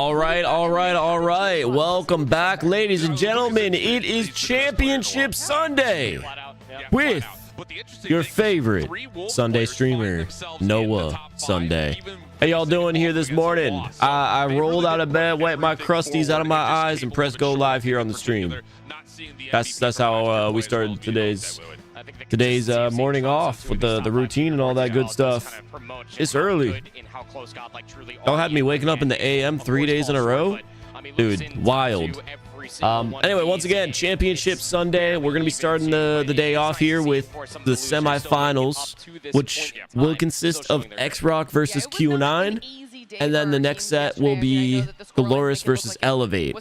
All right. Welcome back, ladies and gentlemen. It is Championship Sunday with your favorite Sunday streamer, Noah Sunday. How y'all doing here this morning? I rolled out of bed, wiped my crusties out of my eyes, and pressed go live here on the stream. That's how we started today's morning off with the routine and all that good stuff. It's early. Y'all had me waking up in the AM 3 days in a row, dude. Wild. Anyway, once again, Championship Sunday. We're gonna be starting the day off here with the semifinals, which will consist of Xrock versus Q9. And then the next set will be Gallerias versus Elevate.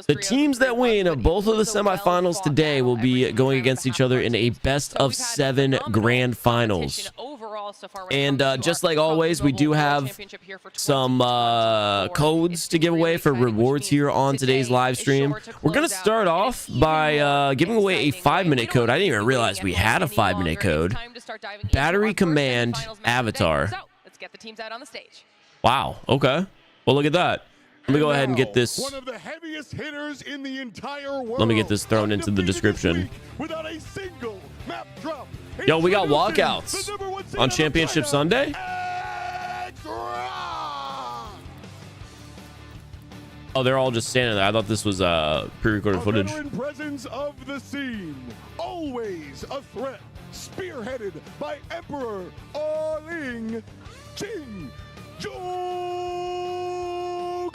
The teams that win of both of the semifinals today will be going against each other in a best-of-7 grand finals. And just like always, we do have some codes to give away for rewards here on today's live stream. We're going to start off by giving away a 5-minute code. I didn't even realize we had a 5-minute code. Battery Command Avatar. Let's get the teams out on the stage. Wow. Okay. Well, look at that. Let me go ahead and get this. One of the heaviest hitters in the entire world. Let me get this thrown into the description. Without a single map drop. Yo, we got walkouts on Championship Sunday. Oh, they're all just standing there. I thought this was pre-recorded footage. Presence of the scene. Always a threat. Spearheaded by Emperor Arling King. Oh,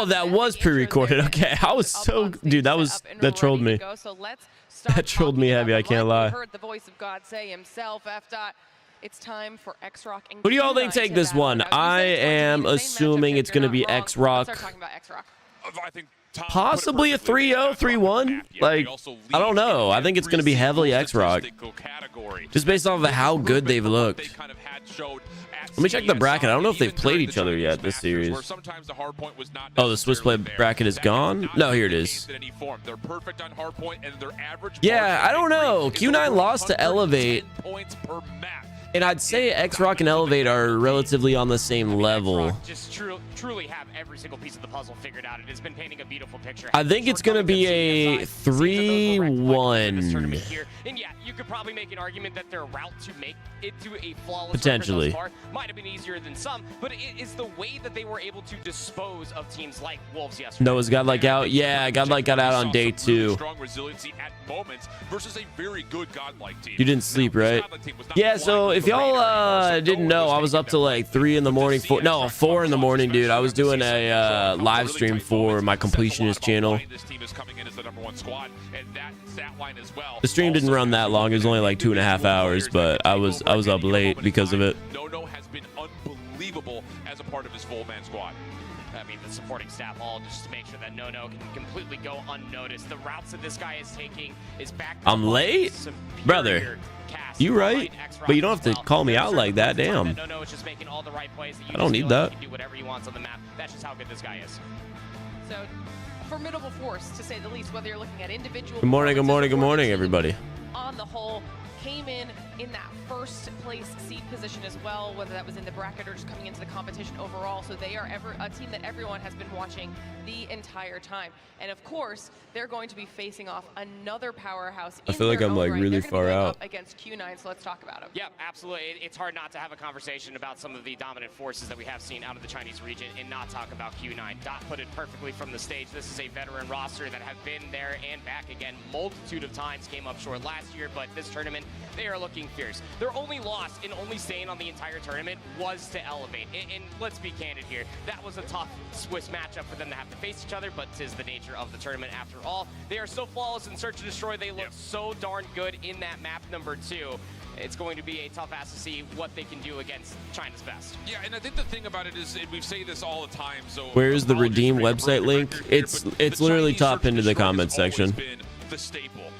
that was pre-recorded. Okay, I was so dude. That trolled me. That trolled me heavy. I can't lie. Heard the voice of God say himself. It's time for Xrock. Who do y'all think take this one? I am assuming it's going to be Xrock. I think Possibly a 3-0, 3-1. Like, I don't know. I think it's going to be heavily Xrock. Just based off of how good they've looked. Let me check the bracket. I don't know if they've played each other yet this series. Oh, the Swiss play bracket is gone? No, here it is. Yeah, I don't know. Q9 lost to Elevate. And I'd say Xrock and Elevate are relatively on the same level. Just truly have every single piece of the puzzle figured out. It has been painting a beautiful picture. I think it's going to be a 3-1. And yeah, you could probably make an argument that their route to make it to a flawless potentially might have been easier than some, but it is the way that they were able to dispose of teams like Wolves yesterday. Noah's Godlike out. Yeah, Godlike got out on day 2. Strong resiliency at moments versus a very good Godlike team. You didn't sleep, right? Yeah, so if y'all didn't know, I was up till like 3 in the morning. 4 in the morning, dude. I was doing a live stream for my completionist channel. The stream didn't run that long. It was only like 2.5 hours, but I was up late because of it. No has been unbelievable as a part of his full man squad. I mean, the supporting staff all just to make sure that No can completely go unnoticed. The routes that this guy is taking is back. I'm late, brother. You right, but you don't have to call me out like that. Damn. No is just making all the right plays. I don't need that. He can do whatever he wants on the map. That's just how good this guy is. So, formidable force to say the least. Whether you're looking at individual. Good morning, everybody. On the whole, came in that first place seed position as well, whether that was in the bracket or just coming into the competition overall. So they are a team that everyone has been watching the entire time. And of course, they're going to be facing off another powerhouse. I feel like I'm like really far out against Q9. So let's talk about them. Yeah, absolutely. It's hard not to have a conversation about some of the dominant forces that we have seen out of the Chinese region and not talk about Q9. Dot put it perfectly from the stage. This is a veteran roster that have been there and back again multitude of times. Came up short last year, but this tournament, they are looking fierce. Their only loss and only staying on the entire tournament was to Elevate. And let's be candid here, that was a tough Swiss matchup for them to have to face each other, but 'tis the nature of the tournament after all. They are so flawless in Search and Destroy. They look so darn good in that map number 2. It's going to be a tough ask to see what they can do against China's best. Yeah, and I think the thing about it is, and we say this all the time, so where's the redeem website link? It's literally top pinned to the comment section.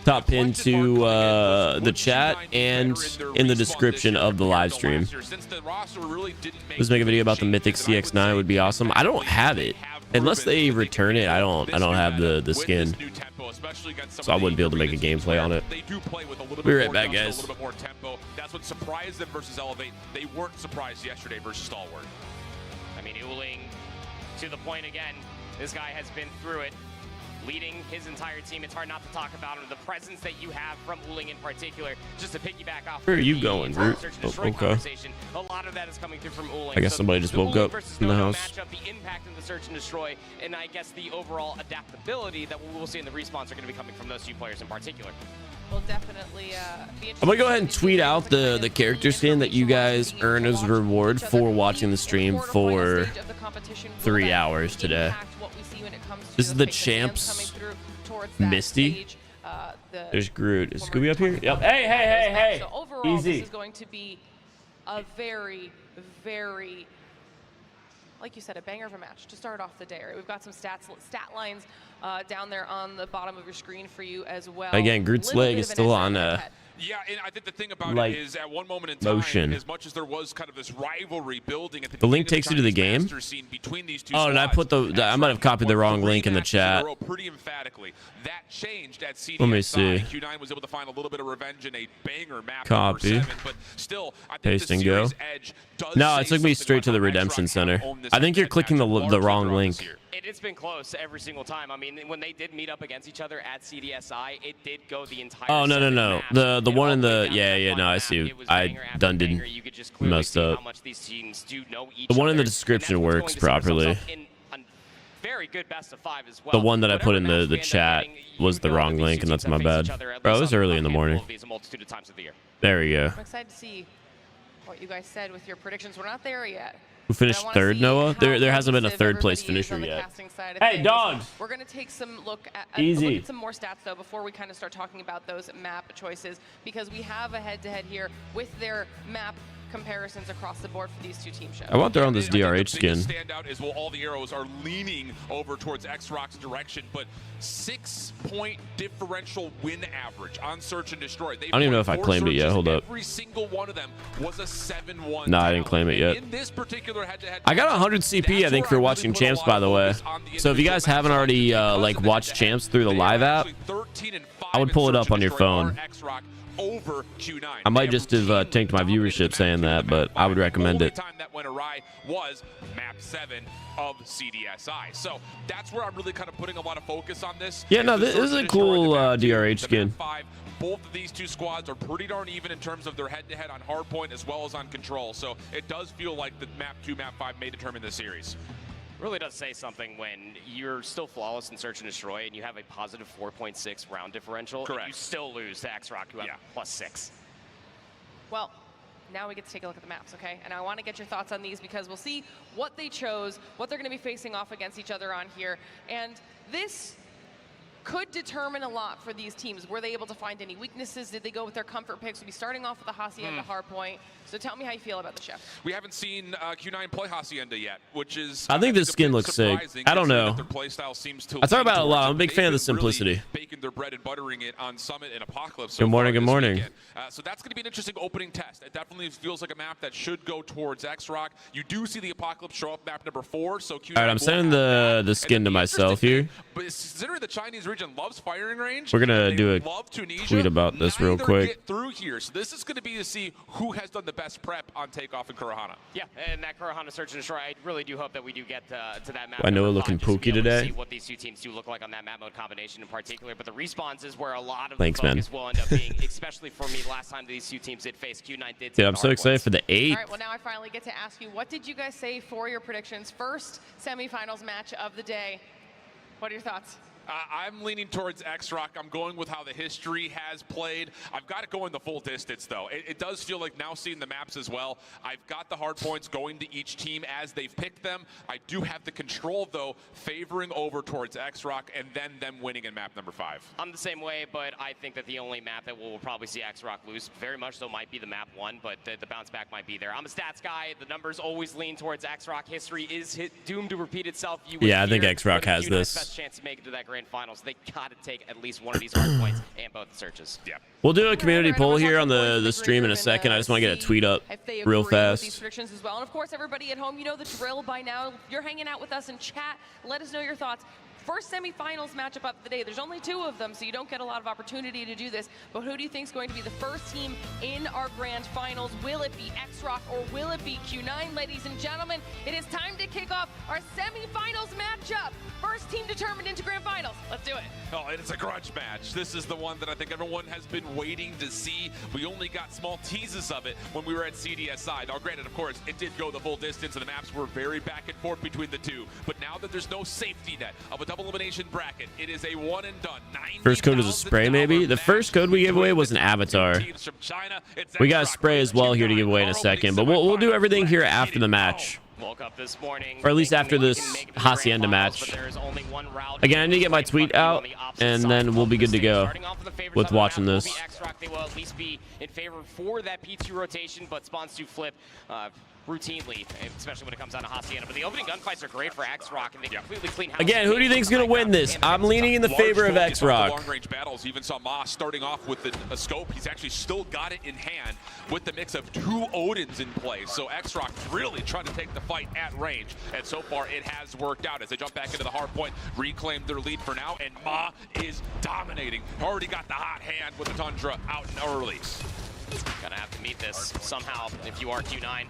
Top pinned to the chat and in the description of the live stream. Let's make a video about the Mythic CX9 would be awesome. I don't have it. Unless they return it, I don't have the skin. especially against some So I wouldn't be able to make a teams gameplay on it. They do play with a little Be bit right more back, gusto, guys. a little bit more tempo. That's what surprised them versus Elevate. They weren't surprised yesterday versus Stalwart. I mean, Uling, to the point again, this guy has been through it, leading his entire team. It's hard not to talk about him. The presence that you have from Uling in particular, just to piggyback off. Where are you going, Groot? Oh, okay. Okay. A lot of that is coming through from Uling. I guess somebody just woke up in the house. Matchup, the impact in the search and destroy, and I guess the overall adaptability that we will see in the respawns are going to be coming from those two players in particular. Will definitely be I'm gonna go ahead and tweet out the character skin that you guys earn as a reward for watching the stream for 3 hours today. This is the Champs Misty. There's Groot. Is Scooby up here? Yep. Hey. So overall, Easy. this is going to be a very, very, like you said, a banger of a match to start off the day. Right? We've got some stat lines down there on the bottom of your screen for you as well. Again, Groot's leg is still on Yeah, and I think the thing about like it is at one moment in time, motion. as much as there was kind of this rivalry building at The link takes you to the game. Oh, and I put I might have copied the wrong link in the chat. Pretty emphatically. That changed at CDSI. Let me see. Q9 was able to find a little bit of revenge in a banger map. Copy. 7, but still, I think Paste the and go. series edge does No, say it took me something straight to about the how Redemption Xrock Center. have owned this I think you're match clicking the largely wrong throughout link. this year. It's been close every single time. I mean, when they did meet up against each other at CDSI, it did go the entire. Oh no. maps. The It one all in the way the down to yeah that no final I map. see. It was I banger after done banger. did You could just clearly messed see up. how much these teams do know each The one in the other, description and that's works what's going to set properly. themselves up in a very good best of 5 as well. The one that I put in Whatever the match we end up chat getting, was you the know wrong that these link, two and that's teams my have faced bad. each other at Bro, it least was on early in the a handful morning. of these a multitude of times of the year. There we go. I'm excited to see what you guys said with your predictions. We're not there yet. Who finished third, Noah? There hasn't been a third place finisher yet. Hey, dogs! We're going to take some look at some more stats, though, before we kind of start talking about those map choices, because we have a head-to-head here with their map comparisons across the board for these two team shows. I want their on this I think DRH the skin. biggest standout is, well, all the arrows are leaning over towards Xrock's direction, but 6-point differential win average on Search and Destroy. I don't even know if I claimed it yet. Hold up. Every single one of them was a 7-1. Nah, I didn't claim it yet. In this particular head-to-head, I got 100 CP, I think, for watching Champs, by the way. So if you guys haven't already like watched Champs through the live app, I would pull it up on your phone. Over Q9. I might just have tanked my viewership saying that, but I would recommend it. The only time that went awry was map 7 of CDSI. So that's where I'm really kind of putting a lot of focus on this. Yeah, no, this is a cool DRH skin. Both of these two squads are pretty darn even in terms of their head-to-head on hardpoint as well as on control. So it does feel like the map 2, map 5 may determine the series. Really does say something when you're still flawless in Search and Destroy and you have a positive 4.6 round differential. Correct. And you still lose to Xrock, who have +6. Well, now we get to take a look at the maps, okay? And I want to get your thoughts on these because we'll see what they chose, what they're going to be facing off against each other on here. And this could determine a lot for these teams. Were they able to find any weaknesses? Did they go with their comfort picks? We'll be starting off with the Hacienda hardpoint. So tell me how you feel about the show. We haven't seen Q9 play Hacienda yet, which is I think this skin looks sick. I don't know. Their play style seems to I talk about it a lot. I'm a big They've fan of the been simplicity. Really baking their bread and buttering it on Summit and Apocalypse. Good morning, good morning. So that's going to be an interesting opening test. It definitely feels like a map that should go towards Xrock. You do see the Apocalypse show up map number 4. So Q9 All right, I'm sending the skin to myself here. But considering the Chinese region loves firing range, We're gonna do a tweet about this real quick. Get through here. So this is going to be to see who has done the best prep on takeoff in Kurahana. Yeah, and that Kurahana Search and Destroy, I really do hope that we do get to that map. I know number it looking 5, just to be pooky able to today. See what these two teams do look like on that map mode combination in particular. But the respawns is where a lot of Thanks, the man. focus will end up being, especially for me. Last time these two teams did face, Q9 did. Dude, take I'm the so hard excited points. for the 8th. All right, well, now I finally get to ask you, what did you guys say for your predictions? First semifinals match of the day. What are your thoughts? I'm leaning towards Xrock. I'm going with how the history has played. I've got to go in the full distance, though. It does feel like now seeing the maps as well, I've got the hard points going to each team as they've picked them. I do have the control, though, favoring over towards Xrock and then them winning in map number 5. I'm the same way, but I think that the only map that we'll probably see Xrock lose very much so might be the map 1, but the bounce back might be there. I'm a stats guy. The numbers always lean towards Xrock. History is doomed to repeat itself. Yeah, I think Xrock has this. Best chance to make it to that grand final, so they got to take at least one of these hard points and both the searches. Yeah. We'll do a community poll here on the stream in a second. I just want to get a tweet up real fast. These predictions as well. And of course, everybody at home, you know the drill by now. You're hanging out with us in chat. Let us know your thoughts. First semifinals matchup of the day. There's only 2 of them, so you don't get a lot of opportunity to do this. But who do you think is going to be the first team in our grand finals? Will it be Xrock or will it be Q9? Ladies and gentlemen, it is time to kick off our semifinals matchup. First team determined into grand finals. Let's do it. Oh, and it's a grudge match. This is the one that I think everyone has been waiting to see. We only got small teases of it when we were at CDSI. Now, granted, of course, it did go the full distance, and the maps were very back and forth between the two. But now that there's no safety net of a double elimination bracket, it is a one and done. First code was a spray, maybe? The first code we gave away was an avatar. We got a spray as well here to give away in a second, but we'll do everything here after the match. Woke up this morning, or at least after this Hacienda match. Again, I need to get my tweet out, and then we'll be good to go with watching this. Xrock, they will at least be in favor for that P2 rotation, but spawns do flip routinely, especially when it comes down to Hacienda. But the opening gunfights are great for Xrock, and they completely clean house. Again, who do you think is going to win this? I'm leaning in the favor of Xrock. Long-range battles, even saw Moss starting off with a scope. He's actually still got it in hand with the mix of 2 Odins in play. So Xrock really trying to take the fight at range, and so far it has worked out as they jump back into the hard point, reclaim their lead for now, and Ma is dominating. Already got the hot hand with the Tundra out and early. Gonna have to meet this somehow if you are Q9.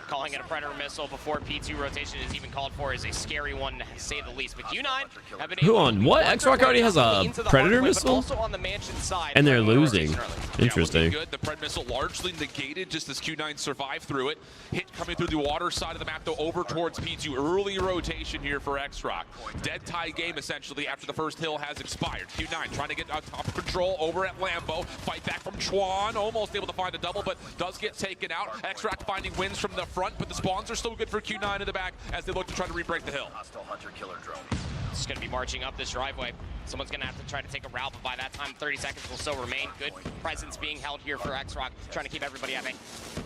Calling it a Predator missile before P2 rotation is even called for is a scary one, to say the least. But Q9 have been Who on what? Xrock already has a Predator missile? Also on the mansion side, and they're losing. Interesting. Yeah, good. The Pred missile largely negated just as Q9 survived through it. Hit coming through the water side of the map, though, over towards P2. Early rotation here for Xrock. Dead tie game, essentially, after the first hill has expired. Q9 trying to get top control over at Lambo. Fight back from Chuan. Almost able to find a double, but does get taken out. Xrock finding wins from the front, but the spawns are still good for Q9 in the back as they look to try to re-break the hill. It's going to be marching up this driveway. Someone's going to have to try to take a route, but by that time, 30 seconds will still remain. Good presence being held here for Xrock, trying to keep everybody at bay.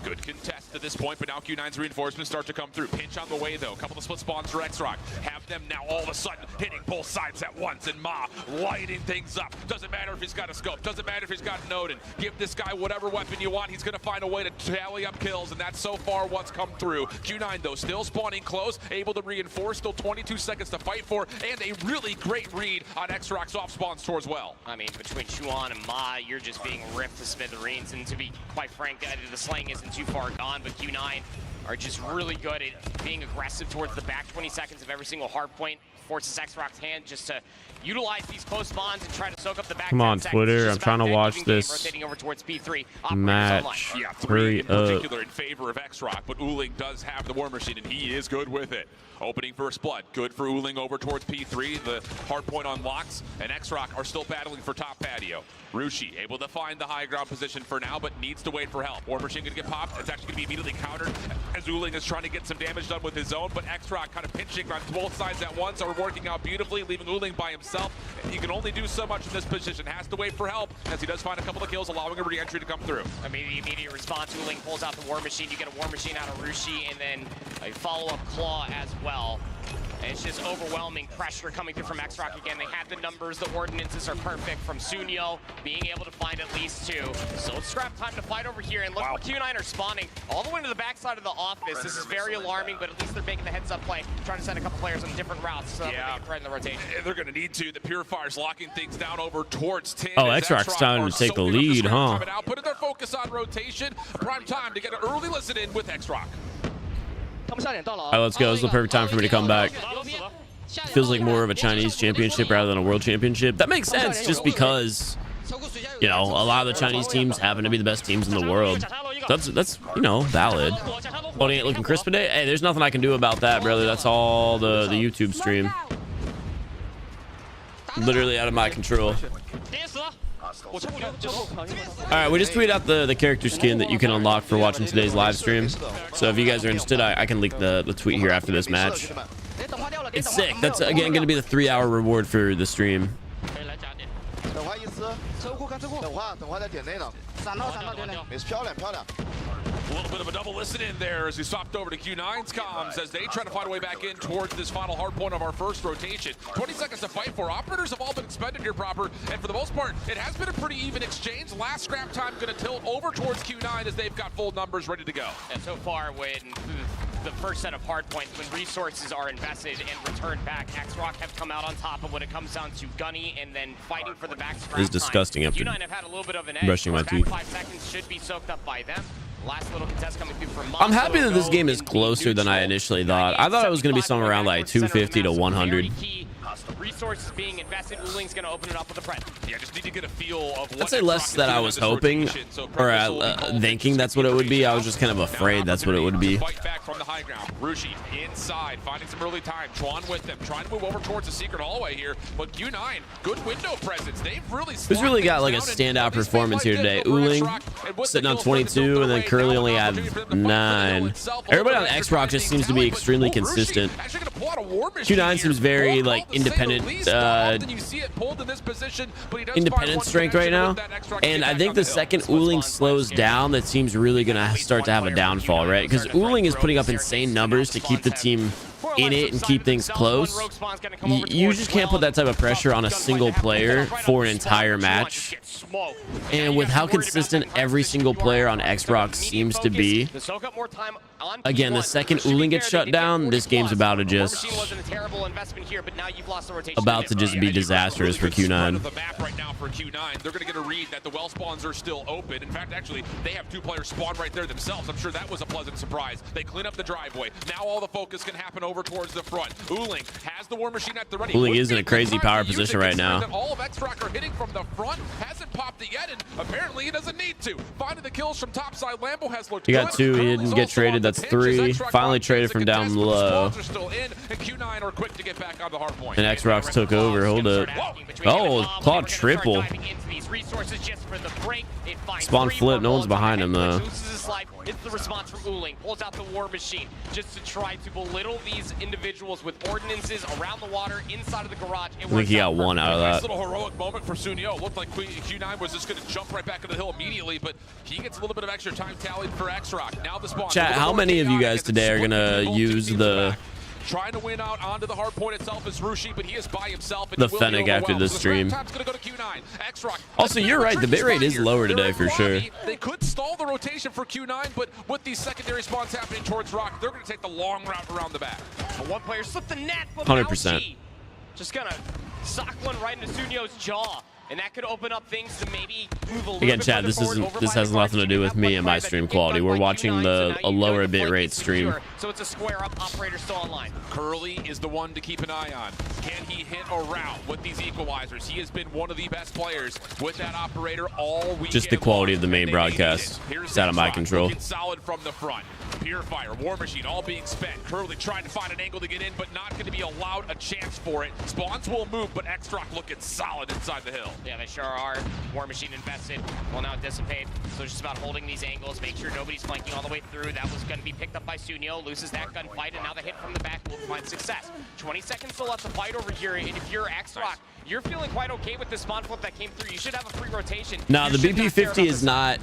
Good contest to this point, but now Q9's reinforcements start to come through. Pinch on the way, though. A couple of split spawns for Xrock. Have them now all of a sudden hitting both sides at once, and Ma lighting things up. Doesn't matter if he's got a scope. Doesn't matter if he's got an Odin. Give this guy whatever weapon you want. He's going to find a way to tally up kills, and that's so far what's come through. Q9, though, still spawning close, able to reinforce. Still 22 seconds to fight for, and a really great read on Xrock's off spawns towards well. I mean, between Chuan and Ma, you're just being ripped to smithereens, and to be quite frank, the slaying isn't too far gone, but Q9 are just really good at being aggressive towards the back 20 seconds of every single hard point. Forces Xrock's hand just to utilize these close spawns and try to soak up the back. Come on, Twitter. I'm trying to watch this rotating over towards P3. match. Yeah, 3 in particular in favor of Xrock, but Uling does have the War Machine, and he is good with it. Opening first blood, good for Uling over towards P3. The hard point unlocks, and Xrock are still battling for top patio. Rushi able to find the high ground position for now, but needs to wait for help. War Machine gonna get popped. It's actually gonna be immediately countered as Uling is trying to get some damage done with his own, but Xrock kind of pinching on both sides at once are working out beautifully, leaving Uling by himself. He can only do so much in this position. Has to wait for help as he does find a couple of kills, allowing a re-entry to come through. I mean, the immediate response, Uling pulls out the War Machine. You get a War Machine out of Rushi, and then a follow-up claw as well. And it's just overwhelming pressure coming through from Xrock again. They have the numbers, the ordinances are perfect from Sunyo, being able to find at least 2. So it's scrap time to fight over here, and look where Q9 are spawning all the way to the backside of the office. This is very alarming, but at least they're making the heads-up play, trying to send a couple players on different routes so they can threaten the rotation. They're going to need to. The Purifier's locking things down over towards 10. Oh, Xrock's time to take the lead, huh? Putting their focus on rotation. Prime time to get an early listen in with Xrock. All right, let's go. This is the perfect time for me to come back. Feels like more of a Chinese championship rather than a world championship. That makes sense just because, you know, a lot of the Chinese teams happen to be the best teams in the world. That's you know, valid. Holding it looking crisp today. Hey, there's nothing I can do about that, brother. That's all the YouTube stream. Literally out of my control. Alright, we just tweeted out the character skin that you can unlock for watching today's live stream. So if you guys are interested, I can link the tweet here after this match. It's sick. That's again going to be the 3-hour reward for the stream. A little bit of a double listen in there as we swapped over to Q9's comms as they try to find a way back in towards this final hard point of our first rotation. 20 seconds to fight for. Operators have all been expended here proper, and for the most part, it has been a pretty even exchange. Last scrap time going to tilt over towards Q9 as they've got full numbers ready to go. And so far, when the first set of hard points when resources are invested and returned back. Xrock have come out on top of when it comes down to Gunny and then fighting for the back scrap. It's disgusting after Q9 have had a little bit of an edge. brushing my teeth. 5 seconds should be soaked up by them. Last little contest coming through from I'm happy that this game is closer than I initially thought. I thought it was going to be somewhere around like 250 to 100. Resources being invested. Uling's going to open it up with a press. Yeah, just need to get a feel of what I'd say less than I was hoping or thinking that's what it would be. I was just kind of afraid that's what it would be. Fight back from the high ground. Rushi inside, finding some early time. Tron with them, trying to move over towards the secret hallway here. But Q9, good window presence. They've really. Who's really got like a standout performance here today? Uling sitting on 22, and then Curly only had 9. Everybody on Xrock just seems to be extremely consistent. Q9 seems very like independent strength right now, and I think the second Uling slows down, that team's really gonna start to have a downfall, right? Because Uling is putting up insane numbers to keep the team in it and keep things close. You just can't put that type of pressure on a single player for an entire match. And with how consistent every single player on Xrock seems to be, again, the second Uling gets shut down, this game's about to just be disastrous for Q9. The map right now for Q9, they're going to get a read that the well spawns are still open. In fact, actually, they have 2 players spawn right there themselves. I'm sure that was a pleasant surprise. They clean up the driveway. Now all the focus can happen over towards the front. Uling has the war machine at the ready. Uling is in a crazy power position right now. All of Xrock are hitting from the front. Hasn't popped it yet, and apparently he doesn't need to. Finding the kills from topside. Lambo has looked He got 2. He didn't get traded. That's 3. Finally traded from down low. And Xrox took over. Hold up. Oh, claw triple. Spawn flip. No one's behind him though. It's the response from Uling. Pulls out the war machine just to try to belittle these individuals with ordinances around the water inside of the garage. I think he got 1 out of that. Nice little heroic moment for Sunio. Looked like Q9 was just going to jump right back into the hill immediately, but he gets a little bit of extra time tallied for Xrock. Now the spawn. Chat, how many of you guys today are going to use the trying to win out onto the hard point itself is Rushi, but he is by himself. The Fennec after this stream? Also, you're right. The bitrate is lower today for sure. They could stall the rotation for Q9, but with these secondary spawns happening towards Rock, they're going to take the long route around the back. One player slipped the net. 100%. Just gonna sock one right into Sunio's jaw. And that could open up things to maybe move a little Again, bit Chad, this has nothing to do with me and my stream quality. We're watching a lower bitrate stream. So it's a square up. Operator still online. Curly is the one to keep an eye on. Can he hit a route with these equalizers? He has been one of the best players with that operator all weekend. Just the quality of the main broadcast. It's out of my control. Solid from the front. Purifier, War Machine, all being spent. Curly trying to find an angle to get in, but not going to be allowed a chance for it. Spawns will move, but Xrock looking solid inside the hill. Yeah, they sure are. War Machine invested, will now dissipate. So it's just about holding these angles, make sure nobody's flanking all the way through. That was going to be picked up by Sunio, loses that gunfight, and now the hit from the back will find success. 20 seconds to let the fight over here, and if you're Xrock, you're feeling quite okay with the spawn flip that came through. You should have a free rotation. No, the BP50 is not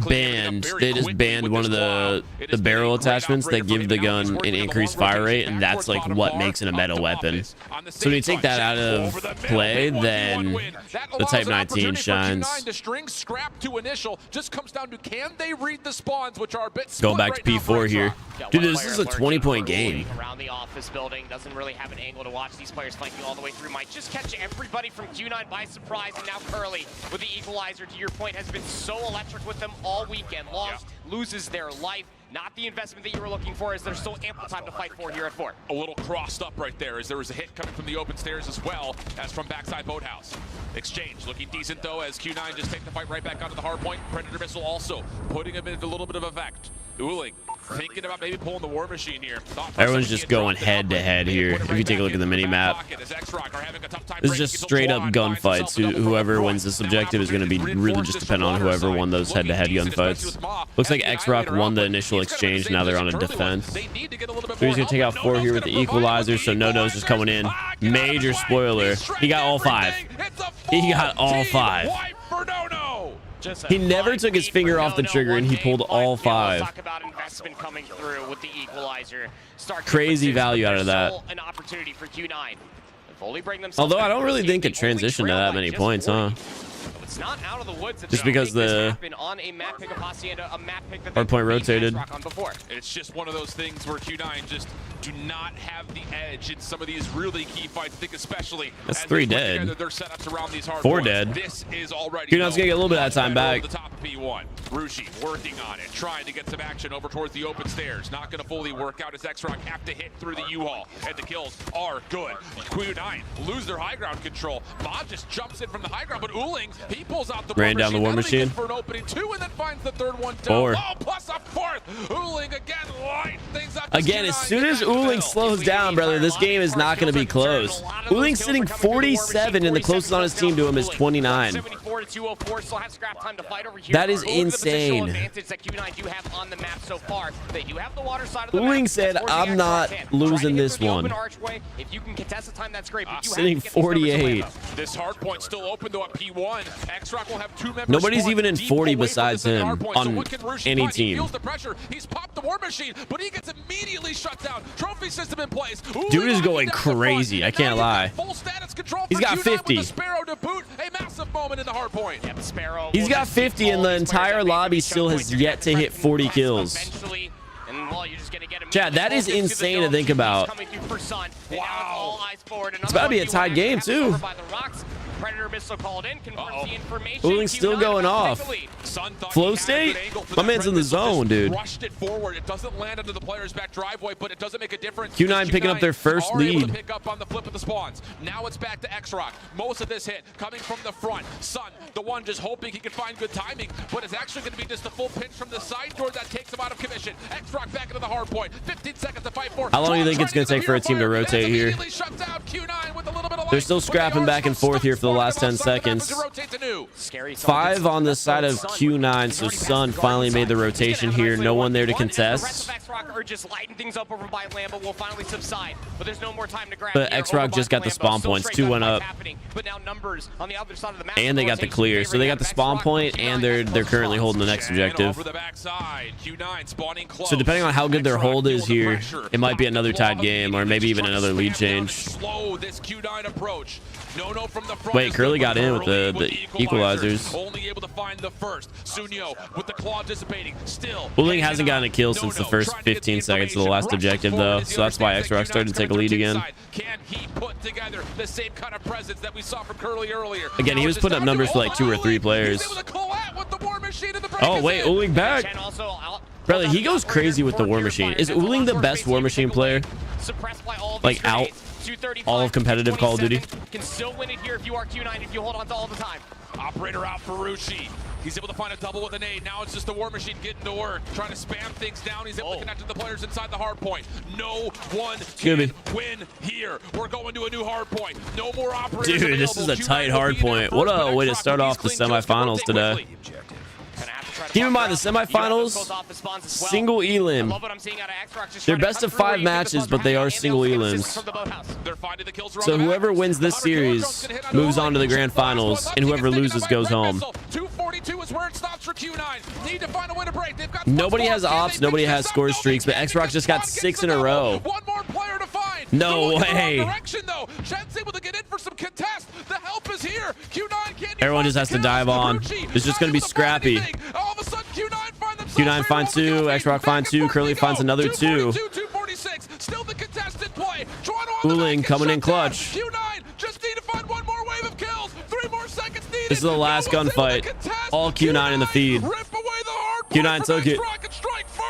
banned. They just banned one of the barrel attachments that give the gun an increased fire rate, and that's like what makes it a meta weapon. So when you take that out of play, then the Type 19 shines. The string scrap to initial just comes down to can they read the spawns, which are a bit going back to P4 here. Dude, this is a 20-point game. Around the office building, doesn't really have an angle to watch. These players flanking all the way through might just catch everybody from Q9 by surprise, and now Curly with the equalizer, to your point, has been so electric with them all weekend. Lost, loses their life. Not the investment that you were looking for, as there's still ample time to fight for here at 4. A little crossed up right there, as there was a hit coming from the open stairs as well as from backside boathouse. Exchange looking decent though, as Q9 just take the fight right back onto the hard point. Predator missile also putting him into a little bit of effect. Uling thinking about maybe pulling the war machine here. Everyone's just going head to head here. If you take a look at the mini map, this is just straight up gunfights. Whoever wins this objective is going to be really just dependent on whoever won those head to head gunfights. Looks like Xrock won the initial exchange. Now they're on a defense. So he's going to take out 4 here with the equalizer. So No-No's just coming in. Major spoiler. He got all 5. He got all 5. He never took his finger off the trigger, and he pulled all 5. Talk about investment coming through with the equalizer. Crazy value out of that. An opportunity for Q9. Although I don't really think it transitioned to that many points, huh? It's not out of the woods. Just because the on a map pick of Hacienda, a map pick that hardpoint rotated. On before. It's just one of those things where Q9 just do not have the edge in some of these really key fights. I think especially that's 3 dead. Their setups around these hard 4 points. dead. This is already Q9's gonna get a little bit of that time back. The top of P1. Rushi working on it, trying to get some action over towards the open stairs. Not going to fully work out as Xrock have to hit through the U-Haul, and the kills are good. Q9 lose their high ground control. Bob just jumps in from the high ground, but Uling, he pulls out the ran down the war machine for an opening 2, and then finds the third one down. 4. Oh, plus a 4th. Uling again light things up. Again, as soon as Uling slows down, brother, this game is not going to be close. Uling's sitting 47, and the closest on his team to him is 29. That is insane. Uling said, I'm not losing this one. Sitting 48. This hard point still open though at P1. Xrock will have 2 members. Nobody's even in 40 besides him on any team. He feels the pressure. He's popped the war machine, but he gets immediately shut down. Trophy system in place. Dude is going crazy. I can't lie. Full status control. He's got 50. Sparrow to boot. A massive moment in the hard point. Yep, Sparrow. He's got 50, and the entire lobby still has yet to hit 40 kills. Chad, that is insane to think about. Wow. It's about to be a tied game, too. Predator missile called in, confirms the information. Uling's still going off. Flow state? My man's in the zone, dude. Rushed it forward. It doesn't land under the player's back driveway, but it doesn't make a difference. Q9 picking up their first lead. Pick up on the flip of the spawns. Now it's back to Xrock. Most of this hit coming from the front. Sun, the one just hoping he can find good timing, but it's actually going to be just a full pinch from the side door that takes him out of commission. Xrock back into the hard point. 15 seconds to fight for. How long do you think it's going to take for a team to rotate here? They're still scrapping back and forth here for the last 10 seconds. 5 on the side of Q9, so Sun finally made the rotation here. No one there to contest. But Xrock just got the spawn points. 2 went up. And they got the clear. So they got the spawn point, and they're currently holding the next objective. So depending on how good their hold is here, it might be another tied game, or maybe even another lead change. Wait, Curly got in with the equalizers. Only able to find the first. Sunyo with the claw dissipating. Still. Uling hasn't gotten a kill since the first 15 seconds of the last objective, though, so that's why Xrock started to take a lead again. Can he put together the same kind of presence that we saw from Curly earlier? Again, he was putting up numbers for like 2 or 3 players. Oh, wait, Uling back. Brother, he goes crazy with the war machine. Is Uling the best war machine player? Like, out all of competitive Call of Duty? Can still win it here if you are Q9, if you hold on to all the time. Operator out for Rushi. He's able to find a double with a nade. Now it's just the war machine getting to work, trying to spam things down. He's able to connect to the players inside the hard point. No one can win here. We're going to a new hard point. No more operators. Dude, this is a tight hard point. What a way to start off the semifinals today. Keep in mind, the semifinals, single elim. They're best of 5 matches, but they are single elims. So whoever wins this series moves on to the grand finals, and whoever loses goes home. Nobody has ops, nobody has score streaks, but Xrock just got 6 in a row. No way. Everyone just has to dive on. It's just going to be scrappy. Q9 finds 2, Xrock finds 2, Curly finds another 2. Uling coming in clutch. This is the last gunfight. All Q9 in the feed. Q9 took it.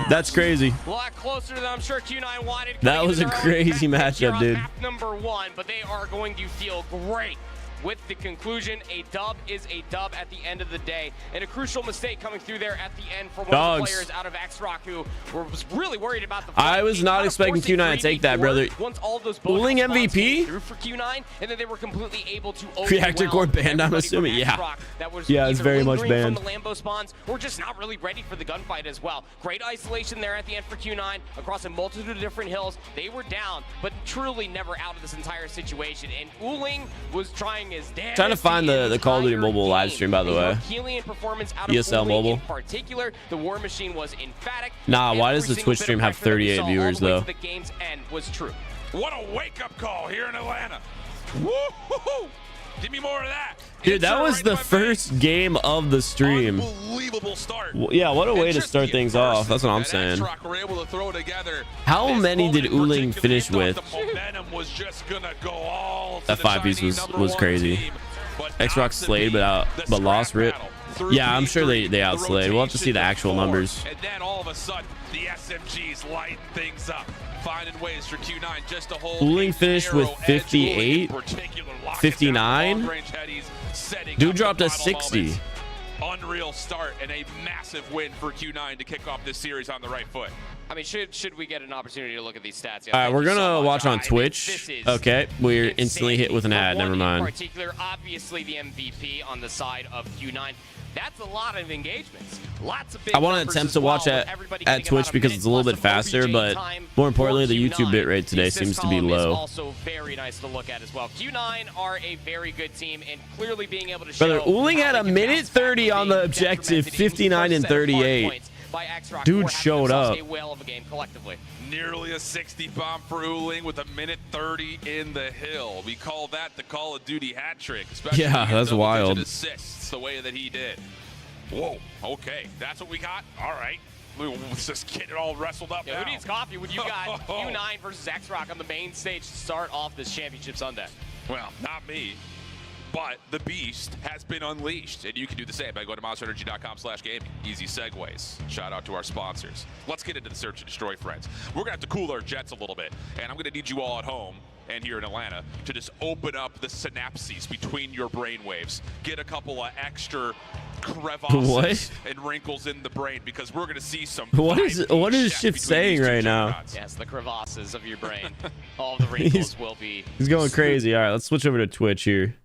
That's crazy. A lot closer than I'm sure Q9 wanted. That was a crazy matchup, dude. Number 1, but they are going to feel great with the conclusion. A dub is a dub at the end of the day, and a crucial mistake coming through there at the end for one of the players out of Xrock who was really worried about the I was not expecting Q9 to take that, brother. Once all those Uling MVP through for Q9, and then they were completely able to Reactor core banned, I'm assuming. Yeah, it's very much banned. From the Lambo spawns, or just not really ready for the gunfight as well. Great isolation there at the end for Q9 across a multitude of different hills. They were down, but truly never out of this entire situation, and Uling was trying his damn. Trying to find the Call of Duty mobile live stream, by the way. ESL mobile. In particular, the war machine was emphatic. Nah, why does the Twitch stream have 38 viewers though? The game's end was true. What a wake-up call here in Atlanta. Woo-hoo-hoo. Give me more of that. Dude, that was the first game of the stream. Unbelievable start. Yeah, what a way to start things off. That's what I'm saying. Were able to throw together. How many did Uling finish with? The momentum was just gonna go all that 5-piece was crazy. Xrock slayed, but lost rip. Yeah, I'm sure they outslayed. We'll have to see the actual numbers. And then all of a sudden, the SMGs lighten things up, finding ways for Q9 just to hold. Uling finished with 58, 59. Dude dropped a 60. Unreal start and a massive win for Q9 to kick off this series on the right foot. I mean, should we get an opportunity to look at these stats? All right, we're gonna watch on Twitch. Okay, we're instantly hit with an ad. Never mind. In particular, obviously the MVP on the side of Q9. That's a lot of engagements. Lots of big. I want to attempt to watch at Twitch because it's a little bit faster, but more importantly, the YouTube bitrate today seems to be low. Also very nice to look at as well. Q9 are a very good team, and clearly being able to show. Brother, Uling had a minute 30 on the objective, 59 and 38. Dude showed up. A whale of a game collectively. Nearly a 60 bomb for Uling with a minute 30 in the hill. We call that the Call of Duty hat trick. Yeah, that's wild. Assists the way that he did. Whoa. Okay, that's what we got. All right. Let's just get it all wrestled up. Yeah, who needs coffee when you got Q9 versus Xrock on the main stage to start off this championship Sunday? Well, not me. But the beast has been unleashed, and you can do the same by going to monsterenergy.com/gaming. Easy segues. Shout out to our sponsors. Let's get into the search and destroy, friends. We're going to have to cool our jets a little bit, and I'm going to need you all at home and here in Atlanta to just open up the synapses between your brainwaves. Get a couple of extra crevasses and wrinkles in the brain, because we're going to see some. What is Shift saying right now? Yes, the crevasses of your brain. All the wrinkles will be. He's going crazy. All right, let's switch over to Twitch here.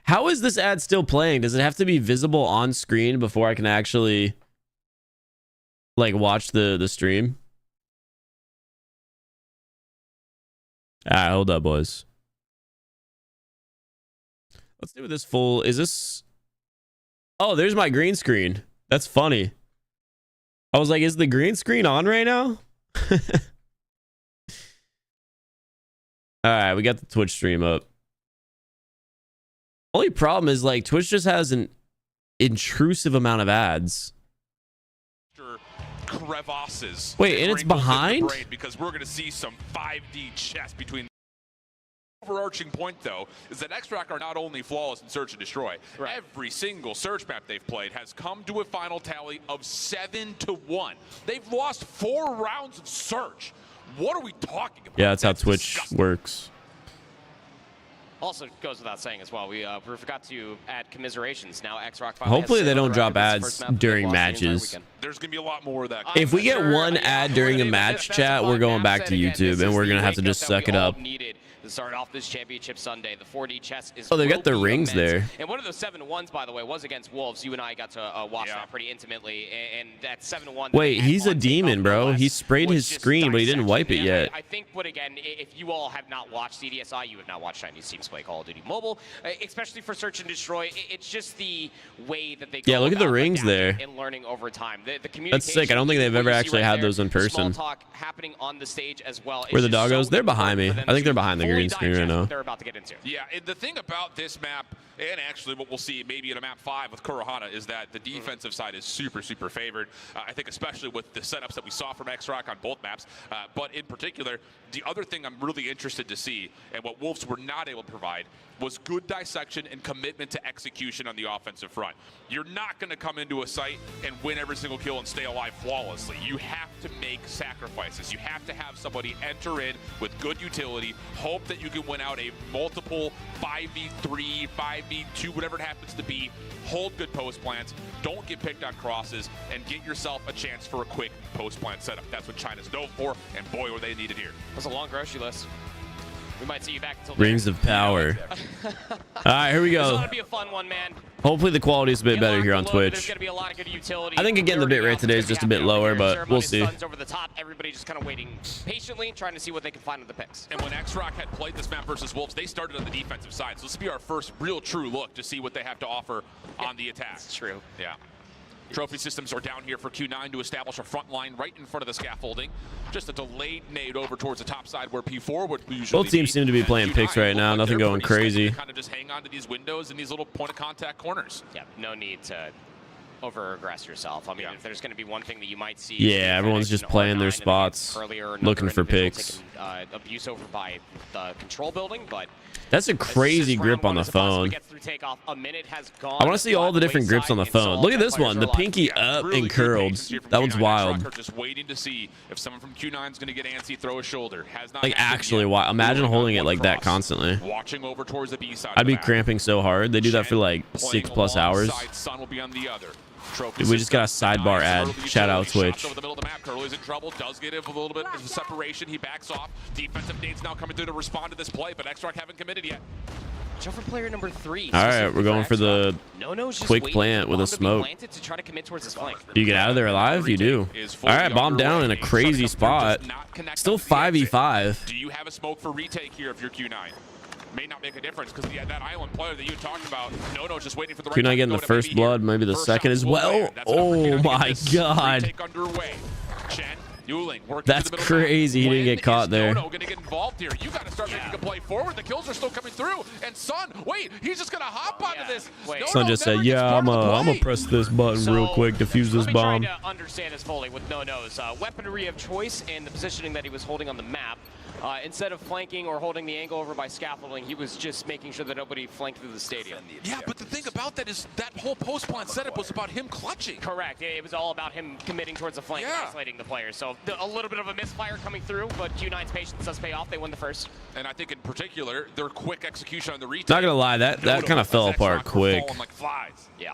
How is this ad still playing? Does it have to be visible on screen before I can actually like watch the stream? All right, hold up, boys. Let's do this full. Is this? Oh, there's my green screen. That's funny. I was like, is the green screen on right now? All right, we got the Twitch stream up. Only problem is, like, Twitch just has an intrusive amount of ads. Crevasses. Wait, and it's behind? Because we're going to see some 5D chess between. Overarching point, though, is that Xrock are not only flawless in search and destroy. Right. Every single search map they've played has come to a final tally of 7-1. They've lost 4 rounds of search. What are we talking about? Yeah, that's how Twitch works. Also goes without saying as well, we forgot to add commiserations. Now Xrock hopefully they don't drop ads during matches. There's going to be a lot more of that. If we get one ad during a match chat, we're going back to YouTube, and we're going to have to just suck it up. To start off this championship Sunday, the 4D chess is. Oh, they've got the rings there. And one of those 7-1s, by the way, was against Wolves. You and I got to watch that pretty intimately, and that 7-1. Wait, he's a demon, bro. He sprayed his screen, but he didn't wipe it yet. I think, but again, if you all have not watched CDSI, you have not watched Chinese teams play Call of Duty Mobile, especially for Search and Destroy. It's just the way that they go. Yeah, look at the rings there. And learning over time. The communication. That's sick. I don't think they've ever actually had those in person. Small talk happening on the stage as well. Where the doggos? They're behind me. I think they're behind the green screen right now. They're about to get into. Yeah, and the thing about this map, and actually what we'll see maybe in a map 5 with Kurohana, is that the defensive side is super favored. I think especially with the setups that we saw from Xrock on both maps, but in particular, the other thing I'm really interested to see, and what Wolves were not able to provide, was good dissection and commitment to execution on the offensive front. You're not going to come into a site and win every single kill and stay alive flawlessly. You have to make sacrifices. You have to have somebody enter in with good utility, hope that you can win out a multiple 5v3, 5v2, whatever it happens to be, hold good post plants, don't get picked on crosses, and get yourself a chance for a quick post plant setup. That's what China's known for, and boy, were they needed here. That's a long grocery list. We might see you back until Rings of Power. All right, here we go. This is going to be a fun one, man. Hopefully the quality is a bit better here on Twitch. There's going to be a lot of good utility. I think again the bitrate today is just a bit lower, but we'll see. Over the top, everybody just kind of waiting patiently, trying to see what they can find with the picks. And when Xrock had played this map versus Wolves, they started on the defensive side. So this will be our first real true look to see what they have to offer on the attack. That's true. Yeah. Trophy systems are down here for Q9 to establish a front line right in front of the scaffolding. Just a delayed nade over towards the top side where P4 would usually Both teams seem to be playing picks right now. Nothing going crazy. Kind of just hang on to these windows and these little point of contact corners. Yeah, no need to over-aggress yourself. I mean, if there's going to be one thing that you might see... Yeah, everyone's just playing their spots, looking for picks. Abuse over by the control building, but... That's a crazy grip on the phone. I want to see all the different grips on the phone. Look at this one, the pinky up and curled. That one's wild. Just waiting to see if someone from Q9 is going to get antsy, throw a shoulder. Like actually, wild. Imagine holding it like that constantly. Watching over towards the B side. I'd be cramping so hard. They do that for like 6+ hours. Sun will be on the other. Dude, we just got a sidebar ad. Shout out Twitch. Over the middle of the map. Curly's in trouble. Does get it with a little bit of separation. He backs off. Defensive nades now coming through to respond to this play, but Xrock haven't committed yet. For player number 3. All right, we're going for the quick plant with a smoke. Do you get out of there alive? You do. All right, bomb down in a crazy spot. Still 5v5. Do you have a smoke for retake here if you're Q9? May not make a difference because that island player that you talked about, Nono's just waiting for the right. Q9 getting the first blood, maybe the second as well. Oh my god. That's crazy. He didn't get caught there. Nono gonna get involved here. You got to start making a play forward. The kills are still coming through. And Sun, wait, he's just gonna hop onto this. Sun just said, "Yeah, I'm gonna press this button real quick, defuse this bomb." Trying to understand this fully with Nono's weaponry of choice and the positioning that he was holding on the map. Instead of flanking or holding the angle over by scaffolding, he was just making sure that nobody flanked through the stadium. Yeah, but the thing about that is that whole post-plant setup was about him clutching. Correct. It was all about him committing towards the flank, isolating the players. So a little bit of a misfire coming through, but Q9's patience does pay off. They won the first. And I think in particular, their quick execution on the retake. Not gonna lie, that kind of fell apart quick. Like flies. Yeah.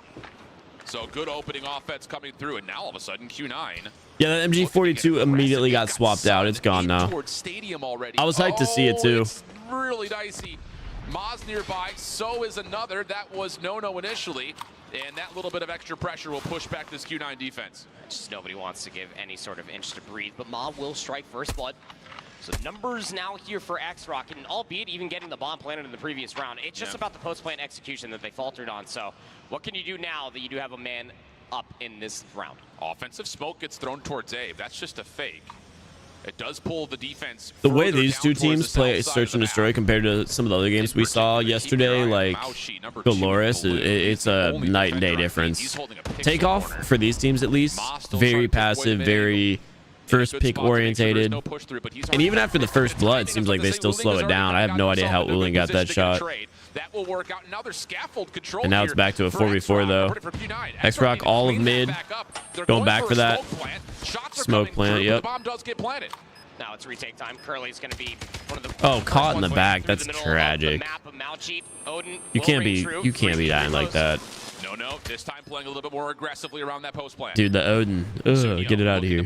So good opening offense coming through, and now all of a sudden Q9. Yeah, the MG42 immediately got swapped out. It's gone now. I was hyped to see it too. It's really dicey. Maz nearby, so is another. That was Nono initially, and that little bit of extra pressure will push back this Q9 defense. Just nobody wants to give any sort of inch to breathe, but Ma will strike first blood. So numbers now here for Xrock, and albeit even getting the bomb planted in the previous round, it's just about the post-plant execution that they faltered on. So what can you do now that you do have a man up in this round? Offensive smoke gets thrown towards Abe. That's just a fake. It does pull the defense. The way these two teams play search and destroy compared to some of the other games we saw yesterday, like Gallerias, it's a night and day difference. Takeoff for these teams at least, very passive, very first pick orientated, and even after the first blood, it seems like they still slow it down. I have no idea how Uling got that shot. That will work out. Now there's scaffold control. And now it's back to a 4v4 though. Xrock all of mid, going back for that smoke plant. Yep. The bomb does get planted. Now it's retake time. Curly's going to be one of the caught in the back. That's tragic. You can't be dying like that. No, this time playing a little bit more aggressively around that post plant. Dude, the Odin. Ugh, get it out of here.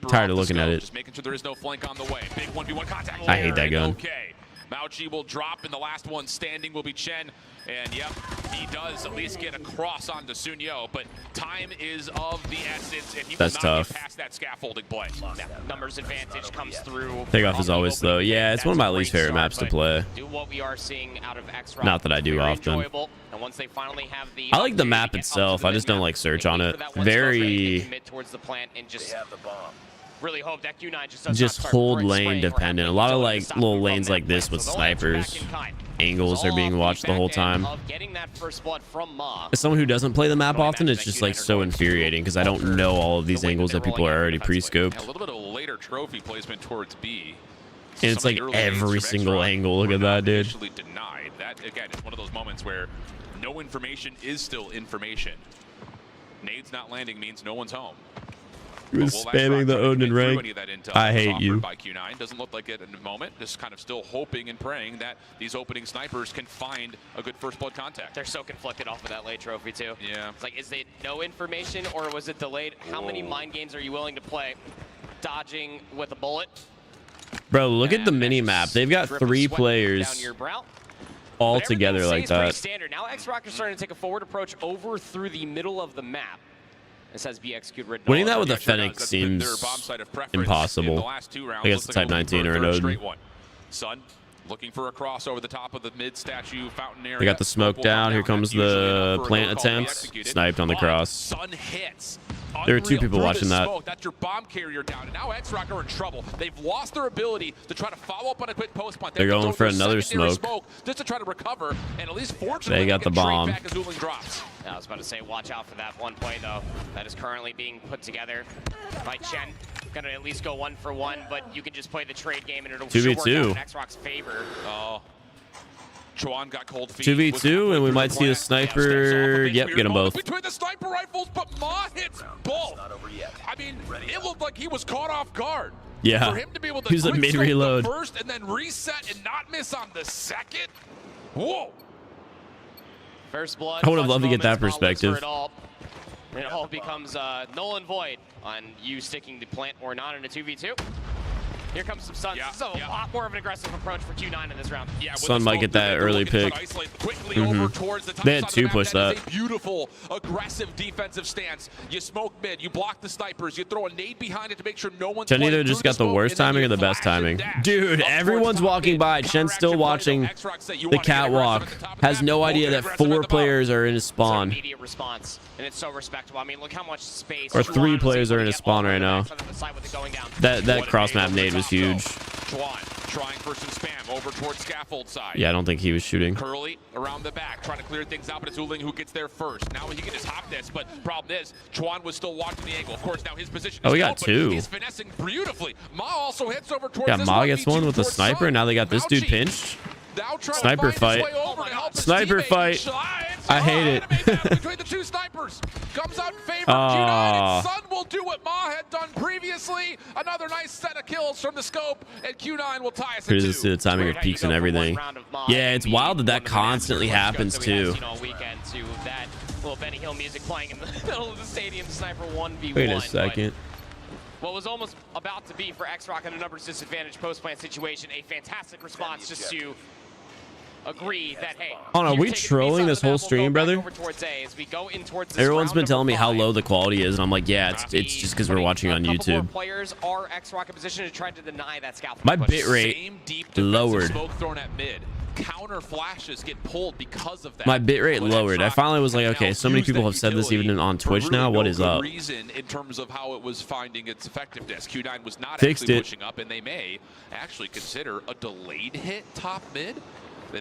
Tired of looking at it. Just making sure there is no flank on the way. Big 1v1 contact. I hate that gun. Okay. Mauchi will drop, and the last one standing will be Chen. And yep, he does at least get across onto Sunyo, but time is of the essence, and he will not get past that scaffolding play. Yeah, numbers advantage comes through. Takeoff is always slow. Yeah, it's one of my least favorite maps to play. Do what we are seeing out of Xrock. Not that I do often. And once they finally have the I like the map itself. I just don't like search on it. Very towards the plant and just really hope that Q9 just hold lane dependent. A lot of like little lanes like this with snipers. Angles are being watched the whole time. As someone who doesn't play the map often, it's just like so infuriating because I don't know all of these angles that people are already pre-scoped. A little bit of later trophy placement towards B. And it's like every single angle. Look at that, dude. Denied. That again is one of those moments where no information is still information. Nades not landing means no one's home. Spamming the Odin rank. I hate you. By Q9 doesn't look like it in the moment. Just kind of still hoping and praying that these opening snipers can find a good first blood contact. They're so conflicted off of that late trophy too. Yeah. It's like, is it no information or was it delayed? How many mind games are you willing to play? Dodging with a bullet. Bro, look at the mini map. They've got 3 players all together like that. Standard. Now Xrock is starting to take a forward approach over through the middle of the map. This has be executed. Winning that with a Fennec seems impossible. I guess a Type 19 or an Odin. Sun Looking for a cross over the top of the mid statue fountain area. They got the smoke down. Here comes the plant attempts. Sniped on the cross. Sun hits. There were 2 people watching that. That's your bomb carrier down. And now Xrock are in trouble. They've lost their ability to try to follow up on a quick post punt. They're going for another smoke. Just to try to recover. And at least fortunately, they got the bomb. Back as Uling drops. I was about to say, watch out for that one play, though. That is currently being put together by Chen. Gonna at least go 1 for 1, but you can just play the trade game and it'll sure work out in Xrock's favor. Oh. Chuan got cold feet. 2v2, and we might see the sniper. Yep, get them both. Between the sniper rifles, but Ma hits both. I mean, it looked like he was caught off guard. Yeah. For him to be able to use a mid-reload first and then reset and not miss on the second. Whoa. First blood. I would have loved to get that perspective. It all becomes null and void on you sticking the plant or not in a 2v2. Here comes some Sun. This is a lot more of an aggressive approach for Q9 in this round. Yeah, Sun might get that early pick. They had 2 push that. Beautiful, aggressive defensive stance. You smoke mid, you block the snipers, you throw a nade behind it to make sure no one's Chen either just got the worst timing or the best timing. Dude, everyone's walking by. Chen's still watching the catwalk. Has no idea that 4 players are in his spawn. Immediate response, and it's so respectable. I mean, look how much space. Or 3 players are in his spawn right now. That cross map nade was huge. Chuan trying for some spam over towards scaffold side. Yeah, I don't think he was shooting. Curly around the back, trying to clear things out, but it's Uling who gets there first. Now he can just hop this, but problem is, Chuan was still watching the angle. Of course, now his position is we got 2. He's finessing beautifully. Ma also hits over towards yeah, Ma gets one with the sniper. Now they got this dude pinched. Sniper fight. Sniper fight. I hate it. Between the 2 snipers comes out in favor of Q9, and Sun will do what Ma had done previously. Another nice set of kills from the scope, and Q9 will tie us at 2. Just see the timing of peaks and everything. Yeah, it's wild that constantly happens too. Little Benny Hill music playing in the middle of the stadium. Sniper 1v1. Wait a second. What was almost about to be for Xrock in a numbers disadvantage post-plant situation, a fantastic response just to agree that, hey, are we trolling this whole stream, brother? Everyone's been telling me how low the quality is, and I'm like, yeah, it's just because we're watching on YouTube. Players are Xrock in position to try to deny that scalp. My bit rate lowered. Smoke thrown at mid. Counter flashes get pulled because of that. My bitrate lowered. I finally was like, okay, so many people have said this even on Twitch now. What is up? Reason in terms of how it was finding its effectiveness. Q9 was not Fixed actually it. pushing up, and they may actually consider a delayed hit top mid.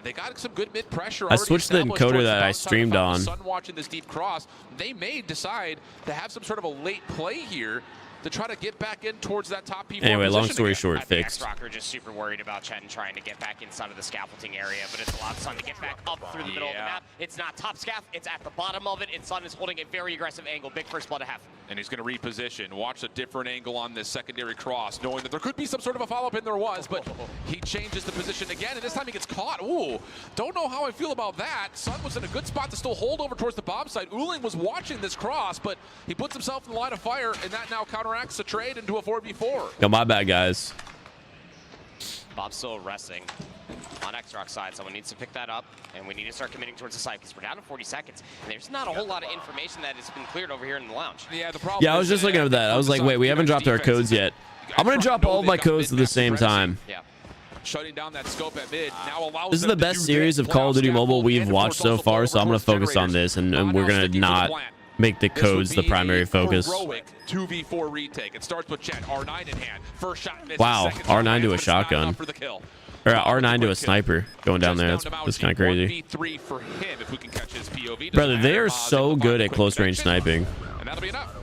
They got some good mid pressure. I switched the encoder that I streamed on. Sun watching this deep cross. They may decide to have some sort of a late play here to try to get back in towards that top P4 Anyway, long story again. short, fixed. Xrock are just super worried about Chen trying to get back inside of the scaffolding area, but it's a lot of Sun to get back up through the middle of the map. It's not top scaff, it's at the bottom of it, and Sun is holding a very aggressive angle. Big first blood to have. And he's going to reposition. Watch a different angle on this secondary cross, knowing that there could be some sort of a follow-up, and there was, but he changes the position again, and this time he gets caught. Ooh, don't know how I feel about that. Sun was in a good spot to still hold over towards the bomb site. Uling was watching this cross, but he puts himself in the line of fire, and that now counteracts the trade into a 4v4. Yo, my bad, guys. Bob's still resting on Xrock's side. Someone needs to pick that up, and we need to start committing towards the site because we're down to 40 seconds, and there's not a whole lot of information that has been cleared over here in the lounge. Yeah, the problem. Yeah, I was just looking at that. I was like, wait, we haven't dropped our codes yet. I'm gonna drop all of my codes at the same time. Yeah. Shutting down that scope at mid now allows This is the best series of Call of Duty Mobile we've watched so far, so I'm gonna focus on this, and we're gonna not make the codes the primary focus. 2v4 retake. It starts with Chen, R9 in hand. First shot misses, Wow, R9 to a shotgun. for the kill. Or R9 to a sniper going down there. That's kind of crazy. 1v3 for him if we can catch his POV. Brother, they are so good at close range sniping. And that'll be enough.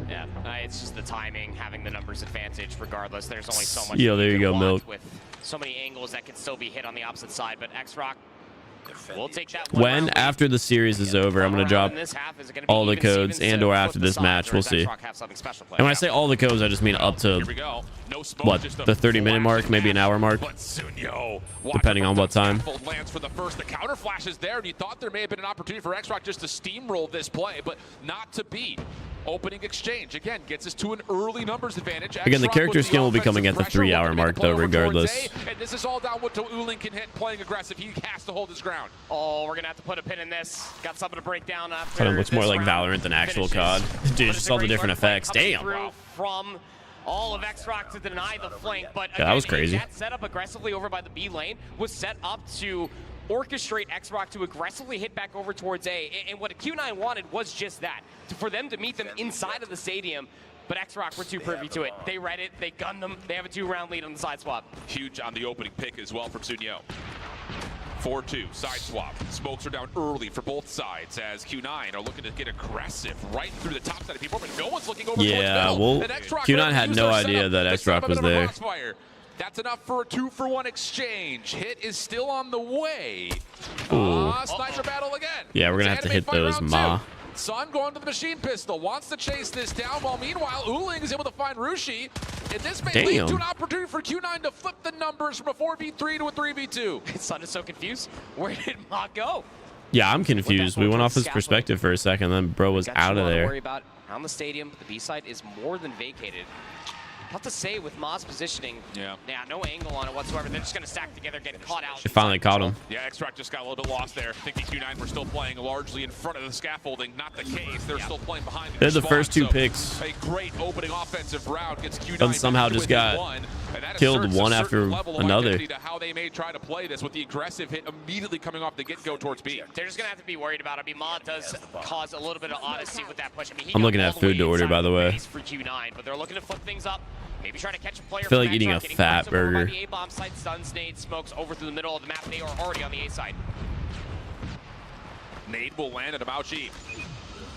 Yeah, it's just the timing, having the numbers advantage regardless. There's only so much. Yo, there you go, Milk. With so many angles that can still be hit on the opposite side, but Xrock will take that When after the series is over, I'm gonna drop all the codes and or after this match. We'll see. And when I say all the codes, I just mean up to what, the 30-minute mark, maybe an hour mark, depending on what time. Lands for the first. The counter flashes there, and you thought there may have been an opportunity for Xrock just to steamroll this play, but not to be. Opening exchange again gets us to an early numbers advantage. Again, the character skin will be coming at the 3-hour mark though, regardless. And this is all down to Uling can hit playing aggressive. He has to hold his ground. Oh, we're gonna have to put a pin in this. Got something to break down after. Kind of looks more like Valorant than actual COD. Dude, just all the different effects. Damn. From all of Xrock to deny the flank, but Yeah, that was crazy. That set up aggressively over by the B lane was set up to orchestrate Xrock to aggressively hit back over towards A. And what Q9 wanted was just that, for them to meet them inside of the stadium. But Xrock were too privy to it. They read it, they gunned them, they have a 2-round lead on the side swap. Huge on the opening pick as well from Sunyo. 4-2, side swap. Smokes are down early for both sides as Q9 are looking to get aggressive right through the top side of people, but no one's looking over towards middle. Well, Q9 had no idea that Xrock was there. That's enough for a 2-for-1 exchange. Hit is still on the way. Sniper battle again. Yeah, we're going to have to hit those Ma. Sun going to the machine pistol, wants to chase this down, while meanwhile Uling is able to find Rushi. And this may lead to an opportunity for Q9 to flip the numbers from a 4v3 to a 3v2. Sun is so confused. Where did Ma go? Yeah, I'm confused. We went off his perspective for a second, then bro was out of there. Worry about around the stadium. The B side is more than vacated. Tough to say with Ma's positioning. Yeah, no angle on it whatsoever. They're just going to stack together, getting caught out. They finally caught him. Yeah, Xrock just got a little bit lost there. I think the Q9 were still playing largely in front of the scaffolding. Not the case. They're still playing behind. They're the first 2 picks. A great opening offensive round gets Q9. And somehow just got killed one after another. To how they may try to play this with the aggressive hit immediately coming off the get-go towards B. They're just going to have to be worried about it. I mean, Ma does cause a little bit of odyssey with that push. I mean, I'm looking at food to order, by the way. For Q9, but they're looking to flip things up. Maybe trying to catch a player. I feel like eating a fat burger. The A-bomb side, stuns, nade, smokes over through the middle of the map. They are already on the A side. Nade will land at Amauchi.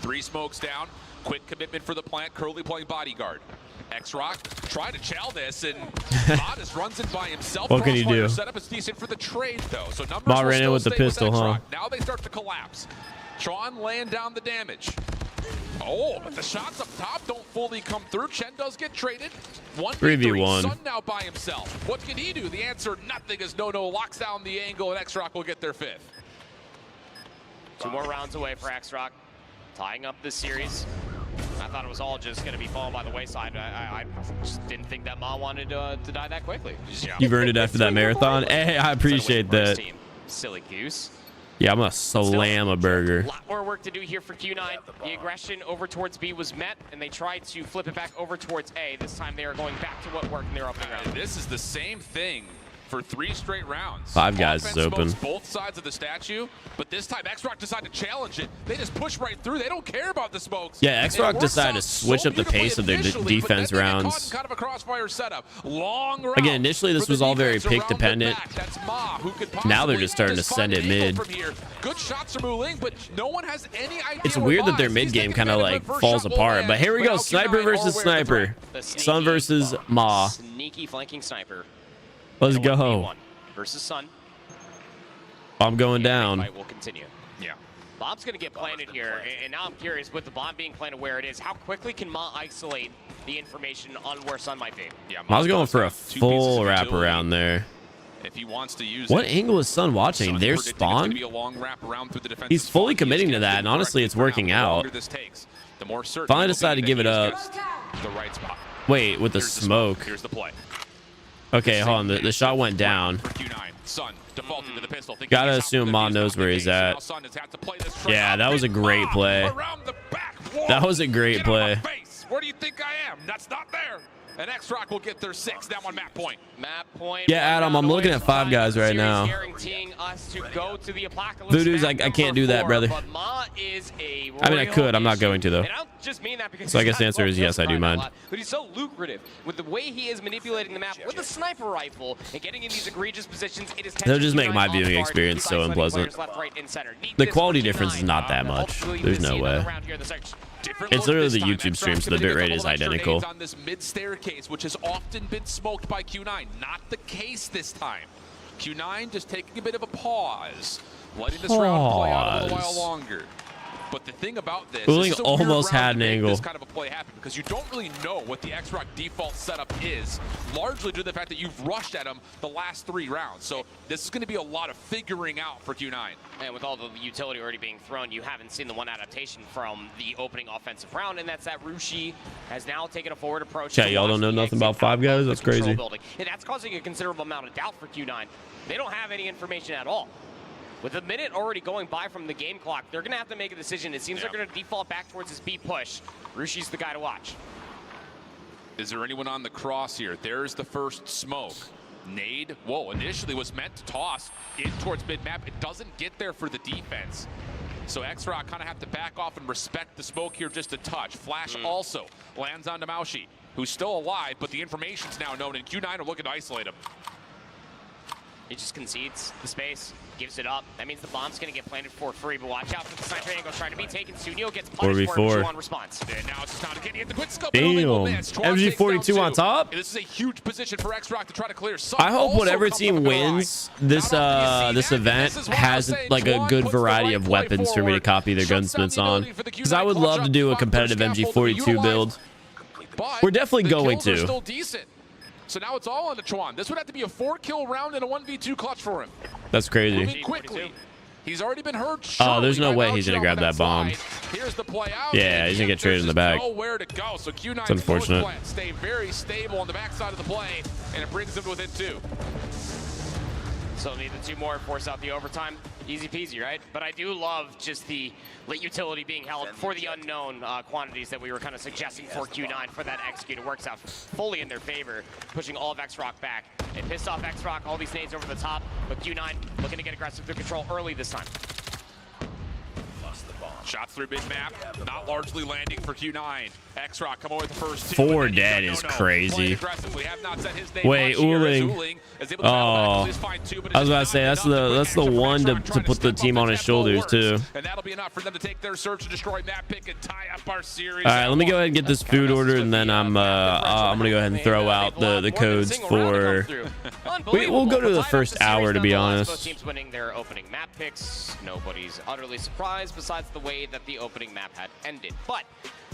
3 smokes down. Quick commitment for the plant. Curly playing bodyguard. Xrock trying to chow this, and Modest runs in by himself. What can you do? Setup is decent for the trade, though. So numbers Ma ran in with the pistol, huh? Now they start to collapse. Tron laying down the damage. Oh, but the shots up top don't fully come through. Chen does get traded. 1v1. Sun now by himself. What can he do? The answer, nothing, as No locks down the angle, and Xrock will get their 5th. 2 more rounds away for Xrock, tying up this series. I thought it was all just going to be falling by the wayside. I just didn't think that Ma wanted to die that quickly. You've earned it after that marathon. Hey, I appreciate that. Silly goose. Yeah, I'm going to slam a burger. A lot more work to do here for Q9. The aggression over towards B was met, and they tried to flip it back over towards A. This time they are going back to what worked in their opening round. This is the same thing for 3 straight rounds. 5 guys is open. Both sides of the statue, but this time Xrock decided to challenge it. They just push right through. They don't care about the smokes. Yeah, Xrock decided to switch up the pace of their defense rounds. Kind of a crossfire setup. Long round. Again, initially this was all very pick dependent. Now they're just starting to send it mid. Good shots from Uling, but no one has any idea. It's weird that their mid game kind of like falls apart. But here we go, sniper versus sniper. Sun versus Ma. Sneaky flanking sniper. Let's go. Versus Sun. Bomb going down. Fight will continue. Yeah. Bomb's going to get planted here, and now I'm curious, with the bomb being planted where it is, how quickly can Ma isolate the information on where Sun might be? Yeah, Ma's going for a full wrap around there. If he wants to use what angle is Sun watching? Their spawn? He's fully committing to that, and honestly, it's working out. Finally decided to give it up. Wait, with the smoke. Here's the play. Okay, hold on. The shot went down. Gotta assume Ma knows where he's at. Yeah, that was a great play. That was a great play. Where do you think I am? That's not there. And Xrock will get their 6 down on map point. Yeah, Adam, I'm looking at 5 guys right now. Voodoo's like, I can't do that, brother. I mean, I could. I'm not going to, though. So I guess the answer is yes, I do mind. But he's so lucrative with the way he is manipulating the map with a sniper rifle and getting in these egregious positions. They'll just make my viewing experience so unpleasant. The quality difference is not that much. There's no way. It's literally the YouTube stream, so the bitrate is identical. On this mid staircase, which has often been smoked by Q9. Not the case this time. Q9 just taking a bit of a pause, letting this round play out a little while longer. But the thing about this is almost had an angle. This kind of a play happen because you don't really know what the Xrock default setup is, largely due to the fact that you've rushed at them the last 3 rounds. So this is going to be a lot of figuring out for Q9. And with all the utility already being thrown, you haven't seen the one adaptation from the opening offensive round, and that's that Rushi has now taken a forward approach. Yeah, y'all don't know nothing about 5 guys? That's crazy. And that's causing a considerable amount of doubt for Q9. They don't have any information at all. With a minute already going by from the game clock, they're going to have to make a decision. It seems they're going to default back towards this B push. Rushi's the guy to watch. Is there anyone on the cross here? There's the first smoke. Nade, whoa, initially was meant to toss in towards mid-map. It doesn't get there for the defense. So Xrock kind of have to back off and respect the smoke here just a touch. Flash also lands onto Maushi, who's still alive, but the information's now known, and Q9 are looking to isolate him. He just concedes the space, gives it up. That means the bomb's going to get planted for free, but watch out for the sniper angle trying to be taken. Sunio gets punished for it. On response. And now it's just not getting at the quick scope. Damn. MG42 on top. This is a huge position for Xrock to try to clear. I hope whatever team wins this event has like a good variety of weapons for me to copy their gunsmiths on, because I would love to do a competitive MG42 build. We're definitely going to. Still decent. So now it's all on to Chuan. This would have to be a 4-kill round and a 1v2 clutch for him. That's crazy. Moving quickly. He's already been hurt. Oh, there's no way he's gonna grab that bomb. Here's the play out. Yeah, he's gonna get traded in the back. Nowhere to go. So Q9's it's unfortunate. Stay very stable on the backside of the play, and it brings him to within 2. So need the 2 more, force out the overtime. Easy peasy, right? But I do love just the late utility being held for the unknown quantities that we were kind of suggesting for Q9 for that execute. It works out fully in their favor, pushing all of Xrock back. It pissed off Xrock, all these nades over the top, but Q9 looking to get aggressive through control early this time. Shots through mid-map, not largely landing for Q9. Xrock come away with the first 2. 4 dead is crazy. Wait, Uling. Oh, I was about to say that's the one to put the team on his shoulders too. And that'll be enough for them to take their search and destroy map pick and tie up our series. All right, let me go ahead and get this food order, and then I'm gonna go ahead and throw out the codes for. We'll go to the first hour, to be honest. Both teams winning their opening map picks. Nobody's utterly surprised, besides the way that the opening map had ended. But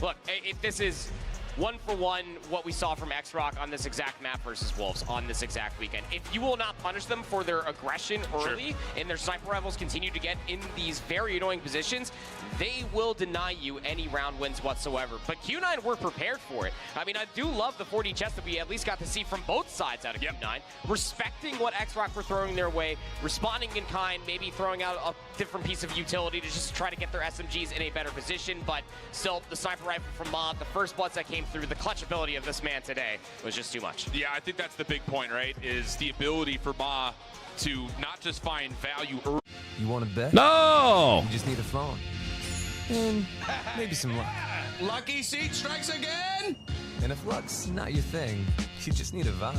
look, this is 1-for-1 what we saw from Xrock on this exact map versus Wolves on this exact weekend. If you will not punish them for their aggression early and their sniper rifles continue to get in these very annoying positions, they will deny you any round wins whatsoever. But Q9 were prepared for it. I mean, I do love the 4D chest that we at least got to see from both sides out of Q9, respecting what Xrock were throwing their way, responding in kind, maybe throwing out a different piece of utility to just try to get their SMGs in a better position. But still, the sniper rifle from Mob, the first bloods that came through, the clutchability of this man today was just too much. Yeah, I think that's the big point, right? Is the ability for Ma to not just find value early. You want to bet? No! You just need a phone. And maybe some luck. Lucky Seat strikes again? And if luck's not your thing, you just need a vibe.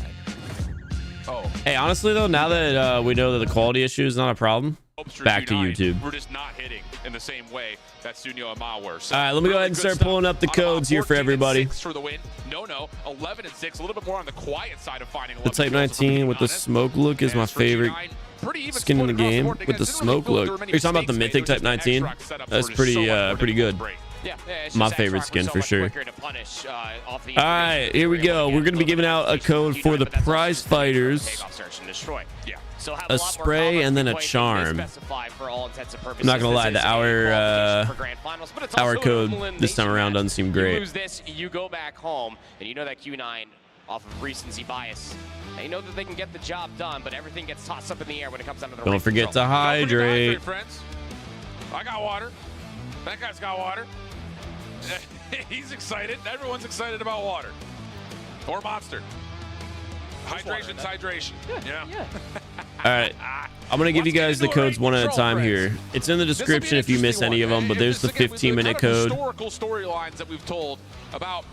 Oh. Hey, honestly though, now that we know that the quality issue is not a problem, back to YouTube. We're just not hitting in the same way that Sunio and Ma were. So all right, let me go ahead and start pulling up the codes here for everybody. For the win. No, 11-6, a little bit more on the quiet side of finding the Type 19 with the smoke look is my favorite skin in the game. With the smoke look. Are you talking about the Mythic Type 19? That's pretty good. Yeah, my favorite skin for sure. All right, here we go. We're going to be giving out a code for the prize fighters. A spray and then a charm. I'm not gonna lie, our code this time around doesn't seem great. You lose this, you go back home, and you know that Q9 off of recency bias. They know that they can get the job done, but everything gets tossed up in the air when it comes down to the Don't forget to hydrate. Friends. I got water. That guy's got water. He's excited. Everyone's excited about water or Monster. Hydration's hydration. Yeah. All right, I'm gonna give you guys the codes one at a time here. It's in the description if you miss any of them, but there's the 15-minute code. Historical storylines that we've told about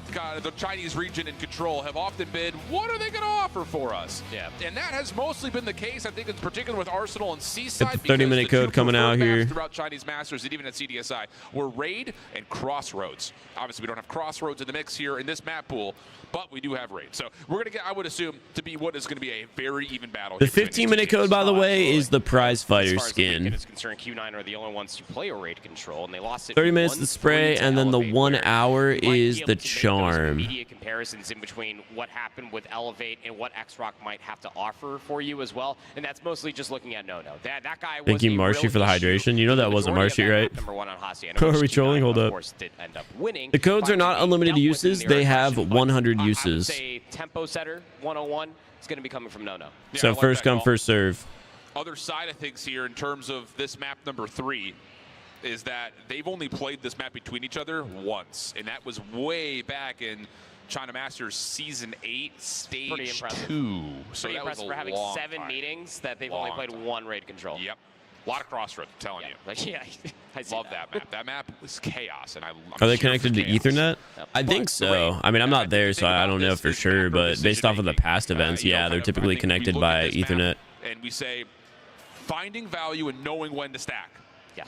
the Chinese region and control have often been, what are they going to offer for us? Yeah. And that has mostly been the case, I think, in particular with Arsenal and Seaside. Get the 30-minute code coming out here. Throughout Chinese Masters and even at CDSI were Raid and Crossroads. Obviously, we don't have Crossroads in the mix here in this map pool, but we do have Raid. So we're going to get, I would assume, to be what is going to be a very even battle. The 15-minute code, by the way, is the prize fighter skin. As concerned, Q9 are the only ones to play a Raid control, and they lost it. 30 minutes the spray, and then the 1 hour is the charm. Immediate comparisons in between what happened with Elevate and what Xrock might have to offer for you as well, and that's mostly just looking at No-No. That guy was. Thank you, Marshy, for the hydration. You know that wasn't Marshy, right? Number 1 on Hasi. Are we trolling? Hold up. The codes are not unlimited uses. They have 100 uses. I would say tempo setter 101 is going to be coming from No-No. Yeah, so like first come, first serve. Other side of things here in terms of this map number 3 is that they've only played this map between each other once, and that was way back in China Masters Season 8, Stage Pretty impressive. 2. So Pretty that was impressive a for having long 7 time. meetings that they've only played 1 raid control. Yep. A lot of crossroads, I'm telling you. Like, yeah, I see Love that map. That map was chaos, and I'm Are they here for connected to chaos. Ethernet? I think But so. I mean, I'm not there, so I don't know for sure. But based off of the past events, you know, yeah, kind they're of, I typically think we connected look by at this Ethernet. map and we say, finding value and knowing when to stack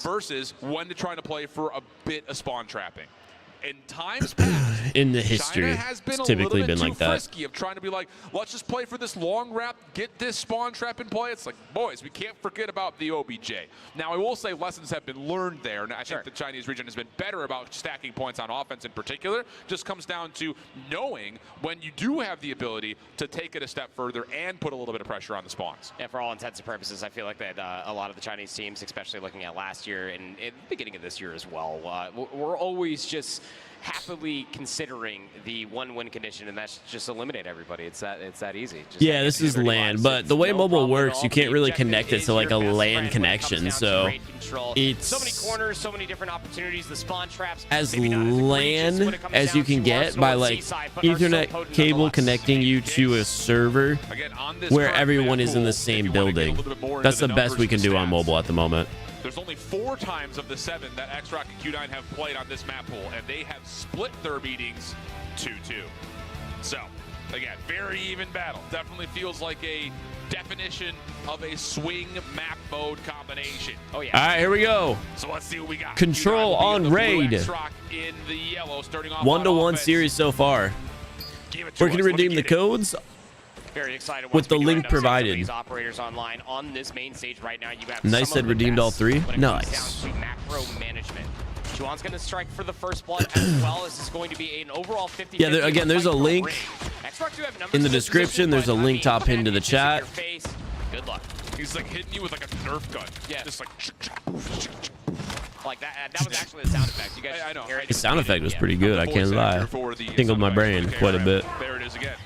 versus when to try to play for a bit of spawn trapping. In times past, In the history, China has been it's a typically little bit been too like that. frisky of trying to be like, let's just play for this long wrap, get this spawn trap in play. It's like, boys, we can't forget about the OBJ. Now, I will say lessons have been learned there, and I think the Chinese region has been better about stacking points on offense in particular. Just comes down to knowing when you do have the ability to take it a step further and put a little bit of pressure on the spawns. Yeah, for all intents and purposes, I feel like that a lot of the Chinese teams, especially looking at last year and the beginning of this year as well, we're always just happily considering the 1-win condition, and that's just eliminate everybody. It's that easy. Just Yeah, this is LAN, but the way mobile works, you can't really connect it to like a LAN connection. So it's so many corners, so many different opportunities. The spawn traps as maybe not egregious when LAN it comes as you down can to get Arsenal by and like Seaside, but are so Ethernet potent cable nonetheless. connecting you to a server Again, on this where current everyone map is in the pool, same if you wanna get a building. little bit more That's into the best numbers we and can do on stats. mobile at the moment. There's only 4 times of the 7 that Xrock and Q9 have played on this map pool, and they have split their meetings 2-2. So, again, very even battle. Definitely feels like a definition of a swing map mode combination. Oh yeah. All right, here we go. So let's see what we got. Control Q9 will be in on the blue, raid. Xrock in the yellow, starting off 1-1 on offense. series so far. Give it to Where can you us. Let me redeem the get it. codes? Very excited With once the we do link end up seeing some of provided. These operators online on this main stage right now. You have Nice, some said of the redeemed best all 3. when it Nice. comes down to macro management. Juwan's going to strike for the first blood as well. This is going to be an overall 50-50. Yeah, again, there's a link in the description. There's a link top pinned to the chat. Good luck. He's like hitting you with like a Nerf gun. Yeah. Just like. Like that was actually the sound effect. You guys I know. hear it? The sound effect was Yeah. pretty good. I can't lie. Tingled my brain quite a bit. There it is again.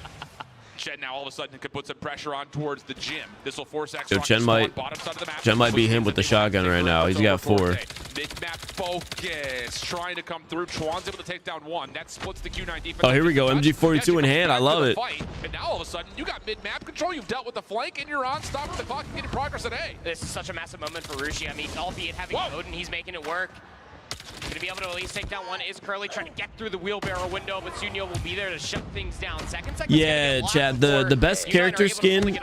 Chen now all of a sudden could put some pressure on towards the gym. This will force Xrock Yo, to Chen spawn might- bottom side of the map. Chen might be him with the shotgun right now. He's got 4. Mid-map focus, trying to come through. Chuan's able to take down 1. That splits the Q9 defense. Oh, here we go. Touch. MG42 in Now hand. I back to love the it. fight, and now all of a sudden, you got mid-map control. You've dealt with the flank, and you're on. Stopping the clock and getting progress at A. This is such a massive moment for Rushi. I mean, albeit having Odin, he's making it work. Going to be able to at least take down 1. Is Curly trying to get through the wheelbarrow window, but Sunyo will be there to shut things down. Second Yeah, Chad, the best character skin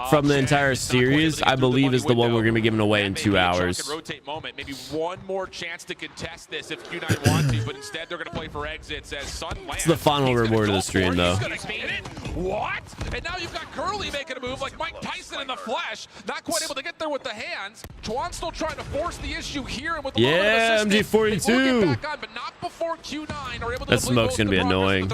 from the entire series, I believe, is the one we're going to be giving away in 2 hours. Rotate moment. Maybe one more chance to contest this if Q9 wants to, but instead they're going to play for exits as Sun lands. It's the final reward of the stream, though. What? And now you've got Curly making a move like Mike Tyson in the flesh. Not quite able to get there with the hands. Chuan still trying to force the issue here. And with a little bit of assistance, MG42. they will get back on, but not before Q9 are able to That smoke's going to be annoying.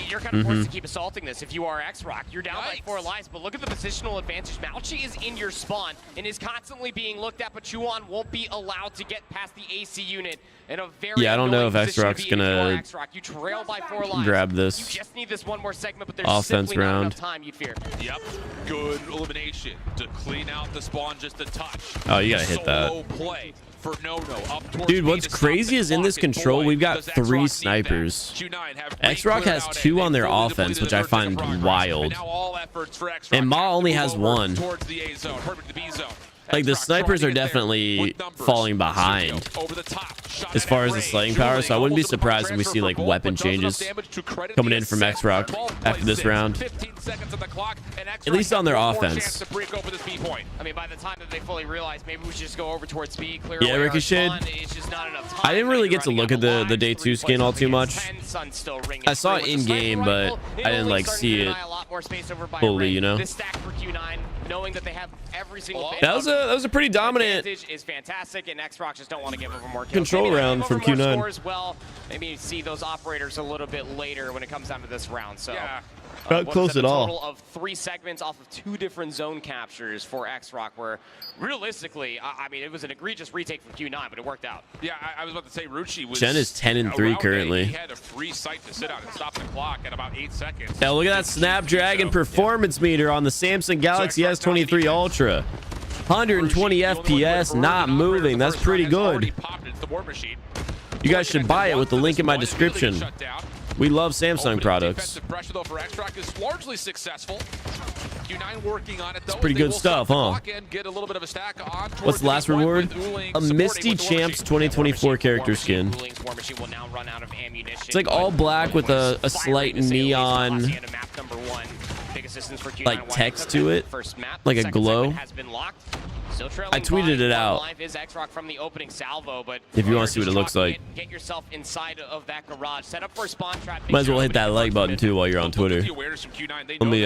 You're kind of forced to keep assaulting this if you are Xrock. You're down by 4 lives, but look at the positional advantage. Malchi is in your spawn and is constantly being looked at, but Chuan won't be allowed to get past the AC unit in a very I don't know if annoying position Xrock's to be in if you are gonna Xrock. You trail by 4 lives. grab this You just need this one more segment, but there's offense simply not round. enough time, you'd fear. Yep. Good elimination to clean out the spawn just a touch. Oh, you gotta hit that. Solo play for No. Up towards Dude, B what's to stop crazy the is in this clock, and control, boy, we've got does 3 Xrock need that. snipers. Q9 have Xrock has cleared out 2 A. on their They fully offense, depleted which the I third find progress. wild. And now all efforts for Xrock And Ma have to only move has over 1. towards the A zone, Herbert to the B zone. Like, the Xrock snipers trying are to get there definitely with numbers. falling behind Sunyo over the top, shot as at far as the range. slaying power, so I wouldn't be Almost a surprised if we see, transfer like, for weapon Bolt, but does enough changes damage to credit coming the in from assist. Xrock Ball after plays this in. round. 15 seconds on the clock, and At least on their Xrock has one more offense. chance to break open this B point. I mean, by the time that they fully realize maybe we should just go over towards B, clear Yeah, away our Ricocheted. spawn, it's just not enough time. I didn't really get to Running look out at the lives, day 2 3 skin all plays too up much. against 10, Sun still ringing I saw through it with the in-game, sniper but rifle. I didn't, Only like, starting see to it deny a lot more space over by fully, Ring. you know? This stack for Q9, knowing that they have every single bit That of was a pretty dominant advantage is fantastic, and Xrock just don't want to give over more kills. control Maybe round give from over more Q9. scores. Well, maybe see those operators a little bit later when it comes down to this round. So. Yeah. Not What close is it, at a all. total of 3 segments off of 2 different zone captures for Xrock, where realistically, I mean, it was an egregious retake from Q9, but it worked out. Yeah, I was about to say Ruchi was. Chen is 10-3 around currently. A. He had a free sight to sit out and stop the clock at about 8 seconds. Yeah, look at that Snapdragon performance meter on the Samsung Galaxy S23 Ultra. 120 FPS, not moving. That's pretty good. You guys should buy it with the link in my description. We love Samsung products. Defensive pressure though for Xrock is largely successful. Q9 working on it though. It's pretty good stuff, huh? Get a little bit of a stack on. What's the last reward? A Misty Champs 2024 character skin. It's like all black with a slight neon like text to it, like a glow. I tweeted it out. If you want to see what it looks like, get yourself inside of that garage. Set up for a spawn trap. might as well hit that like button too while you're on Twitter. Let me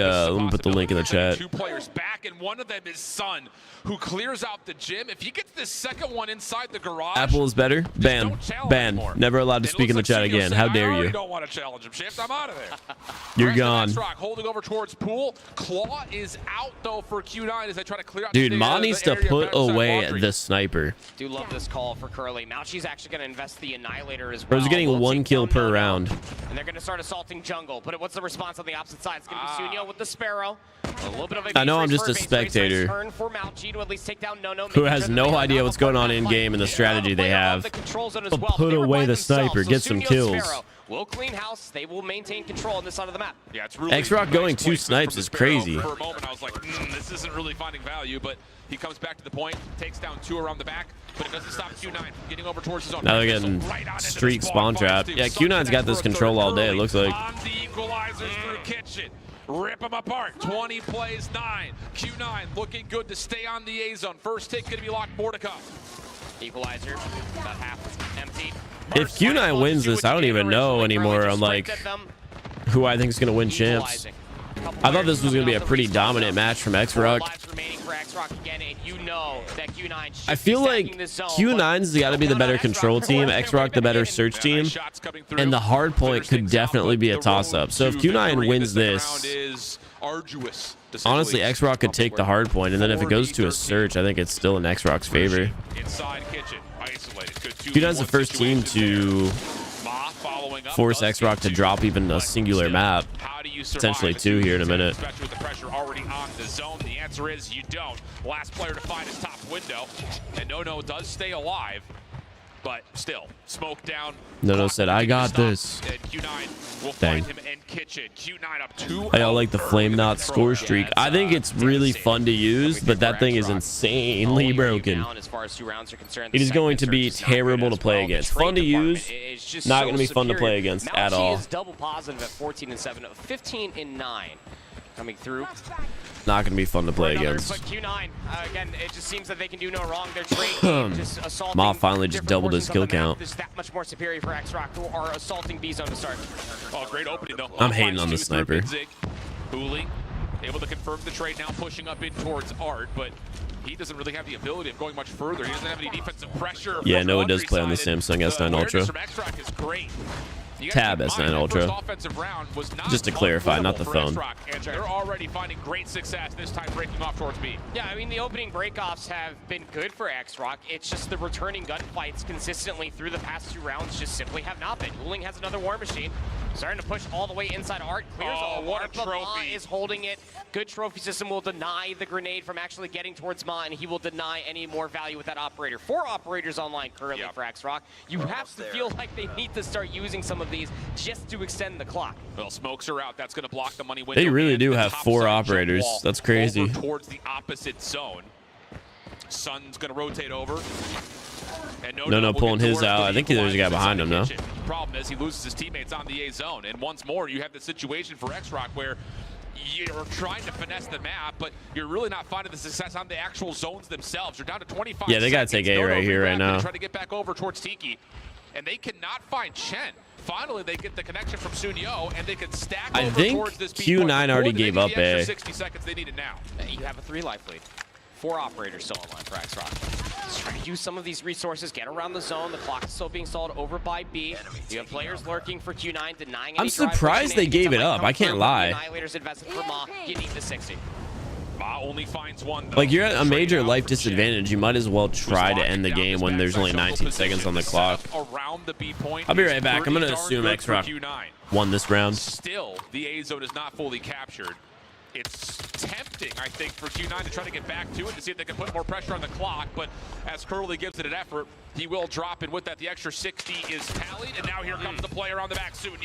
put the link in the chat. Two players back, and one of them is Sun, who clears out the gym. If he gets this second one inside the garage, Apple is better. Ban. Ban. Never allowed to speak in the chat again. How dare you? Don't want to challenge him, Shift. I'm out of there. You're gone. Holding over towards Pool. Claw is out though for Q9 as they try to clear out. Dude, Ma needs to put away the sniper. Do love this call for Curly. Now she's actually going to invest the Annihilator as well. Bro's getting 1 kill per round. And they're going to start assaulting jungle. But what's the response on the opposite side? It's going to be Sunyo with the Sparrow. A little bit of a I know I'm just a spectator who has no idea what's going on in game and the strategy they have. But put away the sniper, get some kills. Will clean house. They will maintain control on this side of the map. Yeah, it's really Xrock going 2 snipes is crazy. For a moment, I was like, this isn't really finding value, but he comes back to the point, takes down 2 around the back, but it doesn't stop Q9 from getting over towards his own. Now they're getting streak spawn trap. Yeah, Q9's got this control all day, it looks like. On the equalizers through kitchen. Rip them apart. 20 plays 9. Q9 looking good to stay on the A zone. First hit going to be locked. More to come. Equalizer, about half empty. If Q9 wins this, I don't even know anymore on like who I think is going to win champs. I thought this was going to be a pretty dominant match from Xrock. I feel like Q9's got to be the better control team, Xrock the better search team, and the hard point could definitely be a toss-up. So if Q9 wins this, honestly, Xrock could take the hard point, and then if it goes to a search, I think it's still in Xrock's favor. Q9's the first team to force Xrock to drop even a singular map. Potentially 2 here in a minute. Especially with the pressure already on the zone. The answer is you don't. Last player to find his top window. And No does stay alive. But still, smoke down. No said, I got this. And Q9 will Dang. find him in kitchen. Q9 up 2. I like the flame knot score streak. I think it's really fun to use, but that thing is insanely broken. It is going to be terrible to play against. Fun to use, not going to be fun to play against at all. Is double positive at 14-7, 15-9 coming through. Not going to be fun to play against. But Q9, again, it just seems that they can do no wrong. Their trade just assaulting. Ma finally just doubled his kill count. Is that much more superior for Xrock, who are assaulting B zone to start. Oh, great opening though. I'm hating on the sniper. Booling, able to confirm the trade now, pushing up in towards Art, but he doesn't really have the ability of going much further. He doesn't have any defensive pressure. Yeah, Noah does play on the Samsung S9 Ultra. Tab S9 Ultra. Just to clarify, not the phone. They're already finding great success this time, breaking off towards B. Yeah, I mean, the opening breakoffs have been good for Xrock. It's just the returning gunfights consistently through the past 2 rounds just simply have not been. Wuling has another War Machine. Starting to push all the way inside Art. Clears all. What a trophy. Ma is holding it. Good trophy system will deny the grenade from actually getting towards Ma, and he will deny any more value with that operator. 4 operators online currently for Xrock. You have to feel like they need to start using some of these just to extend the clock. Well, smokes are out. That's going to block the money window. They really do have 4 operators. That's crazy. Towards the opposite zone. Sun's going to rotate over. And No pulling his out. I think there's a guy behind him now. Problem is he loses his teammates on the A zone. And once more, you have the situation for Xrock where you're trying to finesse the map, but you're really not finding the success on the actual zones themselves. You're down to 25 Yeah, they got to take A right here, right now. Trying to get back over towards Tiki. And they cannot find Chen. Finally, they get the connection from Sunyo, and they can stack over towards this B point. Q9 already gave up A. 60 seconds they need it now. You have a 3-life lead. 4 operators still online for Xrock. Just trying to use some of these resources, get around the zone. The clock is still being stalled over by B. You have players lurking for Q9, denying. I'm surprised they gave it up. I can't lie. Annihilators invested for Ma. You need the 60. Ma only finds 1. Though. Like, you're at a major life disadvantage. You might as well try to end the game when there's only 19 seconds on the clock. I'll be right back. I'm going to assume Xrock won this round. Still, the A zone is not fully captured. It's temp tempting, I think, for Q9 to try to get back to it to see if they can put more pressure on the clock. But as Curly gives it an effort, he will drop, and with that, the extra 60 is tallied. And now here comes the player on the back soon.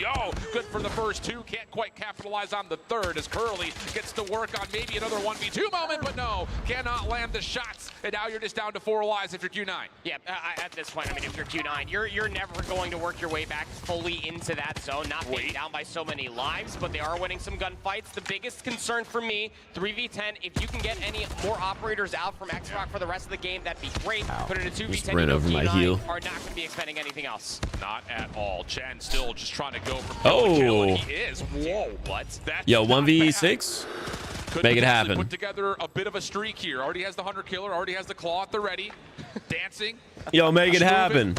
Good for the first two. Can't quite capitalize on the third as Curly gets to work on maybe another 1v2 moment, but no, cannot land the shots. And now you're just down to 4 lives if you're Q9. Yeah, at this point, I mean, if you're Q9, you're never going to work your way back fully into that zone, not being down by so many lives, but they are winning some gunfights. The biggest concern for me, 3v10, if you can get any more operators out from Xrock for the rest of the game, that'd be great. Put it in a 2v10, Just ran over my heel. Are not going to be expecting anything else. Not at all. Chen still just trying to go for kill, and he is. Whoa, what? That's yo, 1v6. Make it happen. Put together a bit of a streak here. Already has the hunter killer. Already has the claw at the ready. Dancing. Yo, make it happen.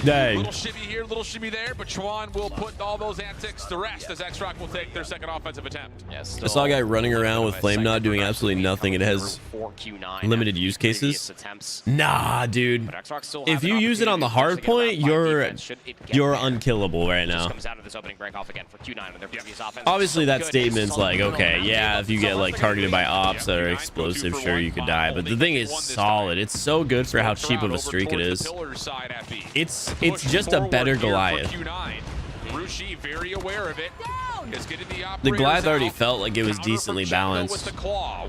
Dang. Little shimmy here, little shimmy there, but Chuan will put all those antics to rest as Xrock will take their second offensive attempt. I saw a guy running around with Flame Nod doing absolutely nothing. It has limited use cases. Nah, dude. If you use it on the hard point, you're unkillable right now. Obviously, that statement's like, okay, yeah, if you get like targeted by ops that are explosive, sure, you could die. But the thing is solid. It's so good for how cheap of a streak it is. It's just a better Goliath. Very aware of it. The Goliath already felt like it was decently balanced.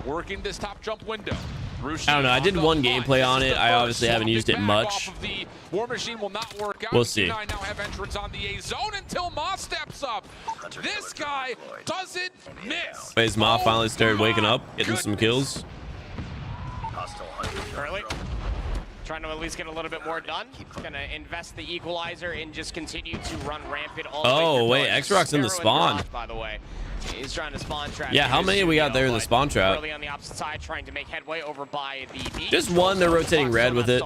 Working this top jump window. I don't know. I did one gameplay on it. I obviously haven't used it much. War Machine will not work out. We'll see. Now have entrance on the A zone until Ma steps up. This guy doesn't miss. Wait, Ma finally started waking up, getting some kills. Curly trying to at least get a little bit more done. Gonna invest the equalizer and just continue to run rampant all the way. Oh wait, Xrock's in the spawn. By the way, he's trying to spawn trap. Yeah, how many we got there in the spawn trap? Curly on the opposite side, trying to make headway over by the B. Just one. They're rotating red with it.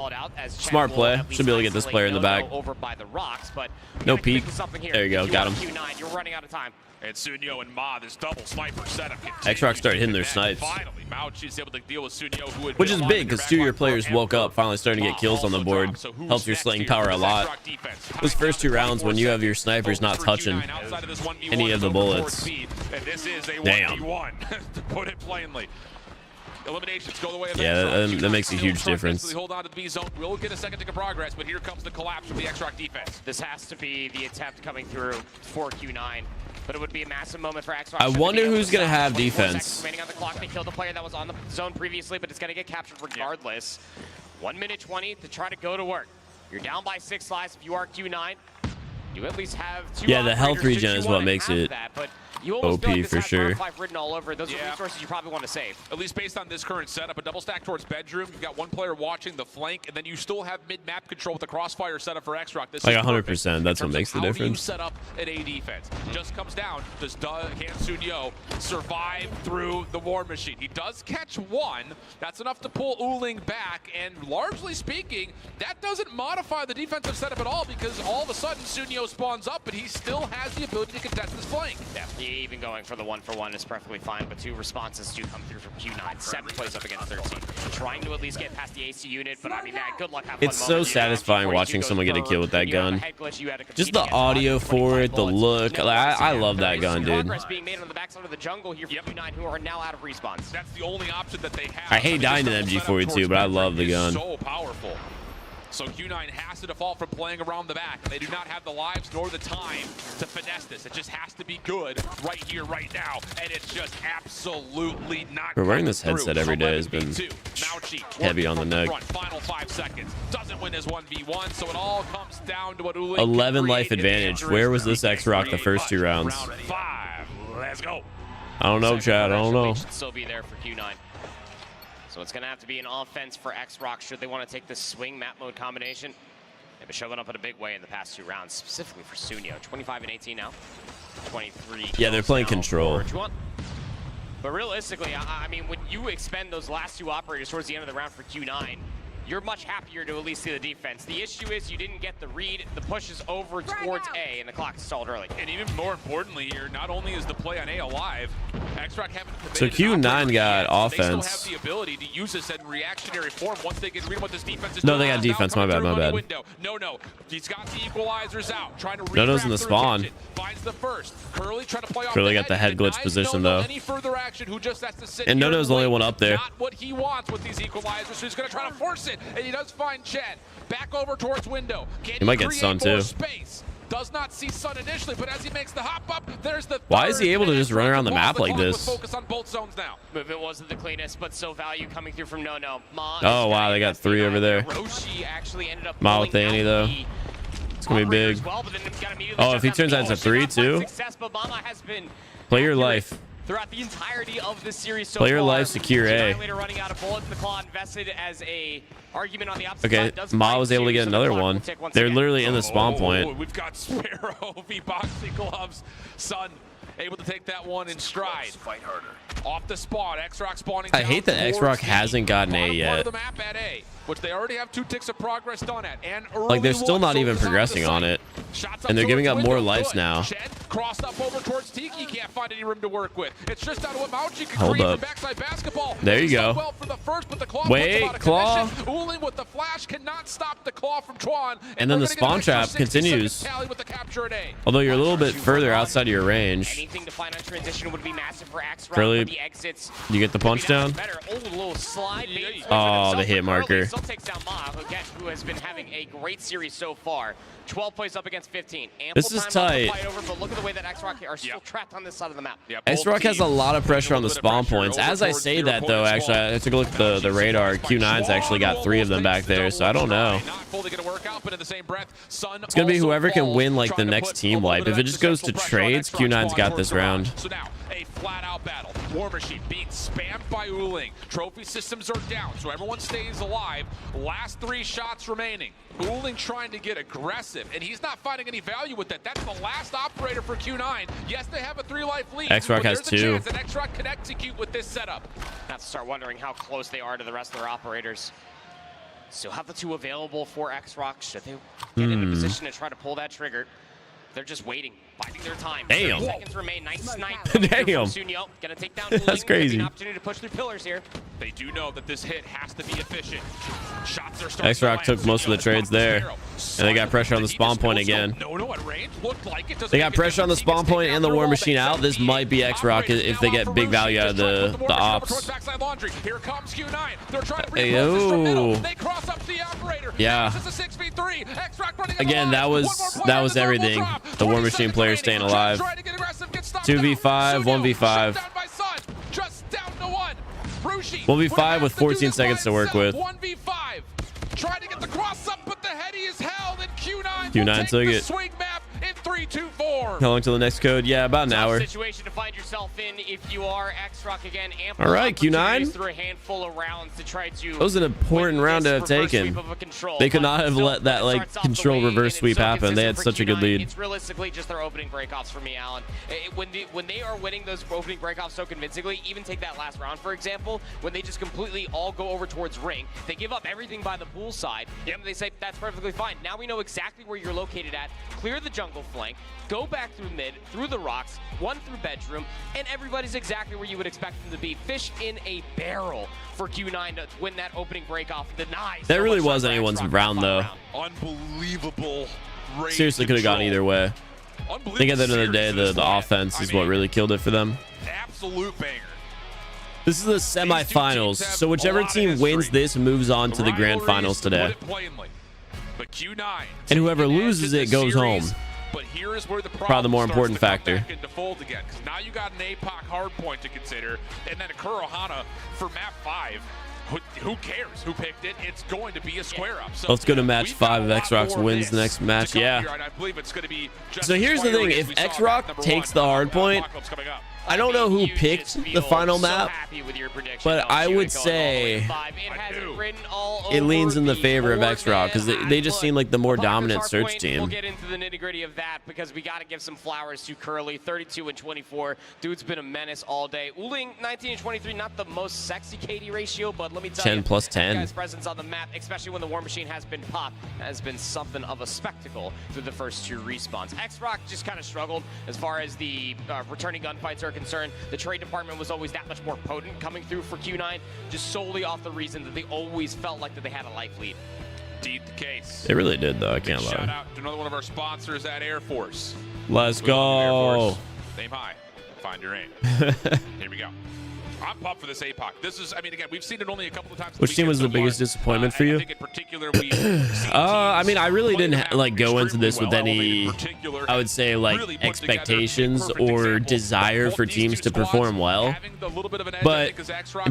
Smart play. Should be able to get this player in the back. Over by the rocks, but no peek. There you go. Got him. Q9, you're running out of time. And Sunyo and Ma, this double sniper setup. Xrock started hitting their snipes. Finally, Mauchi's able to deal with Sunyo, which is big because 2 of your players woke up, finally starting to get kills on the board. Helps your slaying power a lot. Those first 2 rounds when you have your snipers not touching any of the bullets. Damn. To put it plainly. Eliminations go the way of that makes a huge difference. Hold on to the B zone. We'll get a second to progress, but here comes the collapse from the Xrock defense. This has to be the attempt coming through for Q9. But it would be a massive moment for Xrock. I wonder who's going to have defense. Remaining on the clock. They killed the player that was on the zone previously, but it's going to get captured regardless. 1 minute 20 to try to go to work. You're down by 6 lives if you are Q9. You at least have 2. Yeah, the health regen is what makes it OP for sure. Written all over. Those are resources you probably want to save. At least based on this current setup, a double stack towards bedroom. You've got one player watching the flank, and then you still have mid-map control with the crossfire setup for Xrock. This like is 100%. That's what makes the difference. How do you set up an A defense? Just comes down. Does can Sunyo survive through the War Machine? He does catch one. That's enough to pull Uling back, and largely speaking, that doesn't modify the defensive setup at all because all of a sudden Sunyo spawns up, but he still has the ability to contest this flank. Yeah, even going for the 1-for-1 is perfectly fine, but 2 responses do come through from Q9. 7 plays up against 13. Trying to at least get past the AC unit, but I mean, good luck. It's so satisfying watching someone get a kill with that gun. Just the audio for it, the look. I love that gun, dude. Being made on the backside of the jungle here for Q9, who are now out of respawns. That's the only option that they have. I hate dying to MG42, but I love the gun. So powerful. So Q9 has to default from playing around the back. They do not have the lives nor the time to finesse this. It just has to be good right here, right now. And it's just absolutely not. We're wearing this headset every day has been heavy on the neck. Final 5 seconds. Doesn't win his 1v1, so it all comes down to what Uling 11 life advantage. Where was this Xrock the first 2 rounds? 5. Let's go. I don't know, Chad. I don't know. Should still be there for Q9. So it's going to have to be an offense for Xrock should they want to take this swing map mode combination. They've been showing up in a big way in the past 2 rounds, specifically for Sunyo. 25 and 18 now. 23. Yeah, they're playing control. But realistically, I mean, when you expend those last 2 operators towards the end of the round for Q9, you're much happier to at least see the defense. The issue is you didn't get the read. The push is over towards A, and the clock stalled early. And even more importantly here, not only is the play on A alive, Xrock haven't so Q9 got offense. They still have the ability to use this in reactionary form once they get read what this defense is doing. No, they got defense. My bad. No. He's got the equalizers out. Trying to Nono's in the spawn. Finds the first. Curly trying to play off Curly got the head glitch position, though. Any further action, who just has to sit And here Nono's the only one up there. Not what he wants with these equalizers, so he's going to try to force it, and he does find Chad. Back over towards window. He might get Sun, too. Space? Does not see Sun initially, but as he makes the hop up, there's the Why is he able to just run around the map like this? Focus on both zones now. Movement wasn't the cleanest, but so value coming through from No. Ma Oh, wow, they got 3 over there. Roshi actually ended up Ma with Annie, though. It's going to be big. Oh, if he turns that into 3, too? Play your life. Throughout the entirety of this series so Play your far, life, secure A. running out of bullets, the claw invested as a argument on the opposite Okay, side. Ma was able to get another one. They're literally in the spawn point. We've got Sparrow v boxing gloves. Sun able to take that one in stride. Fight harder. Off the spawn, Xrock spawning. I hate that Xrock hasn't gotten A yet. The map at A, which they already have 2 ticks of progress done at, and Like, they're still not even progressing on it. And they're giving up more lives now. Shed crossed up over towards Tiki. Can't find any room to work with. It's just out of what Mauchi can Hold create up. from backside basketball. There you go. Well for the first, but the claw Wait, claw. Uling with the flash cannot stop the claw from Chuan. And then the spawn trap continues. With the capture at A. Although you're a little bit further outside of your range. Anything to find on transition would be massive for Xrock. Curly, The exits. you get the punch down? Better. Oh, a little slide. Oh, the hit marker. Still takes down Ma, again, who has been having a great series so far. 12 plays up against 15. Ample This is time to tight. fight over, but look at the way that Xrock are still trapped on this side of the map. Xrock has a lot of pressure on the spawn points. As I say that, though, actually, I took a look at the radar. Q9's actually got 3 of them back there, so I don't know. It's going to be whoever can win, like, the next team wipe. If it just goes to trades, Q9's got this round. So now, a flat-out battle. War Machine being spammed by Uling. Trophy systems are down, so everyone stays alive. Last 3 shots remaining. Uling trying to get aggressive, and he's not finding any value with that. That's the last operator for Q9. Yes, they have a 3-life lead. Xrock has 2. Chance that Xrock can execute with this setup. Have to start wondering how close they are to the rest of their operators. Still have the 2 available for Xrock. Should they get in a position to try to pull that trigger? They're just waiting, biding their time. Damn. 30 seconds remain. Nice snipe. Damn. Sunyo gonna take down Uling. That's crazy. An opportunity to push through pillars here. They do know that this hit has to be efficient. Shots are starting. Xrock took most of the trades there. And they got pressure on the spawn point again. They got pressure on the spawn point and the War Machine out. This might be Xrock if they get big value out of the ops. Here comes Q9. They're trying to Ayo. They cross up the operator. Yeah. This is a 6v3. Xrock running Again, that was everything. The War Machine players staying alive. 2v5, 1v5. Just down to 1. 1v5 with 14 seconds to work with. 1v5. Trying to get the cross up, but the heady is held, and Q9 took it. Swing map in 3, 2, 4. How long till the next code? Yeah, about an hour. Situation to find yourself in if you are Xrock again. All right, Q9. Through a handful of rounds to try to. That was an important round to have taken. They could not have let that control reverse sweep happen. They had such a good lead. It's realistically just their opening breakoffs for me, Alan. When they are winning those opening breakoffs so convincingly, even take that last round, for example, when they just completely all go over towards ring, they give up everything by the pool side, and they say, that's perfectly fine. Now we know exactly where you're located at. Clear the jungle flank, go back through mid, through the rocks, 1 through bedroom, and everybody's exactly where you would expect them to be. Fish in a barrel for Q9 to win that opening breakoff. Denies. That really was anyone's round, though. Unbelievable. Seriously, could have gone either way. I think at the end of the day, the offense is what really killed it for them. Absolute banger. This is the semifinals, so whichever team wins this moves on to the grand finals today. But Q9 and whoever loses it goes home. But here is where the probably the more important factor. Again, because now you got an APOC hard point to consider, and then a Kurohana for map 5. Who cares who picked it? It's going to be a square up. So let's go to match 5 if Xrock wins the next match. Yeah. So here's the thing: if Xrock takes the hard point, I don't know who picked the final map, but I would say it leans in the favor of Xrock because they just seem like the more dominant search team. We'll get into the nitty-gritty of that because we got to give some flowers to Curly. 32 and 24. Dude's been a menace all day. Uling 19 and 23, not the most sexy KD ratio, but let me tell 10 you, plus 10. Guy's presence on the map, especially when the War Machine has been popped, has been something of a spectacle through the first 2 respawns. Xrock just kind of struggled as far as the returning gunfights are concerned. The trade department was always that much more potent coming through for Q9, just solely off the reason that they always felt like that they had a life lead. Indeed the case. They really did, though. I can't lie. Shout out to another one of our sponsors at Air Force. Let's go. Aim high. Find your aim. Here we go. I'm pumped for this APOC. This is, I mean, again, we've seen it only a couple of times. Which team was the biggest disappointment for you? I think in particular, we've I mean, I really didn't like go into this with any, I would say, like expectations or desire for teams to perform well. But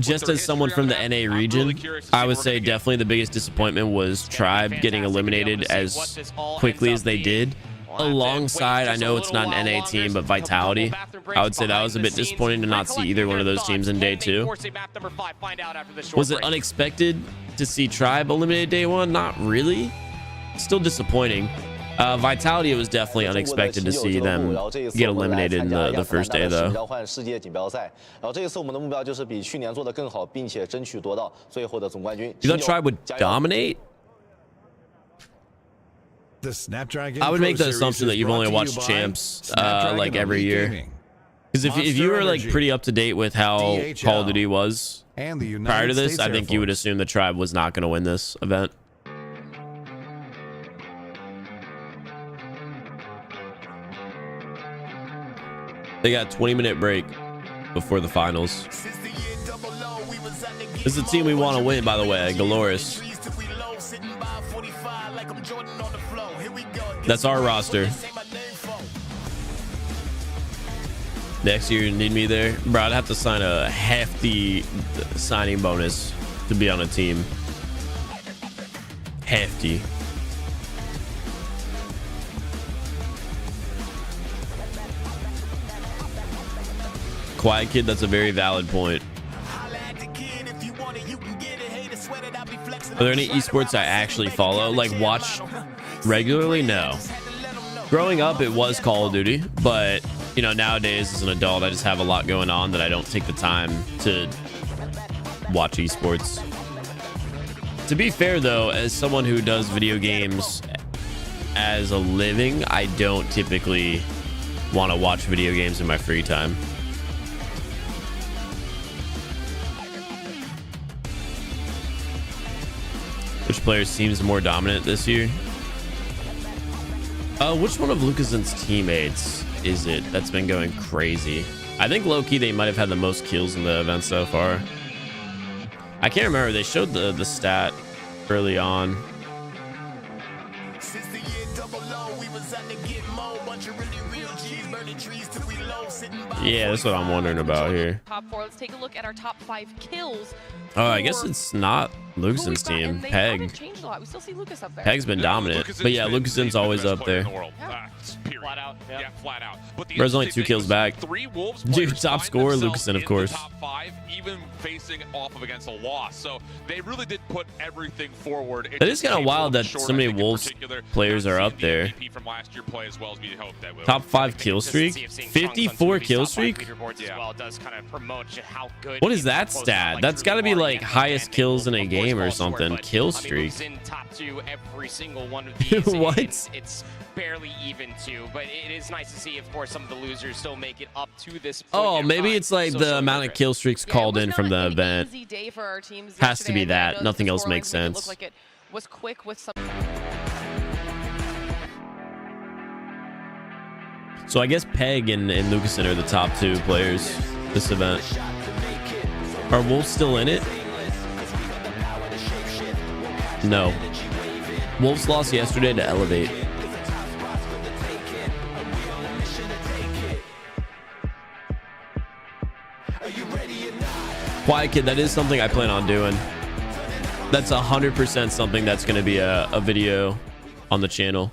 just as someone from the NA region, I would say definitely the biggest disappointment was Tribe getting eliminated as quickly as they did. Alongside, I know it's not an NA team, but Vitality. I would say that was a bit disappointing to not see either one of those teams in day 2. Was it unexpected to see Tribe eliminated day 1? Not really. Still disappointing. Vitality, it was definitely unexpected to see them get eliminated in the first day, though. You thought Tribe would dominate? The Snapdragon I would make the Pro assumption that Series you've is only brought to watched you by Champs Snapdragon like every Elite year. Gaming, Because if you were like Monster pretty up to date with how DHL, Call of Duty was and the United prior to this, States I think Air you would Force. assume the Tribe was not going to win this event. They got a 20-minute break before the finals. This is a team we want to win, by the way, Gallerias. That's our roster. Next year, you need me there? Bro, I'd have to sign a hefty signing bonus to be on a team. Hefty. Quiet Kid, that's a very valid point. Are there any esports I actually follow? Like, watch regularly? No. Growing up, it was Call of Duty, but, you know, nowadays as an adult, I just have a lot going on that I don't take the time to watch esports. To be fair, though, as someone who does video games as a living, I don't typically want to watch video games in my free time. Which player seems more dominant this year? Which one of Lucason's teammates is it that's been going crazy? I think low-key they might have had the most kills in the event so far. I can't remember. They showed the stat early on. Yeah, that's what I'm wondering about here. Top 4. Let's take a look at our top 5 kills. Oh, I guess it's not Lucason's team. Peg. Changed a lot. We still see Lucas up there. Peg's been dominant, but yeah, Lucason's always up there. Flat out. Yeah, flat out. But the There's only interesting 2 kills thing is back. 3 Wolves Dude, players top find scorer, themselves Lucason, of in course. the top 5, even facing off of against a loss. So they really did put everything forward. That is kind of wild that so many Wolves players are up there. From last year play as well as we hoped that would. Top 5 kill streak, 54 kill streak. What is that stat? That's got to be like highest kills in a game or something. Kill streak. Every single one of these. What? It's barely even to, but it is nice to see, of course, some of the losers still make it up to this point. Oh, maybe it's like the amount of kill streaks called in from the event. Has to be that. Nothing else makes sense. Like it was quick with some. So I guess Peg and Lucason are the top 2 players this event. Are Wolves still in it? No. Wolves lost yesterday to Elevate. Quiet Kid, that is something I plan on doing. That's 100% something that's going to be a video on the channel.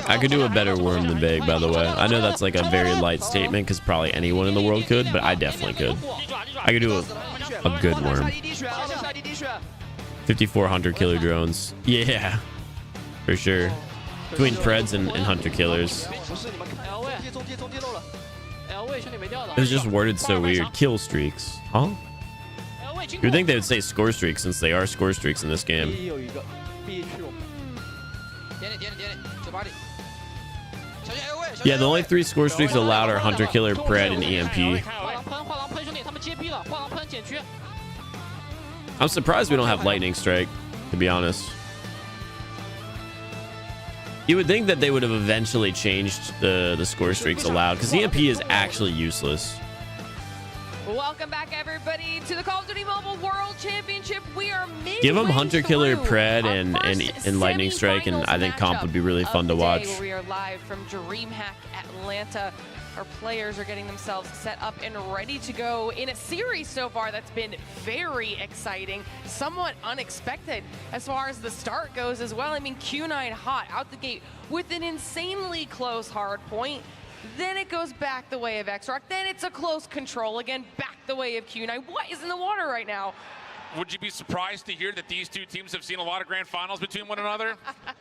I could do a better worm than Big, by the way. I know that's like a very light statement because probably anyone in the world could, but I definitely could. I could do a good worm. 5,400 killer drones. Yeah, for sure. Between Preds and Hunter Killers. It was just worded so weird. Kill streaks. Huh? You'd think they would say score streaks since they are score streaks in this game. Yeah, the only 3 score streaks allowed are Hunter Killer, Pred, and EMP. I'm surprised we don't have Lightning Strike. to be honest. You would think that they would have eventually changed the score streaks allowed, because EMP is actually useless. Welcome back, everybody, to the Call of Duty Mobile World Championship. We are midway Give them Hunter Killer, through Pred, our and first Lightning Strike, and I think Comp would be really fun to watch. Where we are live from DreamHack Atlanta. Our players are getting themselves set up and ready to go in a series so far that's been very exciting, somewhat unexpected as far as the start goes as well. I mean, Q9 hot out the gate with an insanely close hard point. Then it goes back the way of Xrock. Then it's a close control again, back the way of Q9. What is in the water right now? Would you be surprised to hear that these two teams have seen a lot of grand finals between one another?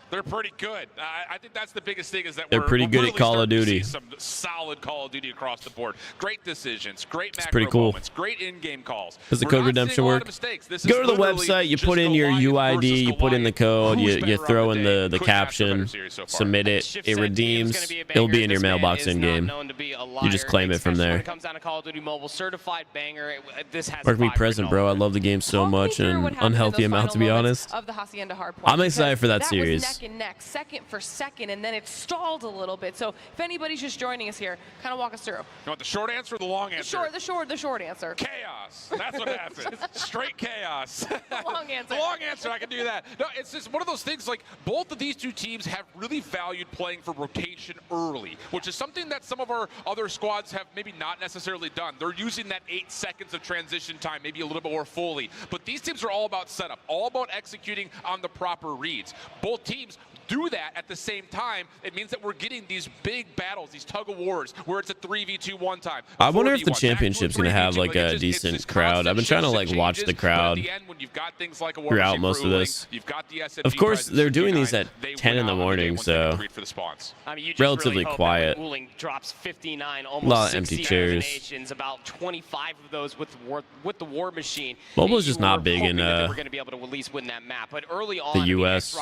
They're pretty good. I think that's the biggest thing, is that they're pretty good really at Call of Duty. See some solid Call of Duty across the board. Great decisions, great macro pretty cool. moments, great in-game calls. Does the code redemption work? Go to the website, you put in your UID, you put in the code, you throw in the caption, submit it, it redeems, it'll be in your mailbox in-game. You just claim it from there. When it comes down to Call of Duty Mobile, certified banger. This has Mark me present, bro. I love the game so much, and unhealthy amount, to be honest. Of the Hacienda hardpoint. I'm excited for that series. Was neck and neck, second for second, and then it stalled a little bit. So if anybody's just joining us here, kind of walk us through. You want the short answer or the long answer? The short answer. Chaos. That's what happened. Straight chaos. The long answer. The long answer, I can do that. No, it's just one of those things, like, both of these two teams have really valued playing for rotation early, which is something that some of our other squads have maybe not necessarily done. They're using that 8 seconds of transition time, maybe a little bit more fully. But these teams are all about setup, all about executing on the proper reads. Both teams do that at the same time. It means that we're getting these big battles, these tug of wars, where it's a 3v2 one time. I wonder if the championship's going to have like a decent crowd. I've been trying to like watch the crowd throughout most of this. Of course, they're doing these at 10 in the morning, so relatively quiet. Drops 59, a lot of empty chairs. About 25 of those with the War Machine. Mobile's just not big in we're going to be able to at least win that map, but early on, the U.S.,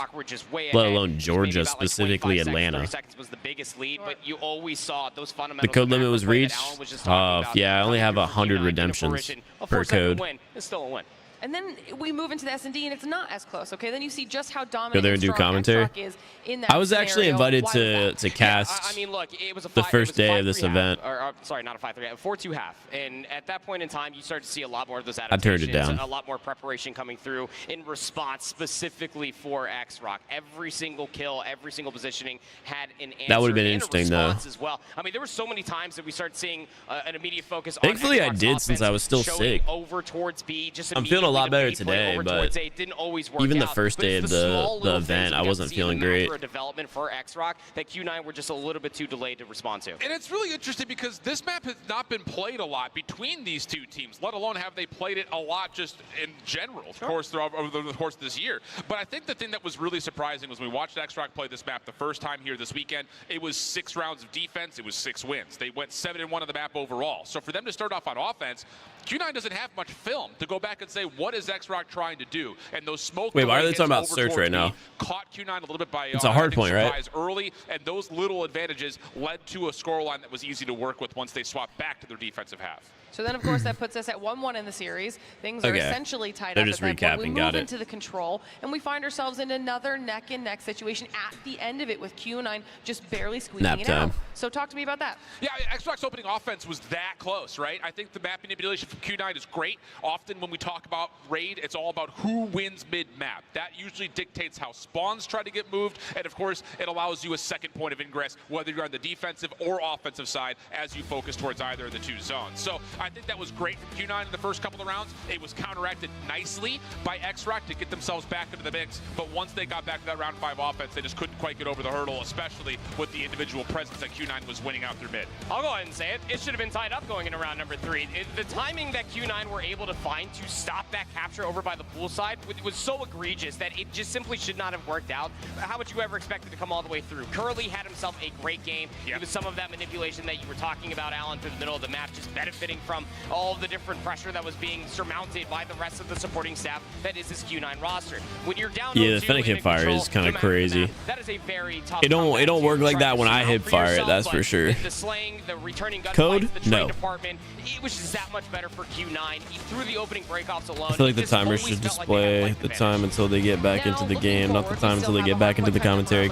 let alone Georgia, specifically Atlanta. Seconds was the biggest lead, but you always saw those fundamentals. The code limit was reached. Yeah, I only have 100 redemptions per code. It's still a win. And then we move into the S&D, and it's not as close, okay? Then you see just how dominant Go there and do commentary. is in that I was actually scenario. invited to cast I mean, look, it was the first day of this event. Sorry, not a 5-3, a 4-2 half. And at that point in time, you start to see a lot more of those I adaptations. turned it down. A lot more preparation coming through in response specifically for Xrock. Every single kill, every single positioning had an answer. That would have been and interesting, a though. response as well. I mean, there were so many times that we started seeing an immediate focus on Thankfully, I Xrock's did since I was still showing sick. over towards B, just I'm feeling a lot better immediately today, over but towards A. It didn't always work even the out. first But day it's of small the little event, things I we got wasn't to see in the feeling great. macro development for Xrock that Q9 were just a little bit too delayed to respond to. And it's really interesting because this map has not been played a lot between these two teams, let alone have they played it a lot just in general, of course, over the course of this year. But I think the thing that was really surprising was when we watched Xrock play this map the first time here this weekend, it was 6 rounds of defense, it was 6 wins. They went 7-1 on the map overall. So for them to start off on offense, Q9 doesn't have much film to go back and say, what is Xrock trying to do? And those smoke. Wait, why are they talking about search right now? Caught Q9 a little bit by it's a hard point, right? Early, and those little advantages led to a scoreline that was easy to work with once they swapped back to their defensive half. So then, of course, that puts us at 1-1 in the series. Things are essentially tied They're up just at that point. recapping, We move into the control, and we find ourselves in another neck-and-neck situation at the end of it with Q9 just barely squeezing it out. So talk to me about that. Yeah, Xrock's opening offense was that close, right? I think the map manipulation from Q9 is great. Often when we talk about raid, it's all about who wins mid-map. That usually dictates how spawns try to get moved, and of course, it allows you a second point of ingress, whether you're on the defensive or offensive side, as you focus towards either of the two zones. So I think that was great from Q9 in the first couple of rounds. It was counteracted nicely by Xrock to get themselves back into the mix, but once they got back to that round 5 offense, they just couldn't quite get over the hurdle, especially with the individual presence that Q9 was winning out through mid. I'll go ahead and say it. It should have been tied up going into round number 3. The timing that Q9 were able to find to stop that capture over by the pool side was so egregious that it just simply should not have worked out. How would you ever expect it to come all the way through? Curly had himself a great game. It was some of that manipulation that you were talking about, Alan, through the middle of the map, just benefiting from all of the different pressure that was being surmounted by the rest of the supporting staff that is this Q9 roster. When you're down, yeah, the Fennec hip fire is kind of crazy. That is a very tough. It don't work like that when I hip fire it. That's for sure. The slaying, the returning gun Code? fights, the No. trade department, it was just that much better for Q9. Through the opening breakoffs alone, I feel like the this timer always should felt like they had display length the advantage. time until they get back into the game, not the time until they get back into the commentary.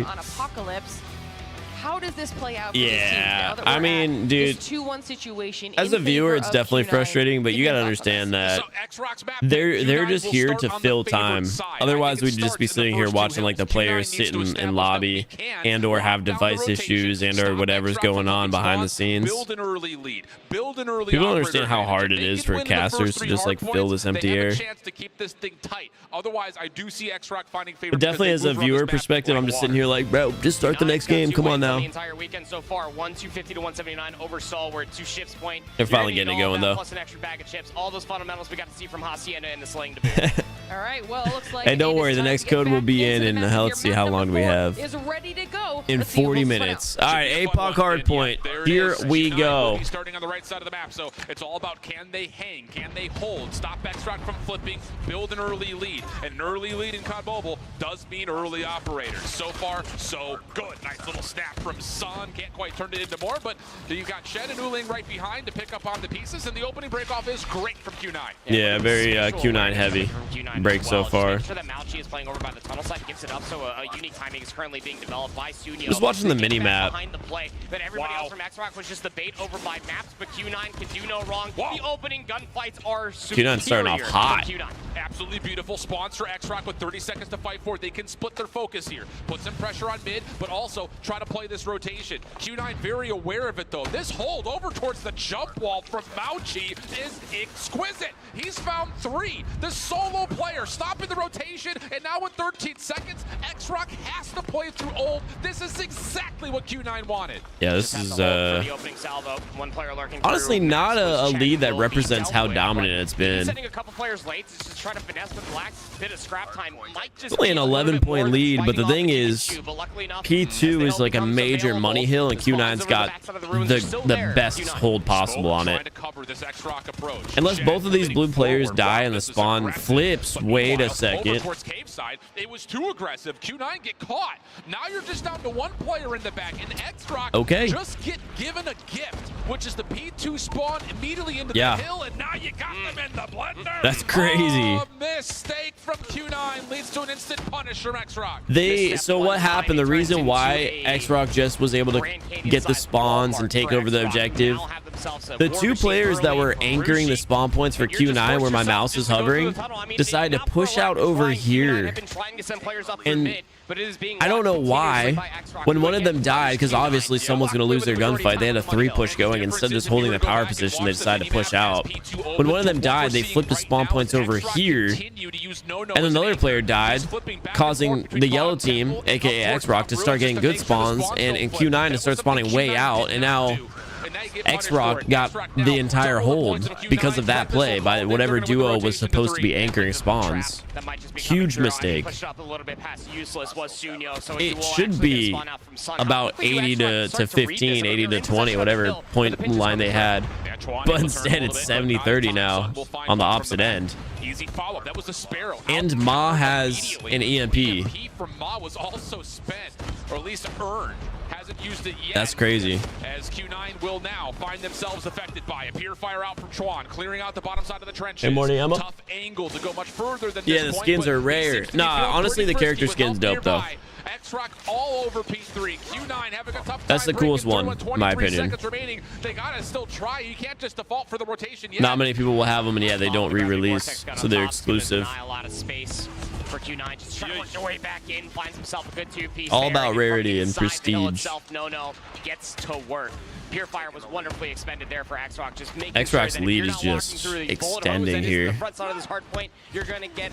On Apocalypse. How does this play out for this team Yeah, now that I we're mean, at dude, this 2-1 situation as in a viewer, favor it's of definitely Q9 frustrating, but you picking gotta up understand that Xrock's map they're Q9 just will here start to on the fill favored time. side. Otherwise, I think we'd it just be starts in the sitting here first two watching like the hills. players Q9 needs to sitting establish in lobby that they can and or have lock down the device rotation, issues and or stop whatever's Xrock going from on moving behind the spots, scenes. build an early lead, build an early People don't operator understand how advantage. hard If it they is can for win the casters first to three just hard like fill points, this empty they have air. a chance to keep this thing tight. Otherwise, I do see Xrock finding favor. But definitely as a viewer perspective, I'm just sitting here like, bro, just start the next game. Come on now. The entire weekend so far, 250 to 179 over Sol. We're at 2 shifts point. They're finally getting it going though. Plus an extra bag of chips. All those fundamentals we got to see from Hacienda and the slaying debate. All right, well, it looks like Hey, don't it is worry, the time next to get code will back be into in the match. let's Your see map how number long do we 4 have. is ready to go. In Let's see who 40 pulls one minutes. out. All right, APOC hard point. There it Here is. we Q9 go. will be starting on the right side of the map, so it's all about can they hang, can they hold, stop Xrock from flipping, build an early lead. And an early lead in COD Mobile does mean early operators. So far, so good. Nice little snap from Sun. Can't quite turn it into more, but you've got Shed and Uling right behind to pick up on the pieces, and the opening breakoff is great from Q9. Yeah, very Q9 heavy break so far. Make sure that Malchi is playing over by the tunnel side, gives it up, so a unique timing is currently being developed by Sunyo. Just watching the mini map. Behind the play, but everybody else from Xrock was just the bait over by maps, but Q9 can do no wrong. The opening gunfights are superior. Q9 starting off from hot. Q9. Absolutely beautiful spawns for Xrock with 30 seconds to fight for it. They can split their focus here. Put some pressure on mid, but also try to play this rotation. Q9 very aware of it though. This hold over towards the jump wall from Mauchi is exquisite. He's found 3. The solo player stopping the rotation, and now with 13 seconds, Xrock has to play through ult. This is exactly what Q9 wanted. Yeah, this is The opening salvo, one player lurking honestly through. not a Check lead that will be represents dealt how with, dominant but it's been. sending a couple players late to just try to finesse with Black. Bit of scrap time might just It's only an be a little bit 11-point more lead, but the fighting thing off is, issue, but luckily enough, P2 as the is help like a becomes major available, money hill, and the spawns Q9's over the got backside of the ruins are still the there. best Q9 hold possible on Trying it. to cover this Xrock approach. Unless Shed both of these moving blue players forward. die Wow, and the this is spawn aggressive. flips, But wait a meanwhile, over second. towards cave side, it was too aggressive. Q9 get caught. Now you're just down to 1 player in the back, and Xrock Okay. just get given a gift, which is the P2 spawn immediately into Yeah. the hill, and now you got them in the blender. That's crazy. A mistake from Q9 leads to an instant punish from Xrock. So what happened? The reason why Xrock just was able to get the spawns and take over the objective, the 2 players that were anchoring the spawn points for Q9 where my mouse is hovering decided to push out over here. And I don't know why. When one of them died, because obviously someone's going to lose their gunfight, they had a 3 push going. Instead of just holding the power position, they decided to push out. When one of them died, they flipped the spawn points over here, and another player died, causing the yellow team, aka Xrock, to start getting good spawns, and Q9 to start spawning way out, and now Xrock got the entire hold because of that play by whatever duo was supposed to be anchoring spawns. Huge mistake. It should be about 80 to 15, 80 to 20, whatever point line they had. But instead, it's 70-30 now on the opposite end. Easy follow-up. That was the Sparrow. And Ma has an EMP. EMP from Ma was also spent, or at least earned. Hasn't used it yet. That's crazy. As Q9 will now find themselves affected by it. Pure fire out from Chuan, clearing out the bottom side of the trenches. Hey, morning, Emma. Tough angle to go much further than Yeah, this the point, skins but are he rare. seems to be Nah, feeling honestly, pretty the character frisky with skin's help dope, though. nearby. Xrock all over P3. Q9 having a tough time. That's the coolest one, in my opinion. Seconds remaining. They gotta still try. You can't just default for the rotation yet. Not many people will have them, and yeah, they don't re-release, so they're exclusive. A lot of space for Q9, just trying to work their way back in, finds himself a good 2-piece. All about rarity and prestige. No, gets to work. Pure fire was wonderfully expended there for Xrock. Just making Xrock's sure that lead if is you're not just walking through the bullet hose extending that is here. The front side of this hard point, you're going to get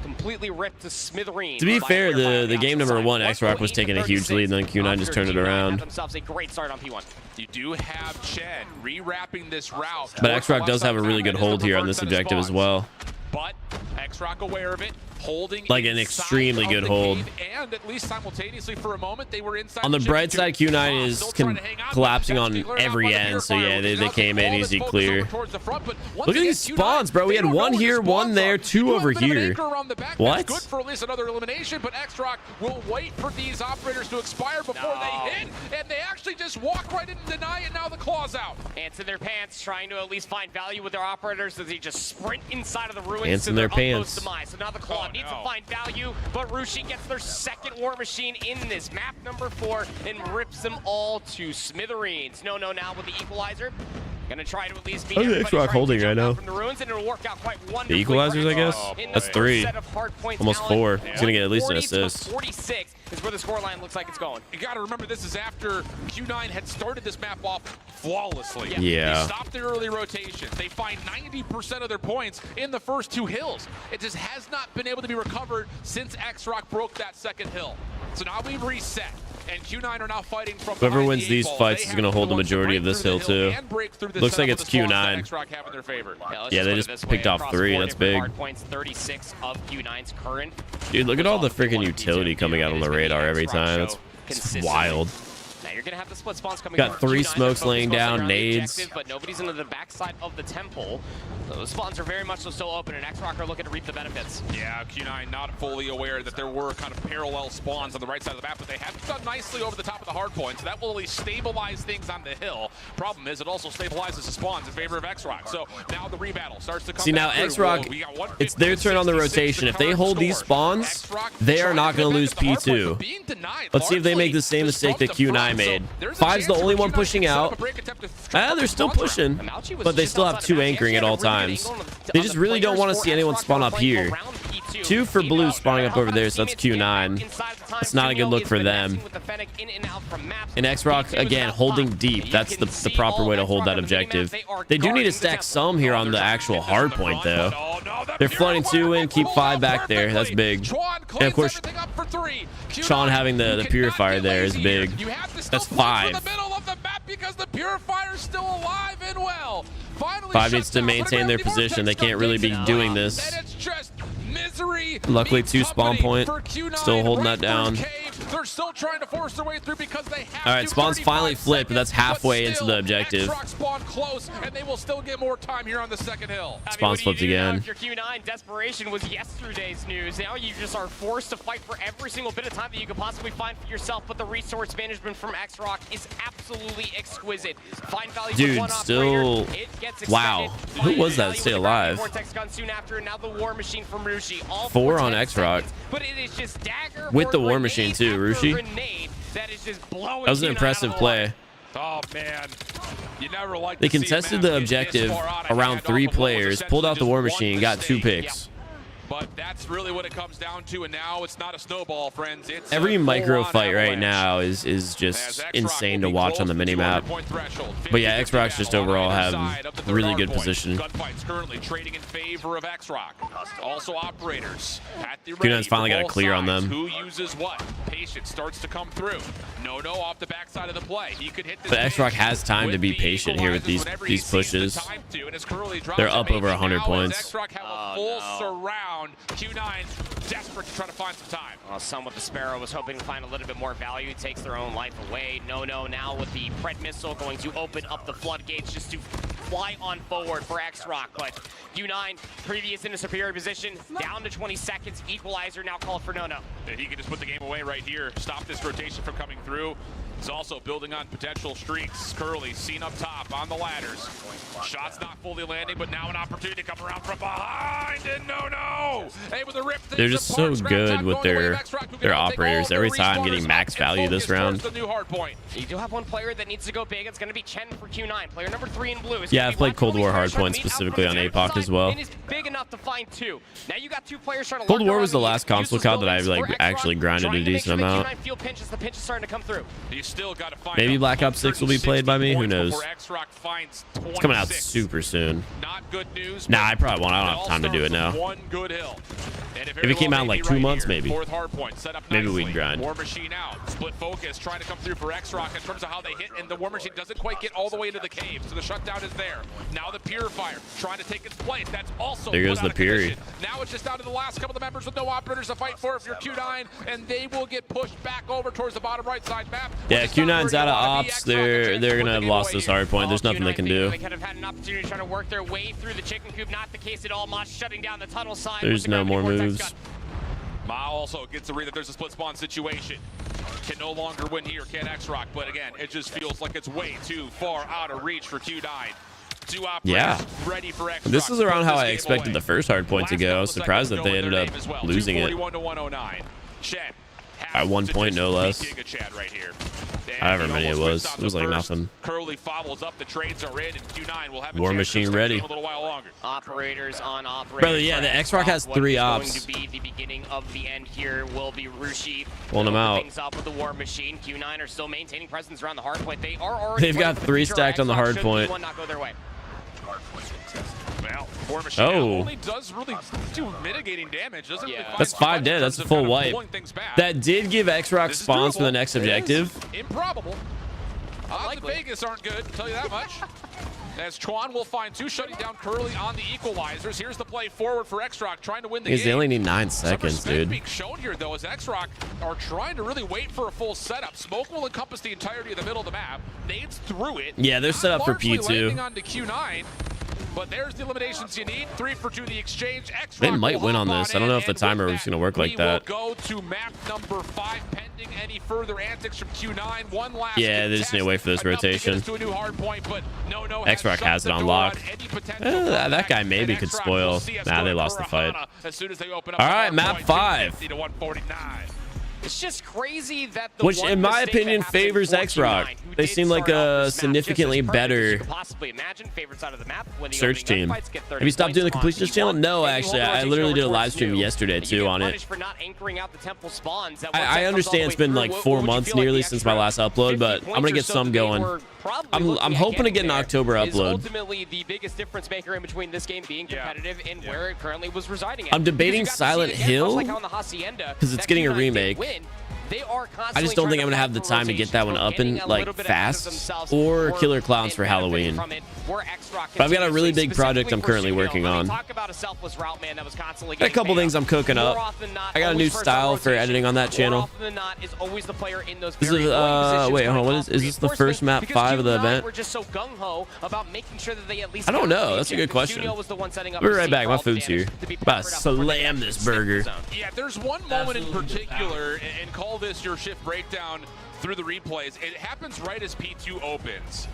completely ripped to smithereens. To be by fair, Pure Fire the game number 1, Xrock was taking a huge lead, and then Q9 just turned it around. Themselves a great start on P1. You do have Chen rewrapping this route. But Xrock does have a really good hold here on this objective as well. But Xrock aware of it, holding like an inside extremely of good the hold. cave, and at least simultaneously for a moment they were inside. On the bright chip side, two. Q9 is Still trying to hang on, but collapsing that's on being cleared out every by the end. So Purifier, yeah, which they is now came taking in all this easy focus clear. over towards the front, but once Look at again, these Q9, spawns, bro. We they had don't know one where the here, one spawns there, are. two You have over a bit of an here. anchor around the back. What? That's good for at least another elimination, but Xrock will wait for these operators to expire before they hit, and they actually just walk right in and deny it. Now the claw's out. Ants in their pants, trying to at least find value with their operators as they just sprint inside of the ruins Ants to in their their utmost pants. demise. So now the claw needs to find value, but Rushi gets their second war machine in this map number 4 and rips them all to smithereens. No now with the equalizer. Gonna try to at least beat Look at Xrock holding right now. from the ruins, and it'll work out quite wonderfully. The equalizers, I guess? In the That's first 3. set of hard points, Almost Allen, 4. He's gonna get at least an 40 to assist. 46 is where the scoreline looks like it's going. You got to remember, this is after Q9 had started this map off flawlessly. Yeah. They stopped their early rotation. They find 90% of their points in the first 2 hills. It just has not been able to be recovered since Xrock broke that second hill. So now we've reset, and Q9 are now fighting from Whoever behind wins the these 8 ball. fights They is have gonna to be hold the ones to majority break of this through hill, the too. and break through the Looks like setup it's of the spawns Q9. that Xrock have in their favor. Let's Yeah, just they put it just this picked way, off across 3. the board, That's different big. hard points, 36 of Q9's current. Dude, look at all the freaking utility coming out on the radar every time. That's wild. Now you're gonna have the split spawns coming. Got from 3 Q9. smokes They're laying focused down, mostly around the nades. objective, but nobody's into the backside of the temple. So the spawns are very much so still open, and Xrock are looking to reap the benefits. Yeah, Q9 not fully aware that there were kind of parallel spawns on the right side of the map, but they have done nicely over the top of the hard point, so that will at least stabilize things on the hill. Problem is, it also stabilizes the spawns in favor of Xrock. So now the rebattle starts to come. See, now back through. Xrock, We got 150 it's their turn on the to 66 rotation. to If they current hold these score. spawns, Xrock they are trying not going to defend lose at the hard point, P2. but being denied Let's see if they make the same largely mistake that just from the Q9 front. made. So there's a 5's the chance only for one Q9 pushing to set up out. a break attempt to They're still sponsor. pushing, Amauchi was but they just still have outside 2 of match. anchoring He at actually all had a really good times. angle on the They just really don't players want to for see anyone Xrock spawn who are up playing here. around P2. 2 for blue spawning up over there, so that's Q9. That's not a good look for them. And Xrock, again, holding deep. That's the proper way to hold that objective. They do need to stack some here on the actual hard point, though. They're flooding 2 in, keep 5 back there. That's big. And of course, Sean having the Purifier there is big. That's 5. Because the Purifier's still alive and well. Finally 5 needs to maintain their position. They can't really be doing this. And it's just misery. Luckily, 2 spawn point. Still holding that down. They're still trying to force their way through because they have All right, spawns finally flipped, but that's halfway into the objective. Xrock spawn close, and they will still get more time here on the second hill. Spawns flipped again. If your Q9 desperation was yesterday's news, now you just are forced to fight for every single bit of time that you could possibly find for yourself, but the resource management from Xrock is absolutely exquisite. Find value Dude, with one still- operator, it gets wow. extended. Who was that Value stay with the gravity alive? Vortex gun soon after, and now the war machine from Rushi. All 4 for on 10 Xrock. seconds, but it is just dagger With or the war grenade machine too, after Rushi. grenade that is just blowing That was an Q9 impressive out of the water. play. Oh man, you never like They to see a contested map the get this objective far out of around hand 3 off of what was players, pulled out the essentially war just one machine, got 2 mistake. picks. But that's really what it comes down to, and now it's not a snowball, friends. It's Every a micro full-on fight right avalanche. now is As just Xrock insane will to be watch on close the to minimap. 200-point threshold. But yeah, 50-50 Xrock's just battle on overall either have side of the third really hard good point. position. Gunfights currently trading in favor of Xrock. Also operators at the Q9's ready finally for got a both clear on sides. them. Who uses what? Patience starts to come through. No off the backside of the play. He could hit this But Xrock page has time to with be the patient here with equalizers these whenever he sees the pushes. time to, and as Curly drops They're it, up over maybe 100 now points. as Xrock have a full surround. Q9 desperate to try to find some time. Some with the Sparrow was hoping to find a little bit more value. Takes their own life away. No, now with the Pred missile going to open up the floodgates just to fly on forward for Xrock. But Q9, previous in a superior position, down to 20 seconds. Equalizer now called for no. And he can just put the game away right here. Stop this rotation from coming through. He's also building on potential streaks. Curly seen up top on the ladders. Shots not fully landing, but now an opportunity to come around from behind. And no. Able to rip things They're just so apart. Scrap good time with going away their of Xrock, who can their now take all operators. of their Every time getting respawners max up value and this focus round. towards the new hard point. You do have one player that needs to go big. It's going to be Chen for Q9. Player number 3 in blue. Yeah, I've played Cold War hardpoint specifically on APOC as well. And is big enough to find 2. Now you got 2 players trying to Cold lurk War around was the the last console useless COD that I buildings like for actually Xrock, grinded trying a to make decent sure that amount. Q9 feel pinches. The pinch is starting to come through. He's still got to find Maybe Black Ops 6 will be played by me. Who knows? It's coming out super soon. Not good news. Nah, I probably won't. I don't have time to do it now. One good hill. If it came out in like 2 months, maybe. Fourth hard point, set up maybe nicely. we'd grind. War Machine out. Split focus trying to come through for Xrock in terms of how they hit, and the War Machine doesn't quite get all the way into the cave, so the shutdown is there. Now the Purifier trying to take its place. That's also there goes the Puri. Now it's just down to the last couple of members with no operators to fight for if you're Q9, and they will get pushed back over towards the bottom right side map. Yeah, Q9's out of ops. They're gonna have lost this hard point. There's nothing they can do. They could have had an opportunity to try to work their way through the chicken coop. Not the case at all. Mosh shutting down the tunnel side. There's no more moves. Ma also gets the read that there's a split spawn situation. Can no longer win here, can Xrock, but again, it just feels like it's way too far out of reach for Q9. Yeah, ready for Xrock. This is around how I expected the first hard point to go. I was surprised that they ended up losing it. At 1 point, no less. However many it was like nothing. Curly follows up, the trades are in, and Q9 will have War Machine ready. A little while longer. Operators on operators. Brother, yeah, the Xrock has 3 ops. Going to be the beginning of the end here will be Rushi pulling them out. Things up with the War Machine. Q9 are still maintaining presence around the hard point. They are already. They've got 3 stacked on the hard point. Not go their way. Well, War Machine only does really do mitigating damage. Doesn't really that's 5 dead. That's a full wipe. That did give Xrock spawns for the next objective. Improbable. The Vegas aren't good, I'll tell you that much. As Chuan will find 2, shutting down Curly on the equalizers. Here's the play forward for Xrock, trying to win the game. They only need 9 seconds, dude. Being shown here, though, as Xrock are trying to really wait for a full setup. Smoke will encompass the entirety of the middle of the map. Nades through it. Yeah, they're set up for P2. Onto Q9. But there's the eliminations you need. 3 for 2 the exchange. Xrock they might win on this. I don't know if the timer was going to work like that. We will go to map number 5 pending any further antics from Q9. One last yeah, they just need to wait for this rotation. To a new hard point, but no, Xrock has it on lock. That guy maybe could spoil. Nah, they lost the fight. As soon as they open up all right, map 5. To 149. It's just crazy that the which, in my opinion, favors Xrock. They seem like a significantly better search team. Have you stopped doing the completionist channel? No, actually. I literally did a live stream yesterday, too, on it. I understand it's been like 4 months nearly since my last upload, but I'm going to get some going. I'm hoping to get an October upload. Ultimately, the biggest difference maker in between this game being competitive and where it currently was residing at. I'm debating Silent Hill because it's getting a remake. I just don't think I'm going to have the time to get that one up and like fast, or Killer Clowns for Halloween. But I've got a really big project I'm currently working on. Got a couple things I'm cooking up. I got a new style for editing on that channel. This is, wait, hold on, what is this the first map 5 of the event? I don't know, that's a good question. We'll be right back, my food's here. About to slam this burger. Yeah, there's one moment in particular, and call this your shift breakdown through the replays. It happens right as P2 opens.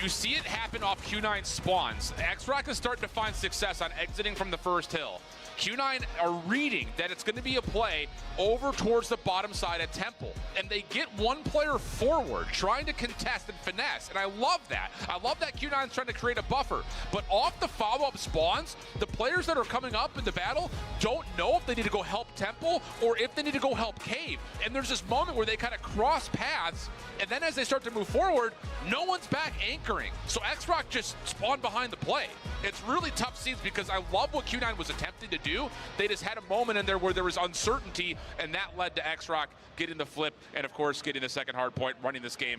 You see it happen off Q9 spawns. Xrock is starting to find success on exiting from the first hill. Q9 are reading that it's going to be a play over towards the bottom side at Temple, and they get one player forward trying to contest and finesse, and I love that. I love that Q9 is trying to create a buffer, but off the follow-up spawns, the players that are coming up in the battle don't know if they need to go help Temple or if they need to go help Cave, and there's this moment where they kind of cross paths, and then as they start to move forward, no one's back anchoring, so Xrock just spawned behind the play. It's really tough scenes because I love what Q9 was attempting to do. They just had a moment in there where there was uncertainty, and that led to Xrock getting the flip and, of course, getting the second hard point, running this game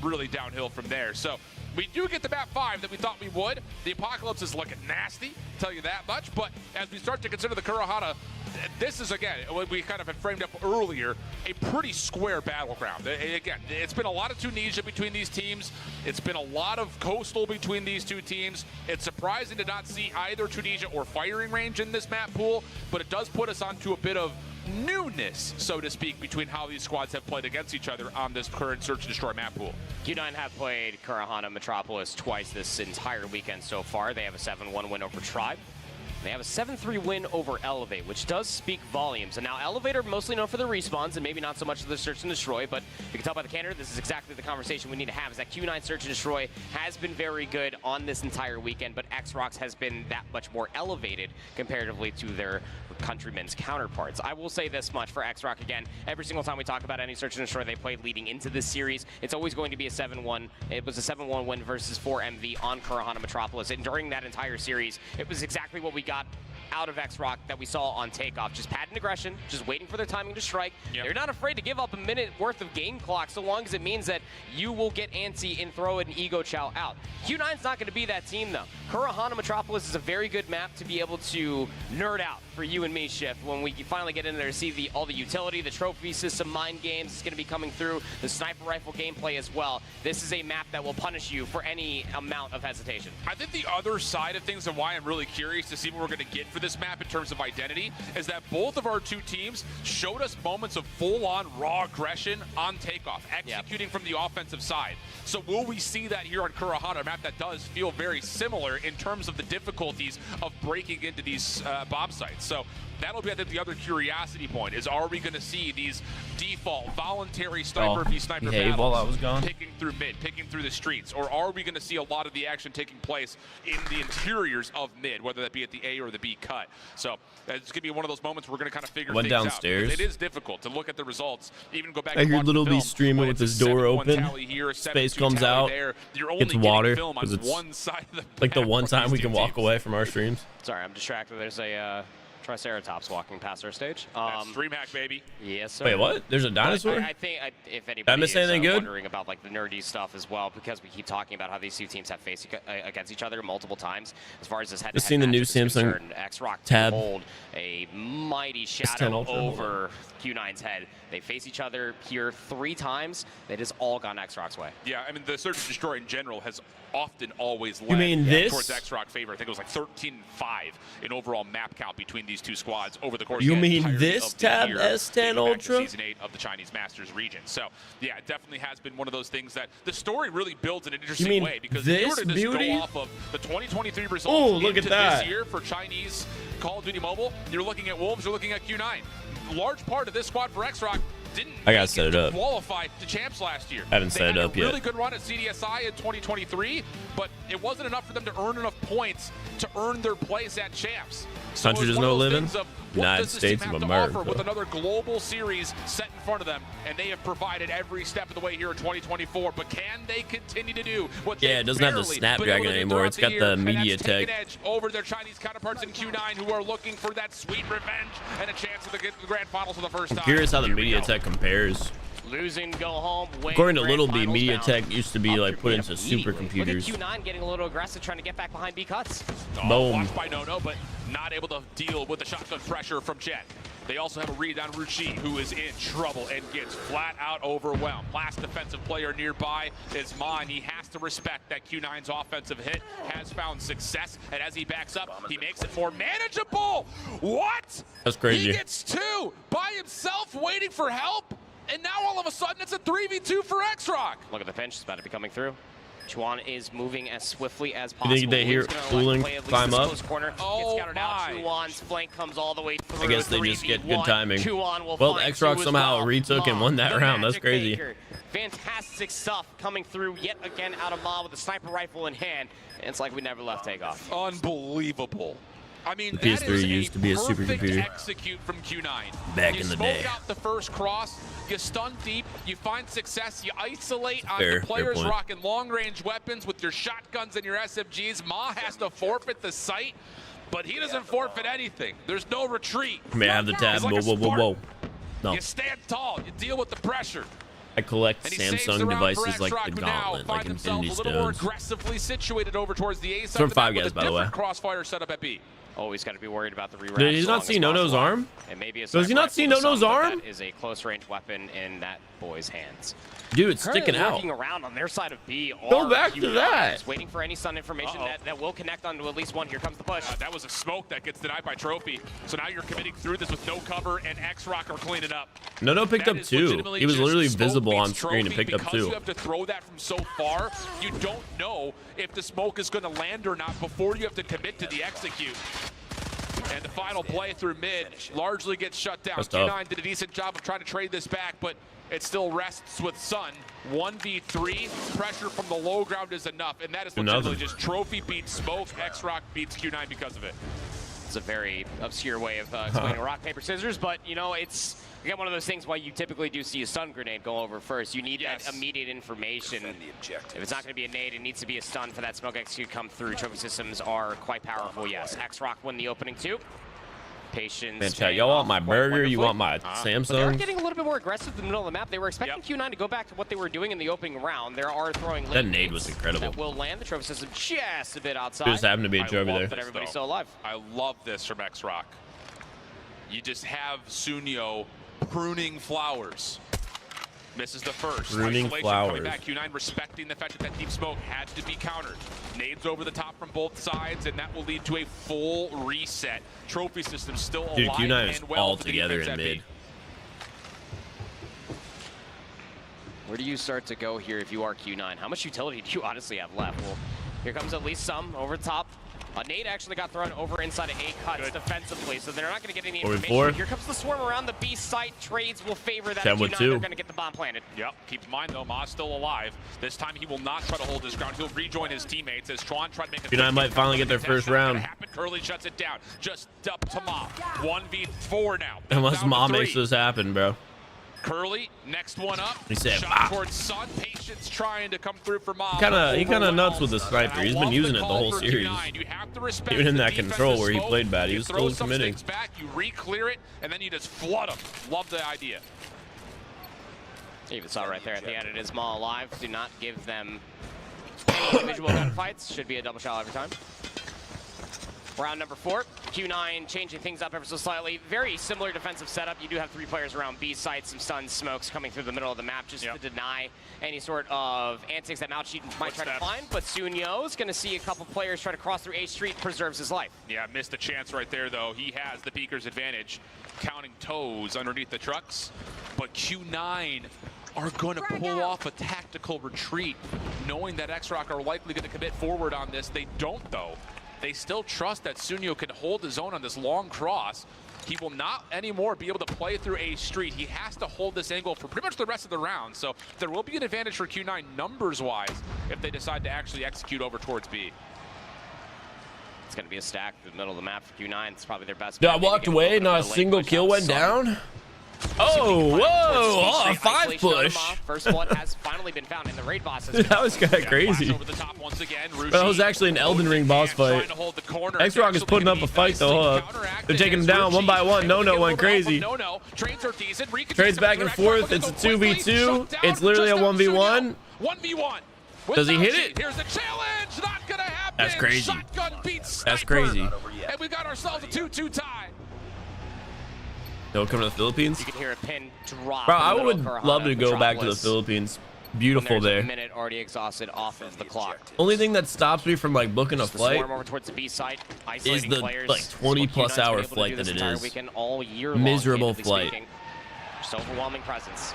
really downhill from there. So we do get the map 5 that we thought we would. The Apocalypse is looking nasty, tell you that much. But as we start to consider the Kurahana, this is, again, what we kind of had framed up earlier, a pretty square battleground. Again, it's been a lot of Tunisia between these teams. It's been a lot of coastal between these two teams. It's surprising to not see either Tunisia or firing range in this map pool, but it does put us onto a bit of newness, so to speak, between how these squads have played against each other on this current Search and Destroy map pool. Q9 have played Kurahana Metropolis twice this entire weekend so far. They have a 7-1 win over Tribe. They have a 7-3 win over Elevate, which does speak volumes. And now Elevate are mostly known for their respawns and maybe not so much for the Search and Destroy, but you can tell by the candor, this is exactly the conversation we need to have, is that Q9 Search and Destroy has been very good on this entire weekend, but Xrox has been that much more elevated comparatively to their countrymen's counterparts. I will say this much for Xrock again. Every single time we talk about any search and destroy they played leading into this series, it's always going to be a 7-1. It was a 7-1 win versus 4MV on Kurahana Metropolis. And during that entire series, it was exactly what we got out of Xrock that we saw on takeoff. Just patent aggression, just waiting for their timing to strike. Yep. They're not afraid to give up a minute worth of game clock so long as it means that you will get antsy and throw an ego chow out. Q9's not going to be that team though. Kurahana Metropolis is a very good map to be able to nerd out for you and me, Shift, when we finally get in there to see all the utility, the trophy system, mind games is going to be coming through, the sniper rifle gameplay as well. This is a map that will punish you for any amount of hesitation. I think the other side of things and why I'm really curious to see what we're going to get for this map in terms of identity is that both of our two teams showed us moments of full-on raw aggression on takeoff, executing from the offensive side. So will we see that here on Kurahana, a map that does feel very similar in terms of the difficulties of breaking into these bomb sites? So that'll be, I think, the other curiosity point is, are we going to see these default voluntary sniper v sniper battles picking through mid, picking through the streets, or are we going to see a lot of the action taking place in the interiors of mid, whether that be at the A or the B cut? So it's going to be one of those moments we're going to kind of figure things downstairs. out. It is difficult to look at the results, even go back I and hear watch Little the B film. streaming with his door open, Here, space comes out, gets water, because it's one side of the like the map one from time these we two can walk teams. away from our streams. Sorry, I'm distracted. There's a Triceratops walking past our stage. That's DreamHack, baby. Yes, sir. Wait, what? There's a dinosaur? I think if anybody Did I miss anything good? wondering about like the nerdy stuff as well, because we keep talking about how these two teams have faced against each other multiple times. As far as this head-to-head Just seen the new Samsung Xrock tab hold a mighty shadow over Q9's head. They face each other here 3 times. It has all gone Xrock's way. Yeah, I mean, the Search and Destroy in general has often always led You mean this? towards Xrock favor. I think it was like 13-5 in overall map count between these two squads over the course You of the mean entirety this of the tab year, S10 dating back to Ultra? Season 8 of the Chinese Masters region. So, yeah, it definitely has been one of those things that the story really builds in an interesting way, because if you were to just go off of the 2023 results into this year for Chinese Call of Duty Mobile, you're looking at Wolves, you're looking at Q9. Large part of this squad for Xrock didn't qualify to Champs last year. I haven't set it up They had a yet. really good run at CDSI in 2023, but it wasn't enough for them to earn enough points to earn their place at Champs. So Country does no living? United States of America. With another global series set in front of them, and they have provided every step of the way here in 2024. But can they continue to do what it doesn't have the Snapdragon anymore. It's got the MediaTek edge over their Chinese counterparts in Q9, who are looking for that sweet revenge and a chance to get to the grand finals for the first time. I'm curious how the MediaTek compares. Losing, go home. According to Little B, MediaTek used to be like put into supercomputers. Look at Q9 getting a little aggressive, trying to get back behind B cuts. Boom. Watched by Nono, but not able to deal with the shotgun pressure from Jet. They also have a read on Ruchi, who is in trouble and gets flat out overwhelmed. Last defensive player nearby is Ma, and he has to respect that Q9's offensive hit has found success, and as he backs up, he makes it more manageable. What? That's crazy. He gets 2 by himself waiting for help, and now all of a sudden it's a 3v2 for Xrock. Look at the pinch, it's about to be coming through. Chuan is moving as swiftly as possible. You think they hear Cooling climb up? Oh my. Chuan's flank comes all the way through. I guess they just get good timing. Well, Xrock somehow retook and won that round. That's crazy. Maker. Fantastic stuff coming through yet again out of Ma with a sniper rifle in hand. And it's like we never left takeoff. Unbelievable. I mean, the PS3 used to be a supercomputer. Execute from Q9. Back in the day. You smoke out the first cross, you stun deep, you find success, you isolate on the players rocking long-range weapons with your shotguns and your SMGs. Ma has to forfeit the site, but he doesn't forfeit anything. There's no retreat. May I have the tab? Like whoa. No. You stand tall, you deal with the pressure. I collect Samsung devices like the Gauntlet, like Infinity a little more Stones. aggressively situated over towards the A side. From Five Guys, by the way. Crossfire setup at B. Always got to be worried about the re-round. Did he not see Nono's arm? And maybe a Does he not see Nono's arm? That is a close-range weapon in that boy's hands. Dude, it's sticking out. Looking around on their side of B. Go back to that. Just waiting for any stun information that will connect onto at least one. Here comes the push. That was a smoke that gets denied by Trophy. So now you're committing through this with no cover, and Xrock are cleaning up. Nono picked up 2. He was literally visible on screen and picked up 2. Because you have to throw that from so far, you don't know if the smoke is going to land or not before you have to commit to the execute. And the final play through mid largely gets shut down. Q9 did a decent job of trying to trade this back, but it still rests with Sun. 1v3, pressure from the low ground is enough, and that is legitimately just Trophy beats Smoke, Xrock beats Q9 because of it. It's a very obscure way of explaining rock, paper, scissors, but you know, it's again one of those things why you typically do see a stun grenade go over first. You need that immediate information. If it's not going to be a nade, it needs to be a stun for that smoke execute to come through. Trophy systems are quite powerful, yes. Xrock win the opening 2. Patience. Man, chat, y'all want my burger? You want my Samsung? They're getting a little bit more aggressive in the middle of the map. They were expecting Q9 to go back to what they were doing in the opening round. There are throwing that nade was incredible. That will land the trophy system just a bit outside. There just happened to be a trophy there. But everybody's still alive. I love this from Xrock. You just have Sunyo pruning flowers. Misses the first. Pruning flowers. Coming back. Q9 respecting the fact that that deep smoke had to be countered. Nades over the top from both sides, and that will lead to a full reset. Trophy system still alive. Dude, Q9 is and well all together in mid. Where do you start to go here if you are Q9? How much utility do you honestly have left? Well, here comes at least some over the top. Nade actually got thrown over inside of A cuts defensively, so they're not going to get any information. Here comes the swarm around the B site. Trades will favor that Q9. They're going to get the bomb planted. Yep. Keep in mind, though, Ma's still alive. This time he will not try to hold his ground. He'll rejoin his teammates as Tron tried to make a Q9 might finally get their first round. Curly shuts it down. Just up to Ma. 1v4 now. Unless Ma makes this happen, bro. Curly, next one up. He said, shot towards Sun. Patience trying to come through for Ma. He kind of nuts with the sniper. He's been using it the whole series. Even in that control where he played bad, he was still committing. Back, you re-clear it, and then you just flood him. Love the idea. Even saw right there at the end, it is Ma alive. Do not give them any individual gunfights. Should be a double shot every time. Round number 4, Q9 changing things up ever so slightly. Very similar defensive setup. You do have 3 players around B site, some stun smokes coming through the middle of the map just to deny any sort of antics that Malcheat might try to find. But Sunyo's going to see a couple players try to cross through A Street, preserves his life. Yeah, missed a chance right there, though. He has the Beaker's advantage, counting toes underneath the trucks. But Q9 are going to pull off a tactical retreat, knowing that Xrock are likely going to commit forward on this. They don't, though. They still trust that Sunyo can hold his own on this long cross. He will not anymore be able to play through A Street. He has to hold this angle for pretty much the rest of the round. So there will be an advantage for Q9 numbers-wise if they decide to actually execute over towards B. It's going to be a stack through the middle of the map for Q9. It's probably their best. Dude, I walked away, not a single kill went down. Oh, whoa, a 5 push. First blood has finally been found in the raid boss. That was kind of crazy. That was actually an Elden Ring boss fight. Xrock is putting up a fight though. They're taking him down one by one. No went crazy. Trades back and forth. It's a 2v2. It's literally a 1v1. 1v1. Does he hit it? Here's the challenge. Not gonna happen. That's crazy. Shotgun beats That's crazy. And we got ourselves a 2-2 tie. They'll come to the Philippines. You can hear a pin drop. Bro, I would love to go back to the Philippines. Beautiful there. A minute already exhausted off of the clock. Only thing that stops me from like booking a flight over towards the B site, is the like 20+ hour flight that it is. All year miserable flight. Just overwhelming presence.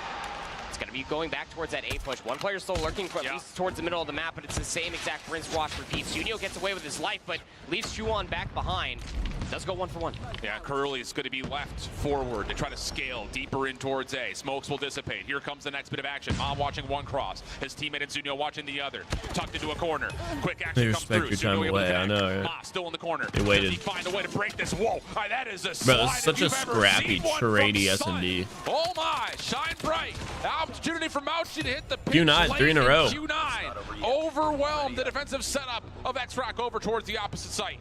It's going to be going back towards that A push. One player still lurking for at least towards the middle of the map, but it's the same exact rinse wash repeat. Sunyo gets away with his life, but leaves Chuan back behind. Does go 1-for-1. Yeah, Curly is going to be left forward to try to scale deeper in towards A. Smokes will dissipate. Here comes the next bit of action. Mom watching one cross. His teammate and Sunyo watching the other. Tucked into a corner. Quick action comes through. Your time away. I know, right? Ma still in the corner. They waited. Does he find a way to break this? Whoa, that is a bro, this is such a scrappy, trady S&D. Oh my, shine bright. Opportunity for Mouchy to hit the pitch. Q9, 3 in a row. Q9 overwhelmed the defensive setup of Xrock over towards the opposite site.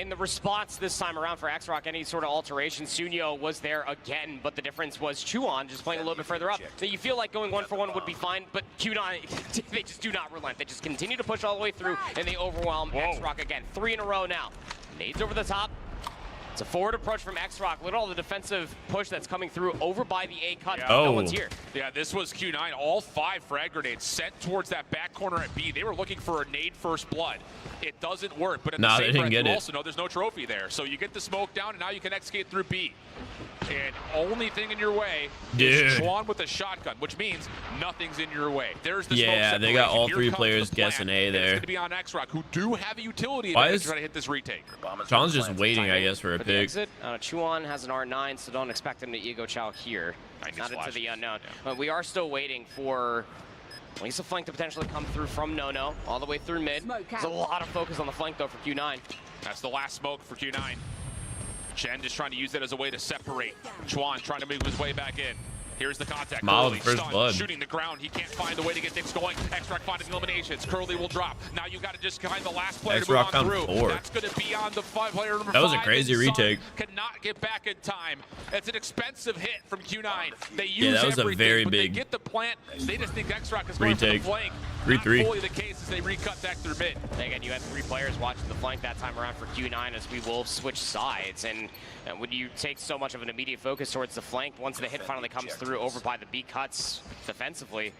In the response this time around for Xrock, any sort of alteration, Sunyo was there again, but the difference was Chuan just playing a little bit further up. So you feel like going 1-for-1 would be fine, but Q9, they just do not relent. They just continue to push all the way through, and they overwhelm Xrock again. 3 in a row now. Nades over the top. It's a forward approach from Xrock. Look at all the defensive push that's coming through over by the A cut. No one's here. Yeah, this was Q9. All 5 frag grenades sent towards that back corner at B. They were looking for a nade first blood. It doesn't work, but at the same breath, you also know there's no trophy there. So you get the smoke down, and now you can execute through B. And only thing in your way is Chuan with a shotgun, which means nothing's in your way. There's the smoke they got all 3 players guessing A there. It's going to be on Xrock, who do have a utility to try to hit this retake. Chuan's just waiting, I guess, for a pick. Chuan has an R9, so don't expect him to ego chow here. Not into the unknown. But we are still waiting for at least a flank to potentially come through from Nono, all the way through mid. There's a lot of focus on the flank, though, for Q9. That's the last smoke for Q9. Chen just trying to use that as a way to separate. Chuan trying to move his way back in. Here's the contact. Mao Curly, first stunned, blood. shooting the ground. He can't find a way to get things going. Xrock finding eliminations. Curly will drop. Now you got to just find the last player to move Xrock on found through. 4. That's going to be on the player number 5. That was a crazy and Sun retake. Cannot get back in time. It's an expensive hit from Q9. They use Yeah, that was a everything, very but big they get the plant. They just think Xrock is going for the retake. flank. 3-3. Not fully the case as they recut back through mid. Again, you had 3 players watching the flank that time around for Q9 as we will switch sides. And when you take so much of an immediate focus towards the flank, once the hit finally comes through over by the B cuts defensively,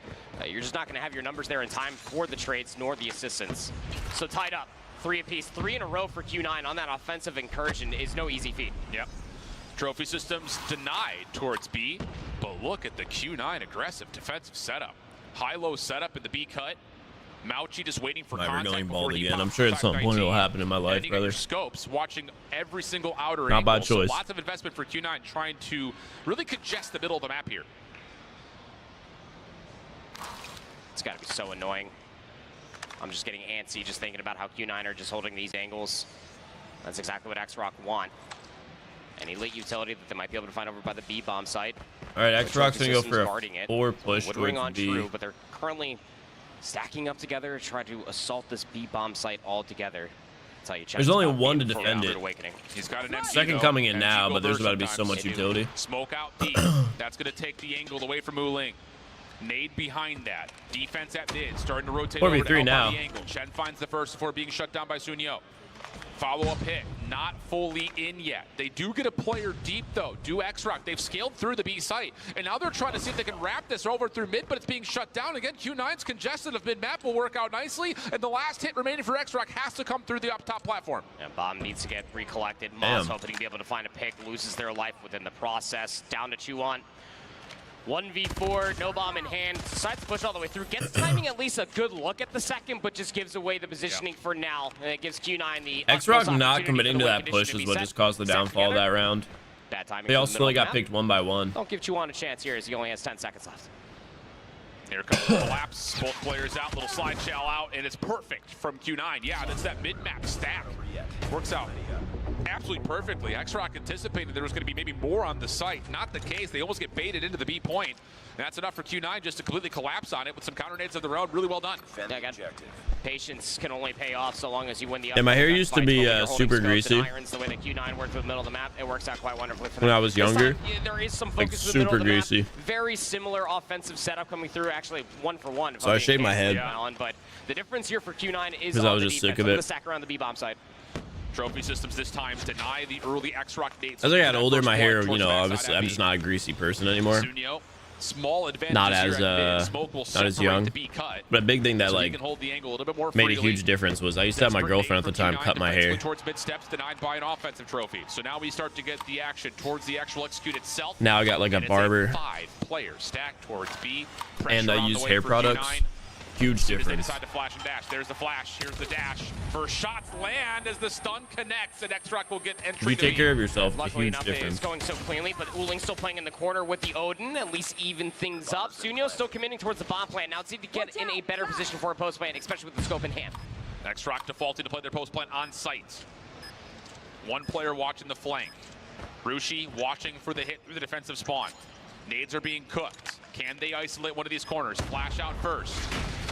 you're just not going to have your numbers there in time for the trades nor the assistance. So tied up, 3 apiece, 3 in a row for Q9 on that offensive incursion is no easy feat. Yep. Trophy systems denied towards B, but look at the Q9 aggressive defensive setup. High-low setup in the B cut. Mauchi just waiting for Never contact going before bald he again. I'm pops sure at back some point 19. it'll happen in my life, And you got your brother. scopes watching every single outer Not angle. by choice. So lots of investment for Q9 trying to really congest the middle of the map here. It's got to be so annoying. I'm just getting antsy just thinking about how Q9 are just holding these angles. That's exactly what Xrock want. Any late utility that they might be able to find over by the B bomb site. All right, Xrock's going to go for a guarding it. 4 push Woodring on towards B. true, but they're currently stacking up together to try to assault this B bomb site all together. I'll tell you, There's only one to defend it. Awakening. He's got an empty, Second though, coming in and now, Eagle but there's there about to be so sometimes. much utility. Smoke out D. That's going to take the angle away from Wuling. Nade behind that. Defense at mid, starting to rotate 4v3 over to help now. on the angle. Chen finds the first before being shut down by Sunyo. Follow-up hit, not fully in yet. They do get a player deep, though. Do Xrock. They've scaled through the B site, and now they're trying to see if they can wrap this over through mid, but it's being shut down. Again, Q9's congested of mid-map will work out nicely, and the last hit remaining for Xrock has to come through the up-top platform. And bomb needs to get recollected. Moss hoping to be able to find a pick, loses their life within the process. Down to Chuan. 1v4, no bomb in hand, decides to push all the way through, gets timing at least a good look at the second, but just gives away the positioning for now, and it gives Q9 the Xrock not committing to that push is what just caused the downfall of that round. Bad timing. They all still got picked 1 by 1. Don't give Chuan a chance here as he only has 10 seconds left. Here comes the collapse, both players out, little slide shell out, and it's perfect from Q9. Yeah, that's that mid-map stack. Works out absolutely perfectly. Xrock anticipated there was going to be maybe more on the site. Not the case. They almost get baited into the B point. And that's enough for Q9 just to completely collapse on it with some counter nades of their own. Really well done. Patience can only pay off so long as you win the. Yeah, my hair used to be super greasy. Irons, the way that Q9 worked with the middle of the map, it works out quite wonderfully for them. When I was younger, there is some like focus in the middle super of the map. greasy. Very similar offensive setup coming through, actually 1-for-1. So I shaved my head. But the difference here for Q9 is because I was the just defense. sick of Look at it. the stack around the B bomb side. Trophy systems this time deny the early Xrock dates. As I got older, my hair, you know, obviously I'm just not a greasy person anymore. Sunyo, small advantage Not here as at mid. Smoke will not as separate young. the B cut, But a big thing that so he like can hold the angle a little bit more made a freely. huge difference was I used to have my girlfriend at the time cut my hair. Towards mid steps denied by an offensive trophy. So now we start to get the action towards the actual execute itself. Now I got like a And it's barber 5 players stacked towards B. and I Pressure on use the way hair for products. Q9. Huge As they difference. decide to flash and dash. There's the flash. Here's the dash. First shots land as the stun connects, and Xrock will get entry. If you take care of yourself, a Luckily huge enough, difference. it's going so cleanly, but Wuling still playing in the corner with the Odin, at least even things up. Sunyo still committing towards the bomb plant. Now it's need to get in a better position for a post plant, especially with the scope in hand. Xrock defaulting to play their post plant on site. One player watching the flank. Rushi watching for the hit through the defensive spawn. Nades are being cooked. Can they isolate one of these corners? Flash out first.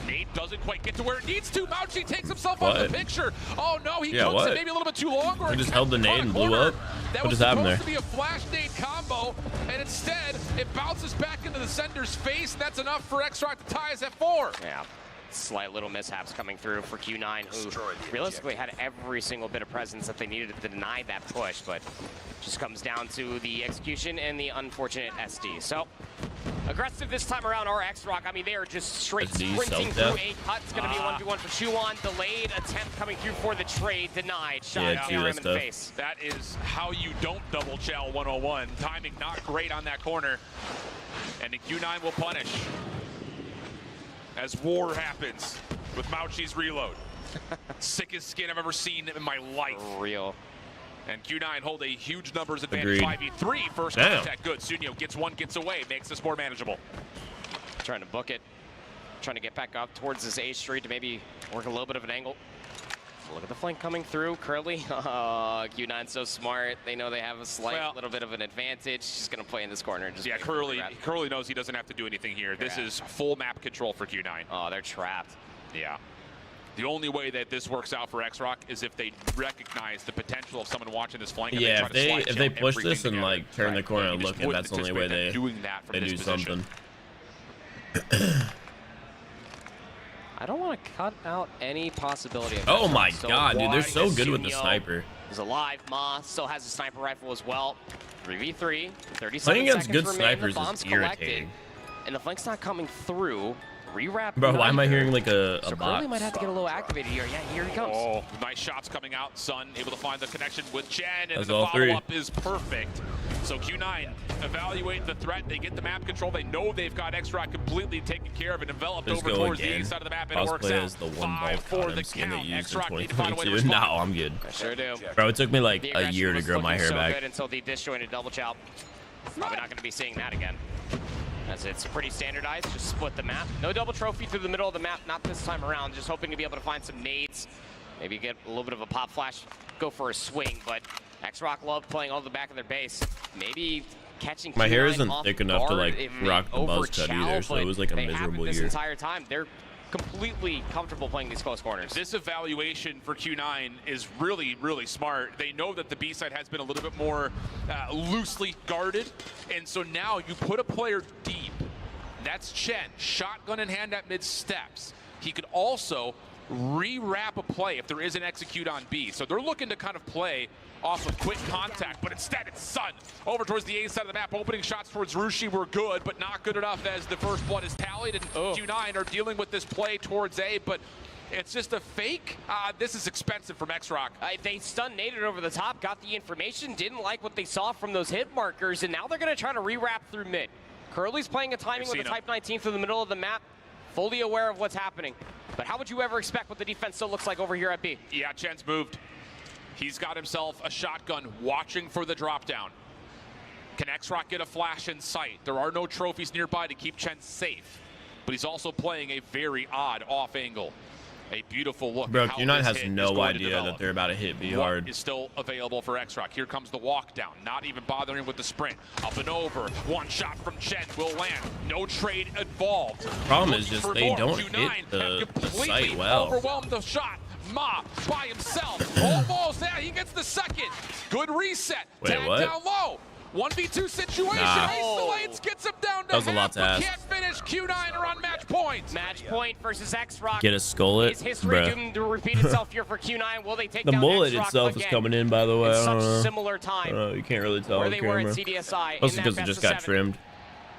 Nade doesn't quite get to where it needs to. Mauchi takes himself out of the picture. Oh no, he cooks it maybe a little bit too long. He just held the nade and blew up. That What was just happened supposed there? to be a flash nade combo, and instead it bounces back into the sender's face, and that's enough for Xrock to tie us at 4. Yeah. Slight little mishaps coming through for Q9, who realistically had every single bit of presence that they needed to deny that push, but just comes down to the execution and the unfortunate SD. So, aggressive this time around are Xrock. I mean, they are just straight SD, sprinting self-death. through a cut. It's going to be a 1v1 for Chuan. Delayed attempt coming through for the trade. Denied. Shot Yeah, down him in the tough. face. That is how you don't double chow 101. Timing not great on that corner. And the Q9 will punish as war happens with Mauchi's reload. Sickest skin I've ever seen in my life. Real. And Q9 hold a huge numbers advantage. Agreed. 5v3. First contact good. Sunyo gets one, gets away, makes this more manageable. Trying to book it. Trying to get back up towards this A street to maybe work a little bit of an angle. Look at the flank coming through. Curly. Oh, Q9's so smart. They know they have a slight little bit of an advantage. Just going to play in this corner. Just Curly knows he doesn't have to do anything here. This is full map control for Q9. Oh, they're trapped. Yeah. The only way that this works out for Xrock is if they recognize the potential of someone watching this flank. Yeah, if they push this and like turn the corner and look, and that's the only way they do something. I don't want to cut out any possibility of oh my god, dude, they're so good with the sniper. Is alive. Ma still has a sniper rifle as well. 3v3. 37 playing against good seconds snipers remain. The bomb's is irritating. And the flank's not coming through. Rewrap. Bro, why am I hearing like a so bot? Curly might have to get a little activated here. Yeah, here he comes. Oh, nice shots coming out. Sun able to find the connection with Chen, and the all follow-up is perfect. So Q9 evaluate the threat. They get the map control. They know they've got Xrock completely taken care of and enveloped over towards the east side of the map, and it works out. The one ball for the skin count. they used in Xrock need to find a way to 2022. No, respond. I'm good. I sure do. Bro, it took me like a year to grow my hair back. Good until the disjointed double chow. Probably not going to be seeing that again. As it's pretty standardized, just split the map. No double trophy through the middle of the map, not this time around. Just hoping to be able to find some nades, maybe get a little bit of a pop flash, go for a swing. But Xrock love playing all the back of their base. Maybe catching my hair isn't off thick enough to guard like if rock the they buzz cut either, so it was like a miserable this year. entire time. They're completely comfortable playing these close corners. This evaluation for Q9 is really, really smart. They know that the B side has been a little bit more loosely guarded, and so now you put a player deep. That's Chen, shotgun in hand at mid steps. He could also re-wrap a play if there is an execute on B. So they're looking to kind of play off of quick contact, but instead it's Sun. Over towards the A side of the map, opening shots towards Rushi were good, but not good enough as the first blood is tallied, and Q9 are dealing with this play towards A, but it's just a fake. This is expensive from Xrock. They stun-naded over the top, got the information, didn't like what they saw from those hit markers, and now they're going to try to re-wrap through mid. Curly's playing a timing with a Type 19 through the middle of the map, fully aware of what's happening. But how would you ever expect what the defense still looks like over here at B? Yeah, Chen's moved. He's got himself a shotgun watching for the drop down. Can Xrock get a flash in sight? There are no trophies nearby to keep Chen safe, but he's also playing a very odd off angle. A beautiful look. Bro, Q9 has no idea that they're about to hit B hard. Is still available for Xrock. Here comes the walk down. Not even bothering with the sprint. Up and over. One shot from Chen will land. No trade involved. Problem is just they don't hit the site well. Overwhelmed the shot. Ma by himself. Almost. Yeah, he gets the second. Good reset. Wait, Tag what? down low. 1v2 situation. Isolates, gets him down to that was a lot to ask. Can't finish. Q9 are on match point. Match point versus Xrock. Get a skull it, Is history bruh. doomed to repeat itself here for Q9? Will they take The down mullet Xrock itself again? is coming in, by the way. In I don't such know. similar time You can't really tell where on they were camera. at CDSI. Mostly in because that it just best got of 7. trimmed.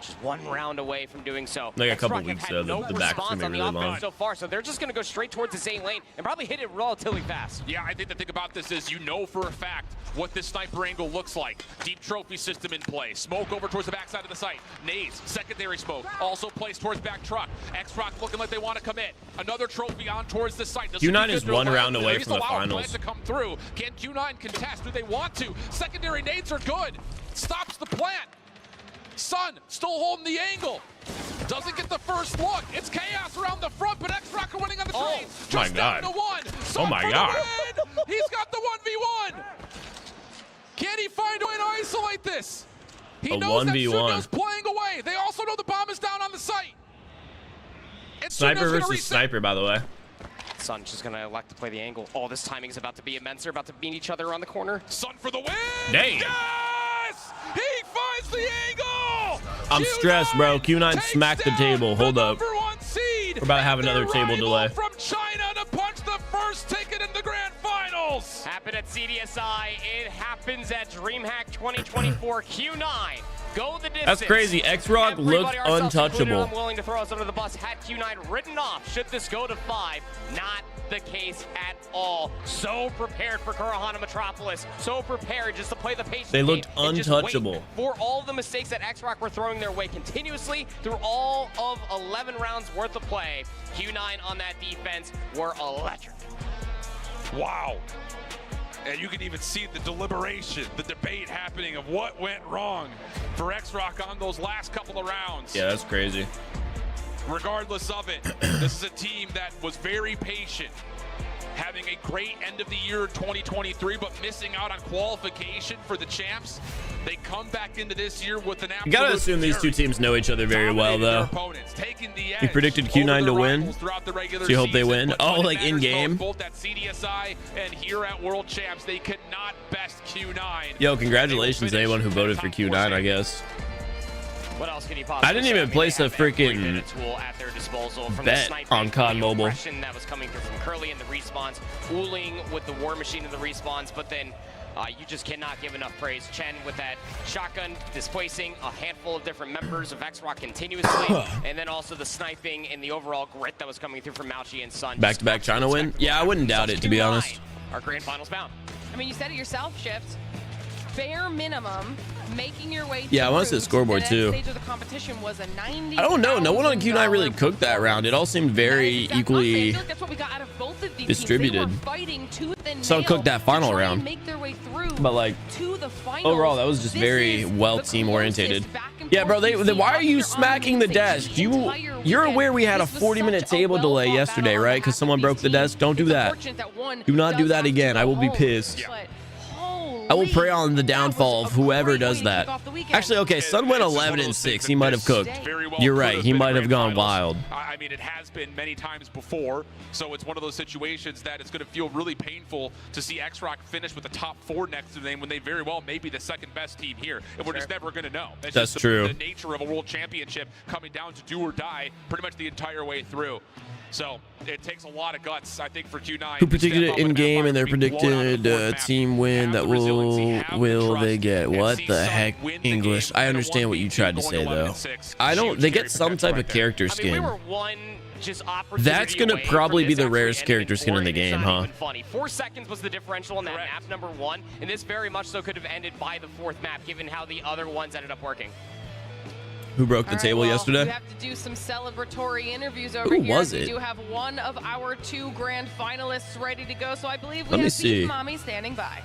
Just one round away from doing so. Like a couple Xrock weeks have had ago, no the back's response gonna on be the really long. offense so far, so they're just going to go straight towards the same lane and probably hit it relatively fast. Yeah, I think the thing about this is you know for a fact what this sniper angle looks like. Deep trophy system in play. Smoke over towards the backside of the site. Nades, secondary smoke. Also placed towards back truck. Xrock looking like they want to commit. Another trophy on towards the site. Q9 is one round away from the Plan finals. to come through. Can Q9 contest? Do they want to? Secondary nades are good. Stops the plant. Sun still holding the angle. Doesn't get the first look. It's chaos around the front, but Xrock are winning on the trade. my Just down God. to one. Oh my God. He's got the 1v1. Can he find a way to isolate this? He A knows 1v1. that Sunyo's playing away. They also know the bomb is down on the site. And Sniper Sunyo's gonna versus reset. sniper, by the way. Sun just going to elect to play the angle. Oh, this timing is about to be immense. They're about to meet each other on the corner. Sun for the win. Damn. Yes! He finds the angle. I'm stressed, bro. Q9 smacked the table. Hold up. Number 1 seed. We're about to have another table delay. From China to punch the first ticket in the grand finals. Happened at CDSI. It happens at DreamHack 2024. Q9. Go the distance. That's crazy. Xrock looked Everybody, ourselves included, untouchable. I'm willing to throw us under the bus. Had Q9 written off. Should this go to 5? Not the case at all. So prepared for Kurohana Metropolis. So prepared just to play the patient They looked game and just wait untouchable. for all the mistakes that Xrock were throwing their way continuously through all of 11 rounds worth of play. Q9 on that defense were electric. Wow. And you can even see the deliberation, the debate happening of what went wrong for Xrock on those last couple of rounds. Yeah, that's crazy. Regardless of it, this is a team that was very patient. having a great end of the year 2023, but missing out on qualification for the champs. They come back into this year with an absolute. You gotta assume these two teams know each other very well, though. You predicted Q9 to win, so you hope they win. Oh, like in game. Both at CDSI and here at World Champs, they could not best Q9. Yo, congratulations to anyone who voted for Q9, I guess. What else can you possibly I didn't even place a freaking tool at their disposal from bet on COD Mobile. That was coming through from Curly in the respawns, Ooling with the War Machine in the respawns, but then you just cannot give enough praise. Chen with that shotgun displacing a handful of different members of Xrock continuously, and then also the sniping and the overall grit that was coming through from Mauchi and Sun. Back-to-back China win? Yeah, I wouldn't doubt it, to be honest. Our grand finals bound. I mean, you said it yourself, Shift. Bare minimum, making your way. Yeah, I want to see the scoreboard too. Stage of the competition was a 90. I don't know. No one on Q9 really cooked that round. It all seemed very equally distributed. Some cooked that final round. But like overall, that was just very well team orientated. Yeah, bro. Why are you smacking the desk? You're aware we had a 40-minute table delay yesterday, right? Because someone broke the desk. Don't do that. Do not do that again. I will be pissed. I will pray on the downfall of whoever does that. Actually, okay, Sun went 11-6. He might have cooked. You're right. He might have gone wild. I mean, it has been many times before, so it's one of those situations that it's going to feel really painful to see Xrock finish with the top 4 next to them when they very well may be the second best team here, and we're just never going to know. That's true. The nature of a world championship coming down to do or die pretty much the entire way through. So it takes a lot of guts, I think, for Q9. Who predicted it in game and their predicted team win that will they get? What the heck? English. I understand what you tried to say though. I don't. They get some type of character skin. That's gonna probably be the rarest character skin in the game, huh? 4 seconds was the differential on that map number 1, and this very much so could have ended by the 4th map, given how the other ones ended up working. Who broke the table yesterday? We have to do some celebratory interviews over Who here. was it? We do have one of our 2 grand finalists ready to go, so I believe we Let me have see. Beef Mommy standing by.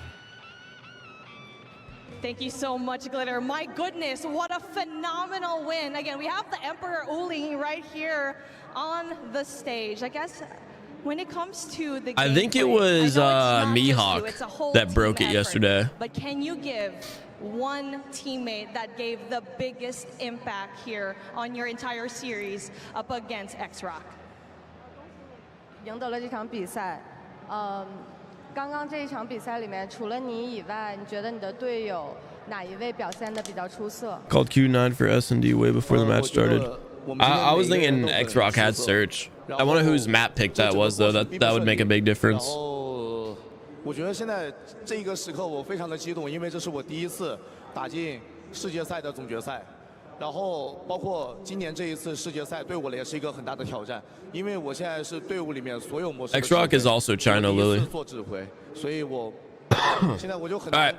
Thank you so much, Glitter. My goodness, what a phenomenal win. Again, we have the Emperor Ooling right here on the stage. I guess when it comes to the I think it was Mihawk that broke it yesterday. But can you give one teammate that gave the biggest impact here on your entire series up against Xrock? 赢得了这场比赛，刚刚这一场比赛里面，除了你以外，你觉得你的队友哪一位表现得比较出色？ Called Q9 for S&D way before the match started. I was thinking Xrock had search. I wonder whose map pick that was though. That would make a big difference. 我觉得现在这个时刻我非常的激动，因为这是我第一次打进世界赛的总决赛，然后包括今年这一次世界赛对我也是一个很大的挑战，因为我现在是队伍里面所有模式。Xrock is also China, Lily. 做指挥，所以我现在我就很。All right,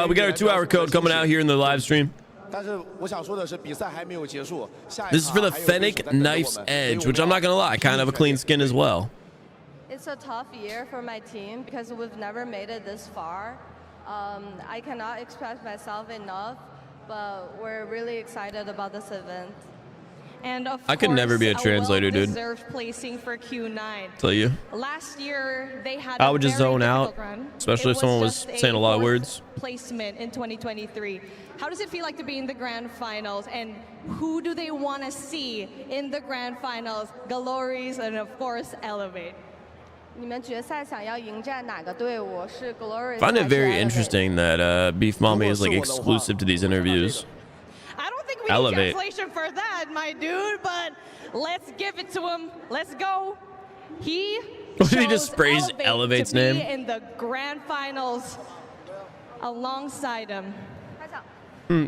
we got our 2-hour code coming out here in the live stream. 但是我想说的是，比赛还没有结束。This is for the Fennec Knife's Edge, which I'm not gonna lie, kind of a clean skin as well. It's a tough year for my team because we've never made it this far. I cannot express myself enough, but we're really excited about this event. And of I could never be a translator, dude. Deserved placing for Q9. Tell you. Last year they had I would just zone out, especially if someone was saying a lot of words. Placement in 2023. How does it feel like to be in the grand finals, and who do they want to see in the grand finals? Gallerias and of course Elevate. 你们决赛想要迎战哪个队伍？是 Gallerias I find it very Elevate? interesting that Beef Mommy is like exclusive to these interviews. I don't think we Elevate. need translation for that, my dude, but let's give it to him. Let's go. He just sprays Elevate's name. In the grand finals alongside him.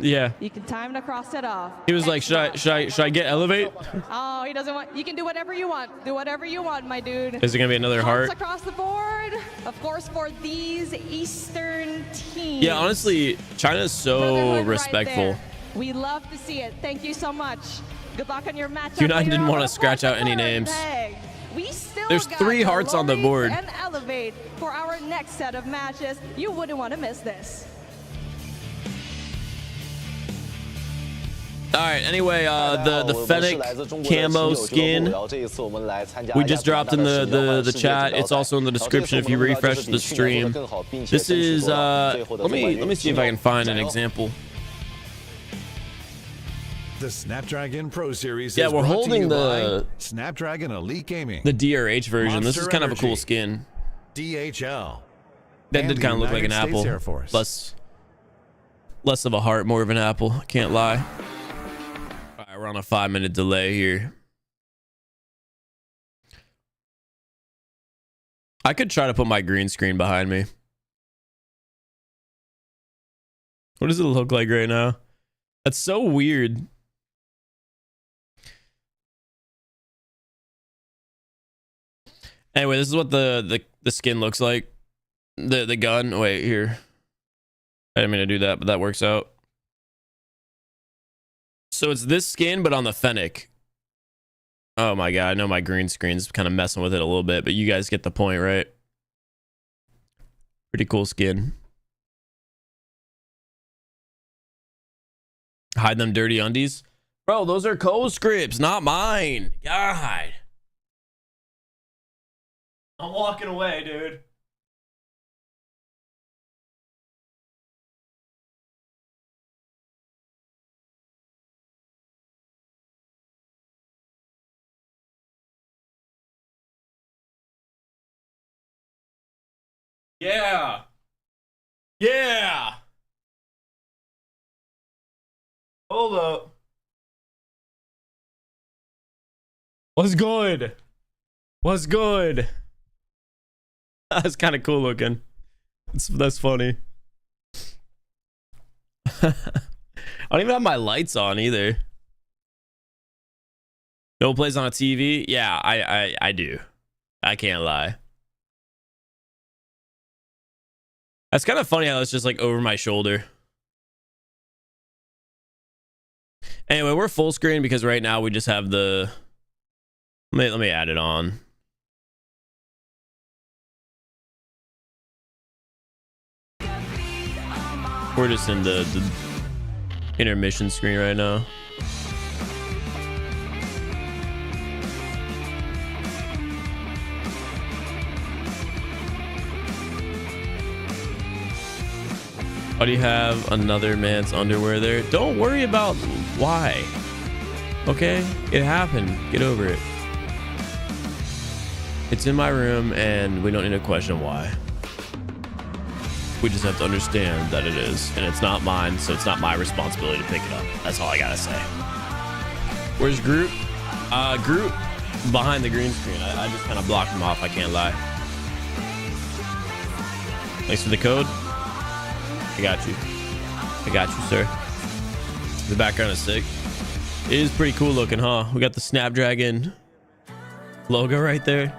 Yeah. You can time to cross it off. He was like, should I get Elevate? Oh, he doesn't want. You can do whatever you want. Do whatever you want, my dude. Is it gonna be another heart? Across the board, of course, for these Eastern teams. Yeah, honestly, China's so respectful. Right, we love to see it. Thank you so much. Good luck on your matchup. Q9 didn't want to scratch out any names. We still There's got 3 hearts on the board. And Elevate for our next set of matches. You wouldn't want to miss this. All right, anyway, the Fennec camo skin we just dropped in the chat. It's also in the description if you refresh the stream. This is let me see if I can find an example. The Snapdragon Pro Series. Yeah, we're holding the Snapdragon Elite Gaming, the DRH version. This is kind of a cool skin. DHL. That did kind of look like an apple. Less of a heart, more of an apple. Can't lie. All right, we're on a 5-minute delay here. I could try to put my green screen behind me. What does it look like right now? That's so weird. Anyway, this is what the skin looks like. The gun. Wait, here. I didn't mean to do that, but that works out. So it's this skin, but on the Fennec. Oh my god, I know my green screen's kind of messing with it a little bit, but you guys get the point, right? Pretty cool skin. Hide them dirty undies. Bro, those are co-scripts, not mine. God. I'm walking away, dude. Yeah. Yeah. Hold up. What's good? What's good? That's kind of cool looking. That's funny. I don't even have my lights on either. No plays on a TV? Yeah, I do. I can't lie. That's kind of funny how it's just like over my shoulder. Anyway, we're full screen because right now we just have the... Let me add it on. We're just in the intermission screen right now. Why do you have another man's underwear there? Don't worry about why. Okay? It happened. Get over it. It's in my room and we don't need to question why. We just have to understand that it is. And it's not mine, so it's not my responsibility to pick it up. That's all I gotta say. Where's Groot? Groot behind the green screen. I just kind of blocked him off, I can't lie. Thanks for the code. I got you. I got you, sir. The background is sick. It is pretty cool looking, huh? We got the Snapdragon logo right there.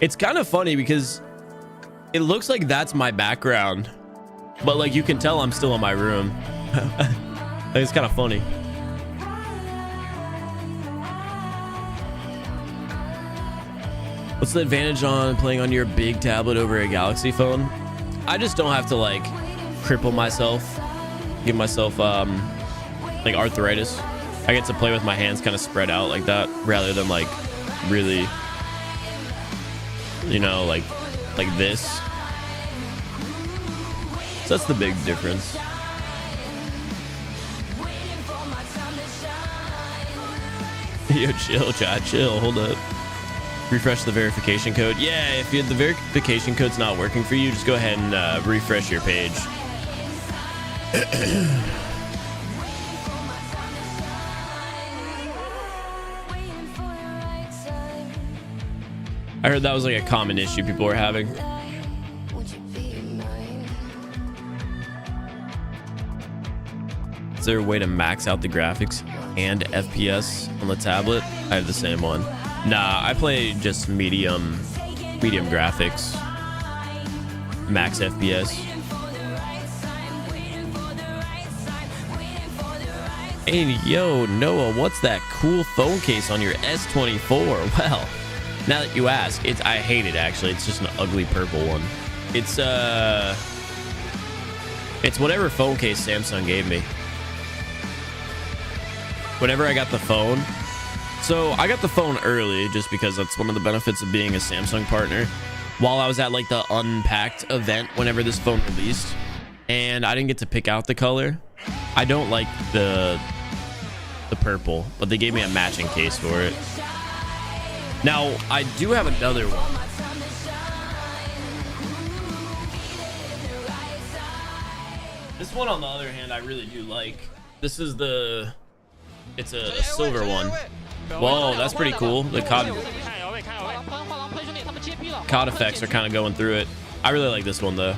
It's kind of funny because it looks like that's my background, but like you can tell I'm still in my room. It's kind of funny. What's the advantage on playing on your big tablet over a Galaxy phone? I just don't have to like cripple myself, give myself like arthritis. I get to play with my hands kind of spread out like that rather than like really, you know, like this. So that's the big difference. Yo, chill, chat, chill. Hold up. Refresh the verification code. Yeah, if the verification code's not working for you, just go ahead and refresh your page. I heard that was like a common issue people were having. Is there a way to max out the graphics and FPS on the tablet? I have the same one. Nah, I play just medium graphics, max FPS. Hey, yo, Noah, what's that cool phone case on your S24? Well, now that you ask, I hate it actually. It's just an ugly purple one. It's whatever phone case Samsung gave me. whenever I got the phone. So I got the phone early just because that's one of the benefits of being a Samsung partner. While I was at like the Unpacked event whenever this phone released, and I didn't get to pick out the color. I don't like the purple, but they gave me a matching case for it. Now I do have another one. This one, on the other hand, I really do like. This is it's a silver one. Whoa, that's pretty cool. The COD effects are kind of going through it. I really like this one though.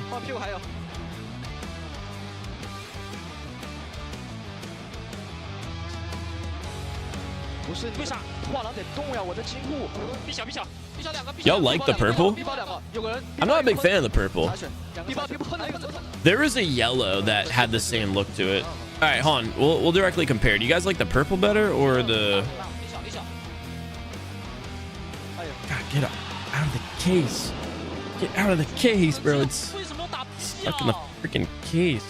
Y'all like the purple? I'm not a big fan of the purple. There is a yellow that had the same look to it. All right, hold on. We'll directly compare. Do you guys like the purple better or the... God, get out of the case. Get out of the case, bro. It's stuck in the freaking case.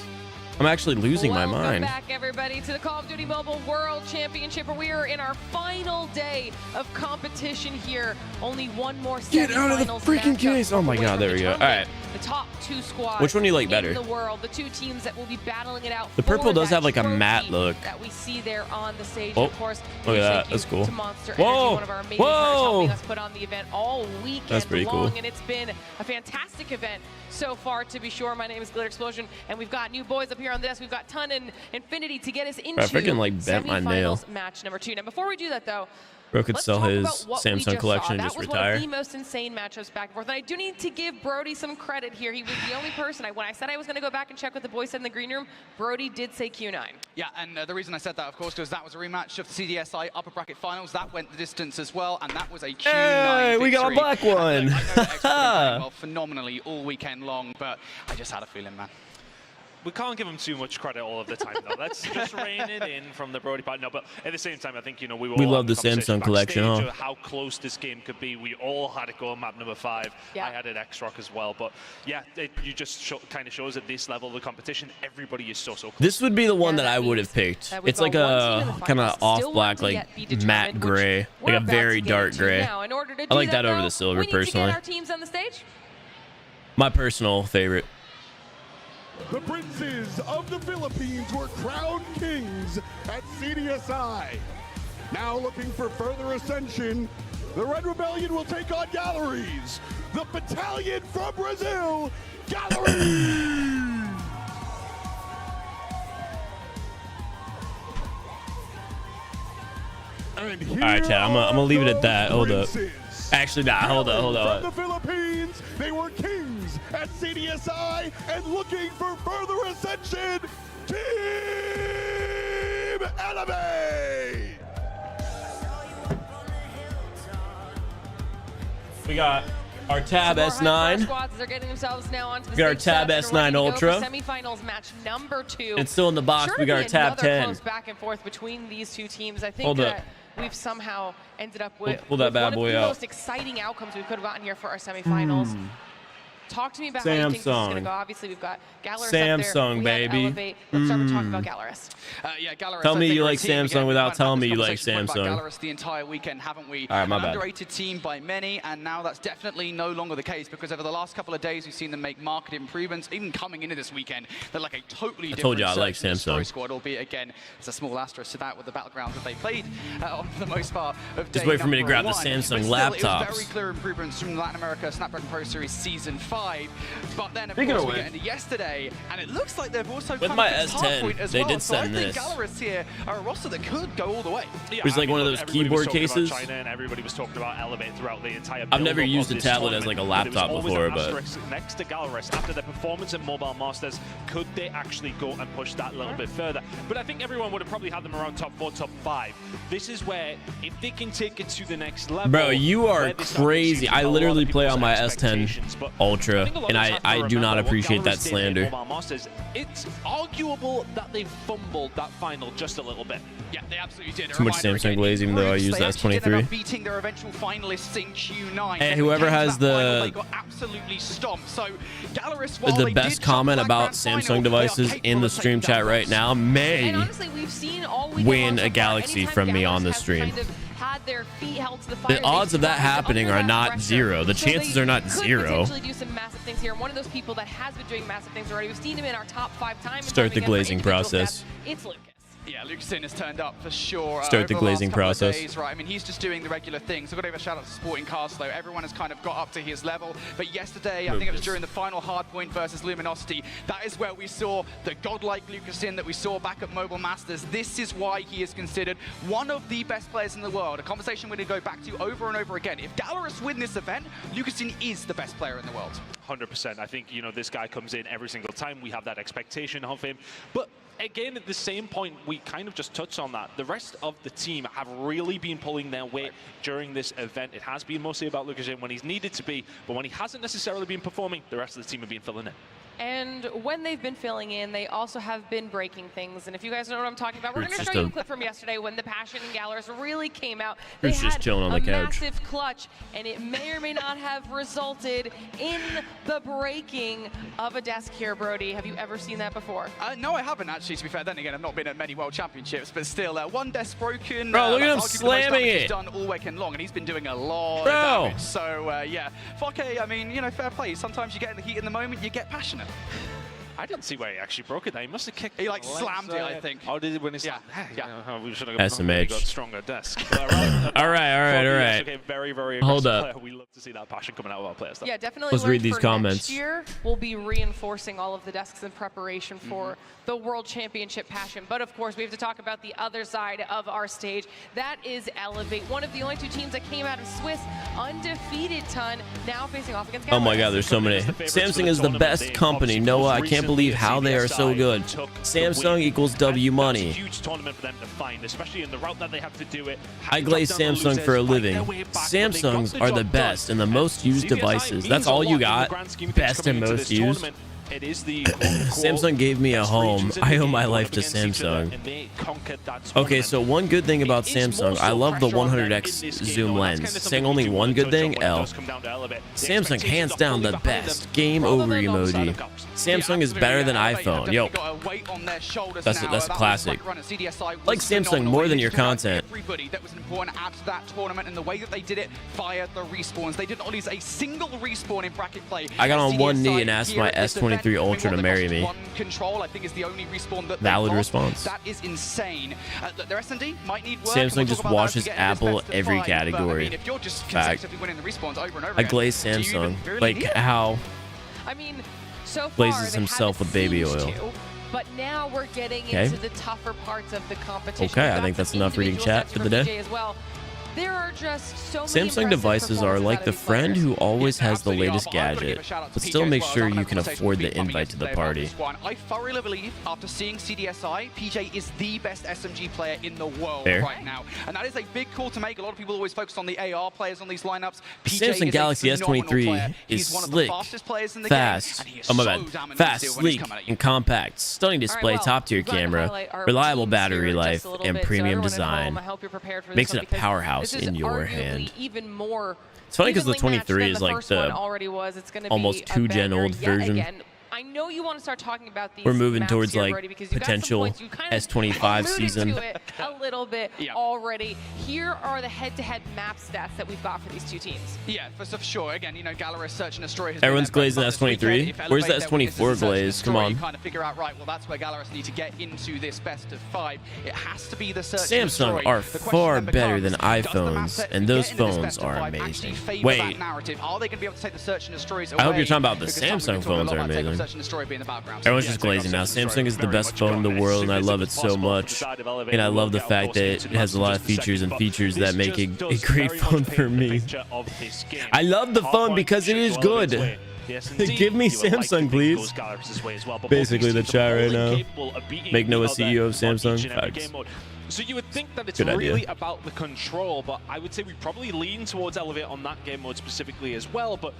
I'm actually losing my mind. Welcome back, everybody, to the Call of Duty Mobile World Championship, where we are in our final day of competition here. Only one more Get out of the freaking case. Oh my God, there we go. All right. The top two squads. Which one do you like better? In the world, the two teams that will be battling it out. The purple does have like a matte look. That we see there on the stage. Oh, of course, look at that. That's cool. To Monster Whoa. Energy, one of our amazing partners, helping us put on the event all weekend That's pretty long, cool. and it's been a fantastic event so far, to be sure. My name is Glitter Explosion, and we've got new boys up here on the desk. We've got Ton and Infinity to get us into I freaking like bent my nail. Match number 2. Now, before we do that, though, Bro could let's sell talk his about what we Samsung just collection saw. and just That was retire. one of the most insane matchups back and forth. And I do need to give Brody some credit here. He was the only person. When I said I was going to go back and check what the boys said in the green room, Brody did say Q9. Yeah, and the reason I said that, of course, because that was a rematch of the CDSI upper bracket finals. That went the distance as well, and that was a Q9 Hey, we got a black one. I know that Xrock have been playing well phenomenally all weekend long, but I just had a feeling, man. We can't give him too much credit all of the time, though. Let's just rein it in from the Brody part. No, but at the same time, I think, you know, we love the Samsung collection, huh? How close this game could be. We all had it go on map number 5. Yeah. I had it Xrock as well. But yeah, you just kind of shows at this level of the competition, everybody is so close. This would be the one that I would have picked. It's like a kind of off black, like matte gray, like a very dark gray. I like that over the silver personally. Our teams on the stage. My personal favorite. The princes of the Philippines were crowned kings at CDSI. Now looking for further ascension, the Red Rebellion will take on Gallerias. The battalion from Brazil, Gallerias! All right, Chad, I'm gonna leave it at that. Hold up. Actually, nah, hold up. From the Philippines, they were kings at CDSI and looking for further ascension, Team Enemy! We got our Tab S9. Squads are getting themselves now onto the We got our stage Tab 7, S9 ready to go for Ultra. Semifinals match number 2. And still in the box, Sure we got our Tab 10. Close back and forth between these two teams. I think Hold up. that we've somehow ended up with, Pull that bad one boy of the out. most exciting outcomes we could have gotten here for our semifinals. Talk to me about how you think this is going to Samsung. go. Obviously, we've got Gallerias Samsung, up there. We have baby. Elevate. Let's start with talking about Gallerias. Yeah, Gallerias, Tell I me think you we're a like team Samsung again. without We've had telling me this you like conversation about Samsung. Gallerias the entire weekend, haven't we? All right, my An bad. underrated team by many, and now that's definitely no longer the case because over the last couple of days we've seen them make market improvements. Even coming into this weekend, they're like a totally different told you I like surge in the story Samsung. squad, albeit again, it's a small asterisk to that with the battlegrounds that they played on for the most part of Just day wait for me to number grab the 1. Samsung But still, laptops. It was very clear improvements from Latin America Snapdragon Pro Series Season 5. But then, of Speaking course, of we which, get into yesterday, and it looks like they've also with come my to this hard S10, point as they well. did So I send think this. Gallerias here are a roster that could go all the way. Yeah, It was like one of those everybody keyboard was talking cases. about China, and everybody was talking about Elevate throughout the entire I've never build-up used of a this tablet as like a tournament, laptop but it was before, always an but asterisk next to Gallerias after their performance at Mobile Masters, could they actually go and push that a little bit further? But I think everyone would have probably had them around top 4, top 5. This is where, if they can take it to the next level, bro, you are where they start crazy. exceeding I a lot of literally play people's on my S10 expectations. But Ultra. mantra, and I do not appreciate that slander. It's arguable that they fumbled that final just a little bit. Yeah, they absolutely did. Too much Samsung glaze, even though I use the S23. Beating their eventual finalists in Q9. Hey, whoever has the best comment about Samsung devices in the stream chat right now may win a Galaxy from me on the stream. The odds of that happening are not zero. The chances are not zero. Do some massive things here. One of those people that has been doing massive things already. We've seen him in our top 5 times. Start the glazing process. It's Lucas. Yeah, Lucasin has turned up for sure. Start the glazing process. Days, right? I mean, he's just doing the regular things. So I've got to give a shout out to Sporting Cars, though. Everyone has kind of got up to his level. But yesterday, I think it was during the final hardpoint versus Luminosity, that is where we saw the godlike Lucasin that we saw back at Mobile Masters. This is why he is considered one of the best players in the world. A conversation we're going to go back to over and over again. If Gallerias win this event, Lucasin is the best player in the world. 100%. I think, you know, this guy comes in every single time. We have that expectation of him. But again, at the same point, we kind of just touched on that. The rest of the team have really been pulling their weight during this event. It has been mostly about Lucas when he's needed to be, but when he hasn't necessarily been performing, the rest of the team have been filling in. And when they've been filling in, they also have been breaking things. And if you guys know what I'm talking about, we're going to show you a clip from yesterday when the passion and Gallerias really came out. They just chilling on the couch. Massive clutch, and it may or may not have resulted in the breaking of a desk here, Brody. Have you ever seen that before? No, I haven't actually, to be fair. Then again, I've not been at many World Championships, but still, one desk broken. Bro, look at him slamming it. He's done all weekend long, and he's been doing a lot of damage. So, yeah. Fake, I mean, you know, fair play. Sometimes you get in the heat in the moment, you get passionate. I didn't see where he actually broke it. He must have kicked. He like slammed it, I think. Oh, did he when he slammed? Yeah. We should have SMH. got stronger desk. All right. Okay, very Hold up. Player. We love to see that passion coming out of our players. Yeah, definitely. Let's read these comments. Next year, we'll be reinforcing all of the desks in preparation for the World Championship passion. But of course, we have to talk about the other side of our stage. That is Elevate, one of the only 2 teams that came out of Swiss undefeated ton, now facing off against Gallerias. Oh my God, there's so many. Samsung is the best company. Noah, I can't believe how they are so good. Samsung equals W money. Huge tournament for them to find, especially in the route that they have to do it. I glaze Samsung for a living. Samsungs are the best and the most used devices. That's all you got? Best and most used? It is the Samsung gave me a home. I owe my life to Samsung. Okay, so one good thing about Samsung, I love the 100x zoom lens. Saying only one good thing, L. Samsung hands down the best. Game over emoji. Samsung is better than iPhone. Yo, that's classic. Like Samsung more than your content. Everybody that was an important add to that tournament, and the way that they did it via the respawns. They did not lose a single respawn in bracket play. I got on one knee and asked my S23 Ultra to marry me. Control, I think, is the only respawn that valid response. That is insane. Their S&D might need work. Samsung just washes Apple every category. I mean, if you're just consecutively winning the respawns over and over I glaze Samsung. Like how? I mean, so far glazes himself with baby oil. But now we're getting into the tougher parts of the competition. Okay, I think that's enough reading chat for the day. As well. There are just so many Samsung devices are like the friend who always has the latest gadget, but still make sure you can afford the invite to the party. I thoroughly believe, after seeing CDSI, PJ is the best SMG player in the world right now. And that is a big call to make. A lot of people always focus on the AR players on these lineups. Samsung Galaxy S23 is slick, fast, fast, sleek, and compact. Stunning display, top-tier camera, reliable battery life, and premium design. Makes it a powerhouse in your hand. It's funny because the 23 is like the almost 2-gen old version. I know you want to start talking about these. We're moving towards like Brody, potential S25 season. To it a little bit already. Here are the head-to-head map stats that we've got for these 2 teams. Yeah, for sure. Again, you know, Gallerias Search and Destroy. Everyone's glazing S23. Where's the S24 glaze? Come on. Kind of figure out, right, well, that's where Gallerias need to get into this best of 5. It has to be the Search Samsung are far better than iPhones, and those phones are amazing. Wait. Are they going to be able to take the Search and Destroys away? I hope you're talking about the Samsung phones are amazing. Everyone's just glazing now. Samsung is the best phone in the world, and I love it so much. And I love the fact that it has a lot of features that make it a great phone for me. I love the phone because it is good. Give me Samsung, please. Basically the chat right now. Make Noah CEO of Samsung. Facts. So you would think that it's really about the control, but I would say we probably lean towards Elevate on that game mode specifically as well. But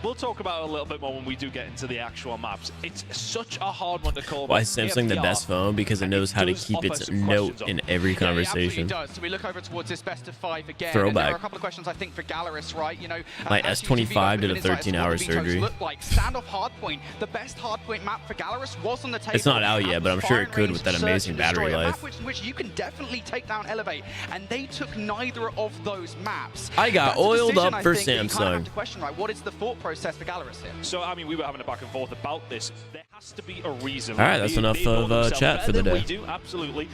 We'll talk about it a little bit more when we do get into the actual maps. It's such a hard one to call. Why is Samsung the best phone? Because it knows how to keep its note in every conversation. Yeah, it absolutely does. So we look over towards this best of 5 again. Throwback. There are a couple of questions I think for Gallerias, right? You know, my S25 did a 13-hour surgery. Like standoff hardpoint, the best hardpoint map for Gallerias was on the table. It's not out yet, but I'm sure it could with that amazing battery life. Which you can definitely take down Elevate, and they took neither of those maps. I got oiled up for Samsung. You kind of have to question, right? What is the thought process for Gallerias here? So, I mean, we were having a back and forth about this. There has to be a reason. All right, that's enough of chat for the day. We do, absolutely.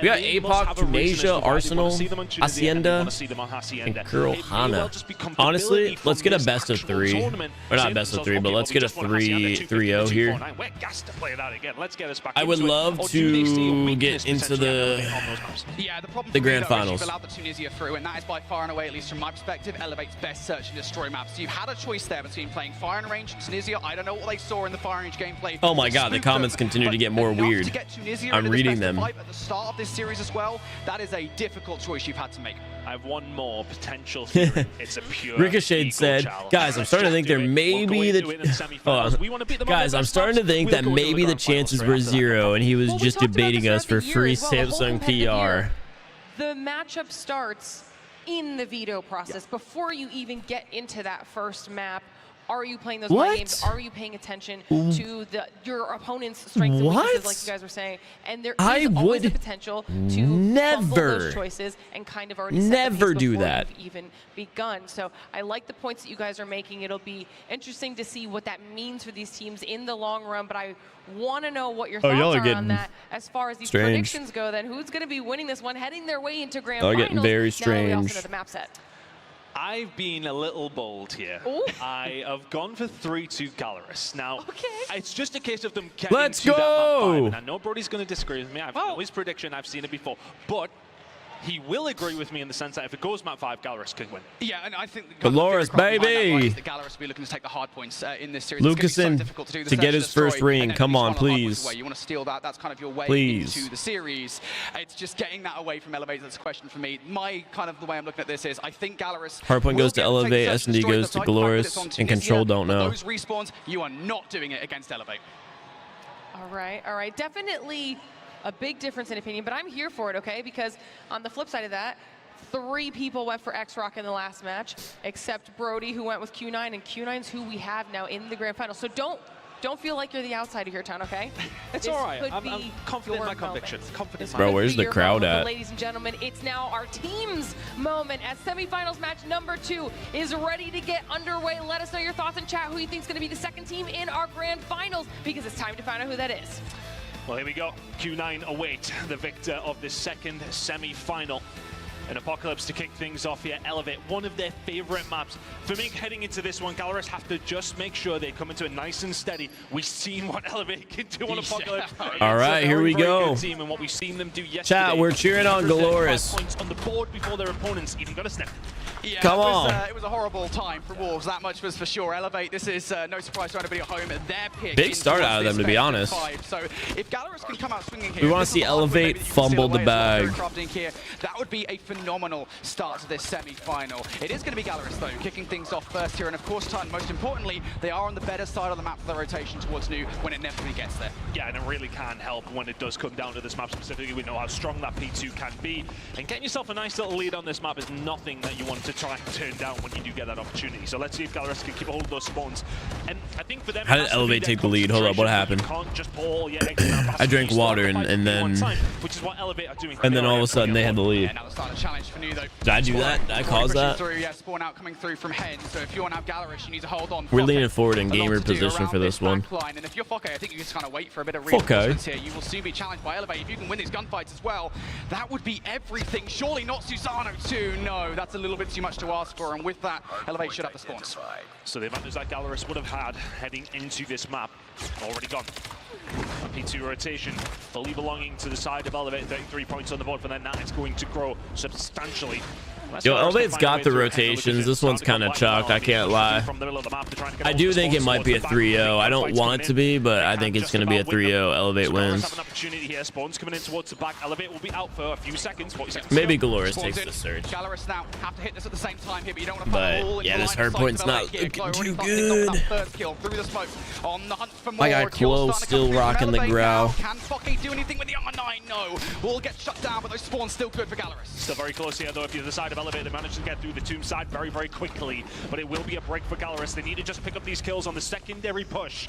We got APOC, Tunisia, Arsenal, Hacienda, and Girl Hana. Honestly, let's get a best of 3. Or not best of 3, but let's get a 3-0 here. I would love to get into the grand finals. Allowed the Tunisia through, and that is by far and away, at least from my perspective, Elevate's best search and destroy maps. So you've had a choice there between playing Firing Range and Tunisia. I don't know what they saw in the Firing Range gameplay. Oh my god, the comments continue to get more weird. I'm reading them. At the start of this series as well, that is a difficult choice you've had to make. I have one more potential here. It's a pure Ricochet said, guys, I'm starting to think there may be the guys, I'm starting to think that maybe the chances were 0 and he was just debating us for free Samsung PR. The matchup starts in the veto process before you even get into that first map. Are you playing those mind games? Are you paying attention to your opponent's strengths and weaknesses, like you guys were saying? And there is always the potential to fumble those choices and kind of already never do that. You've even begun. So I like the points that you guys are making. It'll be interesting to see what that means for these teams in the long run. But I want to know what your thoughts are on that. As far as these predictions go, then who's going to be winning this one, heading their way into grand finals? Getting very strange. Now we also know the map set. I've been a little bold here. Ooh. I have gone for 3-2 Gallerias. Now, it's just a case of them getting to that go. map 5. And I know Brody's going to disagree with me. I've know his prediction. I've seen it before. But he will agree with me in the sense that if it goes map 5, Gallerias could win. Yeah, and I think Gallerias, baby. The Gallerias will be looking to take the hard points in this series. Lucasen to get his first ring. Come on, please. You want to steal that. That's kind of your way into the series. It's just getting that away from Elevate. That's a question for me. My kind of the way I'm looking at this is I think Gallerias. Hardpoint goes to Elevate. S&D goes to Gallerias. And Control don't know. Those respawns, you are not doing it against Elevate. All right. Definitely a big difference in opinion, but I'm here for it, okay? Because on the flip side of that, 3 people went for Xrock in the last match, except Brody, who went with Q9, and Q9's who we have now in the grand final. So don't feel like you're the outsider here, Town, okay? It's all right. I'm confident in my convictions. Bro, where's the crowd at? Ladies and gentlemen, it's now our team's moment as semifinals match number 2 is ready to get underway. Let us know your thoughts in chat, who you think is going to be the second team in our grand finals, because it's time to find out who that is. Well, here we go. Q9 await the victor of the second semi-final. An Apocalypse to kick things off here. Elevate, one of their favorite maps. For me, heading into this one, Gallerias have to just make sure they come into it nice and steady. We've seen what Elevate can do on Apocalypse. All right, here we go. Team and what we've seen them do yesterday. Chat, we're cheering on Gallerias. Points on the board before their opponents even got a snap. Yeah, Come on. It was a horrible time for Wolves, that much was for sure. Elevate, this is no surprise to anybody at home. Their pick. Big start out of them, to be honest. So if Gallerias can come out swinging here, we want to see Elevate fumble the bag. Here, that would be a phenomenal start to this semi-final. It is going to be Gallerias, though, kicking things off first here. And of course, Ton, most importantly, they are on the better side of the map for the rotation towards New when it inevitably gets there. Yeah, and it really can help when it does come down to this map specifically. We know how strong that P2 can be. And getting yourself a nice little lead on this map is nothing that you want to try and turn down when you do get that opportunity. So let's see if Gallerias can keep a hold of those spawns. And I think for them, how did Elevate take the lead? Hold up, what happened? I drank water and then which is what Elevate are doing. And then all of a sudden they had the lead. Did I do that? Did I cause that? Spawn out coming through from Hen. So if you want to have Gallerias, you need to hold on. We're leaning forward in gamer position for this one. And if you're Fokke, I think you just kind of wait for a bit of reinforcements here. You will soon be challenged by Elevate. If you can win these gunfights as well, that would be everything. Surely not Susano too. No, that's a little bit too much to ask for. And with that, Elevate should have the spawns. So the advantage that Gallerias would have had heading into this map already gone. A P2 rotation fully belonging to the side of Elevate. 33 points on the board for them. Now it's going to grow substantially Yo, Elevate's got the rotations. This one's kind of chalked, I can't lie. I do think it might be a 3-0. I don't want it to be, but I think it's going to be a 3-0. Elevate wins. Maybe Gallerias takes the surge. Gallerias now have to hit this at the same time here, but you don't want to But yeah, this hard point's not looking too good. My guy Clo still rocking the growl. Can Fokke do anything with the R9? No. Will get shut down, but those spawns still good for Gallerias. Still very close here, though. If you're the side of Elevate, they managed to get through the tomb side very, very quickly. But it will be a break for Gallerias. They need to just pick up these kills on the secondary push.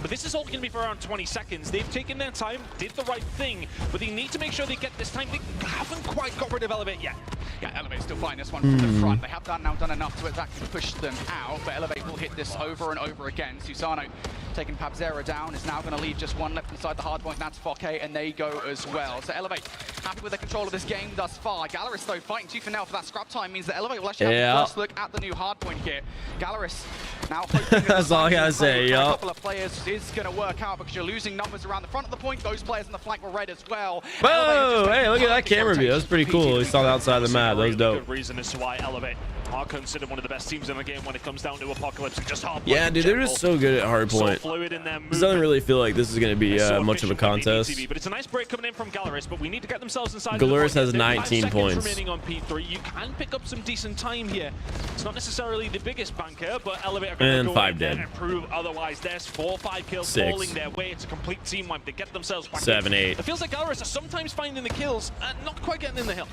But this is all going to be for around 20 seconds. They've taken their time, did the right thing, but they need to make sure they get this time. They haven't quite got rid of Elevate yet. Yeah, Elevate still fighting this one from the front. They have now done enough to actually push them out, but Elevate will hit this over and over again. Susano taking Pabzera down, is now going to leave just one left inside the hard point, and that's Fokke, and they go as well. So Elevate happy with the control of this game thus far. Gallerias, though, fighting tooth and nail for that scrap time means that Elevate will actually have the first look at the new hard point here. Gallerias now hoping that's all I gotta say, yo. A couple of players is going to work out because you're losing numbers around the front of the point. Those players on the flank were red as well. Whoa! Hey, look at that camera view. That was pretty cool. We saw the outside of the map. That was dope. Good reason as to why Elevate are considered one of the best teams in the game when it comes down to Apocalypse. Just hard point. Yeah, dude, they're just so good at hard point. So fluid in their This doesn't really feel like this is going to be much of a contest. But it's a nice break coming in from Gallerias, but we need to get themselves inside. Gallerias has 19 points. Remaining on P3. You can pick up some decent time here. It's not necessarily the biggest banker, but Elevate are going to go in there and prove otherwise. There's 4 or 5 kills falling their way. It's a complete team wipe. They get themselves back 7, 8. It feels like Gallerias are sometimes finding the kills and not quite getting in the hill.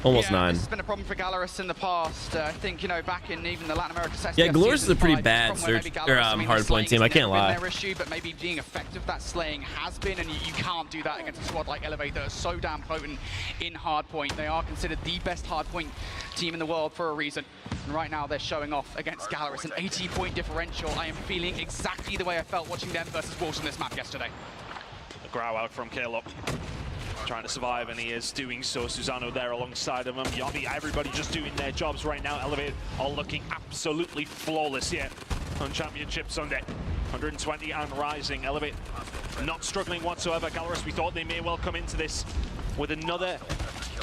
Almost 9. This has been a problem for Gallerias in the past. I think, you know, back in even the Latin America session. Yeah, Gallerias is a pretty bad hard point team. I can't lie. Their issue, but maybe being effective, that slaying has been, and you can't do that against a squad like Elevate that are so damn potent in hard point. They are considered the best hard point team in the world for a reason. And right now they're showing off against Gallerias, an 80-point differential. I am feeling exactly the way I felt watching them versus Wolves on this map yesterday. The growl out from Caleb. Trying to survive, and he is doing so. Susano there alongside of him. Yobby, everybody just doing their jobs right now. Elevate are looking absolutely flawless here on Championship Sunday. 120 and rising. Elevate not struggling whatsoever. Gallerias, we thought they may well come into this with another,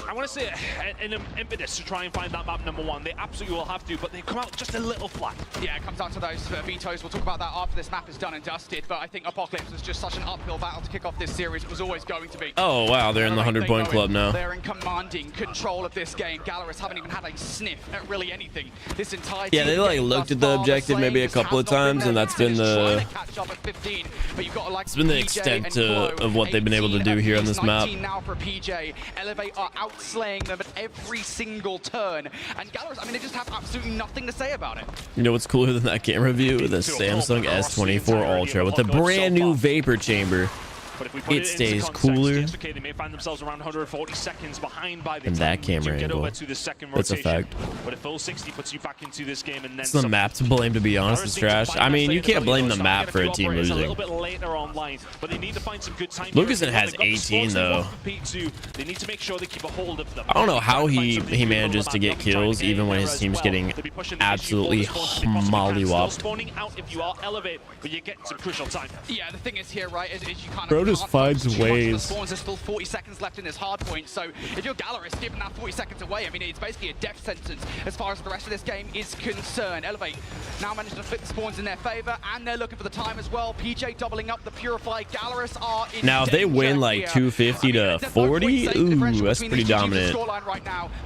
I want to say, an impetus to try and find that map number 1. They absolutely will have to, but they come out just a little flat. Yeah, it comes down to those vetoes. We'll talk about that after this map is done and dusted, but I think Apocalypse was just such an uphill battle to kick off this series. It was always going to be. Oh, wow, they're in the 100-point club now. They're in commanding control of this game. Gallerias haven't even had a sniff at really anything this entire Yeah, they like looked at the objective maybe a couple of times, and that's been the it's been the extent of what they've been able to do here on this map. Now for PJ. Elevate are outslaying them at every single turn, and Gallerias, I mean, they just have absolutely nothing to say about it. You know what's cooler than that camera view? The Samsung S24 Ultra with the brand new vapor chamber. But if we put it stays cooler. Okay, they may find themselves around 140 seconds behind by the and that camera angle. It's a fact. But a full 60 puts you back into this game, and then it's the map to blame, to be honest. It's trash. I mean, you can't blame the map for a team losing. A little bit later online, but they need to find some good time. Lucasen has 18 though. They need to make sure they keep a hold of them. I don't know how he manages to get kills even when his team's getting absolutely mollywopped. Spawning out if you are Elevate, but you're getting some crucial time. Yeah, the thing is here, right, is you kind of Bro just finds ways. Spawns, there's still 40 seconds left in this hard point, so if you're Gallerias giving that 40 seconds away, I mean, it's basically a death sentence as far as the rest of this game is concerned. Elevate now managing to flip the spawns in their favor, and they're looking for the time as well. PJ doubling up the Purified. Gallerias are in now if they win like 250 to 40, ooh, that's pretty dominant.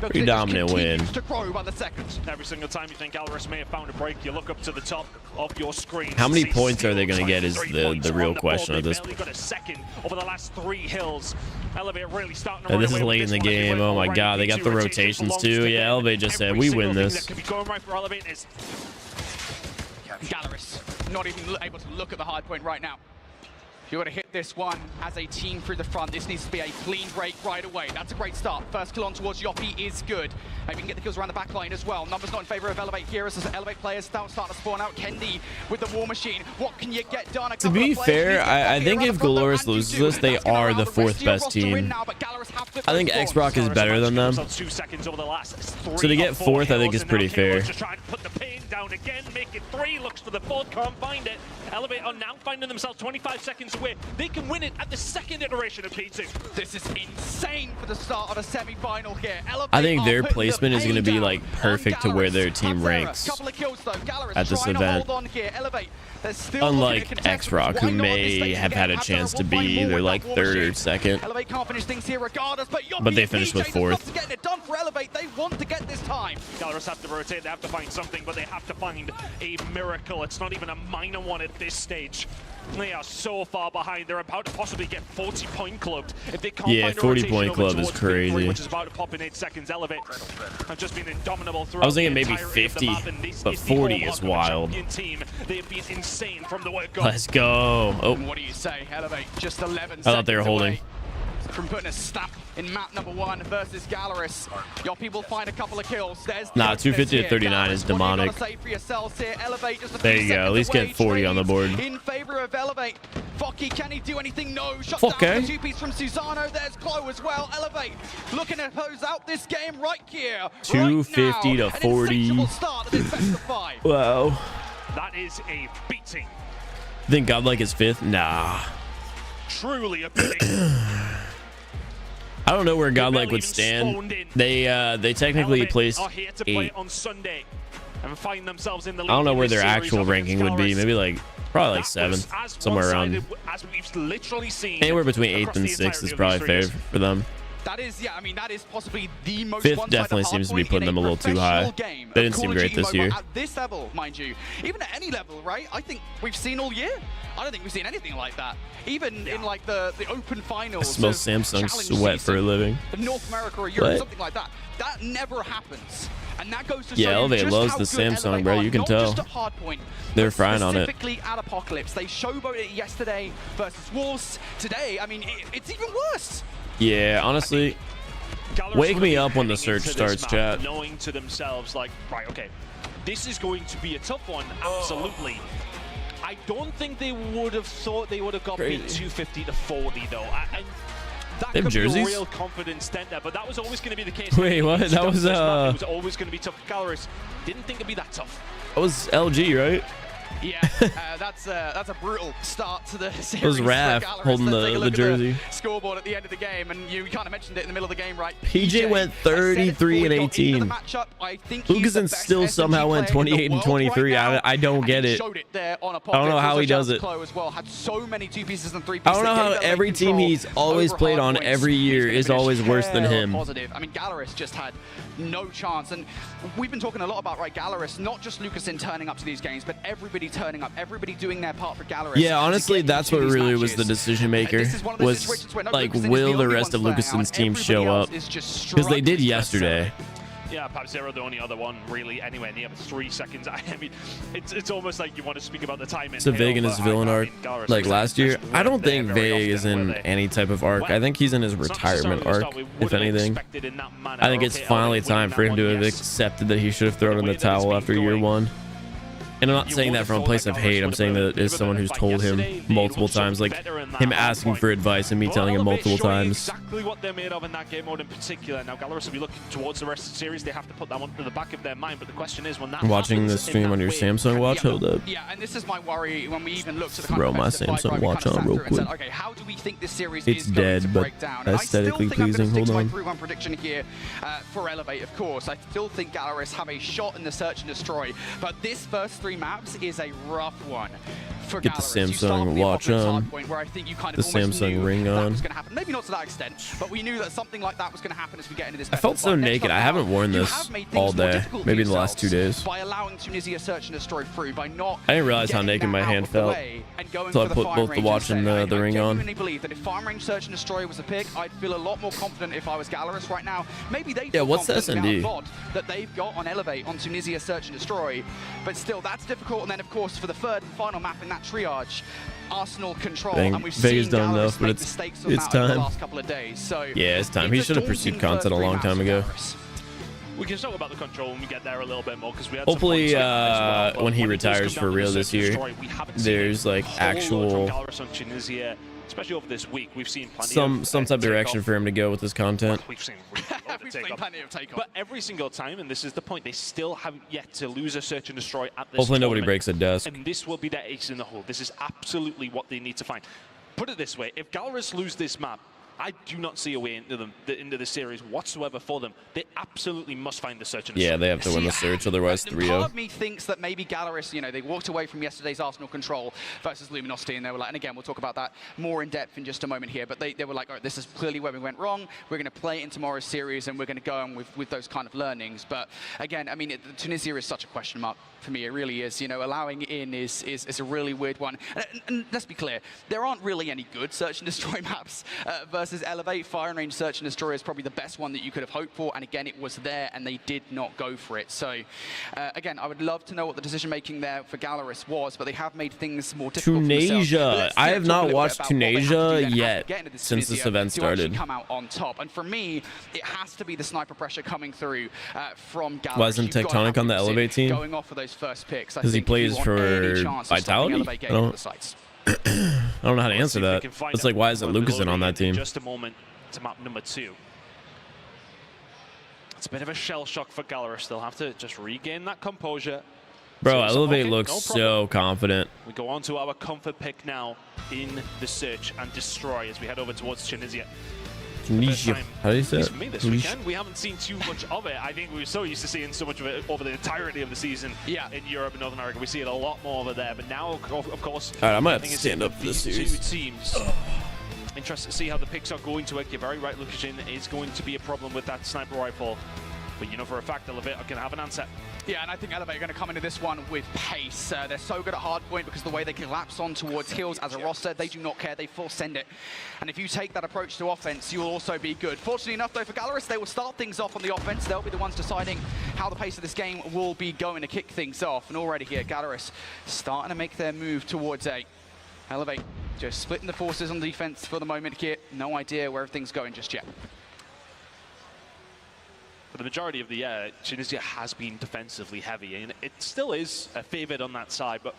Pretty dominant win. Every single time you think Gallerias may have found a break, you look up to the top of your screen. How many points are they going to get is the real question of this. Got a second over the last 3 hills. Elevate really starting to and this is late in the game. Oh my god, they got the rotations too. Yeah, Elevate just said we win this. Gallerias not even able to look at the hard point right now. You're going to hit this one as a team through the front. This needs to be a clean break right away. That's a great start. First kill on towards Yoppy is good. Maybe we can get the kills around the back line as well. Numbers not in favor of Elevate here as Elevate players start to spawn out. Kendi with the War Machine. What can you get done? To be fair, I think if Gallerias loses this, they are the 4th best team. I think Xrock is better than them. So to get 4th, I think is pretty fair. Down again, make it 3, looks for the 4th, can't find it. Elevate are now finding themselves 25 seconds away they can win it at the second iteration of P2. This is insane for the start of a semi-final here. Elevate I think their are putting placement the is going to pain be down like on perfect to where their Gallerias. team Panthera, ranks couple of kills, though. Gallerias at this trying to event. hold on here. Elevate, they're still Unlike looking at Xrock, contestants. who Why not on this may stage have again? had a Panthera chance to will find be more either with like that War third or Machine. second. Elevate can't finish things here regardless, but But they finished with BTGs fourth. are getting it done for Elevate. They want to get this time. Gallerias have to rotate, they have to find something, but they have to find a miracle. It's not even a minor one at this stage. They are so far behind. They're about to possibly get 40-point clubbed. If they can't Yeah, find a 40-point rotation club over is towards crazy. P3, which is about to pop in 8 seconds. Elevate have just been indomitable throughout I was thinking the maybe entirety of the 50, map, and this but is the 40 hallmark is of a wild. champion team. They have been insane from the word go. Let's go. Oh, What do you say? Elevate just 11 I thought they were seconds holding. away from putting a stamp in map number 1 versus Gallerias. Your people find a couple of kills. There's Nah, the 250 to here. 39 is Gallerias, what do you demonic. gotta say for yourselves here? Elevate just a There few you go. At seconds least get away. 40 on the board. Trades in favor of Elevate. Focky, can he do anything? No. Shot Focky. down the 2-piece from Susano. There's Chloe as well. Elevate looking to close out this game right here. 250 to 40. An start of this best of 5. Wow. That is a beating. Think Godlike is 5th? Nah. Truly a beating. I don't know where Godlike would stand. They technically Elevate placed are here to play 8. on Sunday and find themselves in the league. I don't know in where this their series actual up against ranking would be. Gallerias. Maybe like probably like That was 7th, as somewhere around. one-sided as we've literally seen. Anywhere between 8th across and the 6th entirety is of probably these fair series. for them. That is, yeah, I mean, that is possibly the most 5th one-sided definitely seems to be hardpoint putting in them a little too high. professional game They of didn't seem Call of great Duty this Mobile year. At this level, mind you, even at any level, right? I think we've seen all year. I don't think we've seen anything like that. Even in like the open I finals. smell of Samsung challenge sweat for a season, living. North America or Europe, What? something like that. That never happens. And that goes to Yeah, show you Elevate just loves how the good Samsung, Elevate bro. are, You can not tell. just at Hardpoint, They're but frying on it. specifically at Apocalypse. They showboated it yesterday versus Wolves. Today, I mean, it's even worse. Yeah, honestly, Gallerias wake will me be up when the heading search into this starts, map chat. knowing to themselves, like, right, okay, this is going to be a tough one, absolutely. I don't think they would have thought they would have got beat 250 to 40, though. And that They have could be a jerseys? real confidence dent there, but that was always going to be the case. Wait, what? That was, It was always going to be tough for Gallerias. Didn't think it'd be that tough. That was LG, right? Yeah, that's a brutal start to the series. was for Raph Gallerias. holding Let's the take a look at jersey. Scoreboard at the end of the game, and you kind of mentioned it in the middle of the game, right? PJ went 33 and 18. Lucasen still somehow went 28 and 23. I don't get it. I don't know how he does it. As well. Had so many 2-pieces and 3-pieces. I don't know how every team he's always played on every year is always worse than him. Positive. I mean, Gallerias just had no chance, and we've been talking a lot about, right, Gallerias, not just Lucasen turning up to these games, but everybody turning up, everybody doing their part for Gallerias. Yeah, honestly, that's what really was the decision maker. Was like, will the rest of Lucasen's team show up? Because they did yesterday. Yeah, perhaps Zero, the only other one really anywhere near 3 seconds. I mean, it's almost like you want to speak about the time in So Vig in his villain arc, like last year, I don't think Vig is in any type of arc. I think he's in his retirement arc, if anything. I think it's finally time for him to have accepted that he should have thrown in the towel after year 1. And I'm not saying that from a place of hate. I'm saying that as someone who's told him multiple times, like him asking for advice and me telling him multiple times. Exactly what they're made of in that game mode in particular. Now Gallerias will be looking towards the rest of the series. They have to put that one to the back of their mind. But the question is, when that I'm watching happens the stream in on that your win, Samsung watch. Hold up. Yeah, and this is my worry when we even looked at the Throw my Samsung watch on real quick. Okay, how do we think this series It's is going to dead, but break down? aesthetically pleasing. Hold on. My prediction here for Elevate, of course. I still think Gallerias have a shot in the search and destroy, but this first 3 maps is a rough one for Get the Gallerias. Samsung watch on, Where I think you kind the of almost Samsung knew ring that on. was going to happen. Maybe not to that extent, but we knew that something like that was going to happen as we get into this. I felt so naked. I haven't worn this all day. Maybe in the last 2 days. By allowing Tunisia search and destroy through, by not I didn't realize how naked my hand felt until I put both the watch and the ring on. I genuinely believe that if Farm Range Search and Destroy was a pick, I'd feel a lot more confident if I was Gallerias right now. Maybe they feel what's the confident in the SND? amount of VOD that they've got on Elevate, on Tunisia Search and Destroy. But still, that's difficult. And then, of course, for the third and final map in that triage, Arsenal control. Dang, and we've Vega's seen done Gallerias enough, but make it's mistakes on that over time. the last couple of days. So Yeah, it's time. He should have pursued content a long time ago. We can talk about the control when we get there a little bit more, because we had Hopefully, some points as well, but when he it does retires come for down to real the this search and year, destroy, we haven't seen there's like a whole lot actual from Gallerias on Tunisia, especially over this week. We've seen plenty some of, type of direction for him to go with his content. We've seen plenty of take off. But every single time, and this is the point, they still haven't yet to lose a search and destroy at this Hopefully nobody tournament. breaks a desk. And this will be their ace in the hole. This is absolutely what they need to find. put it this way, if Gallerias lose this map, I do not see a way into the series whatsoever for them. They absolutely must find the search. Yeah, they have to win the search, otherwise 3-0. Part of me thinks that maybe Gallerias, you know, they walked away from yesterday's Arsenal control versus Luminosity, and they were like, and again, we'll talk about that more in depth in just a moment here, but they were like, all right, this is clearly where we went wrong. We're going to play in tomorrow's series, and we're going to go on with those kind of learnings. But again, I mean, Tunisia is such a question mark for me. It really is. You know, allowing in is a really weird one. And let's be clear, there aren't really any good search and destroy maps versus Elevate. Fire and Range Search and Destroy is probably the best one that you could have hoped for, and again, it was there, and they did not go for it. So, again, I would love to know what the decision-making there for Gallerias was, but they have made things more difficult Tunisia. I have not watched Tunisia yet since this event started. Come out on top, and for me, it has to be the sniper pressure coming through from Gallerias. Why isn't Tectonic on the Elevate team? Going off for those first picks. Because he plays for Vitality? I don't know how to answer that. It's like, why isn't Lucasen on that team? Just a moment to map number 2. It's a bit of a shell shock for Gallerias. They'll have to just regain that composure. Bro, Elevate looks so confident. We go on to our comfort pick now in the search and destroy as we head over towards Tunisia. Tunisia. How do you say it? For me this weekend, we haven't seen too much of it. I think we were so used to seeing so much of it over the entirety of the season in Europe and North America. We see it a lot more over there. But now, of course, all right, I might have to stand up for this series. Two teams. Interested to see how the picks are going to work. You're very right, Lucasen is going to be a problem with that sniper rifle. But you know for a fact, Elevate are going to have an answer. Yeah, and I think Elevate are going to come into this one with pace. They're so good at hardpoint because the way they collapse on towards hills as a roster, they do not care. They full send it. And if you take that approach to offense, you'll also be good. Fortunately enough, though, for Gallerias, they will start things off on the offense. They'll be the ones deciding how the pace of this game will be going to kick things off. And already here, Gallerias starting to make their move towards A. Elevate just splitting the forces on defense for the moment here. No idea where everything's going just yet. For the majority of the year, Tunisia has been defensively heavy, and it still is a favourite on that side, but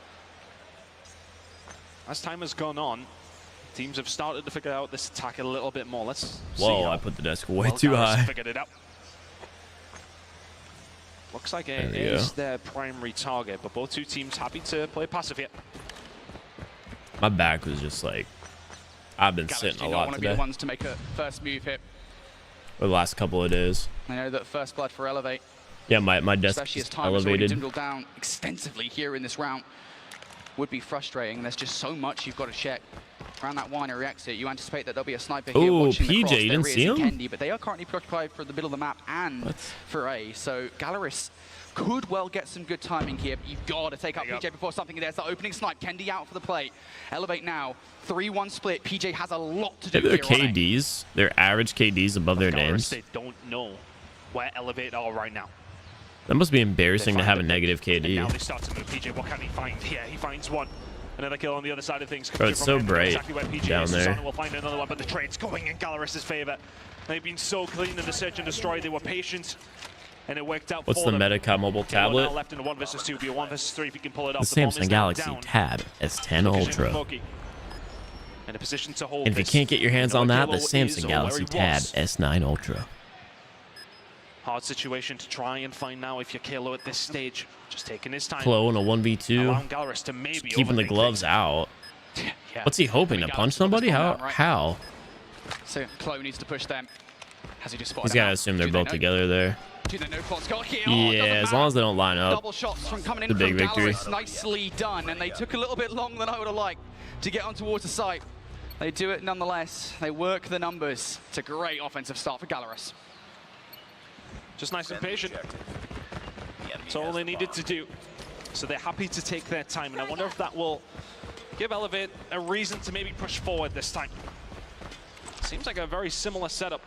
as time has gone on, teams have started to figure out this attack a little bit more. Let's see. Whoa, I put the desk way too high. Figured it out. Looks like it is their primary target, but both two teams happy to play passive here. My back was just like, I've been sitting a lot want to today. be the ones to make a first move here. For the last couple of days. I know that first blood for Elevate. Yeah, my desk especially as is time has already elevated. dwindled down extensively here in this round, would be frustrating. There's just so much you've got to check. Around that winery exit, you anticipate that there'll be a sniper here watching the cross. PJ, you didn't see him? Kendi, but they are currently preoccupied for the middle of the map and for A. So Gallerias could well get some good timing here, but you've got to take out PJ before something. There's the opening snipe. Kendi out for the play. Elevate now. 3-1 split. PJ has a lot to do Their here. KDs, their average KDs above their names. They don't know where Elevate are right now. That must be embarrassing to have a negative KD. And now they start to move. PJ, what can he find? Yeah, he finds one. Another kill on the other side of things. Bro, it's so bright exactly where PJ down is. there. Susanna will find another one, but the trade's going in Gallerias' favor. They've been so clean in the search and destroy. They were patient, and it worked out What's for the them. Metacom mobile tablet? Left in a 1 versus 2, be a 1 versus 3 if you can pull it The off. Samsung Galaxy Tab S10 Ultra. In a position to hold And if you this. can't get your hands on that, the Yellow Samsung is Galaxy where he Tab was. S9 Ultra. Hard situation to try and find now if you're Kalo at this stage. Just taking his time. Klo in a 1v2. Allowing Gallerias to maybe Keeping the overthink gloves out. What's he hoping to punch somebody? How? So Klo needs to push them. Has he just spotted He's them got to out? assume they're Do they both know? together there. Do they know what's got here? Yeah, as long as they don't line up. Double shots from coming in It's a big from victory. Gallerias. Nicely done. And they took a little bit longer than I would have liked to get on towards the site. They do it nonetheless. They work the numbers. It's a great offensive start for Gallerias. Just nice and patient. That's all they needed to do. So they're happy to take their time, and I wonder if that will give Elevate a reason to maybe push forward this time. Seems like a very similar setup,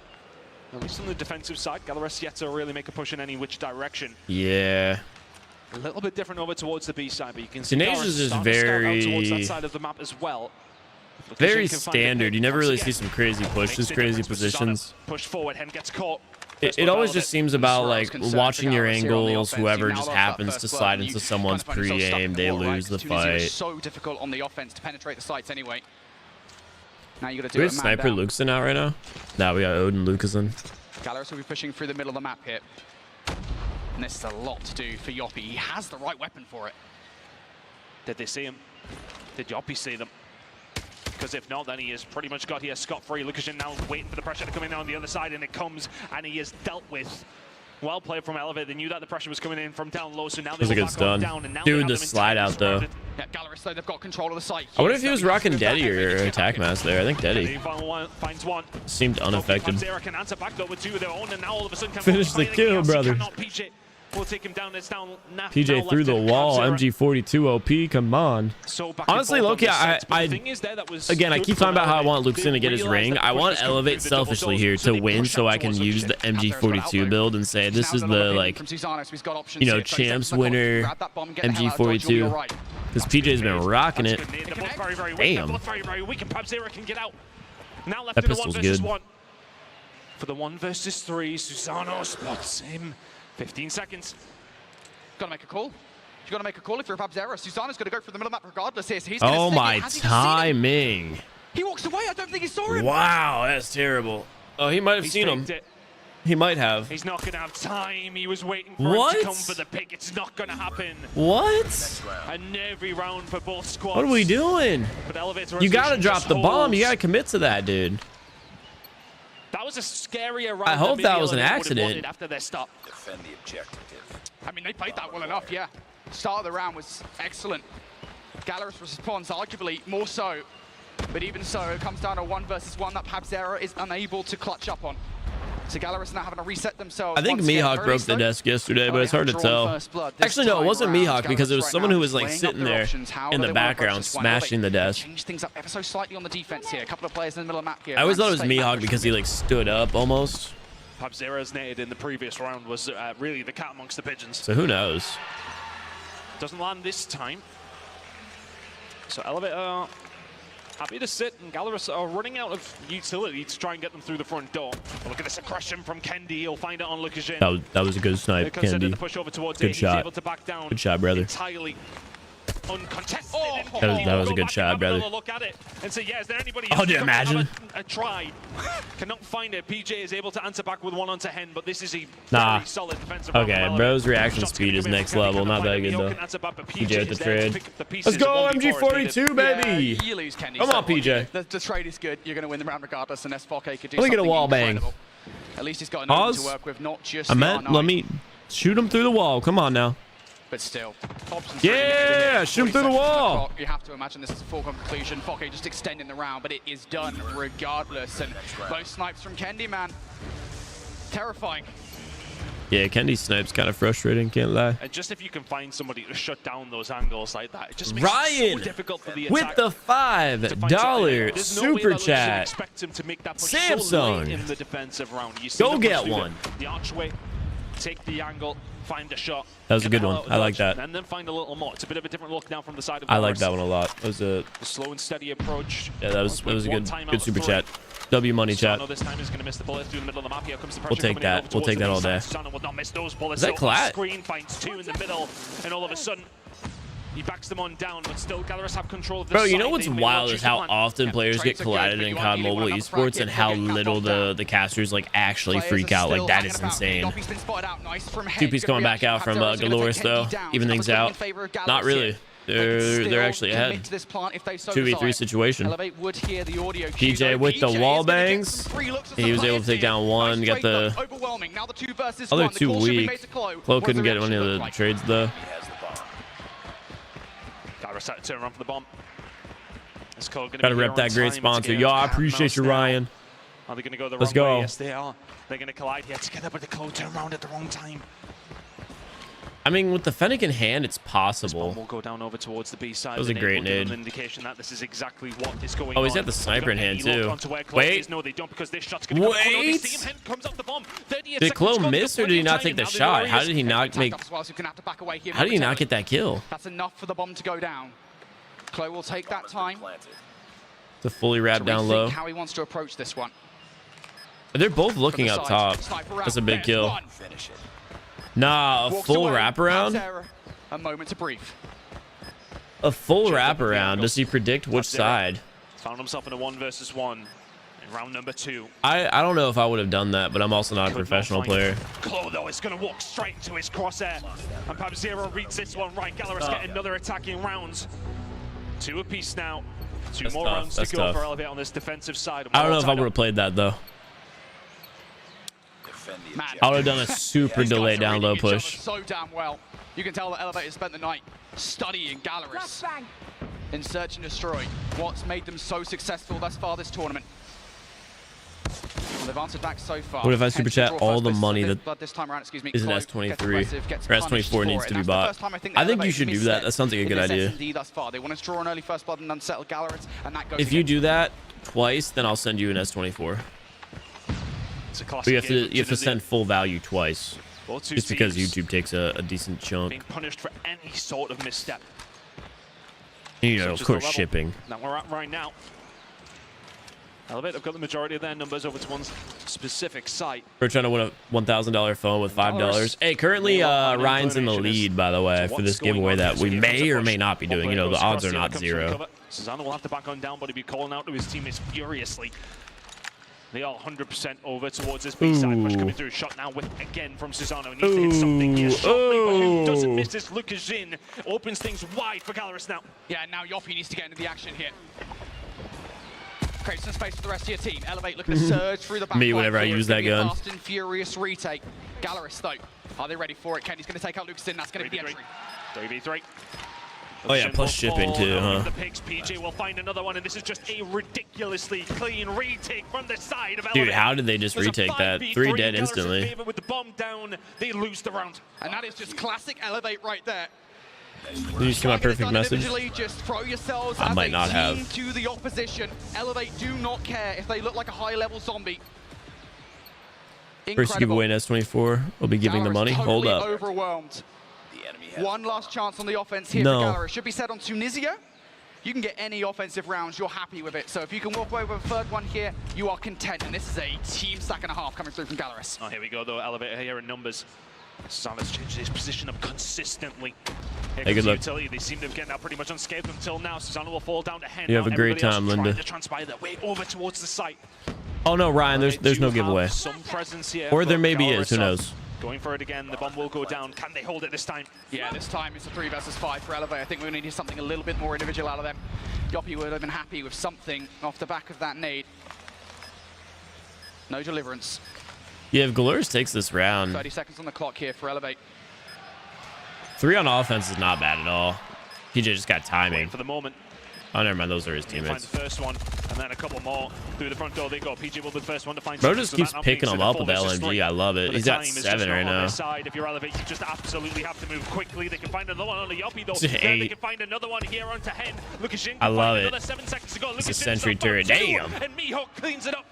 at least on the defensive side. Gallerias yet to really make a push in any which direction. Yeah. A little bit different over towards the B side, but you can see Tunisia's is starting to scout out towards that very, side of the map as well. very Lucasen can find standard. it. You never Once really again, see some crazy pushes, makes the crazy difference with Susanna. positions. Push forward, Hen gets caught. It always just seems about like watching your angles. Whoever just happens to slide into someone's pre-aim, they lose the Tunisia is fight. so difficult on the offense to penetrate the sites anyway. Now you got to Do we do have it man Sniper down. Lucasen out right now? No, we got Odin Lucasen. Gallerias will be pushing through the middle of the map here. And this is a lot to do for Yoppie. He has the right weapon for it. Did they see him? Did Yoppie see them? because if not, then he has pretty much got here scot-free. Lukashin now waiting for the pressure to come in on the other side, and it comes, and he is dealt with. Well played from Elevate. They knew that the pressure was coming in from down low, so now they go back on down. And now dude, the slide out though. Yeah, Gallerias, though, they've got control of the site. I wonder if he was rocking Deddy or Attack Mask there. I think Deddy. Finds one. Seemed unaffected. Can answer back though with two of their own, and now all of a sudden finish the kill, brother. We'll take him down. It's down. PJ through the wall. MG42 OP. Come on. So honestly, Loki, again, I keep talking about how I want Luxin to get his ring. I want Elevate selfishly here to win, so I can use the MG42 build and say this is the, like, you know, champs winner MG42. Because PJ's been rocking it. Damn. That pistol's good. For the 1 versus 3, Susano spots him. 15 seconds. Gotta make a call. You gotta make a call if you're a Pabzera. Susano's gonna go for the middle map regardless here. So he's oh my timing. He walks away. I don't think he saw him. Wow, that's terrible. Oh, he might have seen him. He might have. He's not gonna have time. He was waiting for him to come for the pick. It's not gonna happen. What? And every round for both squads. What are we doing? You gotta drop the bomb. You gotta commit to that, dude. That was a scarier round. I hope that was an accident. After their stop. Defend the objective. I mean, they played that well enough, yeah. Start of the round was excellent. Gallerias responds arguably more so. But even so, it comes down to 1 versus 1 that Pabzera is unable to clutch up on. So Gallerias now having to reset themselves. I think Mihawk broke the desk yesterday, but it's hard to tell. Actually, no, it wasn't Mihawk because it was someone who was like sitting there in the background smashing the desk. Change things up ever so slightly on the defense here. A couple of players in the middle of the map here. I always thought it was Mihawk because he like stood up almost. Pabzera's netted in the previous round was really the cat amongst the pigeons. So who knows? Doesn't land this time. So Elevator happy to sit, and Gallerias are running out of utility to try and get them through the front door. But look at this aggression from Kendi. He'll find it on Lukashin. That was a good snipe, Kendi. Push over towards good shot. Good shot, brother. Entirely uncontested. That was a good shot, brother. Look at it and say, yeah, is there anybody else? Oh, do you imagine? A try. Cannot find it. PJ is able to answer back with 1 onto Hen, but this is a very solid defensive. Okay, bro's reaction speed is next level. Not that good, though. PJ with the trade. Let's go, MG42, baby! You lose, Kenny. Come on, PJ. The trade is good. You're going to win the round regardless, and S4K could do let me something get a wall bang. At least he's got an to work with, not just let me shoot him through the wall. Come on now. But still, yeah, shoot him through the wall. You have to imagine this is a foregone conclusion. Fokke just extending the round, but it is done regardless. And both snipes from Kendi, man, terrifying. Yeah, Kendi's snipe's kind of frustrating, can't lie. And just if you can find somebody to shut down those angles like that, it just makes it so difficult for the attack. With the $5 super chat. Expect him to make that push Samsung. So late in the defensive round. You see go get one. The archway, take the angle, find a shot. That was a good one. I like that. And then find a little more. It's a bit of a different look now from the side of I like that one a lot. It was a slow and steady approach. Yeah, that was a good super chat. W money chat. This time is going to miss the bullet through the middle of the map. Here comes the we'll take that. We'll take that all day. Will not miss those bullets. Is that Collat? Screen finds 2 in the middle, and all of a sudden he backs them on down, but still Gallerias have control of this. Bro, you know what's wild is how often players get collatted in COD Mobile Esports and how little the casters like actually freak out. Like that is insane. 2P's coming back out from Gallerias though, even things out. Not really. They're actually ahead. 2v3 situation. PJ with the wall bangs. He was able to take down 1. Got the other 2 weak. Chloe couldn't get any of the trades though. Turn around for the bomb. Gotta rep that great sponsor. Yo, I appreciate you, Ryan. Are they gonna go the Let's wrong go. way? Yes, they are. They're gonna collide here together, but the Chloe turn around at the wrong time. I mean, with the Fennec in hand, it's possible. We'll go down over towards the B side. That was a great nade. An indication that this is exactly what is going oh, he's got the sniper in hand too. Wait. No, they don't because this shot's gonna wait. Did Chloe miss or did he not take the shot? How did he not make? How did he not get that kill? That's enough for the bomb to go down. Chloe will take that time. To fully wrap down low. How he wants to approach this one. They're both looking up top. That's a big kill. Nah, a full wraparound? A moment to breathe. A full wraparound. Does he predict which side? Found himself in a 1 versus 1 in round number 2. I don't know if I would have done that, but I'm also not a professional player. Chloe, though, is going to walk straight into his crosshair. And Pabzera reads this one right. Gallerias get another attacking round. 2 apiece now. 2 That's more tough. rounds That's to go tough. for Elevate on this defensive side. I don't know if I would have played that though. I would have done a super delay down low push. So damn well. You can tell that Elevate has spent the night studying Gallerias in Search and Destroy. What's made them so successful thus far this tournament? Well, they've answered back so far. What if I super chat all the money that this time around, excuse me, is an S23 or S24 needs to be bought? I think you should do that. That sounds like a good idea. Thus far. They want to draw an early first blood and unsettle Gallerias, and that goes If you do that twice, then I'll send you an S24. But you have to send full value twice, just because YouTube takes a decent chunk. Being punished for any sort of misstep. You know, of course, shipping. That we're at right now. Elevate have got the majority of their numbers over to one specific site. We're trying to win a $1,000 phone with $5. Hey, currently Ryan's in the lead, by the way, for this giveaway that we may or may not be doing. You know, the odds are not 0. Susanna will have to back on down, but he'll be calling out to his teammates furiously. They are 100% over towards this B-side push coming through. Shot now with again from Susanna. Needs to hit something here. Shortly, but who doesn't miss this? Lucas Jin opens things wide for Gallerias now. Yeah, now Yoppie needs to get into the action here. Create some space for the rest of your team. Elevate looking to surge through the back. Me, whenever I use that gun. Fast and furious retake. Gallerias, though, are they ready for it? Kenny's going to take out Lucas in. That's going to be the entry. 3v3. Oh yeah, plus shipping too, huh? The picks, PJ will find another one, and this is just a ridiculously clean retake from the side of Dude, how did they just retake that? 3 dead instantly. With the bomb down, they lose the round. And that is just classic Elevate right there. Did you see my perfect message? Just throw yourselves I might not team have. to the opposition. Elevate do not care if they look like a high-level zombie. First giveaway in S24. We'll be giving the money. Hold up. Overwhelmed. One last chance on the offense here No. for Gallerias. Should be set on Tunisia. You can get any offensive rounds, you're happy with it. So if you can walk away with a third one here, you are content. And this is a team stack and a half coming through from Gallerias. Oh, here we go, though. Elevator here in numbers. Susanna's changed his position up consistently. Hey, good luck. Utility. They seem to have gotten out pretty much unscathed until now. Susanna will fall down to Hen. You have a great time, Linda. To transpire their way over towards the site. Oh no, Ryan, there's no giveaway. Some presence here, Or there maybe is, who knows? Going for it again, the bomb will go down. Can they hold it this time? Yeah, this time it's a 3 versus 5 for Elevate. I think we're going to need something a little bit more individual out of them. Yoppie would have been happy with something off the back of that nade. No deliverance. Yeah, if Gallerias takes this round, 30 seconds on the clock here for Elevate. 3 on offense is not bad at all. PJ just got timing. For the moment. Oh, never mind. Those are his Find teammates. the first one, and then a couple more through the front door. They go. PJ will be the first one to find. Bro just keeps picking him up with the LMG. I love it. He's at 7 right now. Side. If you're Elevate, you just absolutely have to move quickly. They can find another one on the Yoppie though. It's Then they can find another one here onto Hen. Lucas Jin. I love it. Another 7 seconds to go. It's a sentry turret. Damn. And Mihawk cleans it up.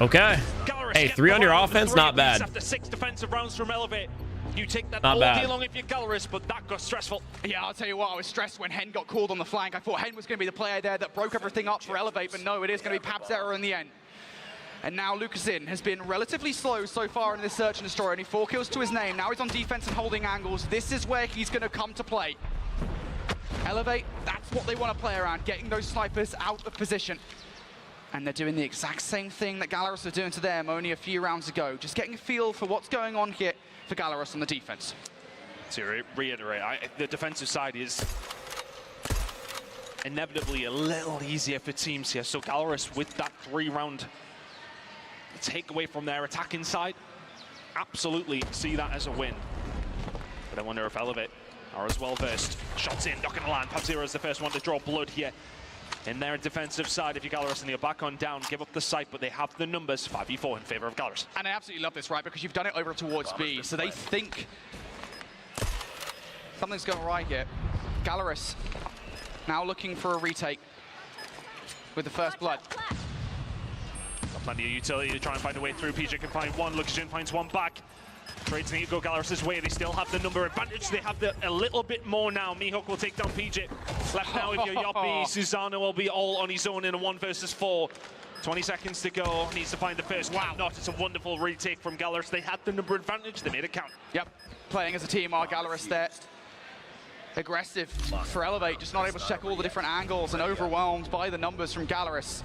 Okay. Gallerias Hey, get 3 on your behind with offense, 3 not apiece bad. After 6 defensive rounds from Elevate. You take that Not all bad. day long if you're Gallerias, but that got stressful. Yeah, I'll tell you what, I was stressed when Hen got called on the flank. I thought Hen was going to be the player there that broke everything up for Elevate, but no, it is going to be Pab's error in the end. And now Lucasin has been relatively slow so far in this search and destroy. Only 4 kills to his name. Now he's on defense and holding angles. This is where he's going to come to play. Elevate, that's what they want to play around, getting those snipers out of position. And they're doing the exact same thing that Gallerias were doing to them only a few rounds ago. Just getting a feel for what's going on here for Gallerias on the defense. To reiterate, the defensive side is inevitably a little easier for teams here. So Gallerias with that 3-round takeaway from their attacking side, absolutely see that as a win. But I wonder if Elevate are as well versed. Shots in, not gonna land. Pab0 is the first one to draw blood here. In their defensive side, if you're Gallerias and you're back on down, give up the site, but they have the numbers 5v4 in favor of Gallerias. And I absolutely love this, right? Because you've done it over towards B, so they think something's going right here. Gallerias now looking for a retake with the first blood. Got plenty of utility to try and find a way through. PJ can find one, Lucas Jin finds one back. Trades need to go Gallerias' way. They still have the number advantage. They have a little bit more now. Mihawk will take down PJ. Left now if you're Yoppie. Susanna will be all on his own in a 1 versus 4. 20 seconds to go. Needs to find the first. Wow, not. It's a wonderful retake from Gallerias. They had the number advantage. They made it count. Yep, playing as a team are Gallerias there. Aggressive for Elevate, just not able to check all the different angles and overwhelmed by the numbers from Gallerias.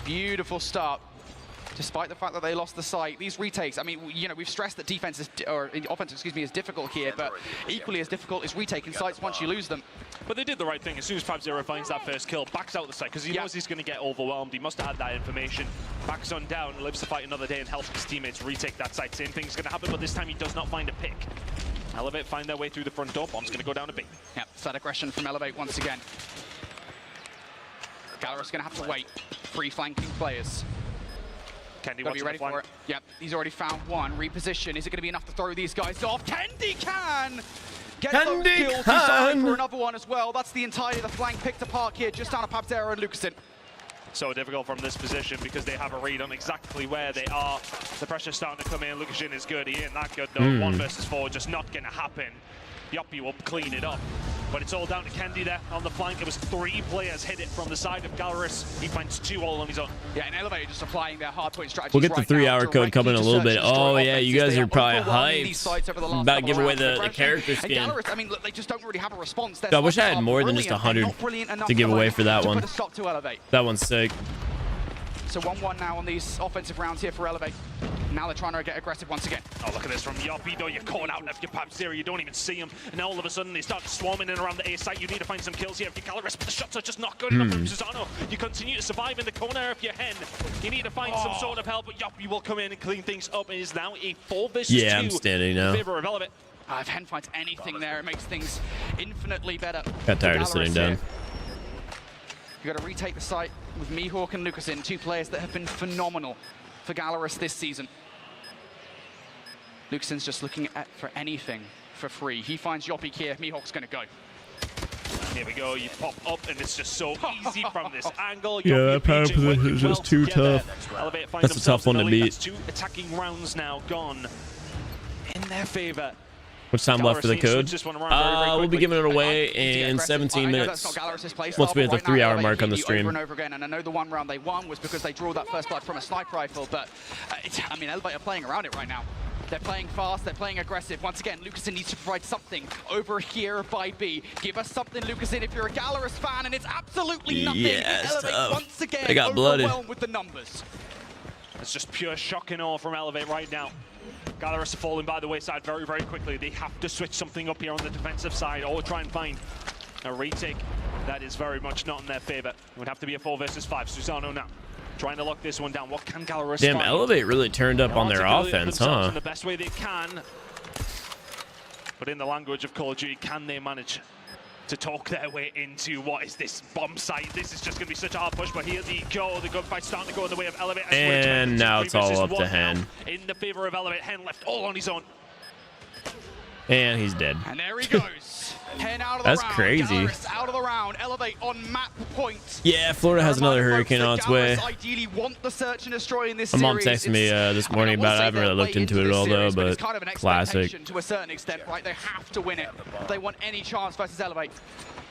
Beautiful start. despite the fact that they lost the site. These retakes, I mean, you know, we've stressed that defense is, or offense, excuse me, is difficult here, but equally as difficult is retaking sites once you lose them. But they did the right thing. As soon as FabZero finds that first kill, backs out the site, because he knows he's going to get overwhelmed. He must have had that information. Backs on down, lives to fight another day, and helps his teammates retake that site. Same thing's going to happen, but this time he does not find a pick. Elevate find their way through the front door. Bomb's going to go down a B. Yep, that aggression from Elevate once again. Gallerias going to have to wait. 3 flanking players. Kendi Gotta be ready for it. Yep, he's already found one. Reposition. Is it going to be enough to throw these guys off? Kendi can! Get those kills. He's going for another one as well. That's the entirety of the flank picked apart here, just down to FabZero and Lucasin. So difficult from this position because they have a read on exactly where they are. The pressure's starting to come in. Lucashin is good. He ain't that good though. 1 versus 4 just not going to happen. Yoppie will clean it up. But it's all down to Kendi there on the flank. It was 3 players hit it from the side of Gallerias. He finds 2 all on his own. Yeah, and Elevate just applying their hardpoint strategy. We'll get the 3-hour code coming in a little bit. Oh yeah, you guys are probably hyped. About to give away the character skin. Gallerias, I mean, look, they just don't really have a response. I wish I had more than just 100 to give away for that one. That one's sick. So 1-1 now on these offensive rounds here for Elevate. Now they're trying to get aggressive once again. Oh, look at this from Yoppie, though. You're caught out of your FabZero. You don't even see him. And now all of a sudden, they start swarming in around the A site. You need to find some kills here if you're Gallerias, but the shots are just not good enough from Susano. You continue to survive in the corner if you're Hen. You need to find some sort of help, but Yoppie will come in and clean things up. It is now a 4 versus 2 I'm standing now. in favor of Elevate. If Hen finds anything there, it makes things infinitely better. Got tired of sitting down. You got to retake the site with Mihawk and Lucasin, 2 players that have been phenomenal for Gallerias this season. Lucasin's just looking for anything for free. He finds Yoppie here. Mihawk's going to go. Here we go. You pop up, and it's just so easy from this angle. Yeah, that power position is just too tough. That's a tough one to beat. That's 2 attacking rounds now gone in their favor. Much time left for the code? We'll be giving it away in 17 minutes. Once we hit the 3-hour mark on the stream. Over and over again, and I know the 1 round they won was because they drew that first blood from a sniper rifle, but I mean, Elevate are playing around it right now. They're playing fast, they're playing aggressive. Once again, Lucasin needs to provide something over here by B. Give us something, Lucasin, if you're a Gallerias fan, and it's absolutely nothing. Yeah, Elevate once again they got blooded with the numbers. It's just pure shock and awe from Elevate right now. Gallerias are falling by the wayside very, very quickly. They have to switch something up here on the defensive side or try and find a retake. That is very much not in their favor. It would have to be a 4 versus 5. Susano now trying to lock this one down. What can Gallerias Damn, find? Elevate really turned up on their offense, huh? In the best way they can. But in the language of Call of Duty, can they manage to talk their way into what is this bomb site? This is just going to be such a hard push, but here they go. The gunfight's starting to go in the way of Elevate. And now it's all up to Hen. In the favor of Elevate, Hen left all on his own. And he's dead. And there he goes. Hen out of the That's round. crazy. Gallerias out of the round. Elevate on map point. Yeah, Florida has another hurricane on its way. Ideally want the search and destroy in this My mom series. texted me this morning about it. I haven't really looked into it at all though, but it's kind of an classic. to a certain extent, right? They have to win it. If they want any chance versus Elevate,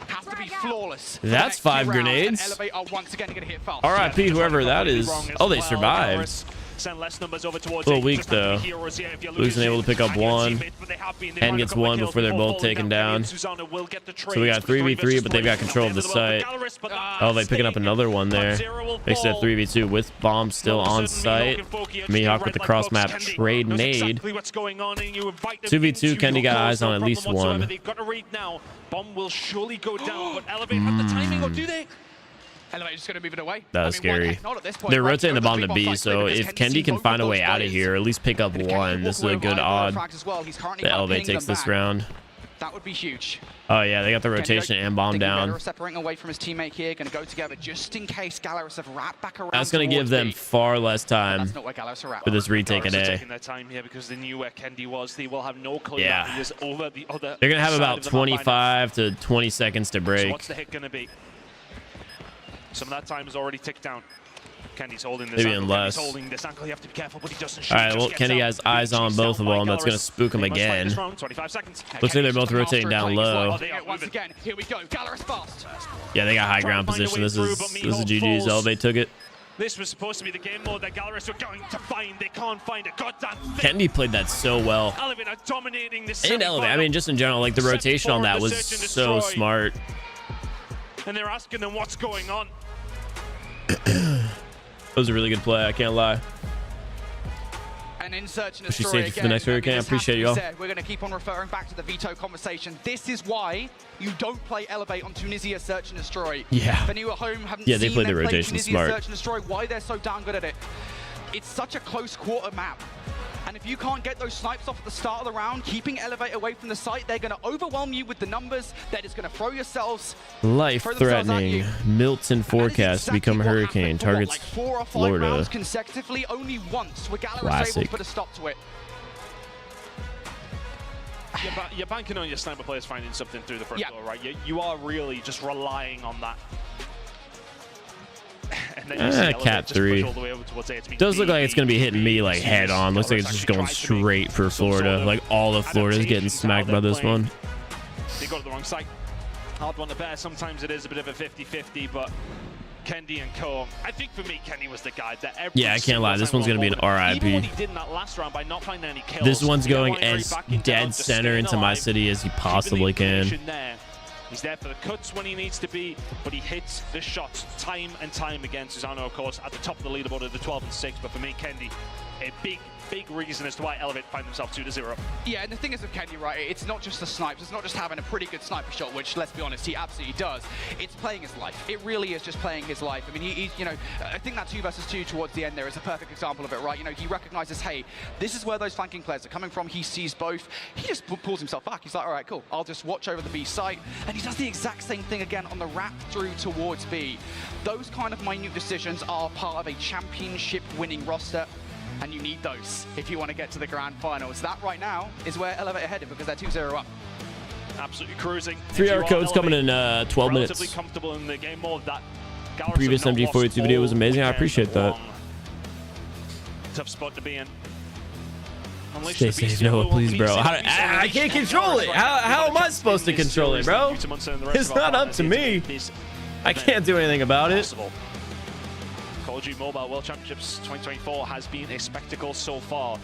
have to be flawless. That's 5 grenades. Elevate are once again going to hit fast. RIP whoever that is. Oh, they survived. Send less numbers over towards a little weak though. Luke's able to pick up 1. Hen gets 1 before they're both taken down. So we got 3v3, but they've got control of the site. Oh, they picking up another one there. Makes it 3v2 with bombs still on site. Mihawk with the cross map trade nade. 2v2, Kendi got eyes on at least 1. Bomb will surely go down, but Elevate have the timing, or do they? Elevate just going to move it away. That was scary. They're rotating the bomb to B, so if Kendi can find a way out of here, at least pick up 1, this is a good odd that Elevate takes this round. That would be huge. Oh yeah, they got the rotation and bomb down. Separating away from his teammate here, going to go together just in case Gallerias have wrapped back around. That's going to give them far less time for this retake a day. Taking their time here because they knew where Kendi was. They will have no clue. Yeah. That he is over the other. They're going to have about 25 to 20 seconds to break. So what's the hit going to be? Some of that time is already ticked down. Kendi's holding this. Maybe less. Holding this ankle. You have to be careful, but he doesn't shoot. All right, well, Kendi has eyes on both of them. That's going to spook him again. 25 seconds. Looks like they're both rotating down low. Once again, here we go. Gallerias fast. Yeah, they got high ground position. This is GG's. Elevate took it. This was supposed to be the game mode that Gallerias were going to find. They can't find it. Goddamn thing. Kendi played that so well. Elevate are dominating this. And Elevate, I mean, just in general, like the rotation on that was so smart. And they're asking them what's going on. That was a really good play, I can't lie. And in Search and Push you Destroy safety for the next hurricane. I appreciate y'all. We're going to keep on referring back to the veto conversation. This is why you don't play Elevate on Tunisia Search and Destroy. Yeah. If any of you at home haven't Yeah, they seen played the them play rotation Tunisia smart. Search and Destroy, why they're so damn good at it. It's such a close quarter map. And if you can't get those snipes off at the start of the round, keeping Elevate away from the site, they're going to overwhelm you with the numbers. They're just going to throw yourselves. Life-threatening. Milton forecast to become a hurricane. Targets Like 4 or 5 Florida. rounds consecutively, only once were Gallerias able Classic. to put a stop to it. You're banking on your sniper players finding something through the front door, right? You are really just relying on that. And then you see Elevate Cat just 3. push all the way over towards A. It's been Does look like it's going to be hitting me like Jesus. head on. Looks like it's just going straight for Florida. Like all of Florida's getting smacked by this one. They go to the wrong side. Hard one to bear. Sometimes it is a bit of a 50-50, but Kendi and Co. I think for me, Kendi was the guy that every Yeah, I can't lie. This one's going to be an Even what RIP. he did in that last round by not finding any kills. This one's going Going as back in dead down, just center staying into my alive, city as he keeping the possibly can. information there. He's there for the cuts when he needs to be, but he hits the shots time and time again. Susano, of course, at the top of the leaderboard at the 12 and 6, but for me, Kendi, a big reason as to why Elevate find themselves 2-0. Yeah, and the thing is with Kendi, right, it's not just the snipes, it's not just having a pretty good sniper shot, which, let's be honest, he absolutely does. It's playing his life. It really is just playing his life. I mean, he you know, I think that 2 versus 2 towards the end there is a perfect example of it, right? You know, he recognizes, hey, this is where those flanking players are coming from. He sees both. He just pulls himself back. He's like, all right, cool. I'll just watch over the B site. And he does the exact same thing again on the wrap through towards B. Those kind of minute decisions are part of a championship-winning roster. And you need those if you want to get to the grand finals. That right now is where Elevate are headed because they're 2-0 up. Absolutely cruising. 3-hour code's coming in 12 relatively minutes. Comfortable in the game mode. That Previous MG42 video was amazing. I appreciate that. Tough spot to be in. Stay safe, Noah, please, bro. I can't control it. How am I supposed to control it, bro? It's not up to me. I can't do anything about it. Call of Duty Mobile World Championships 2024 has been a spectacle so far.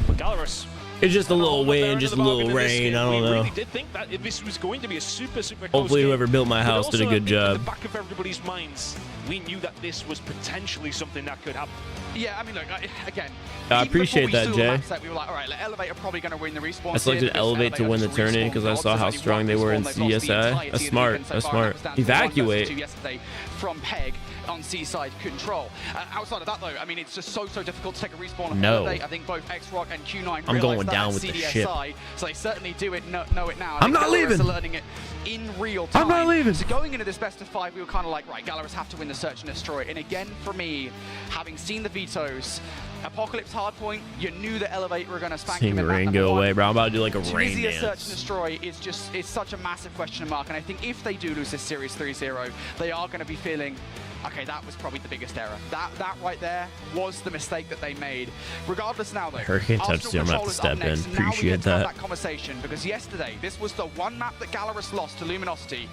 But Gallerias, it's just a little wind, just a little rain. I don't know. We really did think that this was going to be a super close Hopefully game. whoever built my house did a good job. In the back of everybody's minds, we knew that this was potentially something that could happen. Yeah, I mean, look, again, I appreciate that, Jay. We were like, all right, Elevate are probably going to win the respawn. I selected Elevate to win the tourney because I saw how strong they were in CSI. That's smart. That's smart. Evacuate. Yesterday from Peg on Seaside Control. Outside of that, though, I mean, it's just so difficult to take a respawn of Elevate. I think both Xrock and Q9 I'm going down with CDSI, the ship. so they certainly know it now. I'm not leaving. Learning it in real time. I'm not leaving. So going into this best of 5, we were kind of like, right, Gallerias have to win the Search and Destroy. And again, for me, having seen the vetoes, Apocalypse hardpoint, you knew that Elevate were going to spank Seeing him the in rain that go number away, one. bro. I'm about to do like a rain Tunisia dance. Search and Destroy is just, it's such a massive question mark. And I think if they do lose this series 3-0, they are going to be feeling, okay, that was probably the biggest error. That right there was the mistake that they made. Regardless now, though, Hurricane touchdown, I'm going to have to step in. Appreciate that. Conversation, because yesterday, this was the one map that Gallerias lost to Luminosity.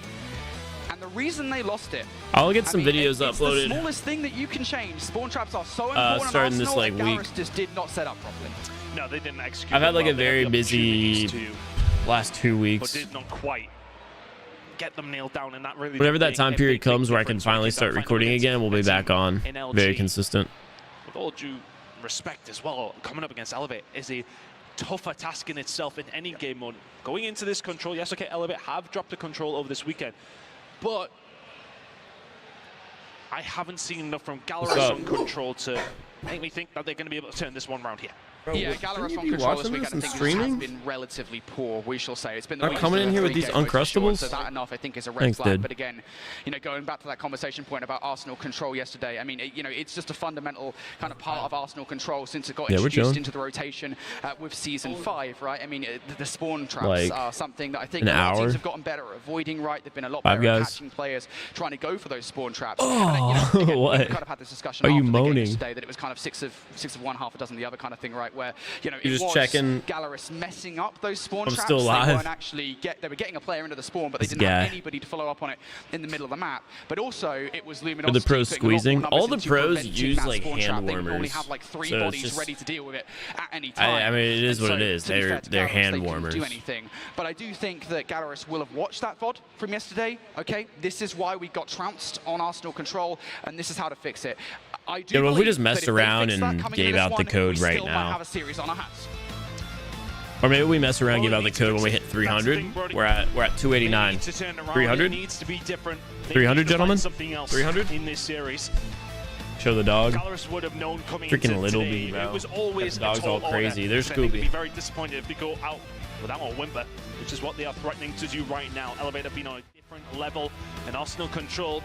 And the reason they lost it, I'll get some videos it's uploaded. the smallest thing that you can change. Spawn traps are so important. Starting this like week. Gallerias just did not set up properly. No, they didn't execute. I've had like well. a very busy last 2 But weeks. did not quite get them nailed down, and that really. Whenever that time period comes where I can finally start recording again, we'll be back on. Very consistent. With all due respect as well, coming up against Elevate is a tougher task in itself in any game mode. Going into this control, yes, okay, Elevate have dropped the control over this weekend, but I haven't seen enough from Gallerias on control to make me think that they're going to be able to turn this one round here. Bro, yeah, Gallerias on control this weekend, I think has been relatively poor, we shall say. It's been the coming in here with these Uncrustables? So that enough, I think, is a red Thanks, flag. dude. But again, you know, going back to that conversation point about Arsenal control yesterday, I mean, you know, it's just a fundamental kind of part of Arsenal control since it got introduced into the rotation with Season 5, right? I mean, the spawn traps are something that I think a lot of teams have gotten better at avoiding, right? They've been a lot better at catching players trying to go for those spawn traps. Oh, and, you know, what? We kind of had this discussion Are you after the game moaning? yesterday that it was kind of six of one, half a dozen the other kind of thing, right? Where, you know, You're just checking. Gallerias messing up those spawn I'm traps. still alive. They weren't actually they were getting a player into the spawn, but they didn't have anybody to follow up on it in the middle of the map. But also, it was Luminosity. For the pros squeezing, all the pros into use that like spawn hand trap. They warmers. only have like 3 So it's bodies just, ready to deal with it at any time. I mean, it is what it is. To be fair to They're Gallerias, hand they couldn't warmers. do anything. But I do think that Gallerias will have watched that VOD from yesterday. Okay, this is why we got trounced on Arsenal control, and this is how to fix it. I do Yeah, well, if we believe just that messed if they around fix that and coming gave into this out the one, code we right still might now. have a series on our hands. Or maybe we mess around, give out the code when we hit 300. We're at 289. 300? 300, gentlemen? 300? In this series. Show the dog. Gallerias would have known coming Freaking into little today, B, bro. it was always The dog's a tall all crazy. order. There's So I think they'd Scooby. be very disappointed if they go out without a whimper, which is what they are threatening to do right now. Elevate have been on a different level, and Arsenal control.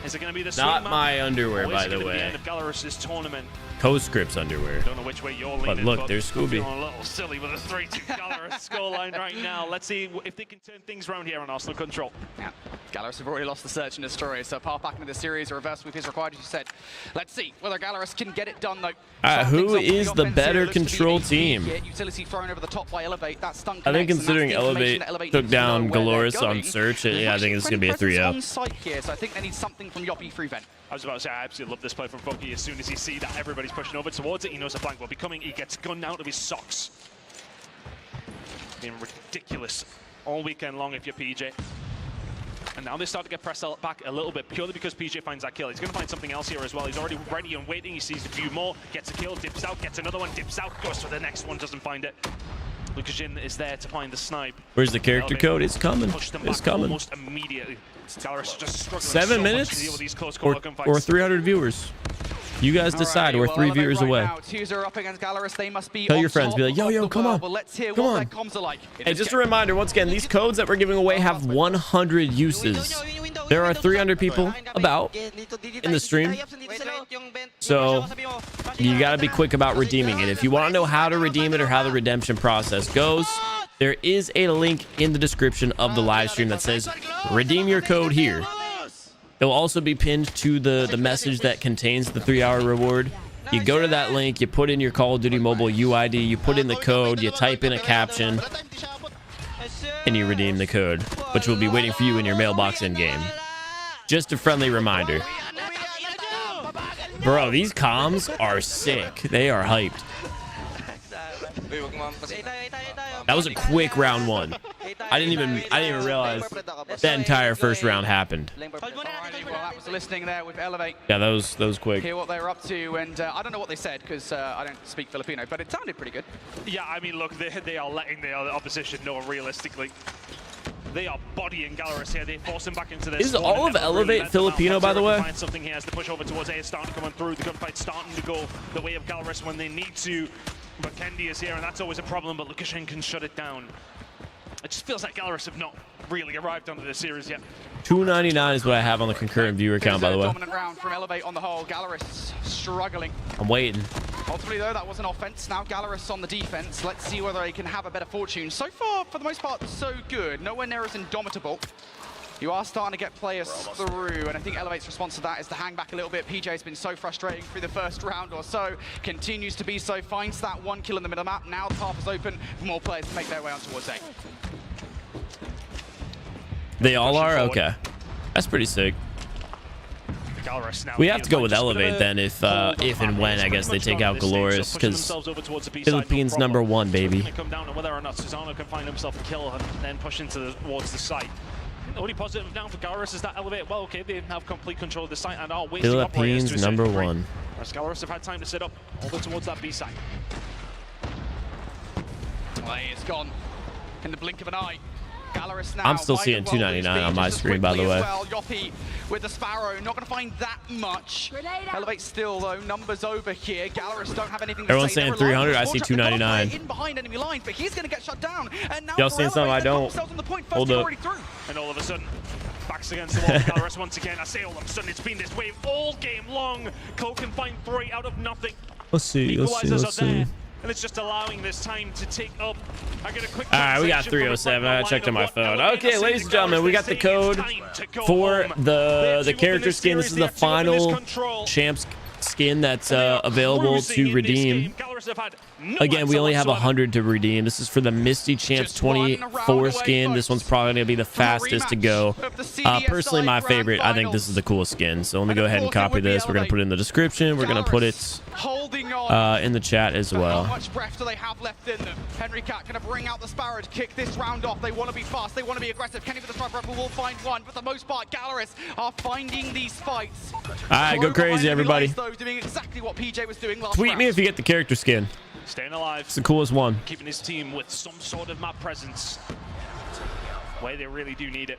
Is it going to be the Not swing my map, underwear, or is by it the gonna be way. the end of Gallerias' tournament? Postscript's underwear. Don't know which way you're leaning, look, there's I'm Scooby. feeling a little silly with a 3-2 Gallerias scoreline right now. Let's see if they can turn things around here on Arsenal control. Yeah, Gallerias have already lost the search and destroy, so a path back into the series, a reverse sweep is required, as you said. Let's see whether Gallerias can get it done, though. Who is the better control team? Utility thrown over the top by Elevate. That stun I think connects, and considering that's the information Elevate that took down needs to know where Gallerias they're on going. search, yeah, I think it's going to be a Presence 3-0. on site here, so I think they need something from Yoppie through Vent. I was about to say, I absolutely love this play from Funky. As soon as he sees that everybody's pushing over towards it, he knows a flank will be coming. He gets gunned out of his socks. Being ridiculous all weekend long if you're PJ. And now they start to get pressed back a little bit, purely because PJ finds that kill. He's going to find something else here as well. He's already ready and waiting. He sees a few more, gets a kill, dips out, gets another one, dips out, goes for the next one, doesn't find it. Lucas Jin is there to find the snipe. Where's the character code? It's coming. It's coming. Almost immediately. Gallerias just struggling 7 so much minutes to deal with these close or gunfights. 300 viewers. You guys decide. Alrighty, We're well, 3 Elevate viewers right away. now, 2-0 up against Gallerias. They must be Tell on your friends, top be like, yo, of yo, the come world. on. Well, let's hear Come what on. their comms are like. Hey, just a reminder, once again, these codes that we're giving away have 100 uses. There are 300 people about in the stream. So you got to be quick about redeeming it. If you want to know how to redeem it or how the redemption process goes, there is a link in the description of the live stream that says redeem your code here. It'll also be pinned to the message that contains the 3-hour reward. You go to that link, you put in your Call of Duty Mobile UID, you put in the code, you type in a caption, and you redeem the code, which will be waiting for you in your mailbox in-game. Just a friendly reminder. Bro, these comms are sick. They are hyped. That was a quick round one. I didn't even realize that entire first round happened. Alrighty, well, that was listening there with Elevate. Yeah, that was quick. Hear what they were up to, and I don't know what they said because I don't speak Filipino, but it sounded pretty good. Yeah, I mean, look, they are letting the opposition know realistically. They are bodying Gallerias here. They force him back into this. Is all of Elevate Filipino, by the way? Find something here as the push over towards A is starting to come through. The gunfight's starting to go the way of Gallerias when they need to. But Kendi is here, and that's always a problem, but Lukashen can shut it down. It just feels like Gallerias have not really arrived onto this series yet. 299 is what I have on the concurrent viewer count, by the way. Dominant round from Elevate on the whole. Gallerias struggling. I'm waiting. Ultimately, though, that was an offense. Now Gallerias on the defense. Let's see whether they can have a better fortune. So far, for the most part, so good. Nowhere near as indomitable. You are starting to get players through, and I think Elevate's response to that is to hang back a little bit. PJ's been so frustrating through the first round or so, continues to be so, finds that 1 kill in the middle of the map. Now the path is open for more players to make their way on towards A. They all are? Okay. That's pretty sick. We have to go with Elevate then if and when, I guess, they take out Gallerias, because Philippines #1, baby. Come down to whether or not Susano can find himself a kill and then push towards the site. The only positive now for Gallerias is that Elevate, well, okay, they have complete control of the site and are wasting Philippines #1. As Gallerias have had time to set up all the way towards that B site. Well, it's gone in the blink of an eye. Gallerias now. I'm still seeing 299 on my screen, by the way. Well, Yoppie with the Sparrow, not going to find that much. Elevate still, though, numbers over here. Gallerias don't have anything to Everyone's say. saying 300. I see 299. In behind enemy lines, but he's going to get shut down. And now y'all seeing something I don't? Hold up. And all of a sudden, backs against the wall. Gallerias once again. I say all of a sudden, it's been this wave all game long. Cole can find 3 out of nothing. Let's see. Let's see. And it's just allowing this time to take up. I get a quick all right, we got 307. I checked on my phone. Okay, ladies and gentlemen, we got the code for the character skin. This is the final champs skin that's available to redeem. Gallerias have had no Again, we only have whatsoever. 100 to redeem. This is for the Misty Champs 24 skin. This one's probably going to be the fastest to go. Personally, my favorite. I think this is the coolest skin. So let me go ahead and copy this. We're going to put it in the description. We're going to put it in the chat as well. How much breath do they have left in them? Henry Cat going to bring out the Sparrow to kick this round off. They want to be fast. They want to be aggressive. Kenny with the strike rifle will find one. For the most part, Gallerias are finding these fights. All right, go crazy, everybody. Doing exactly what PJ was doing last Tweet me if you get the character skin. Staying alive. It's the coolest one. Keeping his team with some sort of map presence where they really do need it.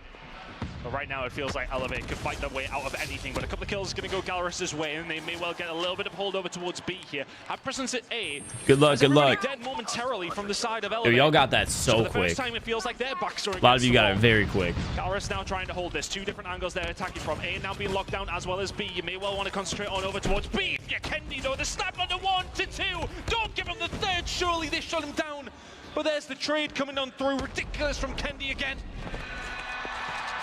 But right now it feels like Elevate could fight their way out of anything. But a couple of kills is going to go Gallerias' way, and they may well get a little bit of holdover towards B here. Have presence at A. Good luck, good luck. Dead momentarily from the side of Elevate. Y'all got that so for the quick. First time it feels like their backs are A lot of you got it very quick. Gallerias now trying to hold this. Two different angles they're attacking from. A now being locked down as well as B. You may well want to concentrate on over towards B. Yeah, Kendi though, the snap on the 1 to 2. Don't give him the third. Surely they shut him down. But there's the trade coming on through. Ridiculous from Kendi again.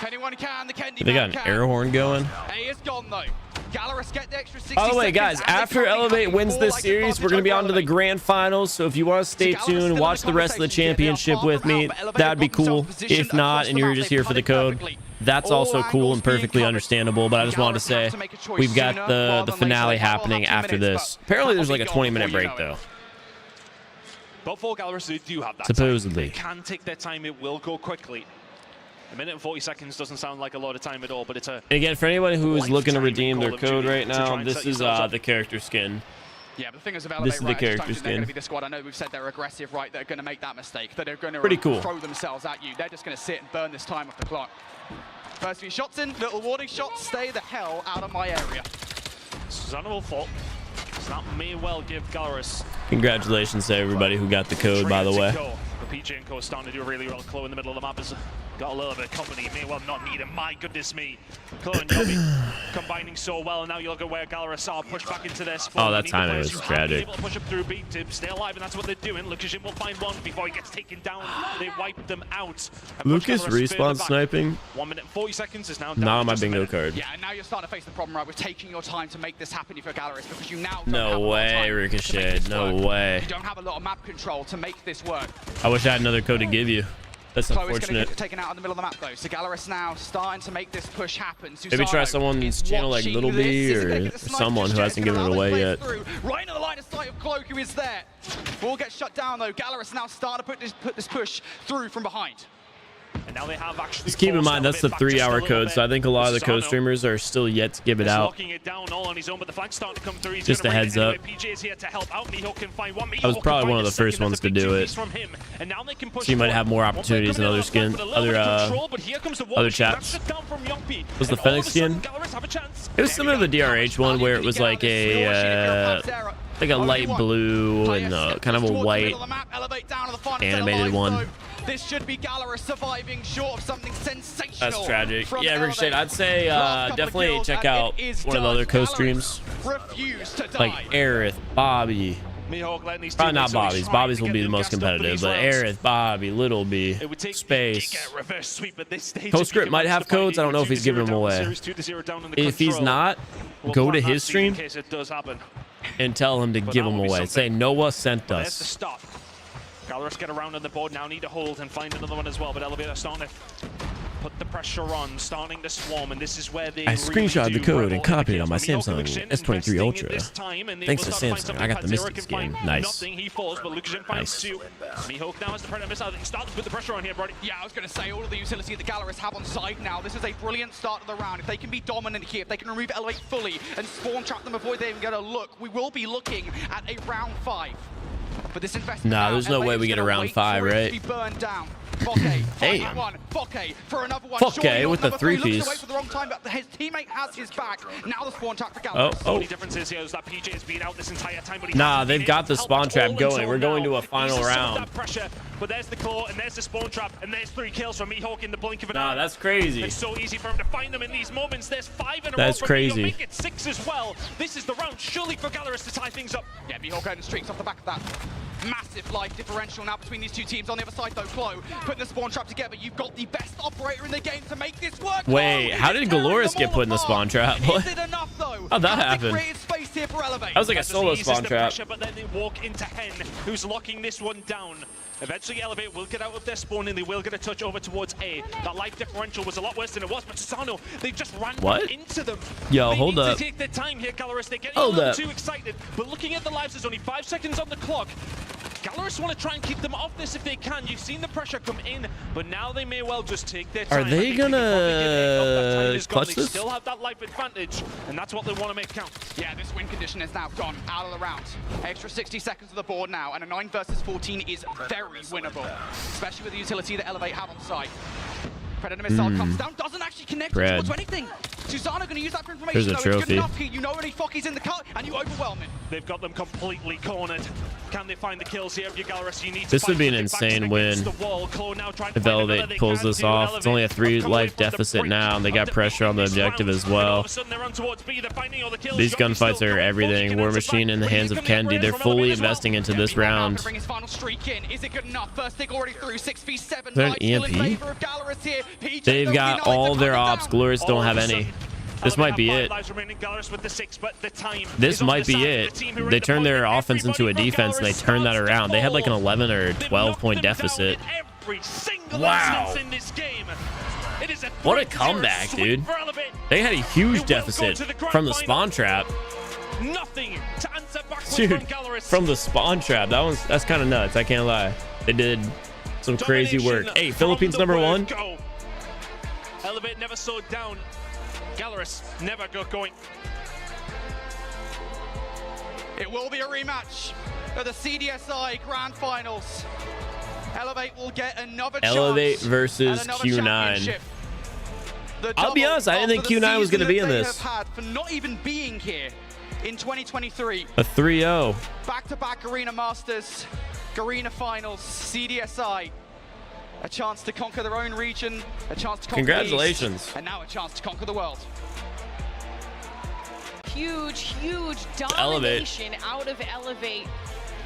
If anyone can, the Kendi They got an air horn going. A is gone though. Gallerias get the extra 60 By the way, guys, after Elevate wins this series, we're going to be on to the grand finals. So if you want to stay tuned, watch the rest of the championship with me, that'd be cool. If not, and you're just here for the code, that's also cool and perfectly understandable. But I just wanted to say we've got the finale happening after this. Apparently, there's like a 20-minute break, though. But for Gallerias, they do have that supposedly. They can take their time. It will go quickly. A minute and 40 seconds doesn't sound like a lot of time at all, but it's a... And again, for anyone who is looking to redeem their code right now, this is the character skin. Yeah, but the thing is about this is the character skin. They're going to be the squad. I know we've said they're aggressive, right? They're going to make that mistake. That they're going Pretty to cool. throw themselves at you. They're just going to sit and burn this time off the clock. First few shots in, little warning shots. Stay the hell out of my area. Susanna will fall. That may well give Gallerias... Congratulations to everybody who got the code, by the way. The PJ and Co is starting to do really well. Chloe in the middle of the map has got a little bit of company. May well not need him. My goodness me. Chloe and Yobi combining so well. And now you look at where Gallerias are push back into their spawn. Oh, that timing was tragic. Able to push up through B to stay alive, and that's what they're doing. Lucas will find one before he gets taken down. They wipe them out. Lucas respawn sniping. 1 minute 40 seconds is now not on my bingo card. Yeah, and now you're starting to face the problem, right? With taking your time to make this happen for Gallerias, because you now no way, Ricochet. No way. You don't have a lot of map control to make this work. I wish I had another code to give you. That's unfortunate. Chloe's going to get taken out in the middle of the map, though. So Gallerias now starting to make this push happen. Maybe try someone's channel like Little B or someone who hasn't given it away yet. Right into the line of sight of Cloak, who is there. Will get shut down, though. Gallerias now starting to put this push through from behind. And now they have actually just keep in mind that's the 3-hour code, so I think a lot of the code streamers are still yet to give it out. Just a heads up. I was probably one of the first ones to do it. So you might have more opportunities than other skins, other chaps. Was the Fennec skin? It was similar to the DRH one where it was like a light blue and kind of a white animated one. This should be Gallerias surviving short of something sensational. That's tragic. Yeah, Ricochet, I'd say definitely check out one of the other co-streams. Like Aerith, Bobby. Probably not Bobby's. Bobby's will be the most competitive, but Aerith, Bobby, Little B, Space. Postscript might have codes. I don't know if he's giving them away. If he's not, go to his stream and tell him to give them away. Say Noah sent us. Gallerias get around on the board now, need to hold and find another one as well, but Elevator starting to put the pressure on, starting to swarm, and this is where they I screenshotted the code and copied it on my Samsung S23 Ultra. Thanks to Samsung, I got the Mystic skin. Nice. He falls, but nice. Mihawk now has the Predator missile. He starts to put the pressure on here, Brody. Yeah, I was going to say, all of the utility that Gallerias have on side now, this is a brilliant start of the round. If they can be dominant here, if they can remove Elevate fully and spawn trap them before they even get a look, we will be looking at a round 5. But this investment nah, there's no way we get a round 5, right? Damn. Fokke with the 3-piece. His teammate has his back. Now the spawn trap for Gallerias. Oh. Nah, they've got the spawn trap going. We're going to a final round. But there's the core, and there's the spawn trap, and there's 3 kills from Mihawk in the blink of an eye. Nah, that's crazy. It's so easy for him to find them in these moments. There's 5 in a row. That's crazy. Make it 6 as well. This is the round, surely for Gallerias to tie things up. Yeah, Mihawk and streaks off the back of that. Massive massive life differential now between these two teams. On the other side, though, Clo putting the spawn trap together. You've got the best operator in the game to make this work. Wait, how did Gallerias get put in the spawn trap? What? Is it enough, though? How'd that happen? Space here for Elevate. That was like a solo spawn trap. Pressure, but then they walk into Hen, who's locking this one down. Eventually, Elevate will get out of their spawn and they will get a touch over towards A. That life differential was a lot worse than it was, but Susano, they just ran into them. Yo, they hold need up. to take their time here, Gallerias. They're getting Hold a little up. too excited, but looking at the lives, there's only 5 seconds on the clock. Gallerias want to try and keep them off this if they can. You've seen the pressure come in, but now they may well just take their time. Are they gonna clutch They this? still have that life advantage, and that's what they want to make count. Yeah, this win condition is now gone out of the round. Extra 60 seconds to the board now, and a 9 versus 14 is very winnable, especially with the utility that Elevate have on site. Predator missile comes down, doesn't actually connect towards anything. Susano going to use that for information. Here's a though. trophy. It's good enough here. You know any Focky's in the cut, and you overwhelm it. They've got them completely cornered. Can they find the kills here? If you're Gallerias, you need to This would be an fight back insane win against the wall. Clo now trying to if find Elevate another. They pulls can this do off. Elevate. It's only a 3 Have come away life from the deficit brink now, and they got of pressure on the this objective round. as All well. of a sudden they're on towards B. They're finding all the kills. These Johnny's gunfights still are going. everything. Fully War gets it Machine back. in the hands of Ready to come Kendi. in They're from fully Elevate as well. investing into this Now to round. bring his final streak in. Is it good enough? First thing already through. 6v7. Is there an Still in EMP? favor of Gallerias here. PJ They've Doty got Knights all are their coming ops. down. Gallerias don't have any. This might be it. This might be it. They turned their offense into a defense, and they turned that around. They had like an 11 or 12 point deficit. Wow. What a comeback, dude. They had a huge deficit from the spawn trap. Dude, from the spawn trap. That's kind of nuts. I can't lie. They did some crazy work. Hey, Philippines #1. Elevate never slowed down. Gallerias never got going. It will be a rematch of the CDSI Grand Finals. Elevate will get another Elevate chance versus at another Q9. championship. The I'll be honest, I didn't think double Q9 was going to be in after the this. season that they have had for not even being here in 2023. A 3-0. Back-to-back Arena Masters, Arena Finals, CDSI. A chance to conquer their own region, a chance to conquer Congratulations. the East, and now a chance to conquer the world. Huge Elevate. domination out of Elevate,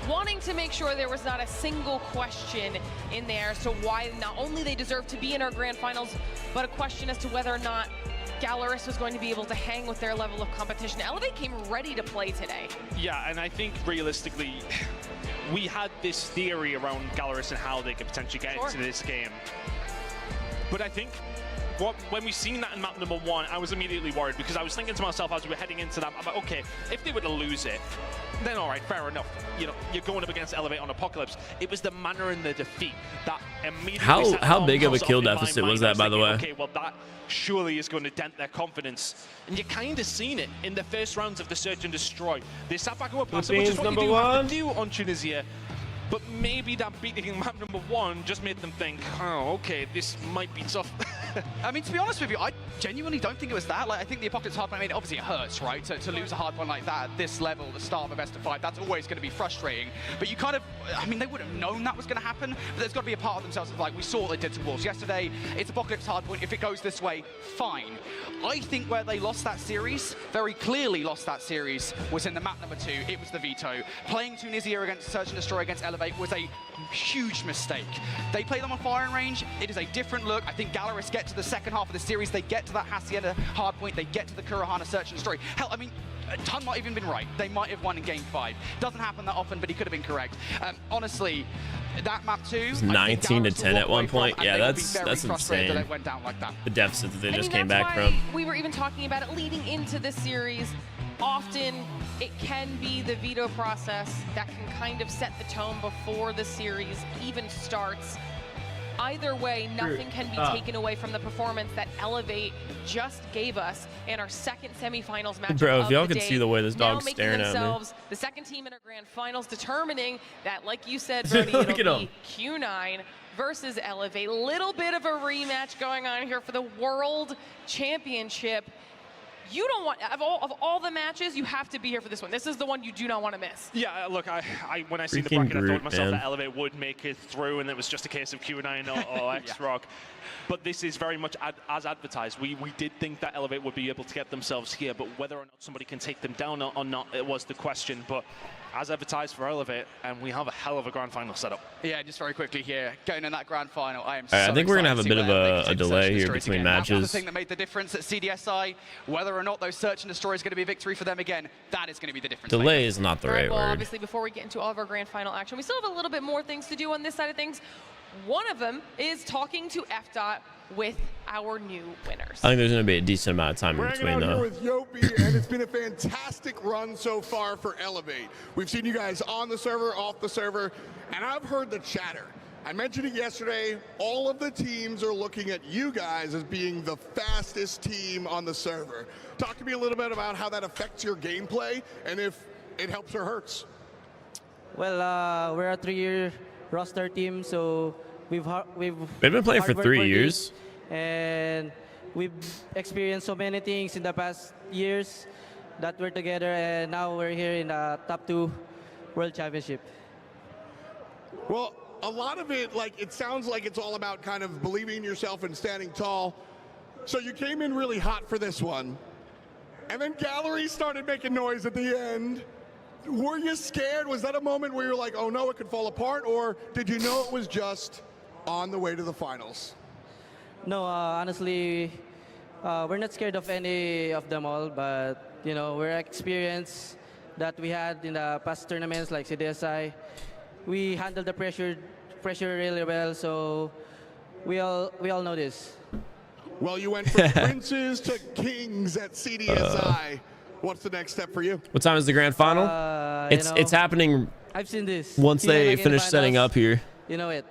wanting to make sure there was not a single question in there as to why not only they deserve to be in our grand finals, but a question as to whether or not Gallerias was going to be able to hang with their level of competition. Elevate came ready to play today. Yeah, and I think realistically, we had this theory around Gallerias and how they could potentially get into this game. But I think when we seen that in map #1, I was immediately worried because I was thinking to myself as we were heading into that, I'm like, okay, if they were to lose it, then all right, fair enough. You know, you're going up against Elevate on Apocalypse. It was the manner in the defeat that immediately set How alarm big of a bells off kill in my deficit mind. was I that, by the thinking, way? Okay, well that surely is going to dent their confidence. And you kind of seen it in the first rounds of the Search and Destroy. They sat back and were passive, which is what you do have to do on Tunisia. But maybe that beating map #1 just made them think, oh, okay, this might be tough. I mean, to be honest with you, I genuinely don't think it was that. Like, I think the Apocalypse hardpoint, I mean, obviously it hurts, right? To lose a hardpoint like that at this level, the start of a best of 5, that's always going to be frustrating. But you kind of, I mean, they would have known that was going to happen, but there's got to be a part of themselves of like, we saw what they did to Wolves yesterday. It's Apocalypse hardpoint. If it goes this way, fine. I think where they lost that series, very clearly lost that series, was in the map #2. It was the veto. Playing Tunisia against Search and Destroy against Elevate was a huge mistake. They played them on firing range. It is a different look. I think Gallerias get to the second half of the series. They get to that Hacienda hardpoint. They get to the Kurahana Search and Destroy. Hell, I mean, Tun might have even been right. They might have won in game 5. Doesn't happen that often, but he could have been correct. Honestly, that map 2, It was 19 to 10 at one point. Yeah, that's insane. That it went down like that. The deficit that they just came that's back why from. we were even talking about it leading into this series. Often it can be the veto process that can kind of set the tone before the series even starts. Either way, nothing can be taken away from the performance that Elevate just gave us in our second semifinals match. Bro, if y'all could see the way this dog's staring at me. The second team in our grand finals, determining that, like you said, Brody, it'll be Q9 versus Elevate. Little bit of a rematch going on here for the World Championship. You don't want, of all the matches, you have to be here for this one. This is the one you do not want to miss. Yeah, look, when I see the Freaking bracket, I thought myself man. that Elevate would make it through, and it was just a case of Q9 or Xrock. But this is very much as advertised. We did think that Elevate would be able to get themselves here, but whether or not somebody can take them down or not, it was the question. But as advertised for Elevate, and we have a hell of a grand final setup. Yeah, just very quickly here, going in that grand final, I am so I think we're gonna have a excited bit to see of where Elevate a can take delay Search and here Destroy between again. That's the matches. thing that made the difference at CDSI. Whether or not those Search and Destroy is going to be a victory for them again, that is going to be the difference. Delay is not the right Well, word. obviously, before we get into all of our grand final action, we still have a little bit more things to do on this side of things. One of them is talking to FDOT with our new winners. I think there's going to be a decent amount of time in We're between, hanging out though. here with Yopi, and it's been a fantastic run so far for Elevate. We've seen you guys on the server, off the server, and I've heard the chatter. I mentioned it yesterday. All of the teams are looking at you guys as being the fastest team on the server. Talk to me a little bit about how that affects your gameplay and if it helps or hurts. Well, we're a 3-year roster team, so we've been playing for hard work 3 years. this, and we've experienced so many things in the past years that we're together, and now we're here in the top 2 World Championship. Well, a lot of it, like, it sounds like it's all about kind of believing in yourself and standing tall. So you came in really hot for this one, and then Gallerias started making noise at the end. Were you scared? Was that a moment where you're like, oh no, it could fall apart? Or did you know it was just on the way to the finals? No, honestly, we're not scared of any of them all, but you know, we're experienced that we had in the past tournaments like CDSI. We handled the pressure really well, so we all know this. Well, you went from princes to kings at CDSI. What's the next step for you? What time is the grand final? It's happening. I've seen this. Once they finish setting up here. You know it.